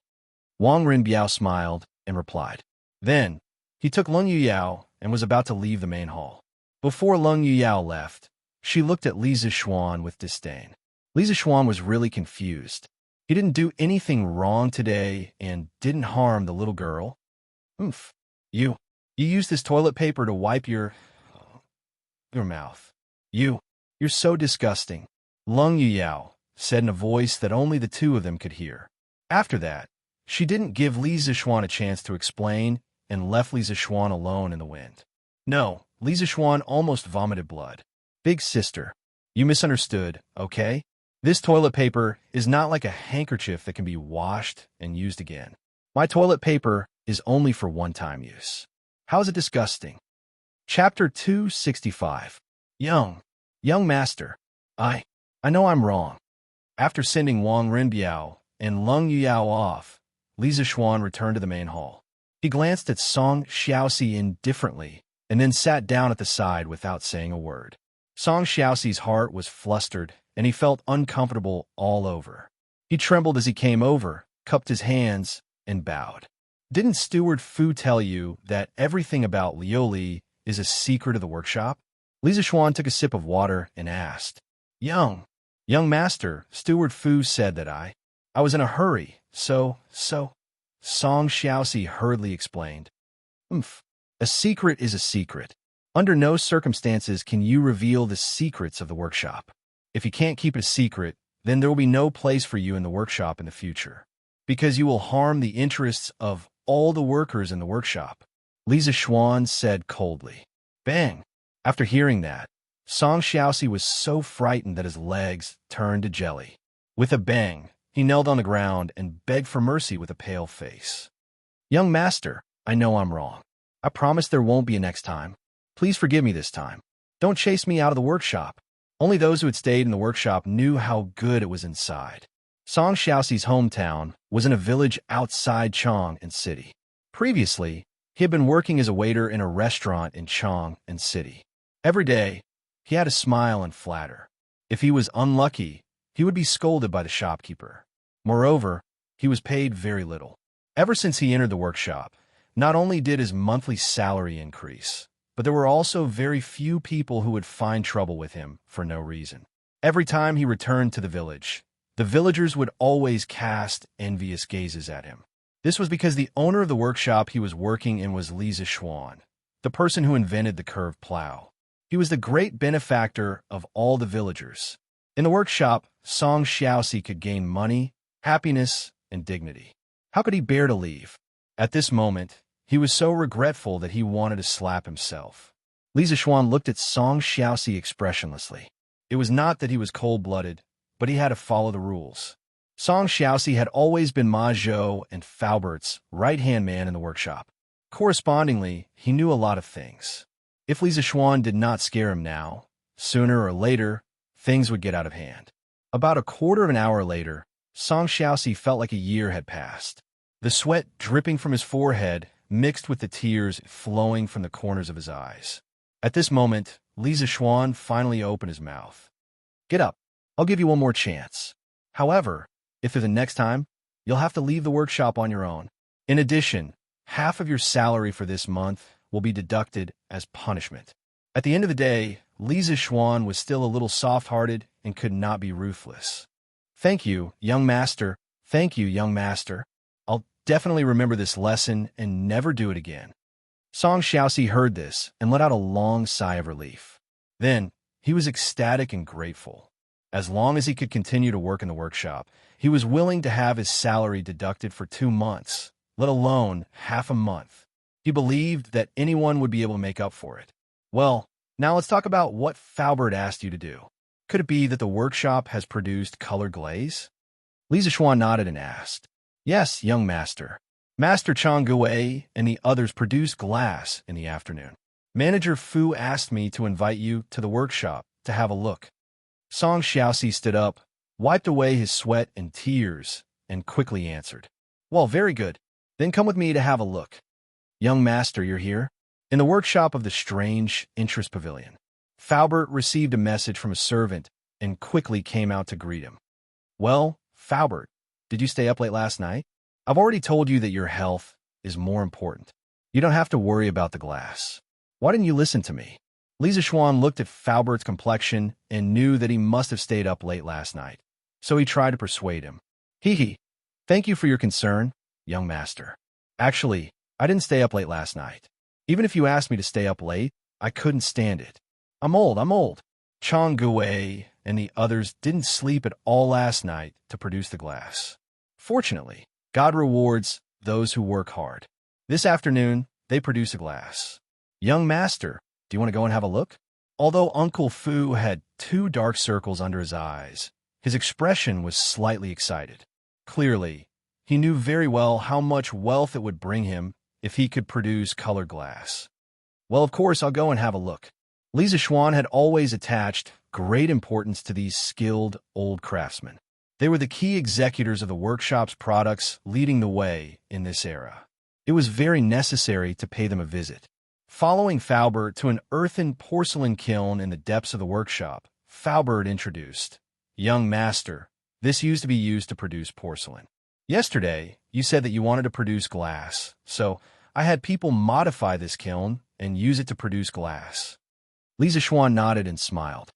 Wang Renbiao smiled and replied. Then, he took Lung Yuyao and was about to leave the main hall. Before Lung Yuyao left, she looked at Li Zixuan with disdain. Li Zixuan was really confused. He didn't do anything wrong today and didn't harm the little girl. You used this toilet paper to wipe your mouth. You're so disgusting. Lung Yuyao said in a voice that only the two of them could hear. After that, she didn't give Li Zixuan a chance to explain and left Li Zixuan alone in the wind. No, Li Zixuan almost vomited blood. "Big sister, you misunderstood, okay? This toilet paper is not like a handkerchief that can be washed and used again. My toilet paper is only for one-time use. How is it disgusting?" Chapter 265. Young Master, I know I'm wrong. After sending Wang Renbiao and Lung Yuyao off, Li Zixuan returned to the main hall. He glanced at Song Xiaoxi indifferently and then sat down at the side without saying a word. Song Xiaoxi's heart was flustered, and he felt uncomfortable all over. He trembled as he came over, cupped his hands, and bowed. "Didn't Steward Fu tell you that everything about Liuli is a secret of the workshop?" Li Zixuan took a sip of water and asked. Young Master, Steward Fu said that I was in a hurry, so, Song Xiaoxi hurriedly explained. A secret is a secret. Under no circumstances can you reveal the secrets of the workshop. If you can't keep it a secret, then there will be no place for you in the workshop in the future, because you will harm the interests of all the workers in the workshop, Li Zixuan said coldly. Bang! After hearing that, Song Xiaoxi was so frightened that his legs turned to jelly. With a bang, he knelt on the ground and begged for mercy with a pale face. Young Master, I know I'm wrong. I promise there won't be a next time. Please forgive me this time. Don't chase me out of the workshop. Only those who had stayed in the workshop knew how good it was inside. Song Xiaoxi's hometown was in a village outside Chong and City. Previously, he had been working as a waiter in a restaurant in Chong and City. Every day, he had to smile and flatter. If he was unlucky, he would be scolded by the shopkeeper. Moreover, he was paid very little. Ever since he entered the workshop, not only did his monthly salary increase, but there were also very few people who would find trouble with him for no reason. Every time he returned to the village, the villagers would always cast envious gazes at him. This was because the owner of the workshop he was working in was Li Zixuan, the person who invented the curved plow. He was the great benefactor of all the villagers. In the workshop, Song Xiaoxi could gain money, happiness, and dignity. How could he bear to leave? At this moment, he was so regretful that he wanted to slap himself. Li Zixuan looked at Song Xiaoxi expressionlessly. It was not that he was cold-blooded, but he had to follow the rules. Song Xiaoxi had always been Ma Zhou and Faubert's right-hand man in the workshop. Correspondingly, he knew a lot of things. If Li Zixuan did not scare him now, sooner or later, things would get out of hand. About a quarter of an hour later, Song Xiaoxi felt like a year had passed. The sweat dripping from his forehead mixed with the tears flowing from the corners of his eyes. At this moment, Li Zixuan finally opened his mouth. "Get up. I'll give you one more chance. However, if there's a next time, you'll have to leave the workshop on your own. In addition, half of your salary for this month will be deducted as punishment." At the end of the day, Li Zixuan was still a little soft-hearted and could not be ruthless. "Thank you, young master. Thank you, young master. I'll definitely remember this lesson and never do it again." Song Xiaoxi heard this and let out a long sigh of relief. Then, he was ecstatic and grateful. As long as he could continue to work in the workshop, he was willing to have his salary deducted for 2 months, let alone half a month. He believed that anyone would be able to make up for it. Well, now let's talk about what Faubert asked you to do. Could it be that the workshop has produced colored glaze? Li Zixuan nodded and asked. "Yes, young master. Master Chang Gui and the others produced glass in the afternoon. Manager Fu asked me to invite you to the workshop to have a look." Song Xiaoxi stood up, wiped away his sweat and tears, and quickly answered. "Well, very good. Then come with me to have a look." "Young master, you're here?" In the workshop of the strange interest pavilion, Faubert received a message from a servant and quickly came out to greet him. "Well, Faubert, did you stay up late last night? I've already told you that your health is more important. You don't have to worry about the glass. Why didn't you listen to me?" Li Zixuan looked at Faubert's complexion and knew that he must have stayed up late last night, so he tried to persuade him. "Hee. Thank you for your concern, young master. Actually, I didn't stay up late last night. Even if you asked me to stay up late, I couldn't stand it. I'm old. Chang Gui and the others didn't sleep at all last night to produce the glass. Fortunately, God rewards those who work hard. This afternoon, they produce a glass. Young master, do you want to go and have a look?" Although Uncle Fu had 2 dark circles under his eyes, his expression was slightly excited. Clearly, he knew very well how much wealth it would bring him if he could produce colored glass. "Well, of course, I'll go and have a look." Li Zixuan had always attached great importance to these skilled old craftsmen. They were the key executors of the workshop's products, leading the way in this era. It was very necessary to pay them a visit. Following Faubert to an earthen porcelain kiln in the depths of the workshop, Faubert introduced, "Young master, this used to be used to produce porcelain. Yesterday, you said that you wanted to produce glass, so I had people modify this kiln and use it to produce glass." Li Zixuan nodded and smiled.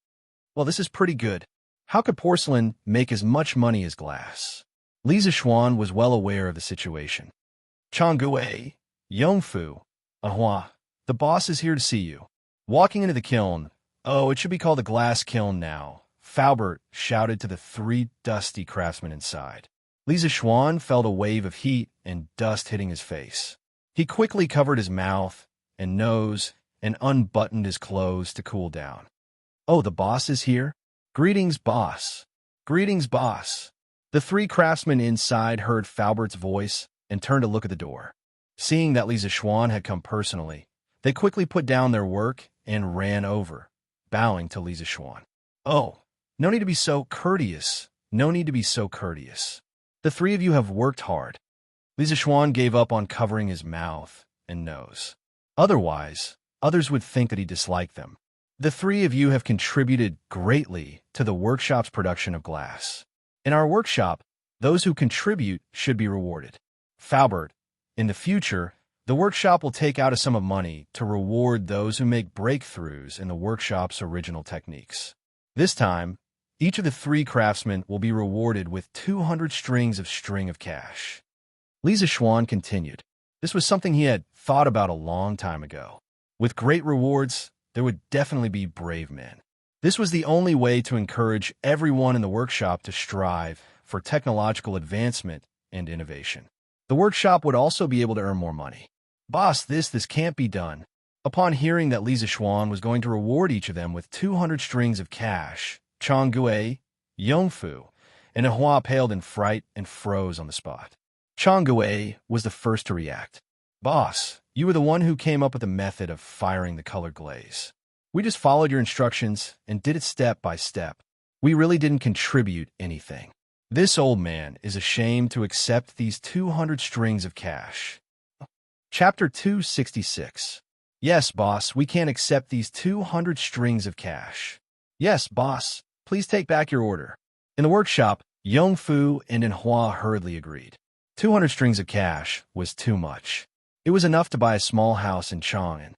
"Well, this is pretty good. How could porcelain make as much money as glass?" Li Zixuan was well aware of the situation. "Chang Gui, Yongfu, Ahua, the boss is here to see you." Walking into the kiln, "Oh, it should be called the glass kiln now," Faubert shouted to the 3 dusty craftsmen inside. Li Zixuan felt a wave of heat and dust hitting his face. He quickly covered his mouth and nose and unbuttoned his clothes to cool down. "Oh, the boss is here? Greetings, boss. Greetings, boss." The 3 craftsmen inside heard Faubert's voice and turned to look at the door. Seeing that Li Zixuan had come personally, they quickly put down their work and ran over, bowing to Li Zixuan. "Oh, no need to be so courteous. No need to be so courteous. The 3 of you have worked hard." Li Zixuan gave up on covering his mouth and nose. Otherwise, others would think that he disliked them. "The 3 of you have contributed greatly to the workshop's production of glass. In our workshop, those who contribute should be rewarded. Faubert, in the future, the workshop will take out a sum of money to reward those who make breakthroughs in the workshop's original techniques. This time, each of the 3 craftsmen will be rewarded with 200 strings of cash." Li Zixuan continued. This was something he had thought about a long time ago. With great rewards, there would definitely be brave men. This was the only way to encourage everyone in the workshop to strive for technological advancement and innovation. The workshop would also be able to earn more money. "Boss, this can't be done." Upon hearing that Li Zixuan was going to reward each of them with 200 strings of cash, Chang Gui, Yongfu, and Hua paled in fright and froze on the spot. Changwei was the first to react. Boss, you were the one who came up with the method of firing the colored glaze. We just followed your instructions and did it step by step. We really didn't contribute anything. This old man is ashamed to accept these 200 strings of cash. Chapter 266. Yes, boss, we can't accept these 200 strings of cash. Yes, boss, please take back your order. In the workshop, Yongfu and Hua hurriedly agreed. 200 strings of cash was too much. It was enough to buy a small house in Chang'an.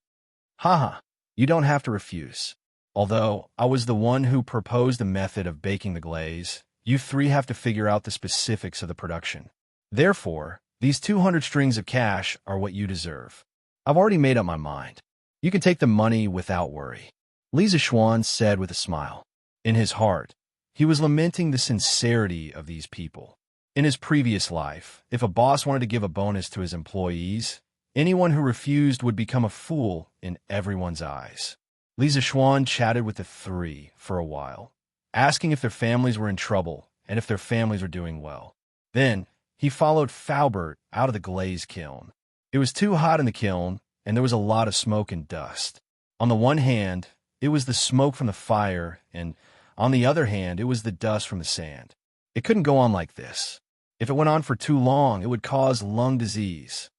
Haha, you don't have to refuse. Although I was the one who proposed the method of baking the glaze, you three have to figure out the specifics of the production. Therefore, these 200 strings of cash are what you deserve. I've already made up my mind. You can take the money without worry. Li Zishuan said with a smile. In his heart, he was lamenting the sincerity of these people. In his previous life, if a boss wanted to give a bonus to his employees, anyone who refused would become a fool in everyone's eyes. Li Zishuan chatted with the three for a while, asking if their families were in trouble and if their families were doing well. Then, he followed Faubert out of the glaze kiln. It was too hot in the kiln, and there was a lot of smoke and dust. On the one hand, it was the smoke from the fire, and on the other hand, it was the dust from the sand. It couldn't go on like this. If it went on for too long, it would cause lung disease.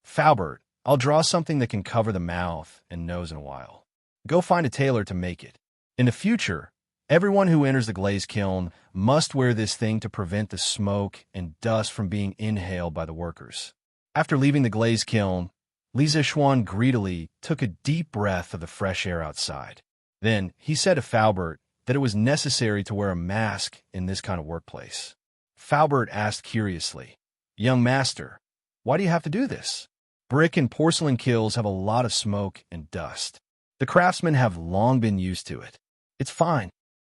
Faubert, I'll draw something that can cover the mouth and nose in a while. Go find a tailor to make it. In the future, everyone who enters the glaze kiln must wear this thing to prevent the smoke and dust from being inhaled by the workers. After leaving the glaze kiln, Li Zishuan greedily took a deep breath of the fresh air outside. Then he said to Faubert that it was necessary to wear a mask in this kind of workplace. Faubert asked curiously, "Young master, why do you have to do this? Brick and porcelain kilns have a lot of smoke and dust. The craftsmen have long been used to it. It's fine.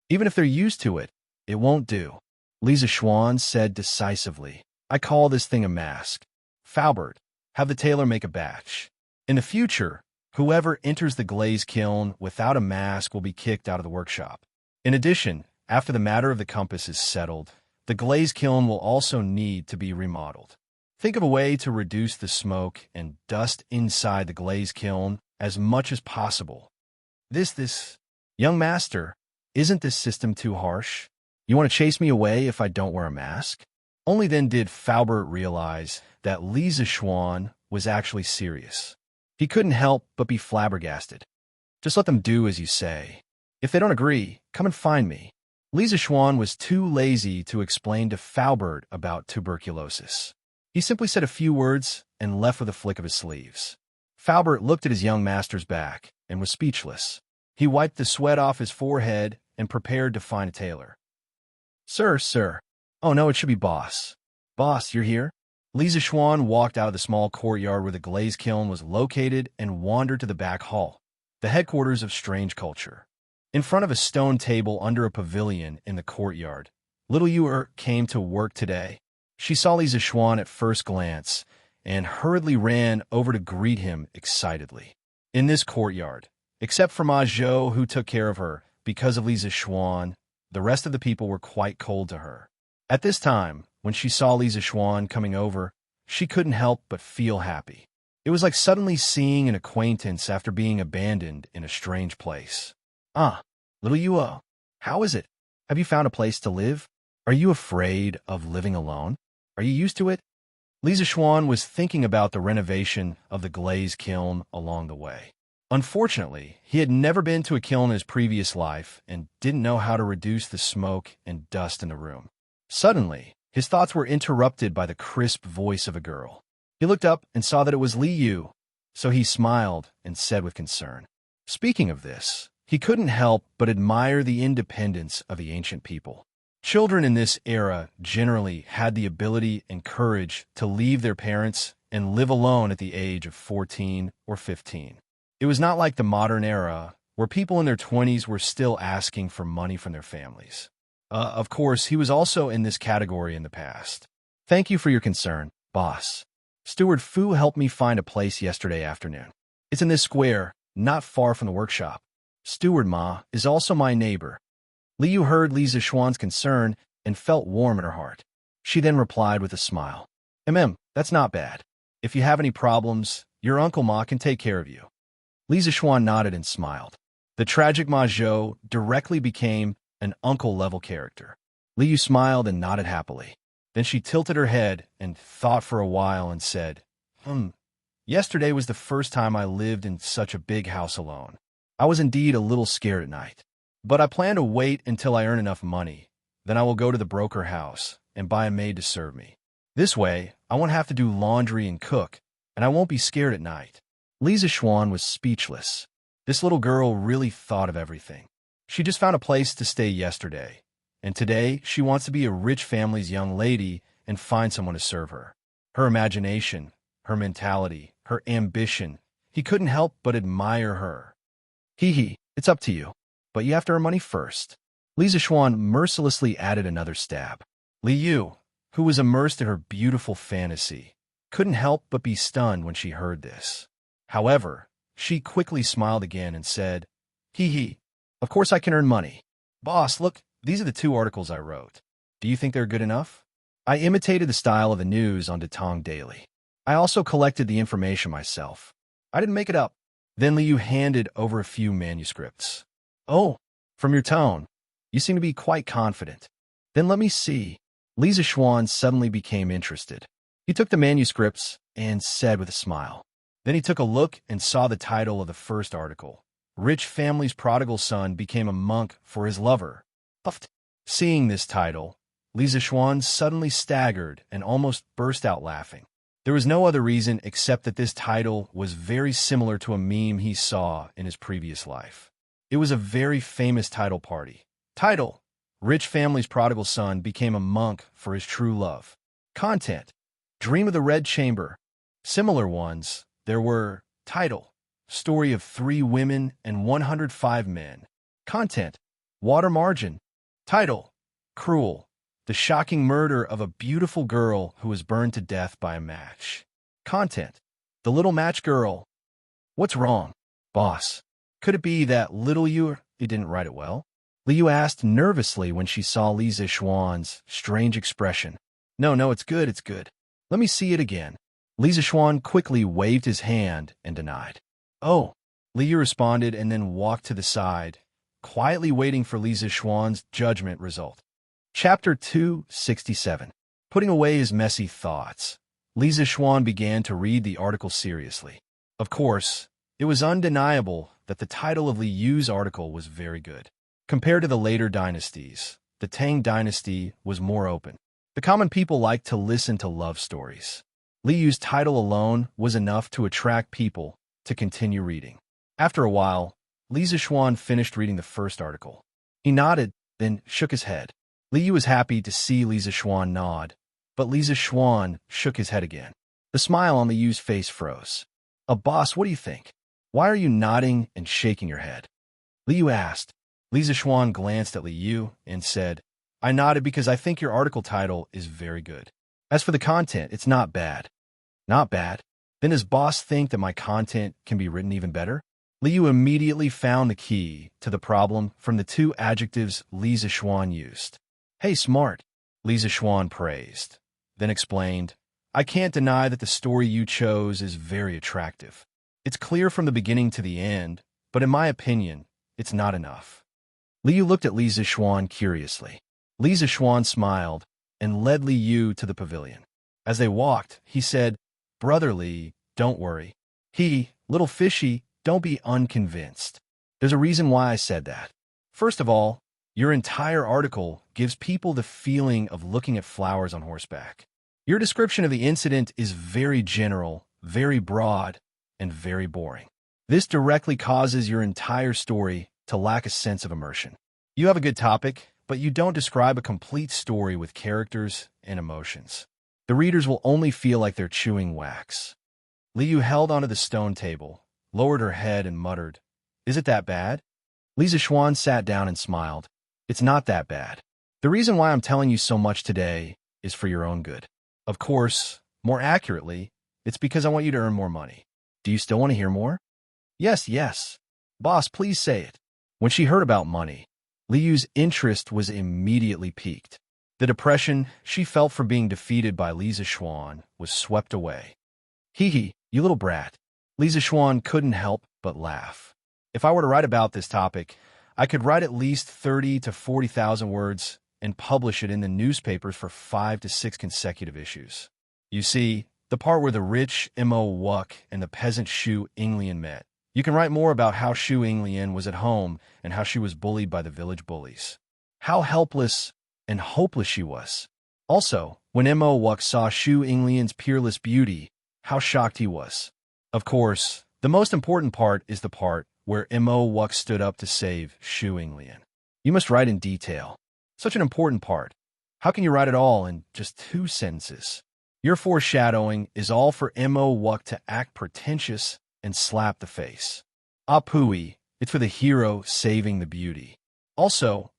Even if they're used to it, it won't do." Li Zishuan said decisively, "I call this thing a mask. Faubert, have the tailor make a batch. In the future, whoever enters the glaze kiln without a mask will be kicked out of the workshop. In addition, after the matter of the compass is settled, the glaze kiln will also need to be remodeled. Think of a way to reduce the smoke and dust inside the glaze kiln as much as possible. This, young master, isn't this system too harsh? You want to chase me away if I don't wear a mask?" Only then did Faubert realize that Li Zishuan was actually serious. He couldn't help but be flabbergasted. "Just let them do as you say. If they don't agree, come and find me." Li Zishuan was too lazy to explain to Faubert about tuberculosis. He simply said a few words and left with a flick of his sleeves. Faubert looked at his young master's back and was speechless. He wiped the sweat off his forehead and prepared to find a tailor. Sir. Oh no, it should be boss. Boss, you're here?" Li Zishuan walked out of the small courtyard where the glaze kiln was located and wandered to the back hall, the headquarters of strange culture. In front of a stone table under a pavilion in the courtyard, little Yu came to work today. She saw Li Zishuan at first glance and hurriedly ran over to greet him excitedly. In this courtyard, except for Ma Zhou, who took care of her because of Li Zishuan, the rest of the people were quite cold to her. At this time, when she saw Li Zishuan coming over, she couldn't help but feel happy. It was like suddenly seeing an acquaintance after being abandoned in a strange place. "Ah, little Yuo, how is it? Have you found a place to live? Are you afraid of living alone? Are you used to it?" Li Zishuan was thinking about the renovation of the glaze kiln along the way. Unfortunately, he had never been to a kiln in his previous life and didn't know how to reduce the smoke and dust in the room. Suddenly, his thoughts were interrupted by the crisp voice of a girl. He looked up and saw that it was Li Yu, so he smiled and said with concern. Speaking of this, he couldn't help but admire the independence of the ancient people. Children in this era generally had the ability and courage to leave their parents and live alone at the age of 14 or 15. It was not like the modern era, where people in their 20s were still asking for money from their families. Of course, he was also in this category in the past. "Thank you for your concern, boss. Steward Fu helped me find a place yesterday afternoon. It's in this square, not far from the workshop. Steward Ma is also my neighbor." Li Yu heard Li Zishuan's concern and felt warm in her heart. She then replied with a smile. That's not bad. If you have any problems, your Uncle Ma can take care of you. Li Zixuan nodded and smiled. The tragic Ma Zhou directly became an uncle-level character. Li Yu smiled and nodded happily. Then she tilted her head and thought for a while and said, Yesterday was the first time I lived in such a big house alone. I was indeed a little scared at night. But I plan to wait until I earn enough money. Then I will go to the broker house and buy a maid to serve me. This way, I won't have to do laundry and cook, and I won't be scared at night. Li Zixuan was speechless. This little girl really thought of everything. She just found a place to stay yesterday, and today she wants to be a rich family's young lady and find someone to serve her. Her imagination, her mentality, her ambition, he couldn't help but admire her. It's up to you, but you have to earn money first. Li Zixuan mercilessly added another stab. Li Yu, who was immersed in her beautiful fantasy, couldn't help but be stunned when she heard this. However, she quickly smiled again and said, Of course I can earn money. Boss, look, these are the 2 articles I wrote. Do you think they're good enough? I imitated the style of the news on Datong Daily. I also collected the information myself. I didn't make it up. Then Liu handed over a few manuscripts. Oh, from your tone, you seem to be quite confident. Then let me see. Li Zixuan suddenly became interested. He took the manuscripts and said with a smile. Then he took a look and saw the title of the first article. Rich family's prodigal son became a monk for his lover. Puffed. Seeing this title, Li Zixuan suddenly staggered and almost burst out laughing. There was no other reason except that this title was very similar to a meme he saw in his previous life. It was a very famous title party. Title: Rich family's prodigal son became a monk for his true love. Content: Dream of the Red Chamber. Similar ones, there were: Title: Story of 3 women and 105 men. Content: Water margin. Title: Cruel: The shocking murder of a beautiful girl who was burned to death by a match. Content: The little match girl. What's wrong, boss? Could it be that little you didn't write it well? Liu asked nervously when she saw Li Zixuan's strange expression. No, it's good. Let me see it again. Li Zixuan quickly waved his hand and denied. Oh, Liu responded and then walked to the side, quietly waiting for Li Zixuan's judgment result. Chapter 267. Putting away his messy thoughts, Li Zixuan began to read the article seriously. Of course, it was undeniable that the title of Li Yu's article was very good. Compared to the later dynasties, the Tang dynasty was more open. The common people liked to listen to love stories. Li Yu's title alone was enough to attract people to continue reading. After a while, Li Zixuan finished reading the first article. He nodded, then shook his head. Li Yu was happy to see Li Zixuan nod, but Li Zixuan shook his head again. The smile on Li Yu's face froze. Boss, what do you think? Why are you nodding and shaking your head? Li Yu asked. Li Zixuan glanced at Li Yu and said, I nodded because I think your article title is very good. As for the content, it's not bad. Not bad? Then does boss think that my content can be written even better? Li Yu immediately found the key to the problem from the 2 adjectives Li Zixuan used. Hey, smart, Li Zixuan praised, then explained, I can't deny that the story you chose is very attractive. It's clear from the beginning to the end, but in my opinion, it's not enough. Li Yu looked at Li Zixuan curiously. Li Zixuan smiled and led Li Yu to the pavilion. As they walked, he said, Brother Li, don't worry. Little fishy, don't be unconvinced. There's a reason why I said that. First of all, your entire article gives people the feeling of looking at flowers on horseback. Your description of the incident is very general, very broad, and very boring. This directly causes your entire story to lack a sense of immersion. You have a good topic, but you don't describe a complete story with characters and emotions. The readers will only feel like they're chewing wax. Liu held onto the stone table, lowered her head, and muttered, Is it that bad? Li Zixuan sat down and smiled. It's not that bad. The reason why I'm telling you so much today is for your own good. Of course, more accurately, it's because I want you to earn more money. Do you still want to hear more? Yes. Boss, please say it. When she heard about money, Li Yu's interest was immediately piqued. The depression she felt for being defeated by Li Zishuan was swept away. Hee hee, you little brat. Li Zishuan couldn't help but laugh. If I were to write about this topic, I could write at least 30 to 40,000 words and publish it in the newspapers for 5 to 6 consecutive issues. You see, the part where the rich Mo Wuck and the peasant Shu Yinglian met. You can write more about how Shu Yinglian was at home and how she was bullied by the village bullies. How helpless and hopeless she was. Also, when Mo Wuck saw Shu Yinglian's peerless beauty, how shocked he was. Of course, the most important part is the part where Mo Wuck stood up to save Shu Yinglian. You must write in detail. Such an important part. How can you write it all in just 2 sentences? Your foreshadowing is all for Mo Wuck to act pretentious and slap the face. Apui, it's for the hero saving the beauty. Also,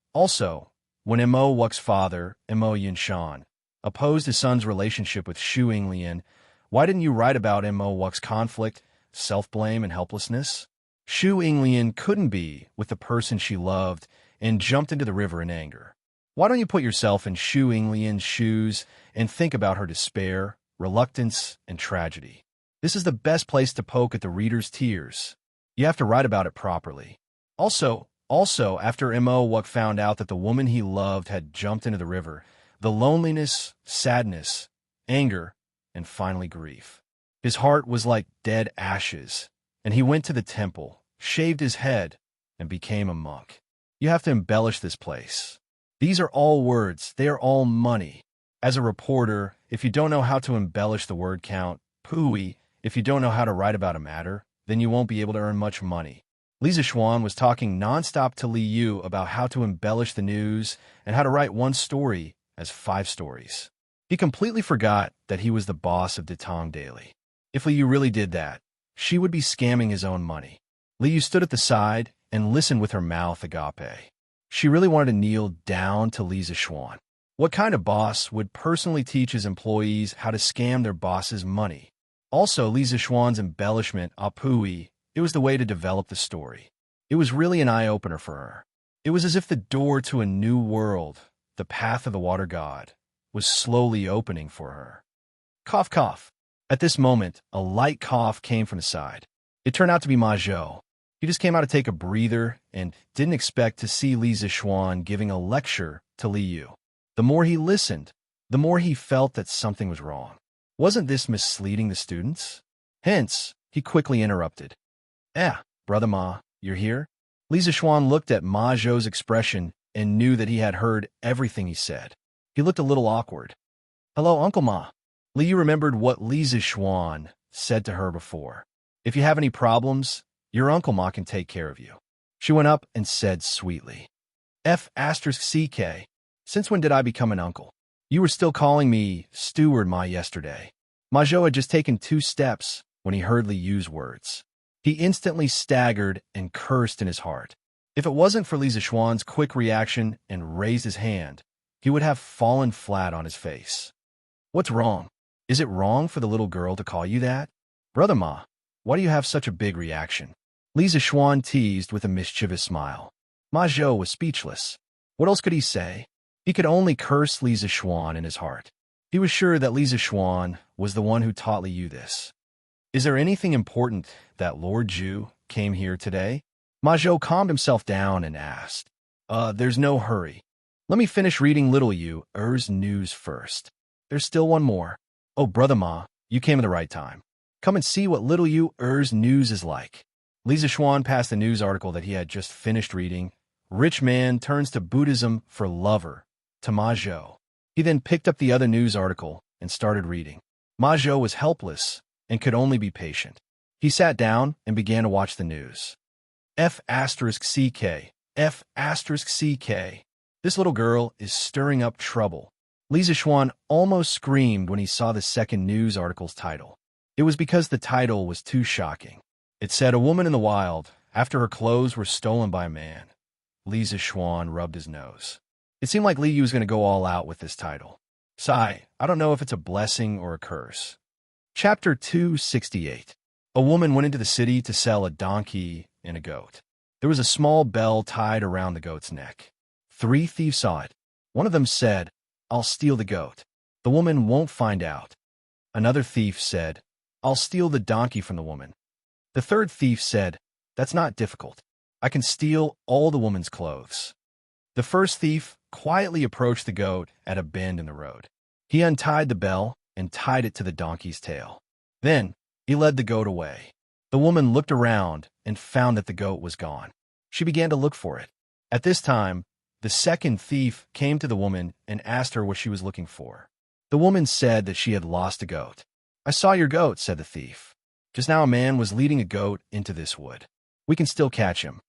when Mo Wuck's father, Mo Yinshan, opposed his son's relationship with Shu Yinglian, why didn't you write about Mo Wuck's conflict, self-blame, and helplessness? Shu Yinglian couldn't be with the person she loved and jumped into the river in anger. Why don't you put yourself in Shu Yinglian's shoes and think about her despair, reluctance, and tragedy? This is the best place to poke at the reader's tears. You have to write about it properly. Also, after Mo Wuck found out that the woman he loved had jumped into the river, the loneliness, sadness, anger, and finally grief. His heart was like dead ashes, and he went to the temple, shaved his head, and became a monk. You have to embellish this place. These are all words, they are all money. As a reporter, if you don't know how to embellish the word count, if you don't know how to write about a matter, then you won't be able to earn much money. Li Zishuan was talking nonstop to Li Yu about how to embellish the news and how to write one story as 5 stories. He completely forgot that he was the boss of Datong Daily. If Li Yu really did that, she would be scamming his own money. Li Yu stood at the side and listened with her mouth agape. She really wanted to kneel down to Li Zishuan. What kind of boss would personally teach his employees how to scam their boss's money? Also, Li Zishuan's embellishment, Apui, it was the way to develop the story. It was really an eye-opener for her. It was as if the door to a new world, the path of the water god, was slowly opening for her. Cough, cough. At this moment, a light cough came from the side. It turned out to be Ma Zhou. He just came out to take a breather and didn't expect to see Li Zishuan giving a lecture to Li Yu. The more he listened, the more he felt that something was wrong. Wasn't this misleading the students? Hence, he quickly interrupted. Brother Ma, you're here? Li Zishuan looked at Ma Zhou's expression and knew that he had heard everything he said. He looked a little awkward. Hello, Uncle Ma. Li Yu remembered what Li Zishuan said to her before. If you have any problems, your Uncle Ma can take care of you. She went up and said sweetly. F***CK. Since when did I become an uncle? You were still calling me Steward Ma yesterday. Ma Zhou had just taken 2 steps when he heard Li Yu's words. He instantly staggered and cursed in his heart. If it wasn't for Li Zishuan's quick reaction and raised his hand, he would have fallen flat on his face. What's wrong? Is it wrong for the little girl to call you that? Brother Ma, why do you have such a big reaction? Li Zishuan teased with a mischievous smile. Ma Zhou was speechless. What else could he say? He could only curse Li Zishuan in his heart. He was sure that Li Zishuan was the one who taught Li Yu this. Is there anything important that Lord Zhu came here today? Ma Zhou calmed himself down and asked. There's no hurry. Let me finish reading Little Yu's news first. There's still one more. Oh, Brother Ma, you came at the right time. Come and see what Little Yu's news is like. Li Zishuan passed the news article that he had just finished reading. Rich man turns to Buddhism for lover, to Ma Zhou. He then picked up the other news article and started reading. Ma Zhou was helpless and could only be patient. He sat down and began to watch the news. F***CK. F***CK. This little girl is stirring up trouble. Li Zishuan almost screamed when he saw the second news article's title. It was because the title was too shocking. It said, a woman in the wild, after her clothes were stolen by a man. Li Zishuan rubbed his nose. It seemed like Li Yu was going to go all out with this title. Sigh, I don't know if it's a blessing or a curse. Chapter 268. A woman went into the city to sell a donkey and a goat. There was a small bell tied around the goat's neck. 3 thieves saw it. One of them said, "I'll steal the goat. The woman won't find out." Another thief said, "I'll steal the donkey from the woman." The third thief said, "That's not difficult. I can steal all the woman's clothes." The first thief quietly approached the goat at a bend in the road. He untied the bell and tied it to the donkey's tail. Then he led the goat away. The woman looked around and found that the goat was gone. She began to look for it. At this time, the second thief came to the woman and asked her what she was looking for. The woman said that she had lost a goat. "I saw your goat," said the thief. "Just now a man was leading a goat into this wood. We can still catch him."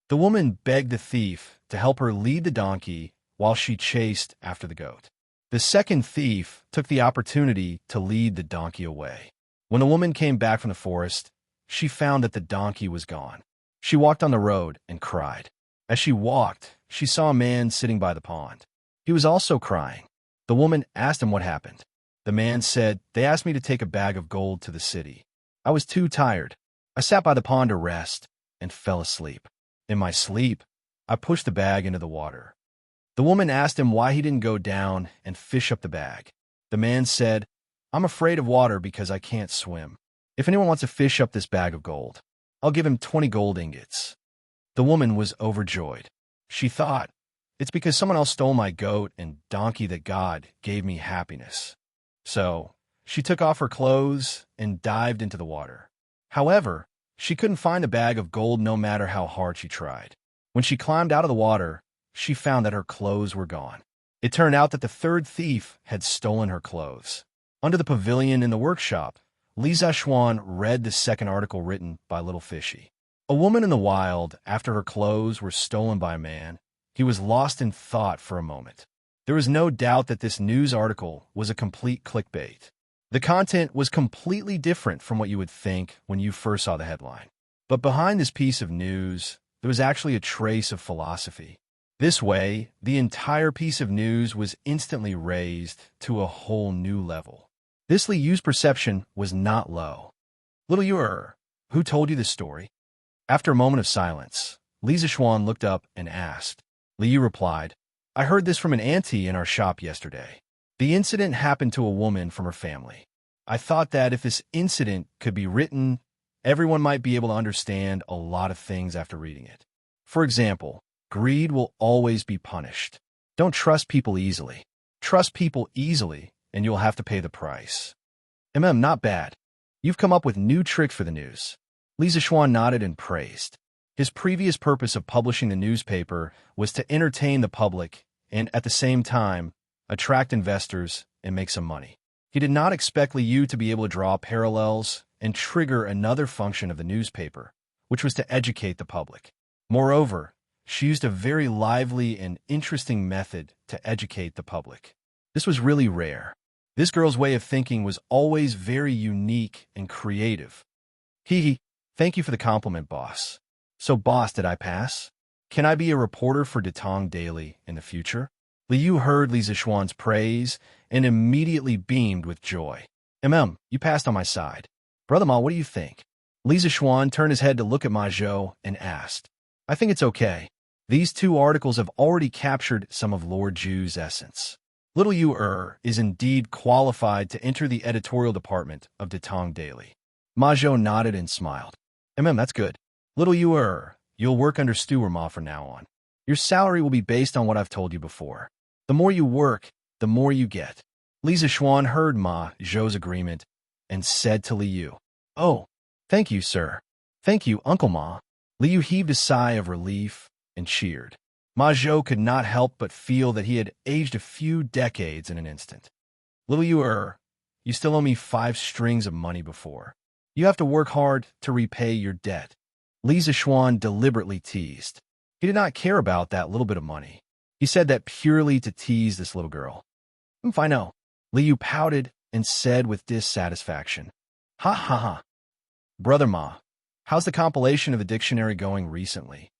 The woman begged the thief to help her lead the donkey while she chased after the goat. The second thief took the opportunity to lead the donkey away. When the woman came back from the forest, she found that the donkey was gone. She walked on the road and cried. As she walked, she saw a man sitting by the pond. He was also crying. The woman asked him what happened. The man said, "They asked me to take a bag of gold to the city. I was too tired. I sat by the pond to rest and fell asleep. In my sleep, I pushed the bag into the water." The woman asked him why he didn't go down and fish up the bag. The man said, "I'm afraid of water because I can't swim. If anyone wants to fish up this bag of gold, I'll give him 20 gold ingots." The woman was overjoyed. She thought, "It's because someone else stole my goat and donkey that God gave me happiness." So she took off her clothes and dived into the water. However, she couldn't find the bag of gold no matter how hard she tried. When she climbed out of the water, she found that her clothes were gone. It turned out that the third thief had stolen her clothes. Under the pavilion in the workshop, Li Zishuan read the second article written by Little Fishy. A woman in the wild, after her clothes were stolen by a man, he was lost in thought for a moment. There was no doubt that this news article was a complete clickbait. The content was completely different from what you would think when you first saw the headline. But behind this piece of news, there was actually a trace of philosophy. This way, the entire piece of news was instantly raised to a whole new level. This Li Yu's perception was not low. "Little Yu, who told you this story?" After a moment of silence, Li Zishuan looked up and asked. Li Yu replied, "I heard this from an auntie in our shop yesterday. The incident happened to a woman from her family. I thought that if this incident could be written, everyone might be able to understand a lot of things after reading it. For example, greed will always be punished. Don't trust people easily. Trust people easily, and you'll have to pay the price." Not bad. You've come up with new tricks for the news." Li Zishuan nodded and praised. His previous purpose of publishing the newspaper was to entertain the public and, at the same time, attract investors and make some money. He did not expect Li Yu to be able to draw parallels and trigger another function of the newspaper, which was to educate the public. Moreover, she used a very lively and interesting method to educate the public. This was really rare. This girl's way of thinking was always very unique and creative. Hee, thank you for the compliment, boss. So, boss, did I pass? Can I be a reporter for Datong Daily in the future? Li Yu heard Li Zishuan's praise and immediately beamed with joy. You passed on my side. Brother Ma, what do you think? Li Zishuan turned his head to look at Ma Zhou and asked. "I think it's okay. These two articles have already captured some of Lord Ju's essence. Little Yu is indeed qualified to enter the editorial department of Datong Daily." Ma Zhou nodded and smiled. That's good. Little Yu, you'll work under Steward Ma from now on. Your salary will be based on what I've told you before. The more you work, the more you get. Li Zishuan heard Ma Zhou's agreement and said to Li Yu, "Oh, thank you, sir. Thank you, Uncle Ma." Li Yu heaved a sigh of relief and cheered. Ma Zhou could not help but feel that he had aged a few decades in an instant. "Little Yu, you still owe me 5 strings of money before. You have to work hard to repay your debt." Li Zishuan deliberately teased. He did not care about that little bit of money. He said that purely to tease this little girl. I know." Li Yu pouted and said with dissatisfaction, "Ha ha ha. Brother Ma, how's the compilation of the dictionary going recently?"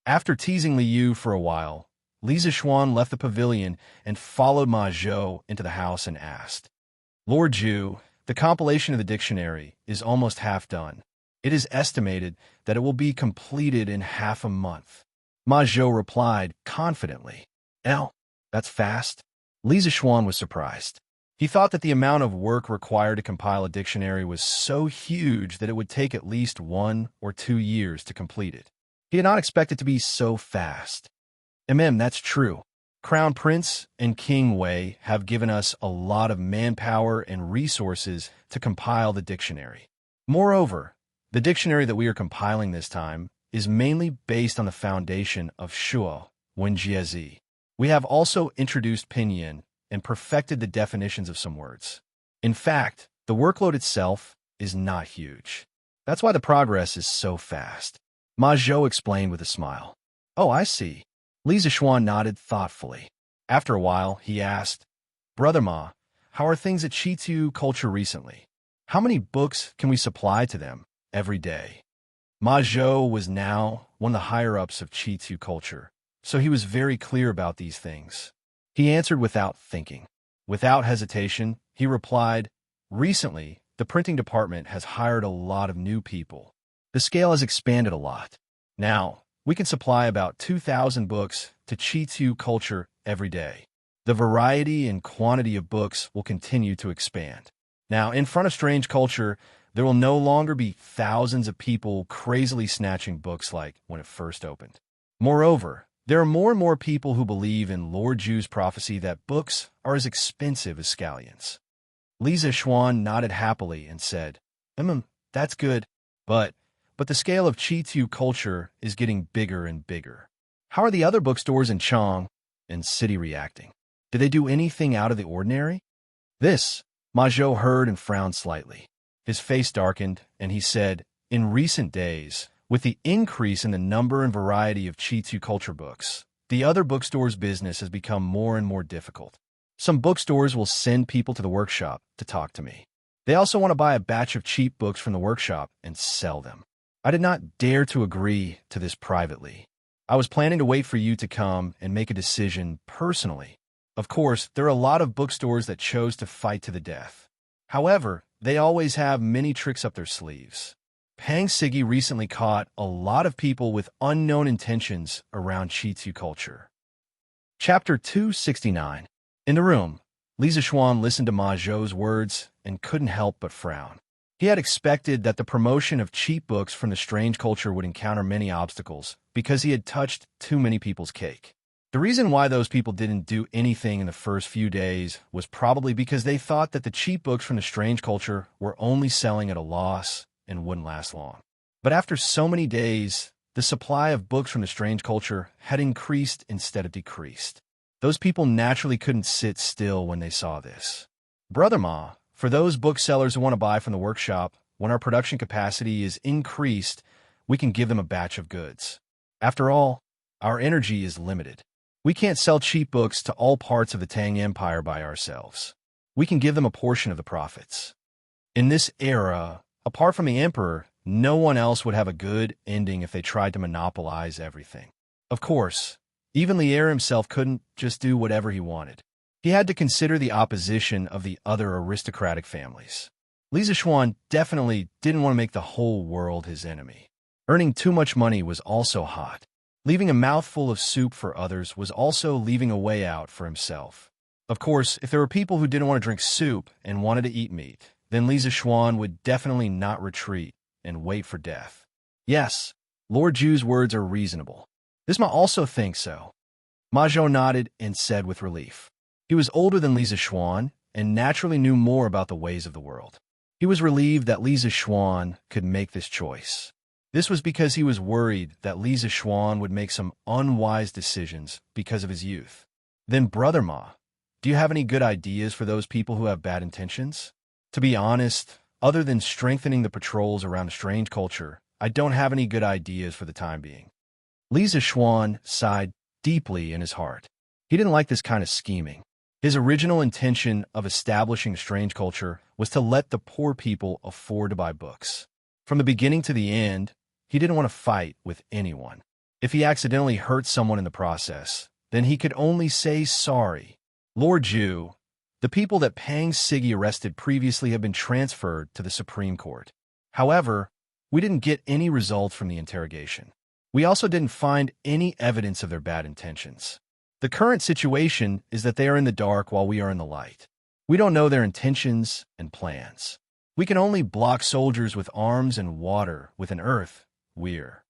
After teasing Li Yu for a while, Li Zishuan left the pavilion and followed Ma Zhou into the house and asked, "Lord Ju, the compilation of the dictionary is almost half done. It is estimated that it will be completed in half a month." Ma Zhou replied confidently, "That's fast. Li Zixuan was surprised. He thought that the amount of work required to compile a dictionary was so huge that it would take at least 1 or 2 years to complete it. He had not expected it to be so fast. That's true. Crown Prince and King Wei have given us a lot of manpower and resources to compile the dictionary. Moreover, the dictionary that we are compiling this time is mainly based on the foundation of Shuo Wenjiezi. We have also introduced pinyin and perfected the definitions of some words. In fact, the workload itself is not huge. That's why the progress is so fast. Ma Zhou explained with a smile. Oh, I see. Li Zixuan nodded thoughtfully. After a while, he asked, Brother Ma, how are things at Qitu culture recently? How many books can we supply to them every day? Ma Zhou was now one of the higher-ups of Qitu culture, so he was very clear about these things. He answered without thinking. Without hesitation, he replied, Recently, the printing department has hired a lot of new people. The scale has expanded a lot. Now, we can supply about 2,000 books to Qitu culture every day. The variety and quantity of books will continue to expand. Now, in front of strange culture, there will no longer be thousands of people crazily snatching books like when it first opened. Moreover, there are more and more people who believe in Lord Ju's prophecy that books are as expensive as scallions. Li Zixuan nodded happily and said, that's good, but the scale of Qitu culture is getting bigger and bigger. How are the other bookstores in Chang and City reacting? Did they do anything out of the ordinary? This, Ma Zhou heard and frowned slightly. His face darkened, and he said, In recent days, with the increase in the number and variety of Qitu culture books, the other bookstores' business has become more and more difficult. Some bookstores will send people to the workshop to talk to me. They also want to buy a batch of cheap books from the workshop and sell them. I did not dare to agree to this privately. I was planning to wait for you to come and make a decision personally. Of course, there are a lot of bookstores that chose to fight to the death. However, they always have many tricks up their sleeves. Pang Sigi recently caught a lot of people with unknown intentions around Qitu culture. Chapter 269. In the room, Li Zixuan listened to Ma Zhou's words and couldn't help but frown. He had expected that the promotion of cheap books from the strange culture would encounter many obstacles because he had touched too many people's cake. The reason why those people didn't do anything in the first few days was probably because they thought that the cheap books from the strange culture were only selling at a loss and wouldn't last long. But after so many days, the supply of books from the strange culture had increased instead of decreased. Those people naturally couldn't sit still when they saw this. Brother Ma, for those booksellers who want to buy from the workshop, when our production capacity is increased, we can give them a batch of goods. After all, our energy is limited. We can't sell cheap books to all parts of the Tang Empire by ourselves. We can give them a portion of the profits. In this era, apart from the Emperor, no one else would have a good ending if they tried to monopolize everything. Of course, even Li Er himself couldn't just do whatever he wanted. He had to consider the opposition of the other aristocratic families. Li Zixuan definitely didn't want to make the whole world his enemy. Earning too much money was also hot. Leaving a mouthful of soup for others was also leaving a way out for himself. Of course, if there were people who didn't want to drink soup and wanted to eat meat, then Li Zixuan would definitely not retreat and wait for death. Yes, Lord Ju's words are reasonable. This Ma also thinks so. Ma Zhou nodded and said with relief. He was older than Li Zixuan and naturally knew more about the ways of the world. He was relieved that Li Zixuan could make this choice. This was because he was worried that Li Zixuan would make some unwise decisions because of his youth. Then, Brother Ma, do you have any good ideas for those people who have bad intentions? To be honest, other than strengthening the patrols around a strange culture, I don't have any good ideas for the time being. Li Zixuan sighed deeply in his heart. He didn't like this kind of scheming. His original intention of establishing a strange culture was to let the poor people afford to buy books. From the beginning to the end, he didn't want to fight with anyone. If he accidentally hurt someone in the process, then he could only say sorry. Lord Ju, the people that Pang Sigi arrested previously have been transferred to the Supreme Court. However, we didn't get any results from the interrogation. We also didn't find any evidence of their bad intentions. The current situation is that they are in the dark while we are in the light. We don't know their intentions and plans. We can only block soldiers with arms and water with an earth. We're.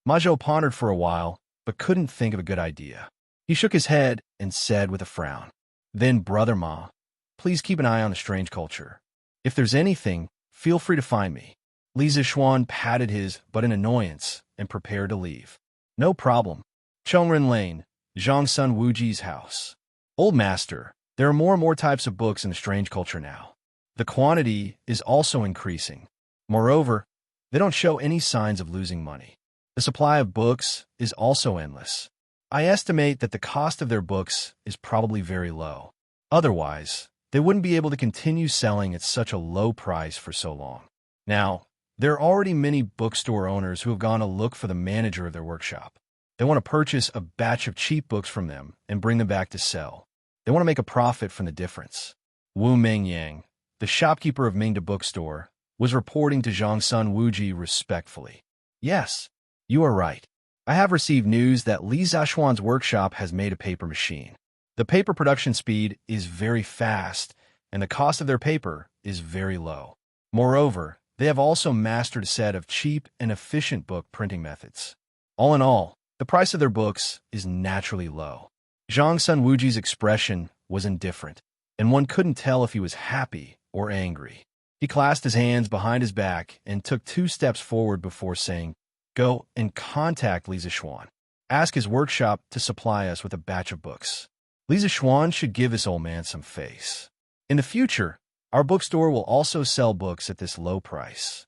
Majo pondered for a while, but couldn't think of a good idea. He shook his head and said with a frown, "Then, Brother Ma, please keep an eye on the strange culture. If there's anything, feel free to find me." Li Zixuan patted his butt in annoyance and prepared to leave. "No problem." Chongren Lane, Zhangsun Wuji's house. "Old Master, there are more and more types of books in the strange culture now. The quantity is also increasing. Moreover, they don't show any signs of losing money. The supply of books is also endless. I estimate that the cost of their books is probably very low. Otherwise, they wouldn't be able to continue selling at such a low price for so long. Now, there are already many bookstore owners who have gone to look for the manager of their workshop. They want to purchase a batch of cheap books from them and bring them back to sell. They want to make a profit from the difference." Wu Mengyang, the shopkeeper of Mingda Bookstore, was reporting to Zhangsun Wuji respectfully. "Yes, you are right. I have received news that Li Zixuan's workshop has made a paper machine. The paper production speed is very fast, and the cost of their paper is very low. Moreover, they have also mastered a set of cheap and efficient book printing methods. All in all, the price of their books is naturally low." Zhangsun Wuji's expression was indifferent, and one couldn't tell if he was happy or angry. He clasped his hands behind his back and took 2 steps forward before saying, "Go and contact Li Zixuan. Ask his workshop to supply us with a batch of books. Li Zixuan should give this old man some face. In the future, our bookstore will also sell books at this low price."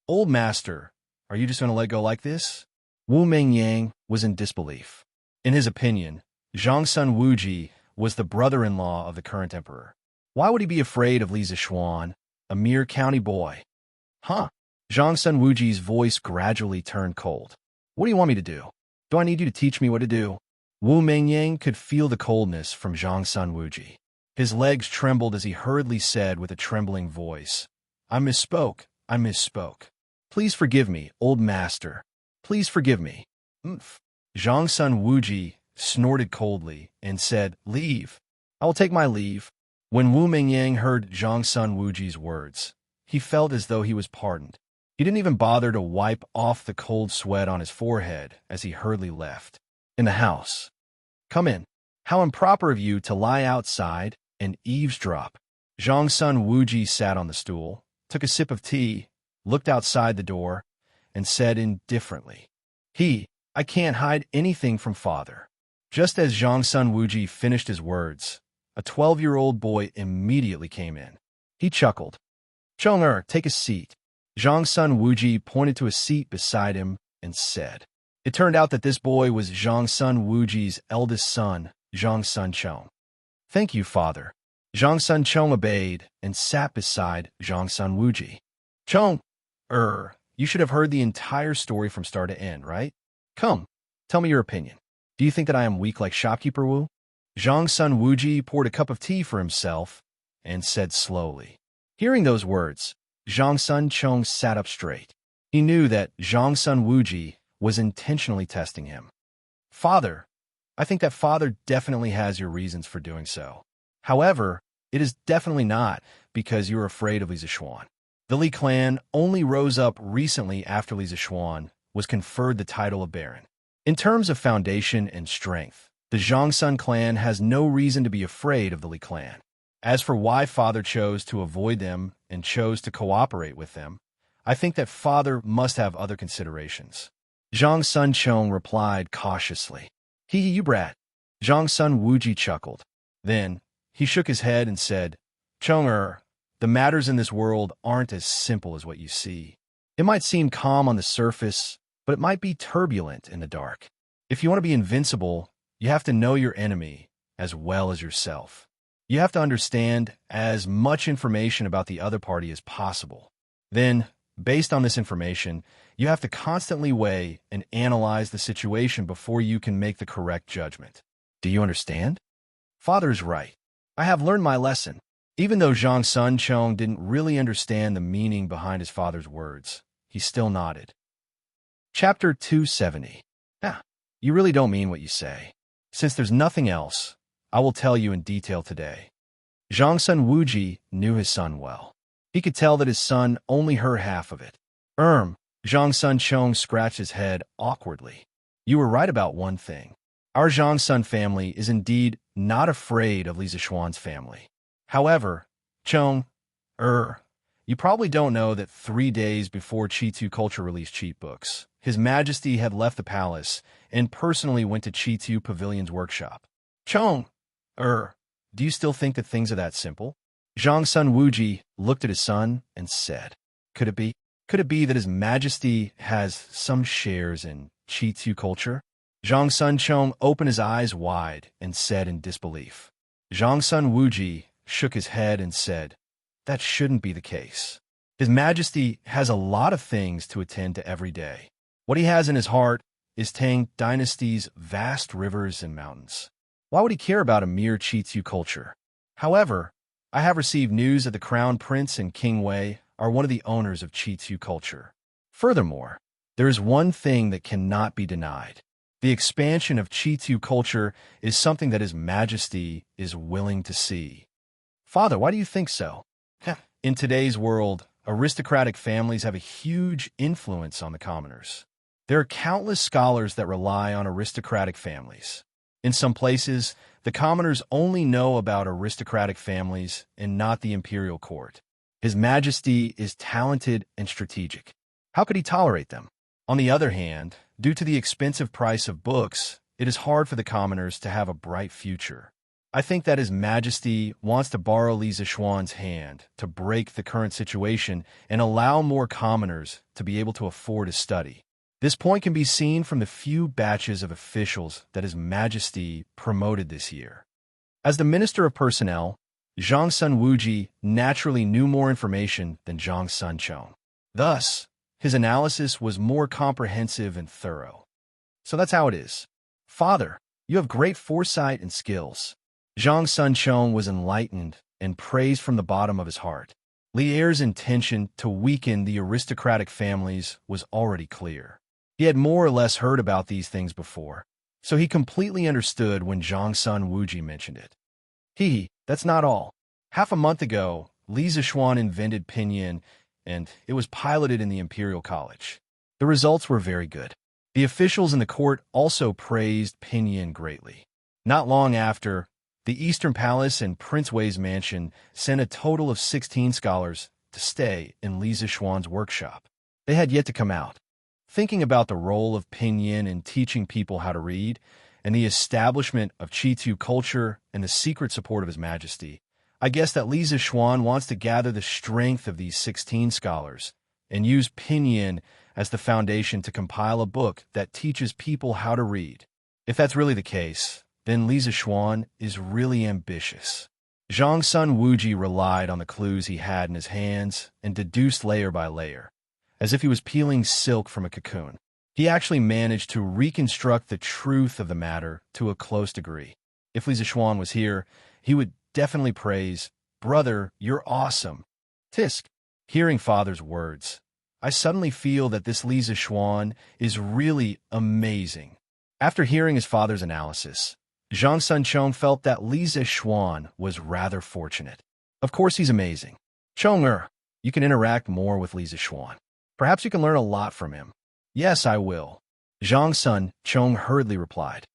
"Old Master, are you just going to let go like this?" Wu Mengyang was in disbelief. In his opinion, Zhangsun Wuji was the brother-in-law of the current emperor. Why would he be afraid of Li Zixuan, a mere county boy? "Huh?" Zhangsun Wuji's voice gradually turned cold. "What do you want me to do? Do I need you to teach me what to do?" Wu Mengyang could feel the coldness from Zhangsun Wuji. His legs trembled as he hurriedly said with a trembling voice, I misspoke. Please forgive me, old master. Please forgive me." Zhangsun Wuji snorted coldly and said, "Leave. I will take my leave." When Wu Mengyang heard Zhangsun Wuji's words, he felt as though he was pardoned. He didn't even bother to wipe off the cold sweat on his forehead as he hurriedly left. In the house. "Come in. How improper of you to lie outside and eavesdrop." Zhangsun Wuji sat on the stool, took a sip of tea, looked outside the door, and said indifferently, I can't hide anything from father." Just as Zhangsun Wuji finished his words, a 12-year-old boy immediately came in. He chuckled. "Chong-er, take a seat." Zhangsun Wuji pointed to a seat beside him and said. It turned out that this boy was Zhangsun Wuji's eldest son, Zhangsun Chong. "Thank you, father." Zhangsun Chong obeyed and sat beside Zhangsun Wuji. "Chong, you should have heard the entire story from start to end, right? Come, tell me your opinion. Do you think that I am weak like shopkeeper Wu?" Zhangsun Wuji poured a cup of tea for himself and said slowly. Hearing those words, Zhangsun Chong sat up straight. He knew that Zhangsun Wuji was intentionally testing him. "Father, I think that father definitely has your reasons for doing so. However, it is definitely not because you are afraid of Li Zixuan. The Li clan only rose up recently after Li Zixuan was conferred the title of Baron. In terms of foundation and strength, the Zhangsun clan has no reason to be afraid of the Li clan. As for why father chose to avoid them and chose to cooperate with them, I think that father must have other considerations." Zhangsun Chong replied cautiously. You brat." Zhangsun Wuji chuckled. Then, he shook his head and said, "Chong-er, the matters in this world aren't as simple as what you see. It might seem calm on the surface, but it might be turbulent in the dark. If you want to be invincible, you have to know your enemy as well as yourself. You have to understand as much information about the other party as possible. Then, based on this information, you have to constantly weigh and analyze the situation before you can make the correct judgment. Do you understand?" "Father's right. I have learned my lesson." Even though Zhangsun Chong didn't really understand the meaning behind his father's words, he still nodded. Chapter 270. You really don't mean what you say. Since there's nothing else, I will tell you in detail today. Xianxia Wuji knew his son well. He could tell that his son only heard half of it. Xianxia Chong scratched his head awkwardly. You were right about one thing. Our Xianxia family is indeed not afraid of Li Zishuan's family. However, Chong, you probably don't know that 3 days before Qitu Culture released cheat books, His Majesty had left the palace and personally went to Qitu Pavilion's workshop. Chong, do you still think that things are that simple? Xianxia Wuji looked at his son and said, Could it be? Could it be that His Majesty has some shares in Qitu Culture? Xianxia Chong opened his eyes wide and said in disbelief. Xianxia Wuji shook his head and said, That shouldn't be the case. His Majesty has a lot of things to attend to every day. What he has in his heart is Tang Dynasty's vast rivers and mountains. Why would he care about a mere Qitu culture? However, I have received news that the Crown Prince and King Wei are one of the owners of Qitu culture. Furthermore, there is one thing that cannot be denied. The expansion of Qitu culture is something that His Majesty is willing to see. Father, why do you think so? In today's world, aristocratic families have a huge influence on the commoners. There are countless scholars that rely on aristocratic families. In some places, the commoners only know about aristocratic families and not the imperial court. His Majesty is talented and strategic. How could he tolerate them? On the other hand, due to the expensive price of books, it is hard for the commoners to have a bright future. I think that His Majesty wants to borrow Li Zishuan's hand to break the current situation and allow more commoners to be able to afford to study. This point can be seen from the few batches of officials that His Majesty promoted this year. As the Minister of Personnel, Xianxia Wuji naturally knew more information than Xianxia Chong. Thus, his analysis was more comprehensive and thorough. So that's how it is. Father, you have great foresight and skills. Xianxia Chong was enlightened and praised from the bottom of his heart. Li Er's intention to weaken the aristocratic families was already clear. He had more or less heard about these things before, so he completely understood when Xianxia Wuji mentioned it. That's not all. Half a month ago, Li Zishuan invented pinyin, and it was piloted in the Imperial College. The results were very good. The officials in the court also praised pinyin greatly. Not long after, the Eastern Palace and Prince Wei's mansion sent a total of 16 scholars to stay in Li Zishuan's workshop. They had yet to come out. Thinking about the role of pinyin in teaching people how to read, and the establishment of Qitu culture and the secret support of His Majesty, I guess that Li Zishuan wants to gather the strength of these 16 scholars and use pinyin as the foundation to compile a book that teaches people how to read. If that's really the case, then Li Zishuan is really ambitious. Xianxia Wuji relied on the clues he had in his hands and deduced layer by layer, as if he was peeling silk from a cocoon. He actually managed to reconstruct the truth of the matter to a close degree. If Li Zishuan was here, he would definitely praise, Brother, you're awesome. Tisk. Hearing Father's words, I suddenly feel that this Li Zishuan is really amazing. After hearing his father's analysis, Xianxia Chong felt that Li Zishuan was rather fortunate. Of course he's amazing. Chong, you can interact more with Li Zishuan. Perhaps you can learn a lot from him. Yes, I will. Xianxia Chong hurriedly replied.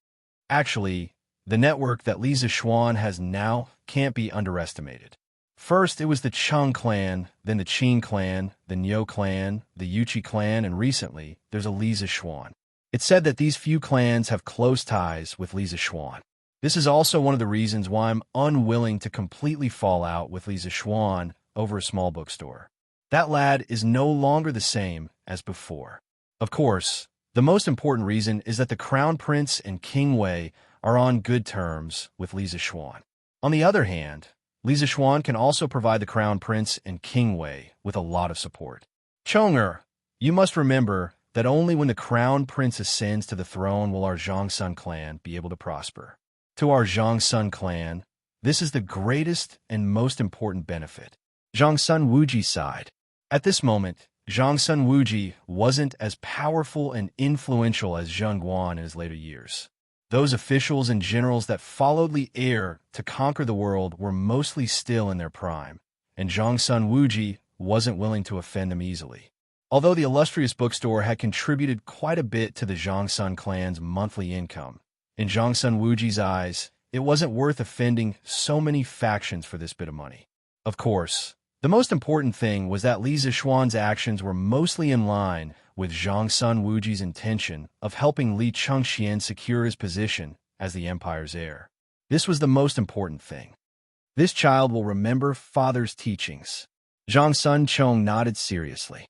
Actually, the network that Li Zishuan has now can't be underestimated. First, it was the Cheng clan, then the Qin clan, the Niu clan, the Yuchi clan, and recently, there's a Li Zishuan. It's said that these few clans have close ties with Li Zishuan. This is also one of the reasons why I'm unwilling to completely fall out with Li Zishuan over a small bookstore. That lad is no longer the same as before. Of course, the most important reason is that the Crown Prince and King Wei are on good terms with Li Zishuan. On the other hand, Li Zishuan can also provide the Crown Prince and King Wei with a lot of support. Chong, you must remember that only when the Crown Prince ascends to the throne will our Xianxia clan be able to prosper. To our Xianxia clan, this is the greatest and most important benefit. Xianxia Wuji sighed. At this moment, Xianxia Wuji wasn't as powerful and influential as Zheng Guan in his later years. Those officials and generals that followed the heir to conquer the world were mostly still in their prime, and Zhongsun Wuji wasn't willing to offend them easily. Although the illustrious bookstore had contributed quite a bit to the Zhongsun clan's monthly income, in Zhongsun Wuji's eyes, it wasn't worth offending so many factions for this bit of money. Of course, the most important thing was that Li Zixuan's actions were mostly in line with Zhongsun Wuji's intention of helping Li Chengxian secure his position as the empire's heir. This was the most important thing. This child will remember father's teachings. Zhongsun Chong nodded seriously.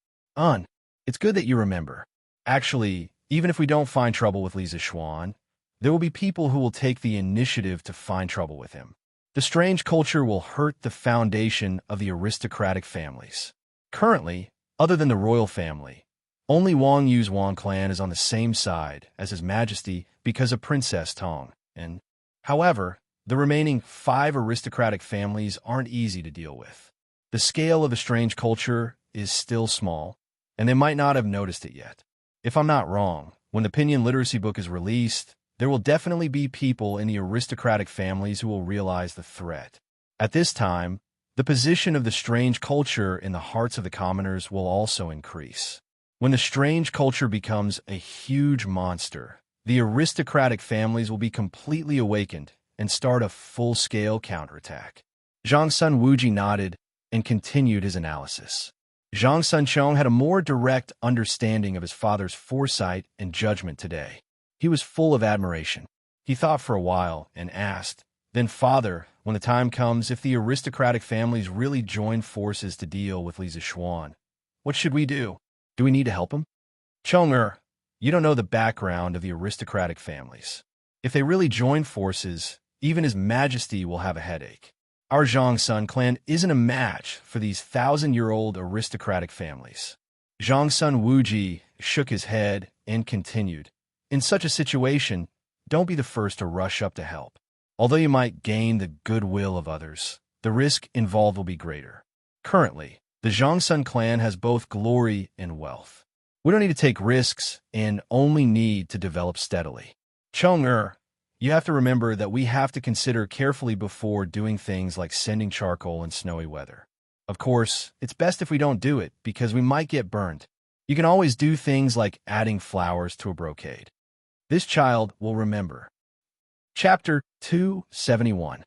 It's good that you remember. Actually, even if we don't find trouble with Li Zixuan, there will be people who will take the initiative to find trouble with him. The strange culture will hurt the foundation of the aristocratic families. Currently, other than the royal family, only Wang Yu's Wang clan is on the same side as His Majesty because of Princess Tong, and, however, the remaining 5 aristocratic families aren't easy to deal with. The scale of the strange culture is still small, and they might not have noticed it yet. If I'm not wrong, when the Pinyin literacy book is released, there will definitely be people in the aristocratic families who will realize the threat. At this time, the position of the strange culture in the hearts of the commoners will also increase. When the strange culture becomes a huge monster, the aristocratic families will be completely awakened and start a full-scale counterattack. Zhongsun Wuji nodded and continued his analysis. Zhongsun Chong had a more direct understanding of his father's foresight and judgment today. He was full of admiration. He thought for a while and asked, "Then, Father, when the time comes, if the aristocratic families really join forces to deal with Li Zixuan, what should we do? Do we need to help him?" "Chong-er, you don't know the background of the aristocratic families. If they really join forces, even His Majesty will have a headache. Our Zhongsun clan isn't a match for these 1,000-year-old aristocratic families." Zhongsun Wuji shook his head and continued, "In such a situation, don't be the first to rush up to help. Although you might gain the goodwill of others, the risk involved will be greater. Currently, the Zhongsun clan has both glory and wealth. We don't need to take risks and only need to develop steadily. Chong-er, you have to remember that we have to consider carefully before doing things like sending charcoal in snowy weather. Of course, it's best if we don't do it because we might get burned. You can always do things like adding flowers to a brocade. This child will remember." Chapter 271.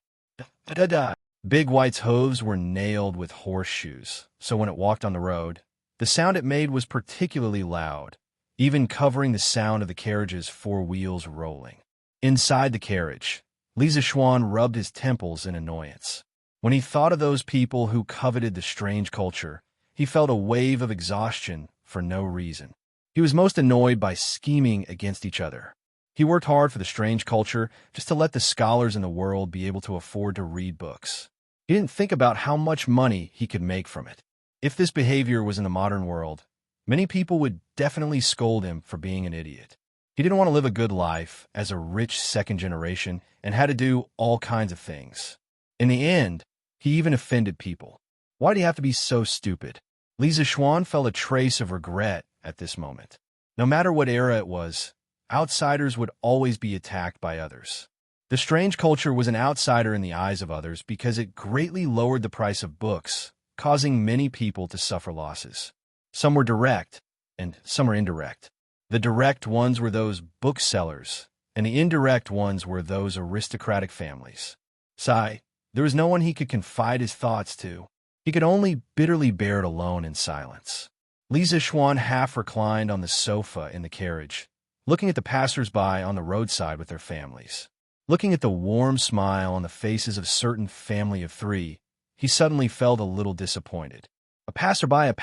Big White's hooves were nailed with horseshoes, so when it walked on the road, the sound it made was particularly loud, even covering the sound of the carriage's 4 wheels rolling. Inside the carriage, Li Zixuan rubbed his temples in annoyance. When he thought of those people who coveted the strange culture, he felt a wave of exhaustion for no reason. He was most annoyed by scheming against each other. He worked hard for the strange culture just to let the scholars in the world be able to afford to read books. He didn't think about how much money he could make from it. If this behavior was in the modern world, many people would definitely scold him for being an idiot. He didn't want to live a good life as a rich second generation and had to do all kinds of things. In the end, he even offended people. Why do you have to be so stupid? Li Zixuan felt a trace of regret at this moment. No matter what era it was, outsiders would always be attacked by others. The strange culture was an outsider in the eyes of others because it greatly lowered the price of books, causing many people to suffer losses. Some were direct, and some were indirect. The direct ones were those booksellers, and the indirect ones were those aristocratic families. There was no one he could confide his thoughts to. He could only bitterly bear it alone in silence. Li Zixuan half reclined on the sofa in the carriage, looking at the passers-by on the roadside with their families. Looking at the warm smile on the faces of a certain family of 3, he suddenly felt a little disappointed. A passerby.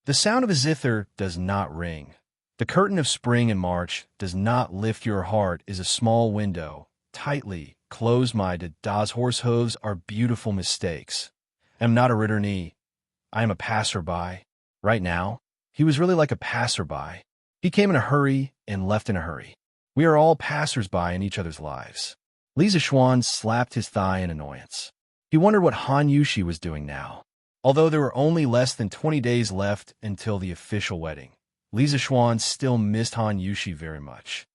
The sound of a zither does not ring. The curtain of spring and March does not lift your heart is a small window, tightly closed. Das horse hooves are beautiful mistakes. I am not a ritter knee. I am a passerby. Right now, he was really like a passerby. He came in a hurry and left in a hurry. We are all passers-by in each other's lives. Li Zixuan slapped his thigh in annoyance. He wondered what Han Yushi was doing now. Although there were only less than 20 days left until the official wedding, Li Zixuan still missed Han Yushi very much.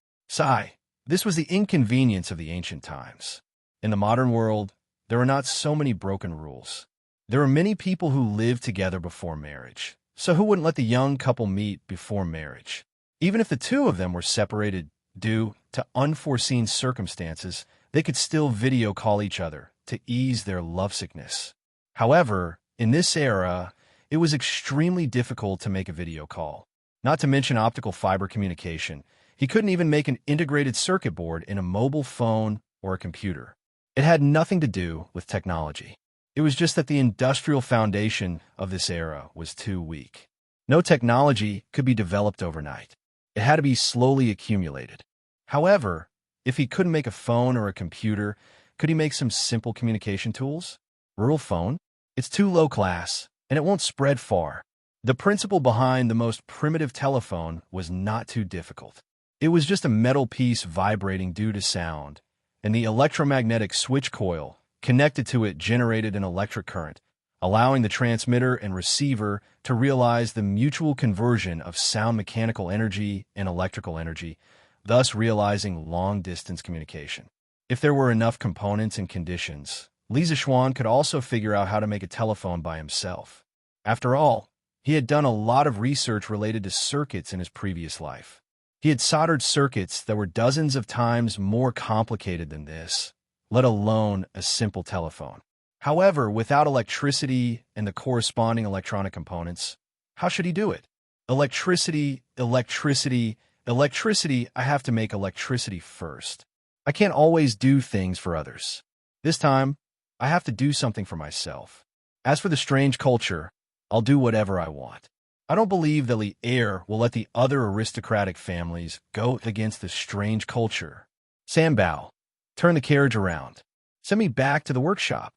This was the inconvenience of the ancient times. In the modern world, there are not so many broken rules. There are many people who live together before marriage, so who wouldn't let the young couple meet before marriage? Even if the two of them were separated due to unforeseen circumstances, they could still video call each other to ease their lovesickness. However, in this era, it was extremely difficult to make a video call. Not to mention optical fiber communication. He couldn't even make an integrated circuit board in a mobile phone or a computer. It had nothing to do with technology. It was just that the industrial foundation of this era was too weak. No technology could be developed overnight. It had to be slowly accumulated. However, if he couldn't make a phone or a computer, could he make some simple communication tools? Rural phone? It's too low class, and it won't spread far. The principle behind the most primitive telephone was not too difficult. It was just a metal piece vibrating due to sound, and the electromagnetic switch coil connected to it generated an electric current, allowing the transmitter and receiver to realize the mutual conversion of sound mechanical energy and electrical energy, thus realizing long-distance communication. If there were enough components and conditions, Li Zixuan could also figure out how to make a telephone by himself. After all, he had done a lot of research related to circuits in his previous life. He had soldered circuits that were dozens of times more complicated than this, let alone a simple telephone. However, without electricity and the corresponding electronic components, how should he do it? Electricity, electricity, electricity. I have to make electricity first. I can't always do things for others. This time, I have to do something for myself. As for the strange culture, I'll do whatever I want. I don't believe that Li Er will let the other aristocratic families go against this strange culture. San Bao, turn the carriage around. Send me back to the workshop.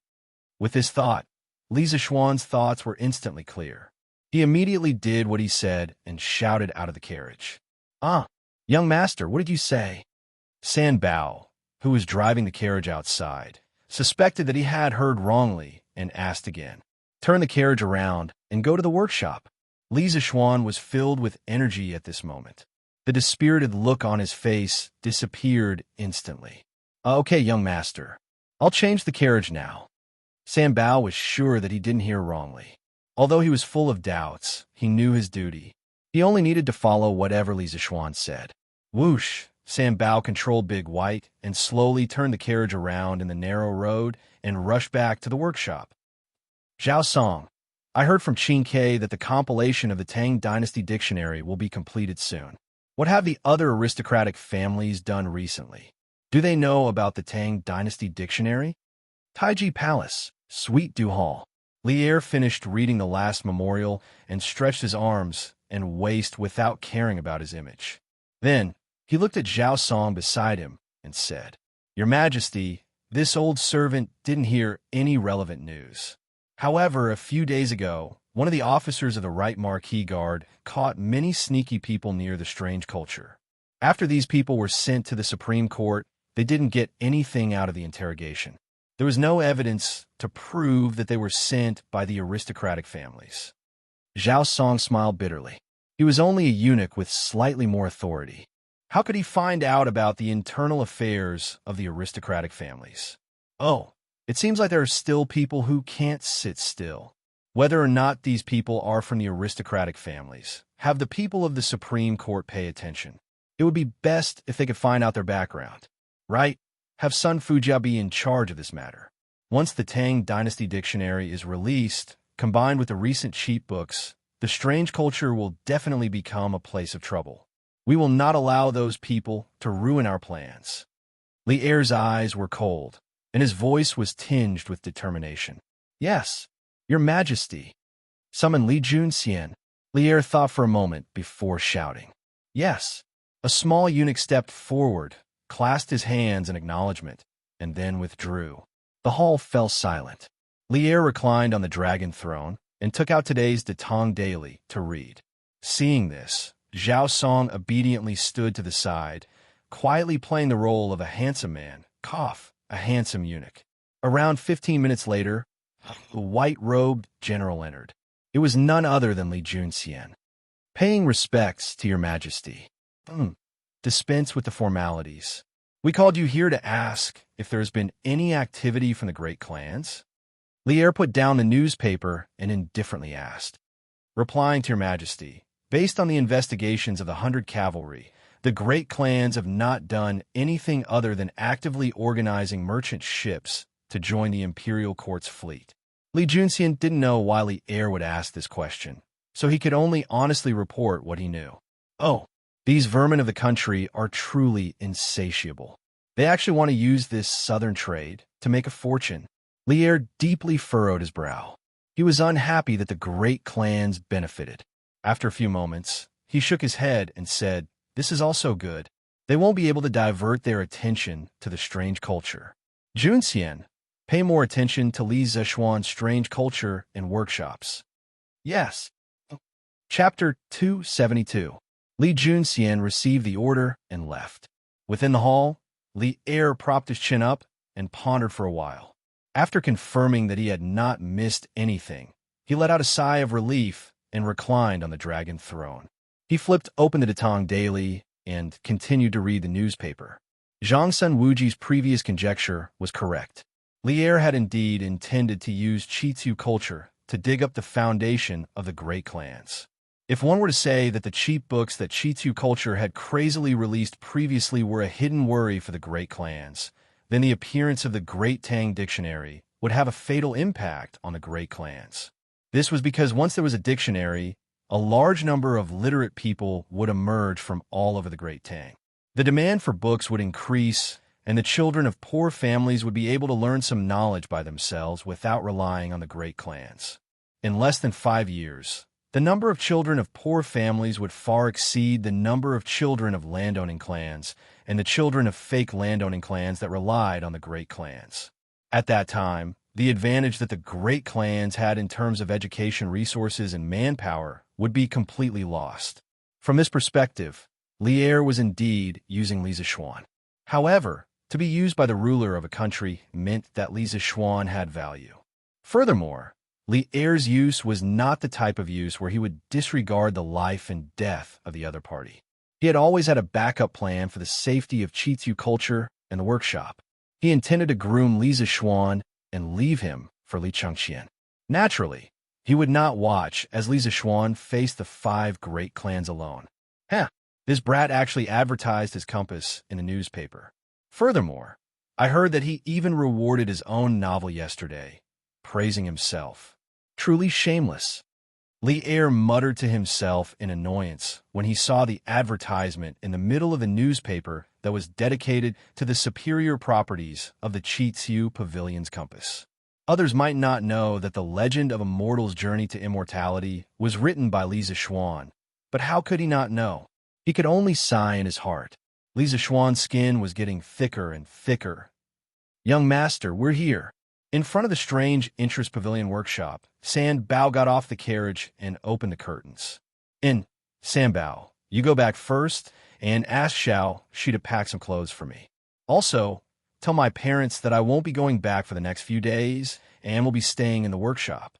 With this thought, Li Zixuan's thoughts were instantly clear. He immediately did what he said and shouted out of the carriage. "Ah, young master, what did you say?" San Bao, who was driving the carriage outside, suspected that he had heard wrongly and asked again. Turn the carriage around and go to the workshop. Li Zixuan was filled with energy at this moment. The dispirited look on his face disappeared instantly. Okay, young master. I'll change the carriage now." San Bao was sure that he didn't hear wrongly. Although he was full of doubts, he knew his duty. He only needed to follow whatever Li Zixuan said. Whoosh! San Bao controlled Big White and slowly turned the carriage around in the narrow road and rushed back to the workshop. Zhao Song, I heard from Xianxia that the compilation of the Tang Dynasty Dictionary will be completed soon. What have the other aristocratic families done recently? Do they know about the Tang Dynasty Dictionary? Taiji Palace, Sweet Du Hall. Li Er finished reading the last memorial and stretched his arms and waist without caring about his image. Then, he looked at Zhao Song beside him and said, "Your Majesty, this old servant didn't hear any relevant news. However, a few days ago, one of the officers of the Right Marquis Guard caught many sneaky people near the strange culture. After these people were sent to the Supreme Court, they didn't get anything out of the interrogation. There was no evidence to prove that they were sent by the aristocratic families." Zhao Song smiled bitterly. He was only a eunuch with slightly more authority. How could he find out about the internal affairs of the aristocratic families? Oh, it seems like there are still people who can't sit still. Whether or not these people are from the aristocratic families, have the people of the Supreme Court pay attention. It would be best if they could find out their background. Right? Have Sun Fujia be in charge of this matter. Once the Tang Dynasty Dictionary is released, combined with the recent cheap books, the strange culture will definitely become a place of trouble. We will not allow those people to ruin our plans. Li Er's eyes were cold, and his voice was tinged with determination. Yes, Your Majesty. Summon Li Junxian. Li Er thought for a moment before shouting. Yes. A small eunuch stepped forward, clasped his hands in acknowledgement, and then withdrew. The hall fell silent. Li Er reclined on the dragon throne and took out today's De Tong Daily to read. Seeing this, Zhao Song obediently stood to the side, quietly playing the role of a handsome man, a handsome eunuch. Around 15 minutes later, a white-robed general entered. It was none other than Li Junxian. Paying respects to Your Majesty. Dispense with the formalities. We called you here to ask if there has been any activity from the great clans. Lier put down the newspaper and indifferently asked. Replying to your majesty, based on the investigations of the 100 Cavalry, the great clans have not done anything other than actively organizing merchant ships to join the imperial court's fleet. Li Junxian didn't know why Lier would ask this question, so he could only honestly report what he knew. Oh, these vermin of the country are truly insatiable. They actually want to use this southern trade to make a fortune. Lier deeply furrowed his brow. He was unhappy that the great clans benefited. After a few moments, he shook his head and said, "This is also good. They won't be able to divert their attention to the strange culture. Junxian, pay more attention to Li Zishuan's strange culture and workshops." Yes. Chapter 272. Li Junxian received the order and left. Within the hall, Lier propped his chin up and pondered for a while. After confirming that he had not missed anything, he let out a sigh of relief and reclined on the dragon throne. He flipped open the Datang Daily and continued to read the newspaper. Zhang Sun Wuji's previous conjecture was correct. Lier had indeed intended to use Qitsu culture to dig up the foundation of the great clans. If one were to say that the cheap books that Qitsu culture had crazily released previously were a hidden worry for the great clans, then the appearance of the Great Tang Dictionary would have a fatal impact on the great clans. This was because once there was a dictionary, a large number of literate people would emerge from all over the Great Tang. The demand for books would increase, and the children of poor families would be able to learn some knowledge by themselves without relying on the great clans. In less than 5 years, the number of children of poor families would far exceed the number of children of landowning clans and the children of fake landowning clans that relied on the great clans. At that time, the advantage that the great clans had in terms of education resources and manpower would be completely lost. From this perspective, Lier was indeed using Li Zishuan. However, to be used by the ruler of a country meant that Li Zishuan had value. Furthermore, Lier's use was not the type of use where he would disregard the life and death of the other party. He had always had a backup plan for the safety of Qitsu culture and the workshop. He intended to groom Li Zishuan and leave him for Li Chengqian. Naturally, he would not watch as Li Zishuan faced the 5 great clans alone. This brat actually advertised his compass in the newspaper. Furthermore, I heard that he even rewarded his own novel yesterday, praising himself. Truly shameless. Lier muttered to himself in annoyance when he saw the advertisement in the middle of the newspaper that was dedicated to the superior properties of the Qitsu Pavilion's compass. Others might not know that the legend of a mortal's journey to immortality was written by Li Zishuan, but how could he not know? He could only sigh in his heart. Li Zishuan's skin was getting thicker and thicker. "Young master, we're here." In front of the strange Interest Pavilion workshop, Sanbao got off the carriage and opened the curtains. Sanbao, you go back first and ask Xiao to pack some clothes for me. Also, tell my parents that I won't be going back for the next few days and will be staying in the workshop.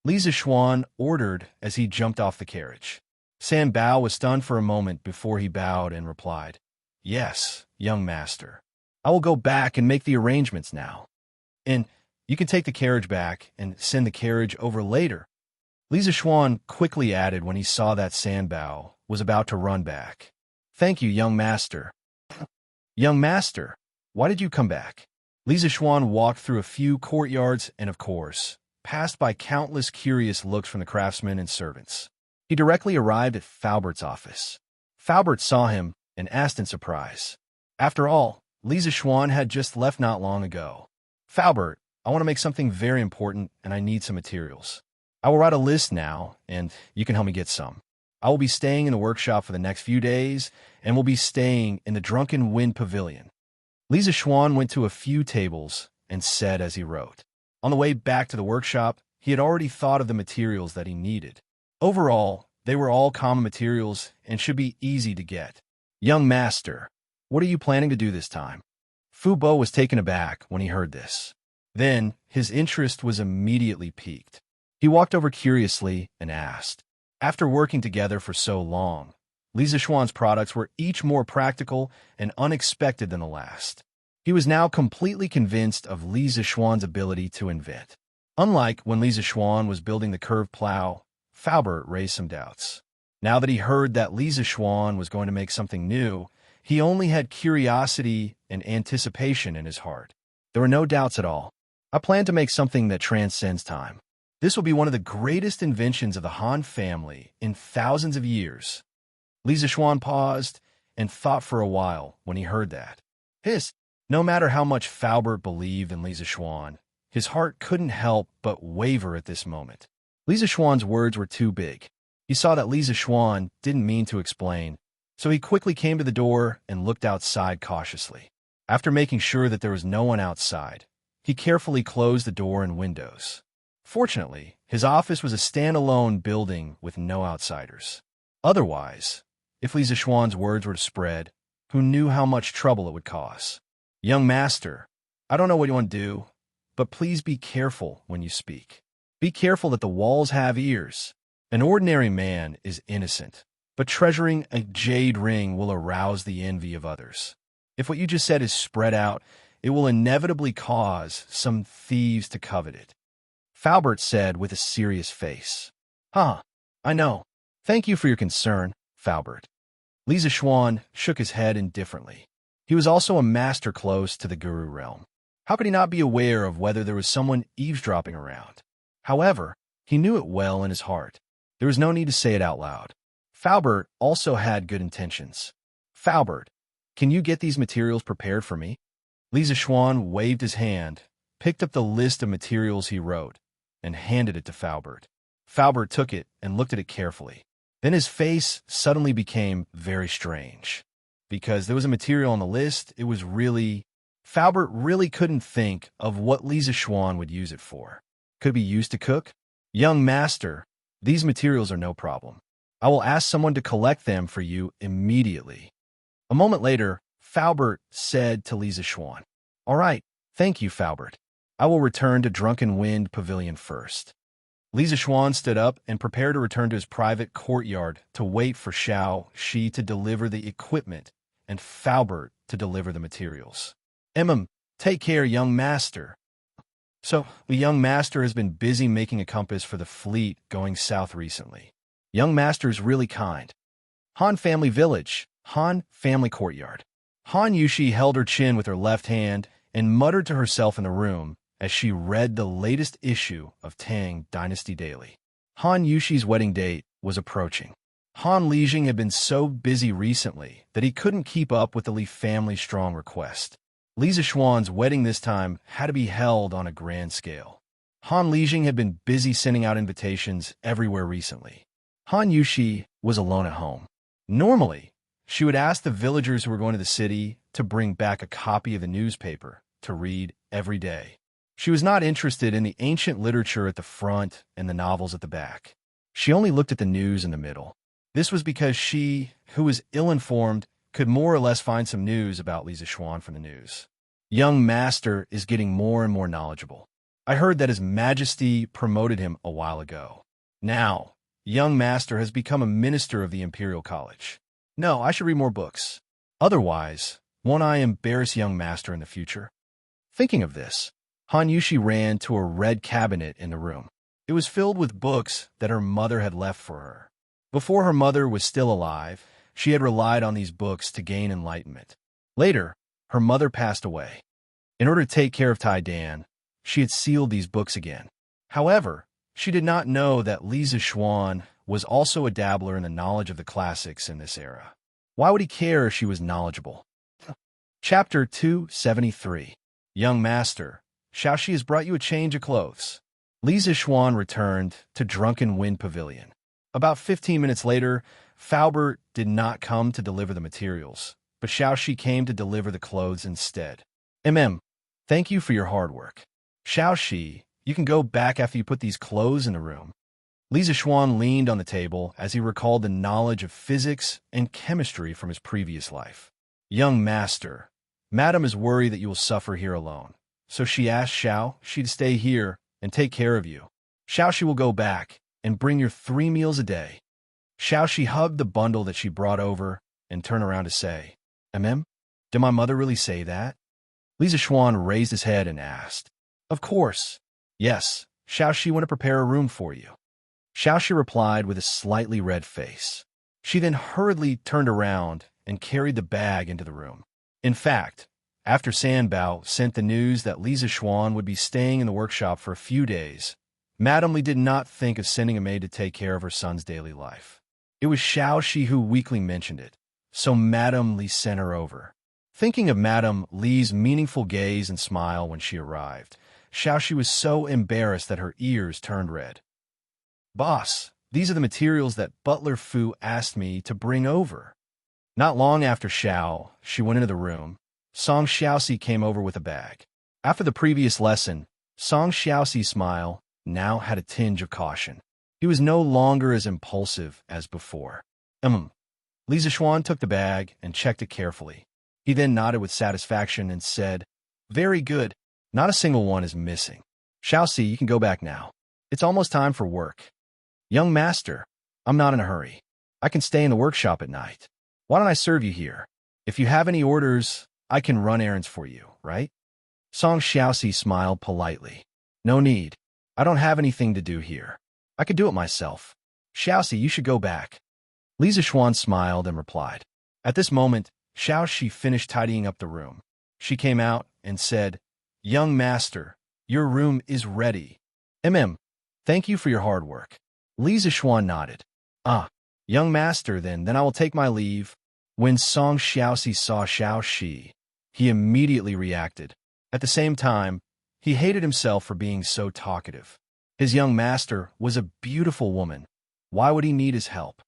Li Zishuan ordered as he jumped off the carriage. Sanbao was stunned for a moment before he bowed and replied, "Yes, young master. I will go back and make the arrangements now. And you can take the carriage back and send the carriage over later." Li Zishuan quickly added when he saw that Sanbao was about to run back. "Thank you, young master." "Young master, why did you come back?" Li Zishuan walked through a few courtyards and, of course, passed by countless curious looks from the craftsmen and servants. He directly arrived at Faubert's office. Faubert saw him and asked in surprise. After all, Li Zishuan had just left not long ago. "Faubert, I want to make something very important and I need some materials. I will write a list now and you can help me get some. I will be staying in the workshop for the next few days and will be staying in the Drunken Wind Pavilion." Li Zishuan went to a few tables and said as he wrote. On the way back to the workshop, he had already thought of the materials that he needed. Overall, they were all common materials and should be easy to get. "Young master, what are you planning to do this time?" Fu Bo was taken aback when he heard this. Then, his interest was immediately piqued. He walked over curiously and asked. After working together for so long, Li Zixuan's products were each more practical and unexpected than the last. He was now completely convinced of Li Zixuan's ability to invent. Unlike when Li Zixuan was building the curved plow, Faubert raised some doubts. Now that he heard that Li Zixuan was going to make something new, he only had curiosity and anticipation in his heart. There were no doubts at all. I plan to make something that transcends time. This will be one of the greatest inventions of the Han family in thousands of years. Li Zixuan paused and thought for a while when he heard that. No matter how much Faubert believed in Li Zixuan, his heart couldn't help but waver at this moment. Li Zixuan's words were too big. He saw that Li Zixuan didn't mean to explain, so he quickly came to the door and looked outside cautiously. After making sure that there was no one outside, he carefully closed the door and windows. Fortunately, his office was a standalone building with no outsiders. Otherwise, if Li Zixuan's words were to spread, who knew how much trouble it would cause? Young master, I don't know what you want to do, but please be careful when you speak. Be careful that the walls have ears. An ordinary man is innocent, but treasuring a jade ring will arouse the envy of others. If what you just said is spread out, it will inevitably cause some thieves to covet it. Faubert said with a serious face. I know. Thank you for your concern, Faubert. Li Zixuan shook his head indifferently. He was also a master close to the guru realm. How could he not be aware of whether there was someone eavesdropping around? However, he knew it well in his heart. There was no need to say it out loud. Faubert also had good intentions. Faubert, can you get these materials prepared for me? Li Zixuan waved his hand, picked up the list of materials he wrote, and handed it to Faubert. Faubert took it and looked at it carefully. Then his face suddenly became very strange. Because there was a material on the list, it was really... Faubert really couldn't think of what Li Zixuan would use it for. Could it be used to cook? Young master, these materials are no problem. I will ask someone to collect them for you immediately. A moment later, Faubert said to Li Zixuan, All right, thank you, Faubert. I will return to Drunken Wind Pavilion first. Li Zixuan stood up and prepared to return to his private courtyard to wait for Xianxia to deliver the equipment and Faubert to deliver the materials. Take care, young master. So, the young master has been busy making a compass for the fleet going south recently. Young master is really kind. Han family village, Han family courtyard. Han Yushi held her chin with her left hand and muttered to herself in the room as she read the latest issue of Tang Dynasty Daily. Han Yushi's wedding date was approaching. Han Lijing had been so busy recently that he couldn't keep up with the Li family's strong request. Li Zixuan's wedding this time had to be held on a grand scale. Han Lijing had been busy sending out invitations everywhere recently. Han Yushi was alone at home. Normally, she would ask the villagers who were going to the city to bring back a copy of the newspaper to read every day. She was not interested in the ancient literature at the front and the novels at the back. She only looked at the news in the middle. This was because she, who was ill-informed, could more or less find some news about Li Zixuan from the news. Young master is getting more and more knowledgeable. I heard that His Majesty promoted him a while ago. Now, young master has become a minister of the Imperial College. No, I should read more books. Otherwise, won't I embarrass young master in the future? Thinking of this, Han Yushi ran to a red cabinet in the room. It was filled with books that her mother had left for her. Before her mother was still alive, she had relied on these books to gain enlightenment. Later, her mother passed away. In order to take care of Tai Dan, she had sealed these books again. However, she did not know that Li Zixuan was also a dabbler in the knowledge of the classics in this era. Why would he care if she was knowledgeable? Chapter 273. Young Master, Xiaoxi has brought you a change of clothes. Li Zixuan returned to Drunken Wind Pavilion. About 15 minutes later, Faubert did not come to deliver the materials, but Xiaoxi came to deliver the clothes instead. Thank you for your hard work. Xiaoxi, you can go back after you put these clothes in the room. Li Zixuan leaned on the table as he recalled the knowledge of physics and chemistry from his previous life. Young master, Madam is worried that you will suffer here alone, so she asked Xiaoxi to stay here and take care of you. Xiaoxi will go back and bring your 3 meals a day. Xiaoxi hugged the bundle that she brought over and turned around to say, Did my mother really say that? Li Zishuan raised his head and asked. Of course. Yes, Xiaoxi went to prepare a room for you. Xiaoxi replied with a slightly red face. She then hurriedly turned around and carried the bag into the room. In fact, after Sanbao sent the news that Li Zishuan would be staying in the workshop for a few days, Madame Li did not think of sending a maid to take care of her son's daily life. It was Xiaoxi who weakly mentioned it, so Madame Li sent her over. Thinking of Madame Li's meaningful gaze and smile when she arrived, Xiaoxi was so embarrassed that her ears turned red. Boss, these are the materials that Butler Fu asked me to bring over. Not long after she went into the room, Song Xiaoxi came over with a bag. After the previous lesson, Song Xiaoxi's smile now had a tinge of caution. He was no longer as impulsive as before. Li Zishuan took the bag and checked it carefully. He then nodded with satisfaction and said, Very good. Not a single one is missing. Xiaoxi, you can go back now. It's almost time for work. Young master, I'm not in a hurry. I can stay in the workshop at night. Why don't I serve you here? If you have any orders, I can run errands for you, right? Song Xiaoxi smiled politely. No need. I don't have anything to do here. I could do it myself. Xiaoxi, you should go back. Li Zishuan smiled and replied. At this moment, Xiaoxi finished tidying up the room. She came out and said, Young master, your room is ready. Thank you for your hard work. Li Zishuan nodded. Young master, then I will take my leave. When Song Xiaoxi saw Xiaoxi, he immediately reacted. At the same time, he hated himself for being so talkative. His young master was a beautiful woman. Why would he need his help?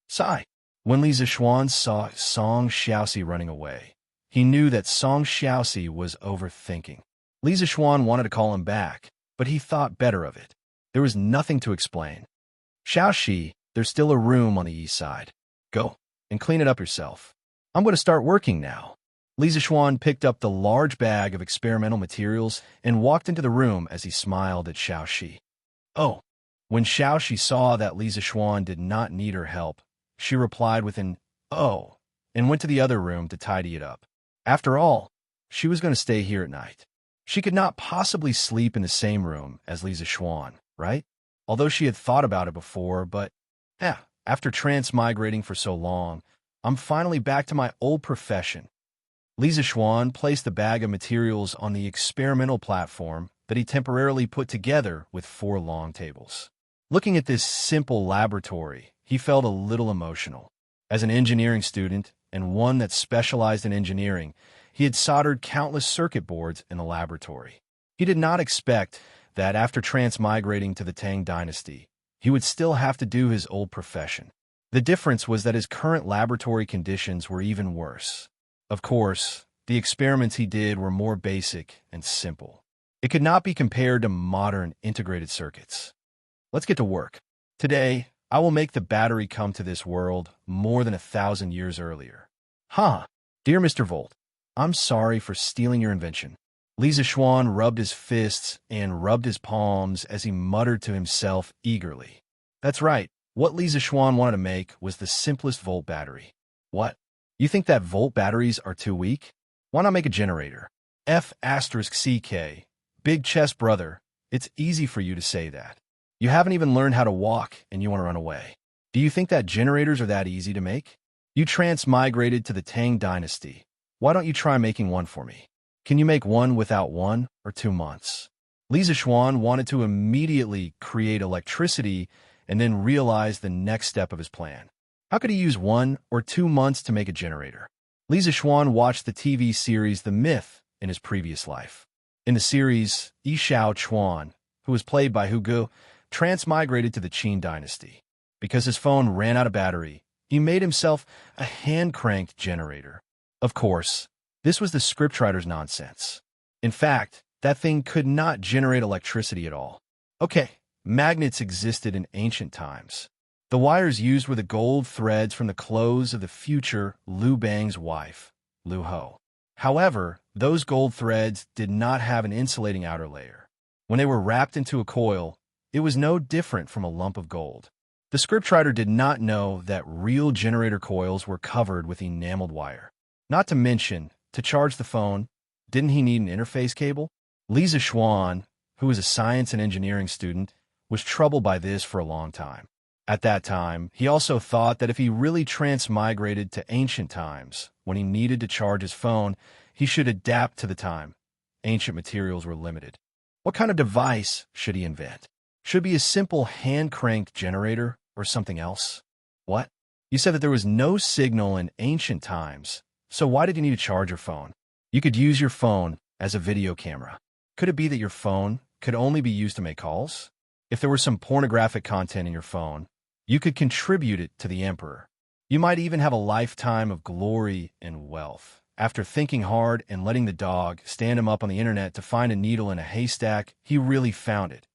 Sigh. When Li Zishuan saw Song Xiaoxi running away, he knew that Song Xiaoxi was overthinking. Li Zishuan wanted to call him back, but he thought better of it. There was nothing to explain. Xiaoxi, there's still a room on the east side. Go and clean it up yourself. I'm going to start working now. Li Zishuan picked up the large bag of experimental materials and walked into the room as he smiled at Xiaoxi. Oh. When Xiaoxi saw that Li Zishuan did not need her help, she replied with an "oh" and went to the other room to tidy it up. After all, she was going to stay here at night. She could not possibly sleep in the same room as Li Zishuan, right? Although she had thought about it before, but after transmigrating for so long, I'm finally back to my old profession. Li Zishuan placed the bag of materials on the experimental platform that he temporarily put together with 4 long tables. Looking at this simple laboratory, he felt a little emotional. As an engineering student, and one that specialized in engineering, he had soldered countless circuit boards in the laboratory. He did not expect that after transmigrating to the Tang dynasty, he would still have to do his old profession. The difference was that his current laboratory conditions were even worse. Of course, the experiments he did were more basic and simple. It could not be compared to modern integrated circuits. Let's get to work. Today, I will make the battery come to this world more than 1,000 years earlier. Dear Mr. Volt, I'm sorry for stealing your invention. Li Zishuan rubbed his fists and rubbed his palms as he muttered to himself eagerly. That's right, what Li Zishuan wanted to make was the simplest volt battery. What? You think that volt batteries are too weak? Why not make a generator? F*CK. Big chest brother, it's easy for you to say that. You haven't even learned how to walk and you want to run away. Do you think that generators are that easy to make? You transmigrated to the Tang dynasty. Why don't you try making one for me? Can you make one without 1 or 2 months? Li Zishuan wanted to immediately create electricity and then realize the next step of his plan. How could he use 1 or 2 months to make a generator? Li Zishuan watched the TV series The Myth in his previous life. In the series, Yishao Chuan, who was played by Hu Gu, transmigrated to the Qin dynasty. Because his phone ran out of battery, he made himself a hand-cranked generator. Of course, this was the scriptwriter's nonsense. In fact, that thing could not generate electricity at all. Okay, magnets existed in ancient times. The wires used were the gold threads from the clothes of the future Liu Bang's wife, Liu Ho. However, those gold threads did not have an insulating outer layer. When they were wrapped into a coil, it was no different from a lump of gold. The scriptwriter did not know that real generator coils were covered with enameled wire. Not to mention, to charge the phone, didn't he need an interface cable? Li Zixuan, who was a science and engineering student, was troubled by this for a long time. At that time, he also thought that if he really transmigrated to ancient times, when he needed to charge his phone, he should adapt to the time. Ancient materials were limited. What kind of device should he invent? Should it be a simple hand-cranked generator or something else? What? You said that there was no signal in ancient times, so why did you need to charge your phone? You could use your phone as a video camera. Could it be that your phone could only be used to make calls? If there were some pornographic content in your phone, you could contribute it to the emperor. You might even have a lifetime of glory and wealth. After thinking hard and letting the dog stand him up on the internet to find a needle in a haystack, he really found it.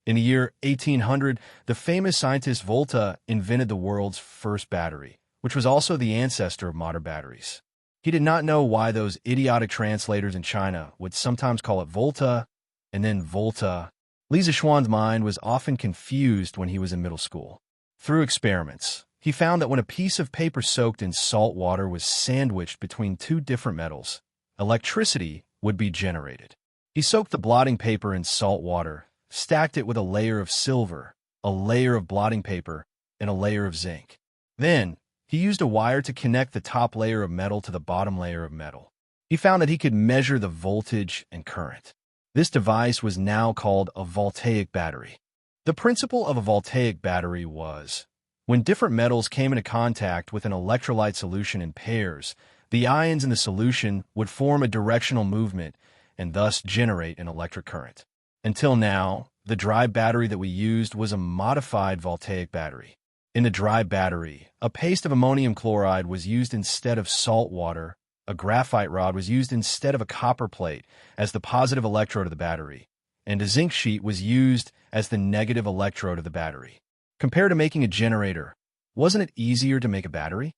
In the year 1800, the famous scientist Volta invented the world's first battery, which was also the ancestor of modern batteries. He did not know why those idiotic translators in China would sometimes call it Volta and then Volta. Li Zixuan's mind was often confused when he was in middle school. Through experiments, he found that when a piece of paper soaked in salt water was sandwiched between two different metals, electricity would be generated. He soaked the blotting paper in salt water, stacked it with a layer of silver, a layer of blotting paper, and a layer of zinc. Then, he used a wire to connect the top layer of metal to the bottom layer of metal. He found that he could measure the voltage and current. This device was now called a voltaic battery. The principle of a voltaic battery was, when different metals came into contact with an electrolyte solution in pairs, the ions in the solution would form a directional movement and thus generate an electric current. Until now, the dry battery that we used was a modified voltaic battery. In the dry battery, a paste of ammonium chloride was used instead of salt water, a graphite rod was used instead of a copper plate as the positive electrode of the battery, and a zinc sheet was used as the negative electrode of the battery. Compared to making a generator, wasn't it easier to make a battery?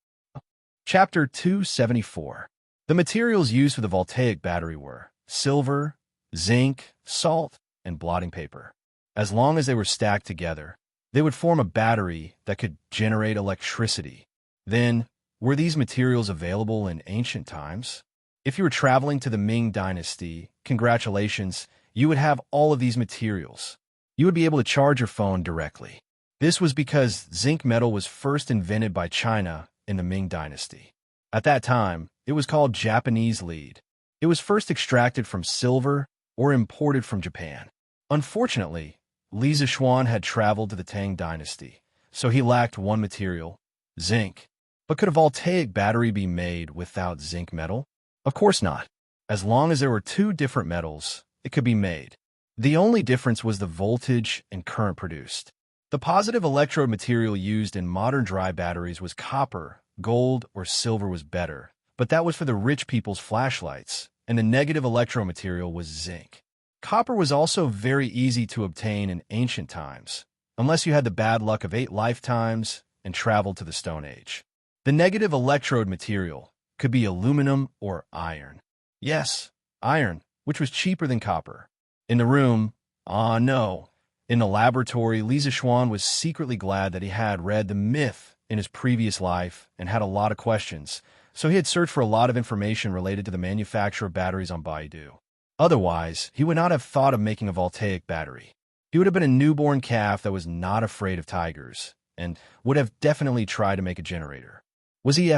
Chapter 274. The materials used for the voltaic battery were silver, zinc, salt, and blotting paper. As long as they were stacked together, they would form a battery that could generate electricity. Then, were these materials available in ancient times? If you were traveling to the Ming Dynasty, congratulations, you would have all of these materials. You would be able to charge your phone directly. This was because zinc metal was first invented by China in the Ming Dynasty. At that time, it was called Japanese lead. It was first extracted from silver or imported from Japan. Unfortunately, Li Zixuan had traveled to the Tang Dynasty, so he lacked one material, zinc. But could a voltaic battery be made without zinc metal? Of course not. As long as there were two different metals, it could be made. The only difference was the voltage and current produced. The positive electrode material used in modern dry batteries was copper, gold, or silver was better, but that was for the rich people's flashlights, and the negative electrode material was zinc. Copper was also very easy to obtain in ancient times, unless you had the bad luck of 8 lifetimes and traveled to the Stone Age. The negative electrode material could be aluminum or iron. Yes, iron, which was cheaper than copper. In the room, no. In the laboratory, Li Zixuan was secretly glad that he had read The Myth in his previous life and had a lot of questions, so he had searched for a lot of information related to the manufacture of batteries on Baidu. Otherwise, he would not have thought of making a voltaic battery. He would have been a newborn calf that was not afraid of tigers, and would have definitely tried to make a generator. Was he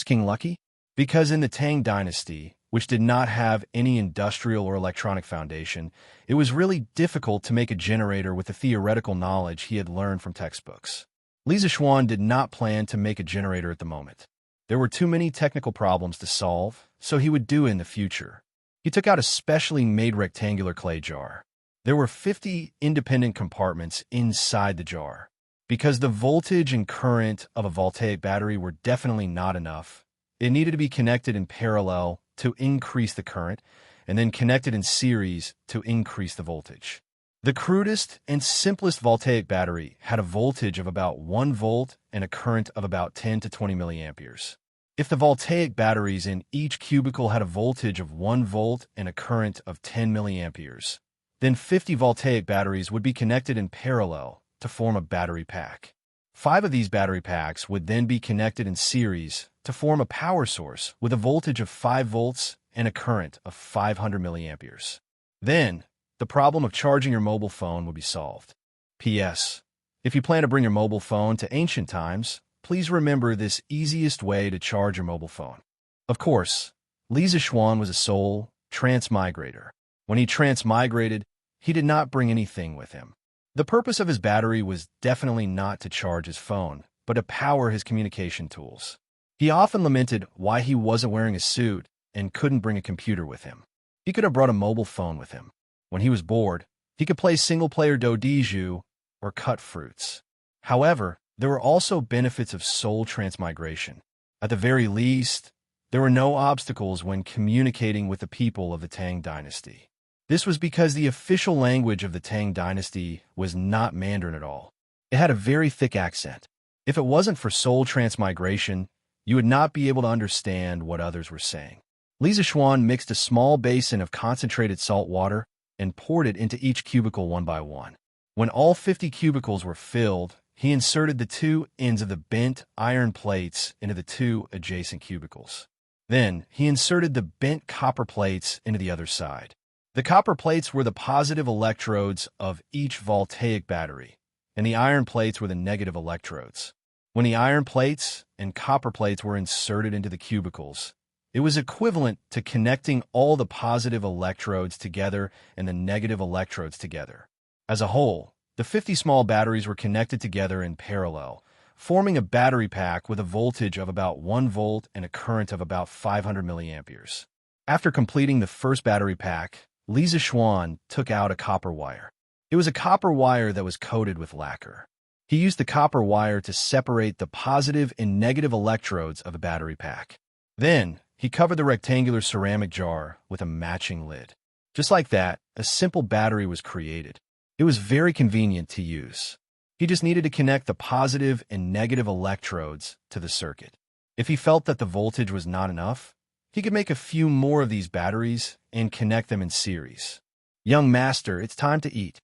King lucky? Because in the Tang Dynasty, which did not have any industrial or electronic foundation, it was really difficult to make a generator with the theoretical knowledge he had learned from textbooks. Li Zixuan did not plan to make a generator at the moment. There were too many technical problems to solve, so he would do it in the future. He took out a specially made rectangular clay jar. There were 50 independent compartments inside the jar. Because the voltage and current of a voltaic battery were definitely not enough, it needed to be connected in parallel to increase the current, and then connected in series to increase the voltage. The crudest and simplest voltaic battery had a voltage of about 1 volt and a current of about 10 to 20 milliamperes. If the voltaic batteries in each cubicle had a voltage of 1 volt and a current of 10 milliamperes, then 50 voltaic batteries would be connected in parallel to form a battery pack. 5 of these battery packs would then be connected in series to form a power source with a voltage of 5 volts and a current of 500 milliamperes. Then, the problem of charging your mobile phone would be solved. P.S. If you plan to bring your mobile phone to ancient times, please remember this easiest way to charge your mobile phone. Of course, Li Zixuan was a soul transmigrator. When he transmigrated, he did not bring anything with him. The purpose of his battery was definitely not to charge his phone, but to power his communication tools. He often lamented why he wasn't wearing a suit and couldn't bring a computer with him. He could have brought a mobile phone with him. When he was bored, he could play single-player dodiju or cut fruits. However, there were also benefits of soul transmigration. At the very least, there were no obstacles when communicating with the people of the Tang dynasty. This was because the official language of the Tang dynasty was not Mandarin at all. It had a very thick accent. If it wasn't for soul transmigration, you would not be able to understand what others were saying. Li Zixuan mixed a small basin of concentrated salt water and poured it into each cubicle one by one. When all 50 cubicles were filled, he inserted the 2 ends of the bent iron plates into the 2 adjacent cubicles. Then, he inserted the bent copper plates into the other side. The copper plates were the positive electrodes of each voltaic battery, and the iron plates were the negative electrodes. When the iron plates and copper plates were inserted into the cubicles, it was equivalent to connecting all the positive electrodes together and the negative electrodes together. As a whole, the 50 small batteries were connected together in parallel, forming a battery pack with a voltage of about 1 volt and a current of about 500 milliamperes. After completing the first battery pack, Li Zixuan took out a copper wire. It was a copper wire that was coated with lacquer. He used the copper wire to separate the positive and negative electrodes of the battery pack. Then, he covered the rectangular ceramic jar with a matching lid. Just like that, a simple battery was created. It was very convenient to use. He just needed to connect the positive and negative electrodes to the circuit. If he felt that the voltage was not enough, he could make a few more of these batteries and connect them in series. "Young master, it's time to eat."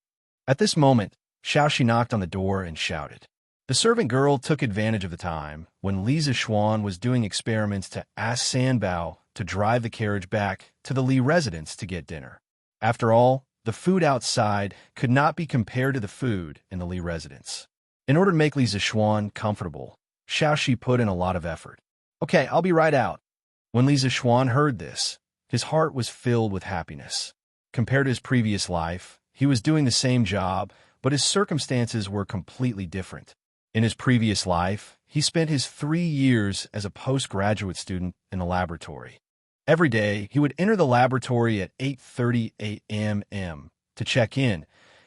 At this moment, Xianxia knocked on the door and shouted. The servant girl took advantage of the time when Li Zixuan was doing experiments to ask Sanbao to drive the carriage back to the Li residence to get dinner. After all, the food outside could not be compared to the food in the Li residence. In order to make Li Zixuan comfortable, Xiaoxi put in a lot of effort. "Okay, I'll be right out." When Li Zixuan heard this, his heart was filled with happiness. Compared to his previous life, he was doing the same job, but his circumstances were completely different. In his previous life, he spent his 3 years as a postgraduate student in the laboratory. Every day, he would enter the laboratory at 8:30 a.m. to check in,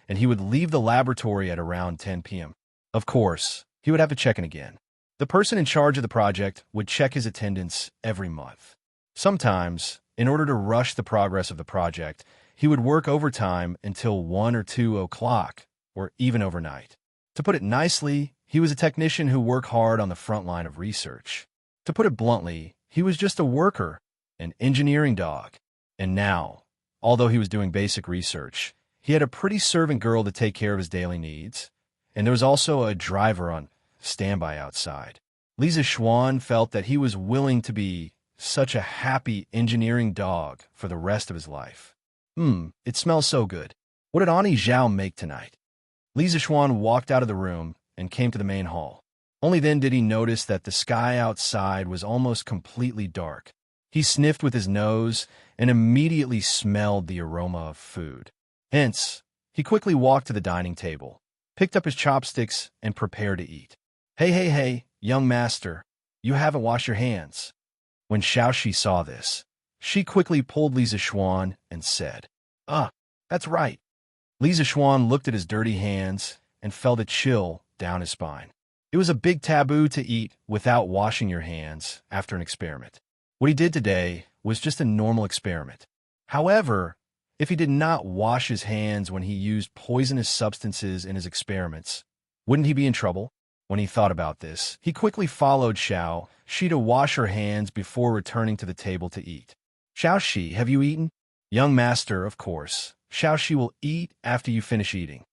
and he would leave the laboratory at around 10 p.m. Of course, he would have to check in again. The person in charge of the project would check his attendance every month. Sometimes, in order to rush the progress of the project, he would work overtime until 1 or 2 o'clock, or even overnight. To put it nicely, he was a technician who worked hard on the front line of research. To put it bluntly, he was just a worker, an engineering dog. And now, although he was doing basic research, he had a pretty servant girl to take care of his daily needs, and there was also a driver on standby outside. Li Zixuan felt that he was willing to be such a happy engineering dog for the rest of his life. It smells so good. What did Ani Zhao make tonight? Li Zixuan walked out of the room and came to the main hall. Only then did he notice that the sky outside was almost completely dark. He sniffed with his nose and immediately smelled the aroma of food. Hence, he quickly walked to the dining table, picked up his chopsticks, and prepared to eat. Hey, young master, you haven't washed your hands." When Xiaoxi saw this, she quickly pulled Li Zixuan and said, That's right." Li Zixuan looked at his dirty hands and felt a chill down his spine. It was a big taboo to eat without washing your hands after an experiment. What he did today was just a normal experiment. However, if he did not wash his hands when he used poisonous substances in his experiments, wouldn't he be in trouble? When he thought about this, he quickly followed Xiaoxi to wash her hands before returning to the table to eat. "Xiaoxi, have you eaten?" "Young master, of course. Xiaoxi will eat after you finish eating."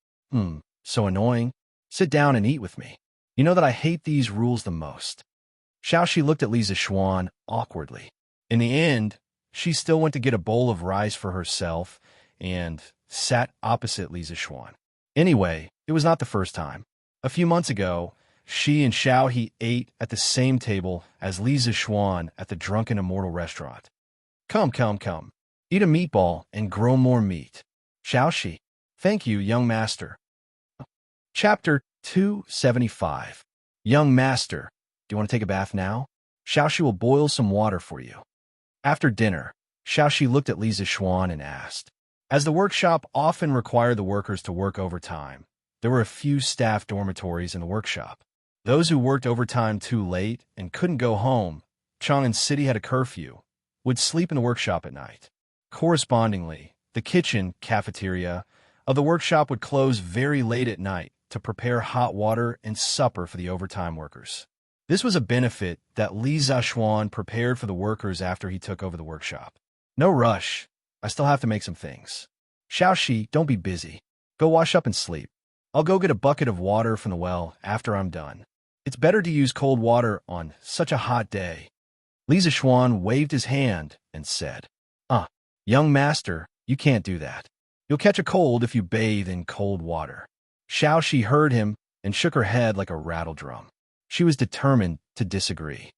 So annoying. Sit down and eat with me." You know that I hate these rules the most. Xiaoxi looked at Li Zixuan awkwardly. In the end, she still went to get a bowl of rice for herself and sat opposite Li Zixuan. Anyway, it was not the first time. A few months ago, she and Xiaohe ate at the same table as Li Zixuan at the Drunken Immortal restaurant. Come, come, come. Eat a meatball and grow more meat. Xiaoxi. Thank you, young master. Chapter 275. Young master, do you want to take a bath now? Xiaoxi will boil some water for you. After dinner, Xiaoxi looked at Li Zixuan and asked. As the workshop often required the workers to work overtime, there were a few staff dormitories in the workshop. Those who worked overtime too late and couldn't go home, Chang'an City had a curfew, would sleep in the workshop at night. Correspondingly, the kitchen, cafeteria, of the workshop would close very late at night to prepare hot water and supper for the overtime workers. This was a benefit that Li Zixuan prepared for the workers after he took over the workshop. No rush. I still have to make some things. Xiaoxi, don't be busy. Go wash up and sleep. I'll go get a bucket of water from the well after I'm done. It's better to use cold water on such a hot day. Li Zixuan waved his hand and said, young master, you can't do that. You'll catch a cold if you bathe in cold water. Xiaoxi heard him and shook her head like a rattle drum. She was determined to disagree.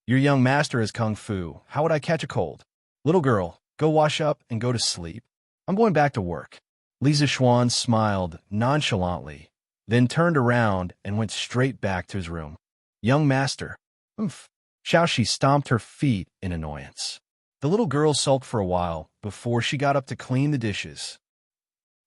Your young master has kung fu. How would I catch a cold? Little girl, go wash up and go to sleep. I'm going back to work. Li Zixuan smiled nonchalantly, then turned around and went straight back to his room. Young master. Xiaoxi stomped her feet in annoyance. The little girl sulked for a while before she got up to clean the dishes.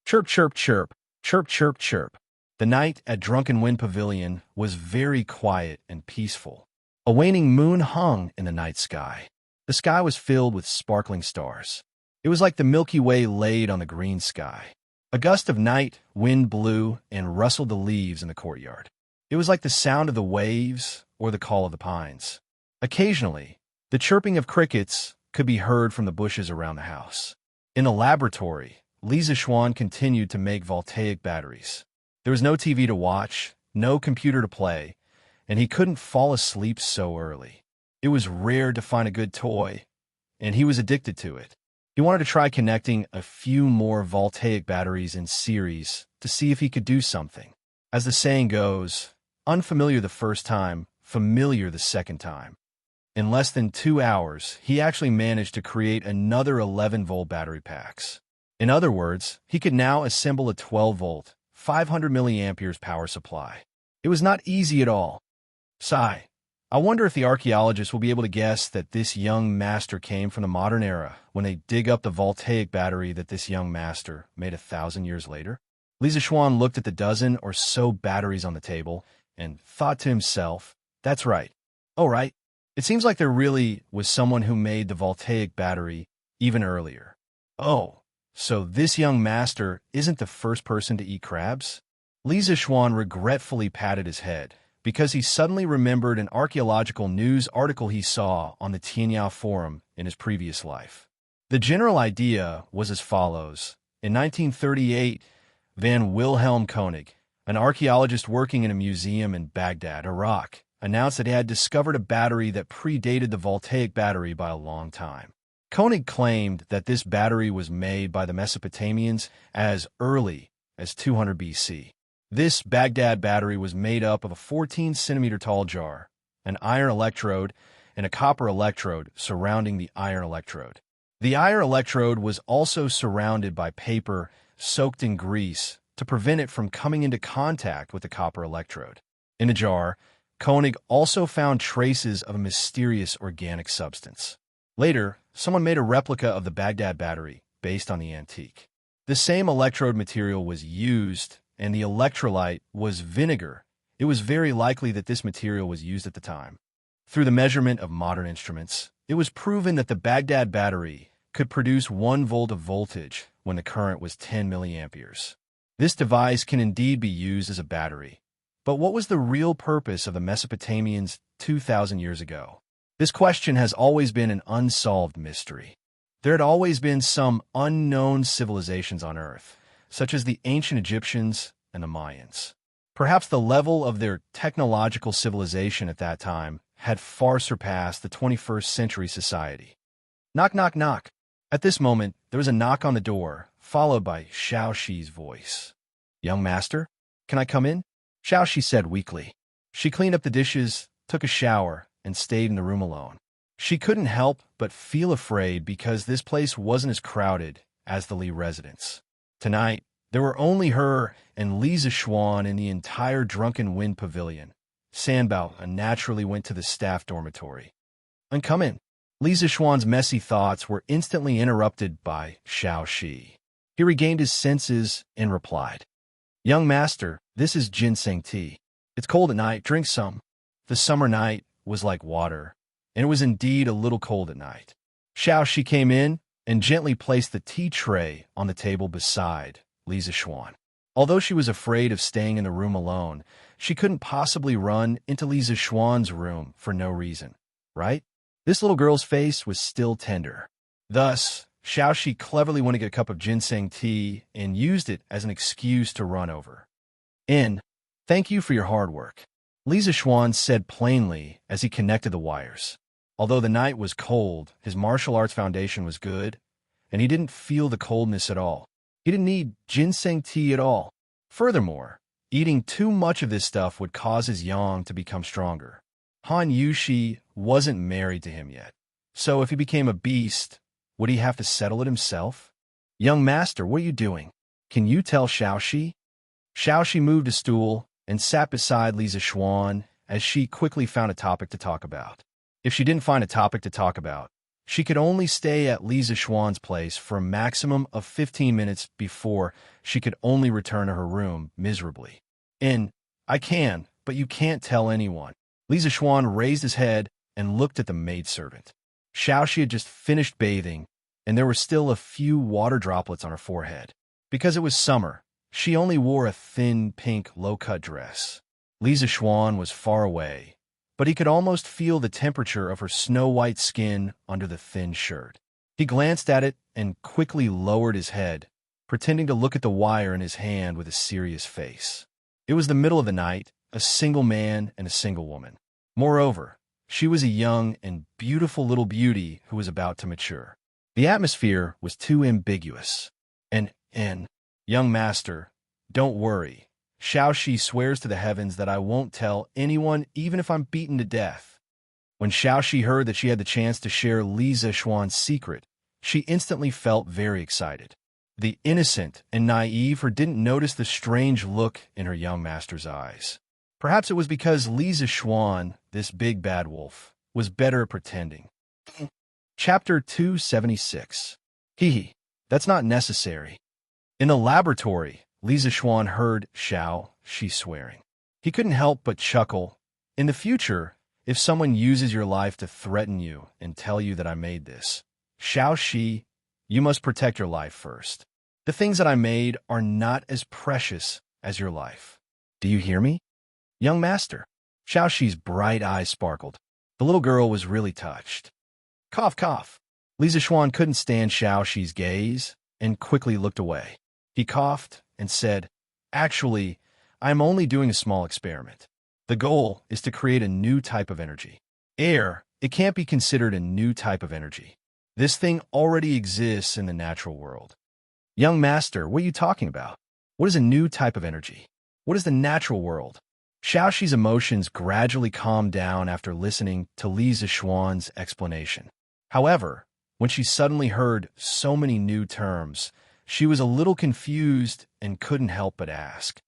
Chirp, chirp, chirp, chirp, chirp, chirp. The night at Drunken Wind Pavilion was very quiet and peaceful. A waning moon hung in the night sky. The sky was filled with sparkling stars. It was like the Milky Way laid on the green sky. A gust of night wind blew and rustled the leaves in the courtyard. It was like the sound of the waves or the call of the pines. Occasionally, the chirping of crickets could be heard from the bushes around the house. In the laboratory, Li Zixuan continued to make voltaic batteries. There was no TV to watch, no computer to play, and he couldn't fall asleep so early. It was rare to find a good toy, and he was addicted to it. He wanted to try connecting a few more voltaic batteries in series to see if he could do something. As the saying goes, unfamiliar the first time, familiar the second time. In less than 2 hours, he actually managed to create another 11-volt battery packs. In other words, he could now assemble a 12-volt, 500 milliamperes power supply. It was not easy at all. Sigh. I wonder if the archaeologists will be able to guess that this young master came from the modern era when they dig up the voltaic battery that this young master made 1,000 years later. Li Zixuan looked at the dozen or so batteries on the table and thought to himself, that's right. Oh, right. It seems like there really was someone who made the voltaic battery even earlier. Oh, so this young master isn't the first person to eat crabs? Li Zixuan regretfully patted his head because he suddenly remembered an archaeological news article he saw on the Tianyao Forum in his previous life. The general idea was as follows. In 1938, Van Wilhelm Koenig, an archaeologist working in a museum in Baghdad, Iraq, announced that he had discovered a battery that predated the voltaic battery by a long time. Koenig claimed that this battery was made by the Mesopotamians as early as 200 BC. This Baghdad battery was made up of a 14-centimeter tall jar, an iron electrode, and a copper electrode surrounding the iron electrode. The iron electrode was also surrounded by paper soaked in grease to prevent it from coming into contact with the copper electrode. In the jar, Koenig also found traces of a mysterious organic substance. Later, someone made a replica of the Baghdad battery based on the antique. The same electrode material was used, and the electrolyte was vinegar. It was very likely that this material was used at the time. Through the measurement of modern instruments, it was proven that the Baghdad battery could produce 1 volt of voltage when the current was 10 milliamperes. This device can indeed be used as a battery. But what was the real purpose of the Mesopotamians 2,000 years ago? This question has always been an unsolved mystery. There had always been some unknown civilizations on Earth, such as the ancient Egyptians and the Mayans. Perhaps the level of their technological civilization at that time had far surpassed the 21st century society. Knock, knock, knock. At this moment, there was a knock on the door, followed by Xiaoxi's voice. "Young master, can I come in?" Xiaoxi said weakly. She cleaned up the dishes, took a shower, and stayed in the room alone. She couldn't help but feel afraid because this place wasn't as crowded as the Li residence. Tonight, there were only her and Li Zixuan in the entire Drunken Wind Pavilion. Sanbao naturally went to the staff dormitory. "And come in." Li Zixuan's messy thoughts were instantly interrupted by Xiaoxi. He regained his senses and replied, "Young master, this is ginseng tea. It's cold at night, drink some." The summer night was like water, and it was indeed a little cold at night. Xiaoxi came in and gently placed the tea tray on the table beside Li Zixuan. Although she was afraid of staying in the room alone, she couldn't possibly run into Li Zixuan's room for no reason, right? This little girl's face was still tender. Thus, Xiaoxi cleverly went to get a cup of ginseng tea and used it as an excuse to run over. "Thank you for your hard work," Li Zixuan said plainly as he connected the wires. Although the night was cold, his martial arts foundation was good, and he didn't feel the coldness at all. He didn't need ginseng tea at all. Furthermore, eating too much of this stuff would cause his yang to become stronger. Han Yushi wasn't married to him yet, so if he became a beast, would he have to settle it himself? "Young master, what are you doing? Can you tell Xiaoxi?" Xiaoxi moved a stool and sat beside Li Zixuan as she quickly found a topic to talk about. If she didn't find a topic to talk about, she could only stay at Li Zixuan's place for a maximum of 15 minutes before she could only return to her room miserably. "I can, but you can't tell anyone." Li Zixuan raised his head and looked at the maidservant. Xiaoxi had just finished bathing, and there were still a few water droplets on her forehead. Because it was summer, she only wore a thin pink low-cut dress. Li Zixuan was far away, but he could almost feel the temperature of her snow-white skin under the thin shirt. He glanced at it and quickly lowered his head, pretending to look at the wire in his hand with a serious face. It was the middle of the night, a single man and a single woman. Moreover, she was a young and beautiful little beauty who was about to mature. The atmosphere was too ambiguous. "Young master, don't worry. Xiaoxi swears to the heavens that I won't tell anyone even if I'm beaten to death." When Xiaoxi heard that she had the chance to share Li Zixuan's secret, she instantly felt very excited. The innocent and naive her didn't notice the strange look in her young master's eyes. Perhaps it was because Li Zixuan, this big bad wolf, was better at pretending. Chapter 276. That's not necessary. In the laboratory, Li Zixuan heard Xiaoxi swearing. He couldn't help but chuckle. "In the future, if someone uses your life to threaten you and tell you that I made this, Xiaoxi, you must protect your life first. The things that I made are not as precious as your life. Do you hear me, young master?" Xiaoxi's bright eyes sparkled. The little girl was really touched. Cough, cough. Li Zixuan couldn't stand Xiaoxi's gaze and quickly looked away. He coughed and said, "Actually, I'm only doing a small experiment. The goal is to create a new type of energy. Air, it can't be considered a new type of energy. This thing already exists in the natural world." "Young master, what are you talking about? What is a new type of energy? What is the natural world?" Xiaoxi's emotions gradually calmed down after listening to Li Zixuan's explanation. However, when she suddenly heard so many new terms, she was a little confused and couldn't help but ask.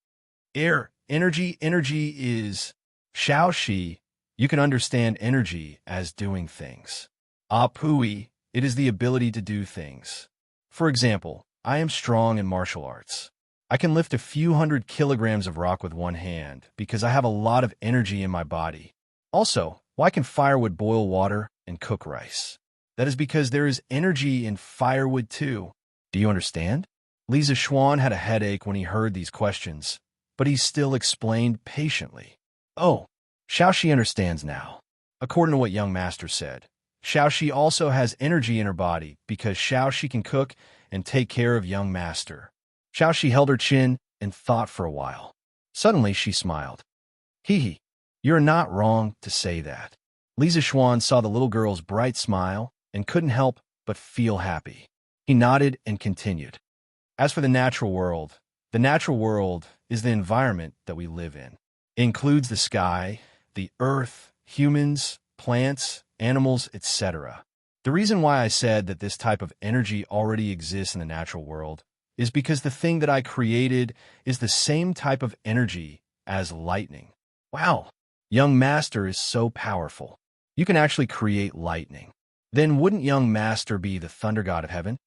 "Air, energy is..." "Xiaoxi, you can understand energy as doing things. Pui, it is the ability to do things. For example, I am strong in martial arts. I can lift a few 100 kilograms of rock with one hand because I have a lot of energy in my body. Also, why can firewood boil water and cook rice? That is because there is energy in firewood too. Do you understand?" Li Zixuan had a headache when he heard these questions, but he still explained patiently. "Oh, Xiaoxi understands now. According to what young master said, Xiaoxi also has energy in her body because Xiaoxi can cook and take care of young master." Xiaoxi held her chin and thought for a while. Suddenly, she smiled. Hee, you're not wrong to say that. Li Zixuan saw the little girl's bright smile and couldn't help but feel happy. He nodded and continued. As for the natural world is the environment that we live in. It includes the sky, the earth, humans, plants, animals, etc. The reason why I said that this type of energy already exists in the natural world is because the thing that I created is the same type of energy as lightning. Wow, young master is so powerful. You can actually create lightning. Then wouldn't young master be the thunder god of heaven?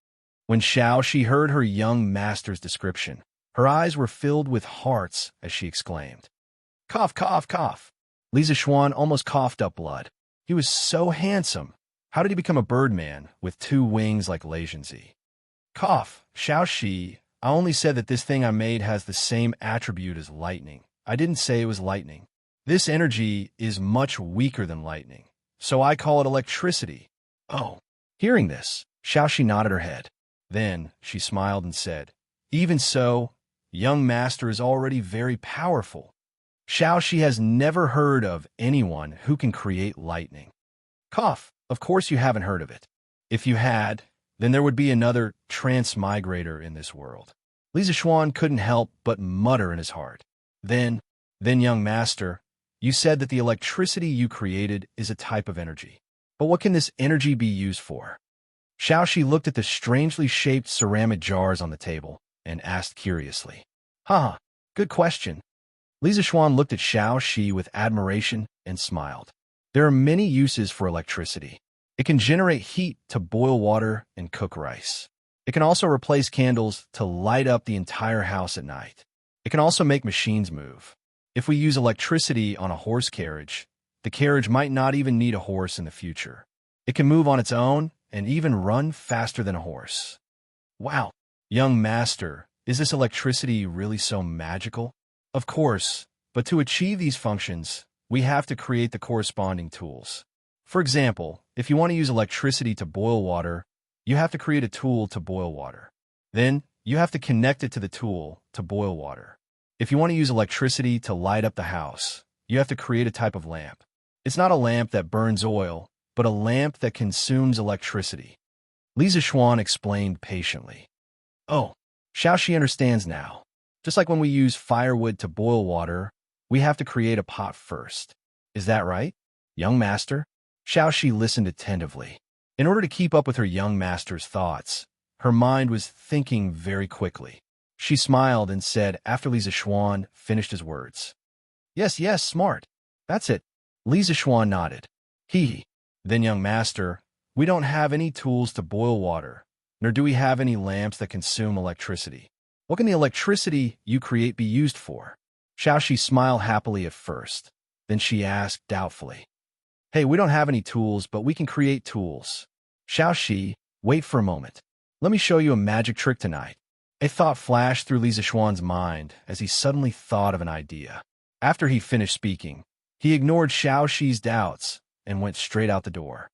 When Xianxia heard her young master's description, her eyes were filled with hearts as she exclaimed, "Cough, cough, cough." Li Zixuan almost coughed up blood. He was so handsome. How did he become a birdman with 2 wings like Xianxia? Cough, Xiaoxi, I only said that this thing I made has the same attribute as lightning. I didn't say it was lightning. This energy is much weaker than lightning, so I call it electricity. Oh. Hearing this, Xiaoxi nodded her head. Then she smiled and said, even so, young master is already very powerful. Xiaoxi has never heard of anyone who can create lightning. Cough, of course you haven't heard of it. If you had, then there would be another transmigrator in this world. Li Zixuan couldn't help but mutter in his heart. Then, young master, you said that the electricity you created is a type of energy. But what can this energy be used for? Xiaoxi looked at the strangely shaped ceramic jars on the table and asked curiously. Good question. Li Zixuan looked at Xiaoxi with admiration and smiled. There are many uses for electricity. It can generate heat to boil water and cook rice. It can also replace candles to light up the entire house at night. It can also make machines move. If we use electricity on a horse carriage, the carriage might not even need a horse in the future. It can move on its own and even run faster than a horse. Wow, young master, is this electricity really so magical? Of course, but to achieve these functions, we have to create the corresponding tools. For example, if you want to use electricity to boil water, you have to create a tool to boil water. Then, you have to connect it to the tool to boil water. If you want to use electricity to light up the house, you have to create a type of lamp. It's not a lamp that burns oil, but a lamp that consumes electricity. Li Zixuan explained patiently. Oh, Xiaoxi understands now. Just like when we use firewood to boil water, we have to create a pot first. Is that right, young master? Xiaoxi listened attentively. In order to keep up with her young master's thoughts, her mind was thinking very quickly. She smiled and said after Li Zixuan finished his words. Yes, smart. That's it. Li Zixuan nodded. Then young master, we don't have any tools to boil water, nor do we have any lamps that consume electricity. What can the electricity you create be used for? Xiaoxi smiled happily at first. Then she asked doubtfully. Hey, we don't have any tools, but we can create tools. Xiaoxi, wait for a moment. Let me show you a magic trick tonight. A thought flashed through Li Zixuan's mind as he suddenly thought of an idea. After he finished speaking, he ignored Xiaoxi's doubts and went straight out the door.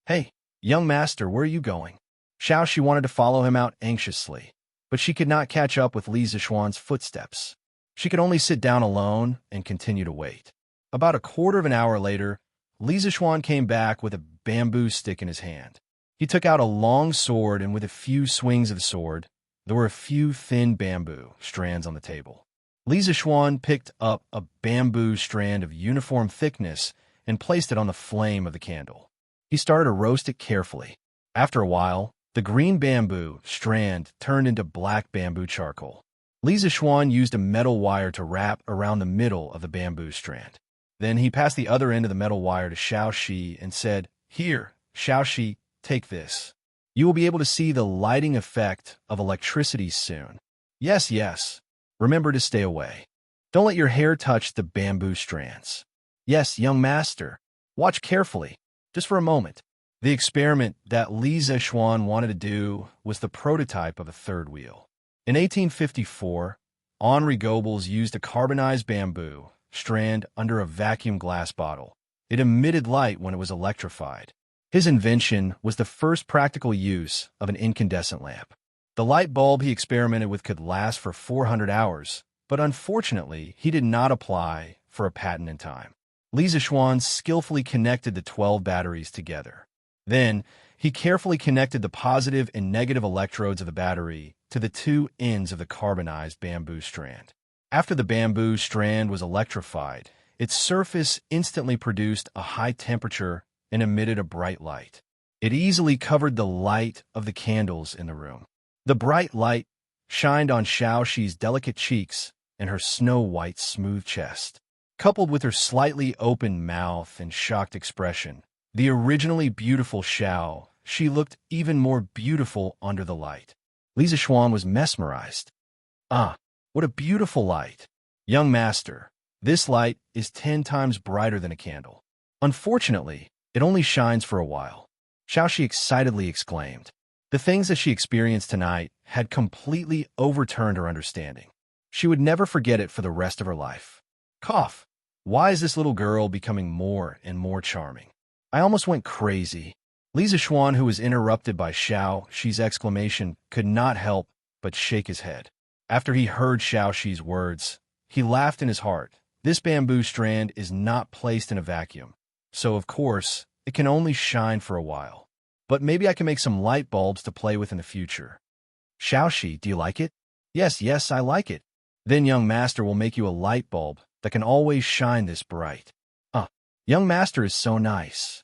Hey, young master, where are you going? Xiaoxi wanted to follow him out anxiously, but she could not catch up with Li Zixuan's footsteps. She could only sit down alone and continue to wait. About a quarter of an hour later, Li Zixuan came back with a bamboo stick in his hand. He took out a long sword, and with a few swings of the sword, there were a few thin bamboo strands on the table. Li Zixuan picked up a bamboo strand of uniform thickness and placed it on the flame of the candle. He started to roast it carefully. After a while, the green bamboo strand turned into black bamboo charcoal. Li Zixuan used a metal wire to wrap around the middle of the bamboo strand. Then he passed the other end of the metal wire to Xiaoxi and said, Here, Xiaoxi, take this. You will be able to see the lighting effect of electricity soon. Yes. Remember to stay away. Don't let your hair touch the bamboo strands. Yes, young master. Watch carefully, just for a moment. The experiment that Li Zixuan wanted to do was the prototype of a third wheel. In 1854, Henri Goebbels used a carbonized bamboo strand under a vacuum glass bottle. It emitted light when it was electrified. His invention was the first practical use of an incandescent lamp. The light bulb he experimented with could last for 400 hours, but unfortunately, he did not apply for a patent in time. Li Zishuan skillfully connected the 12 batteries together. Then, he carefully connected the positive and negative electrodes of the battery to the two ends of the carbonized bamboo strand. After the bamboo strand was electrified, its surface instantly produced a high temperature and emitted a bright light. It easily covered the light of the candles in the room. The bright light shined on Xiaoxi's delicate cheeks and her snow-white smooth chest. Coupled with her slightly open mouth and shocked expression, the originally beautiful Xiaoxi looked even more beautiful under the light. Li Zishuan was mesmerized. "Ah, what a beautiful light! Young master, this light is 10 times brighter than a candle. Unfortunately, it only shines for a while," Xiaoxi excitedly exclaimed. The things that she experienced tonight had completely overturned her understanding. She would never forget it for the rest of her life. Cough. Why is this little girl becoming more and more charming? I almost went crazy. Li Zishuan, who was interrupted by Xiaoxi's exclamation, could not help but shake his head. After he heard Xiaoxi's words, he laughed in his heart. This bamboo strand is not placed in a vacuum, so of course, it can only shine for a while. But maybe I can make some light bulbs to play with in the future. Xiaoxi, do you like it? Yes, I like it. Then young master will make you a light bulb that can always shine this bright. Young master is so nice.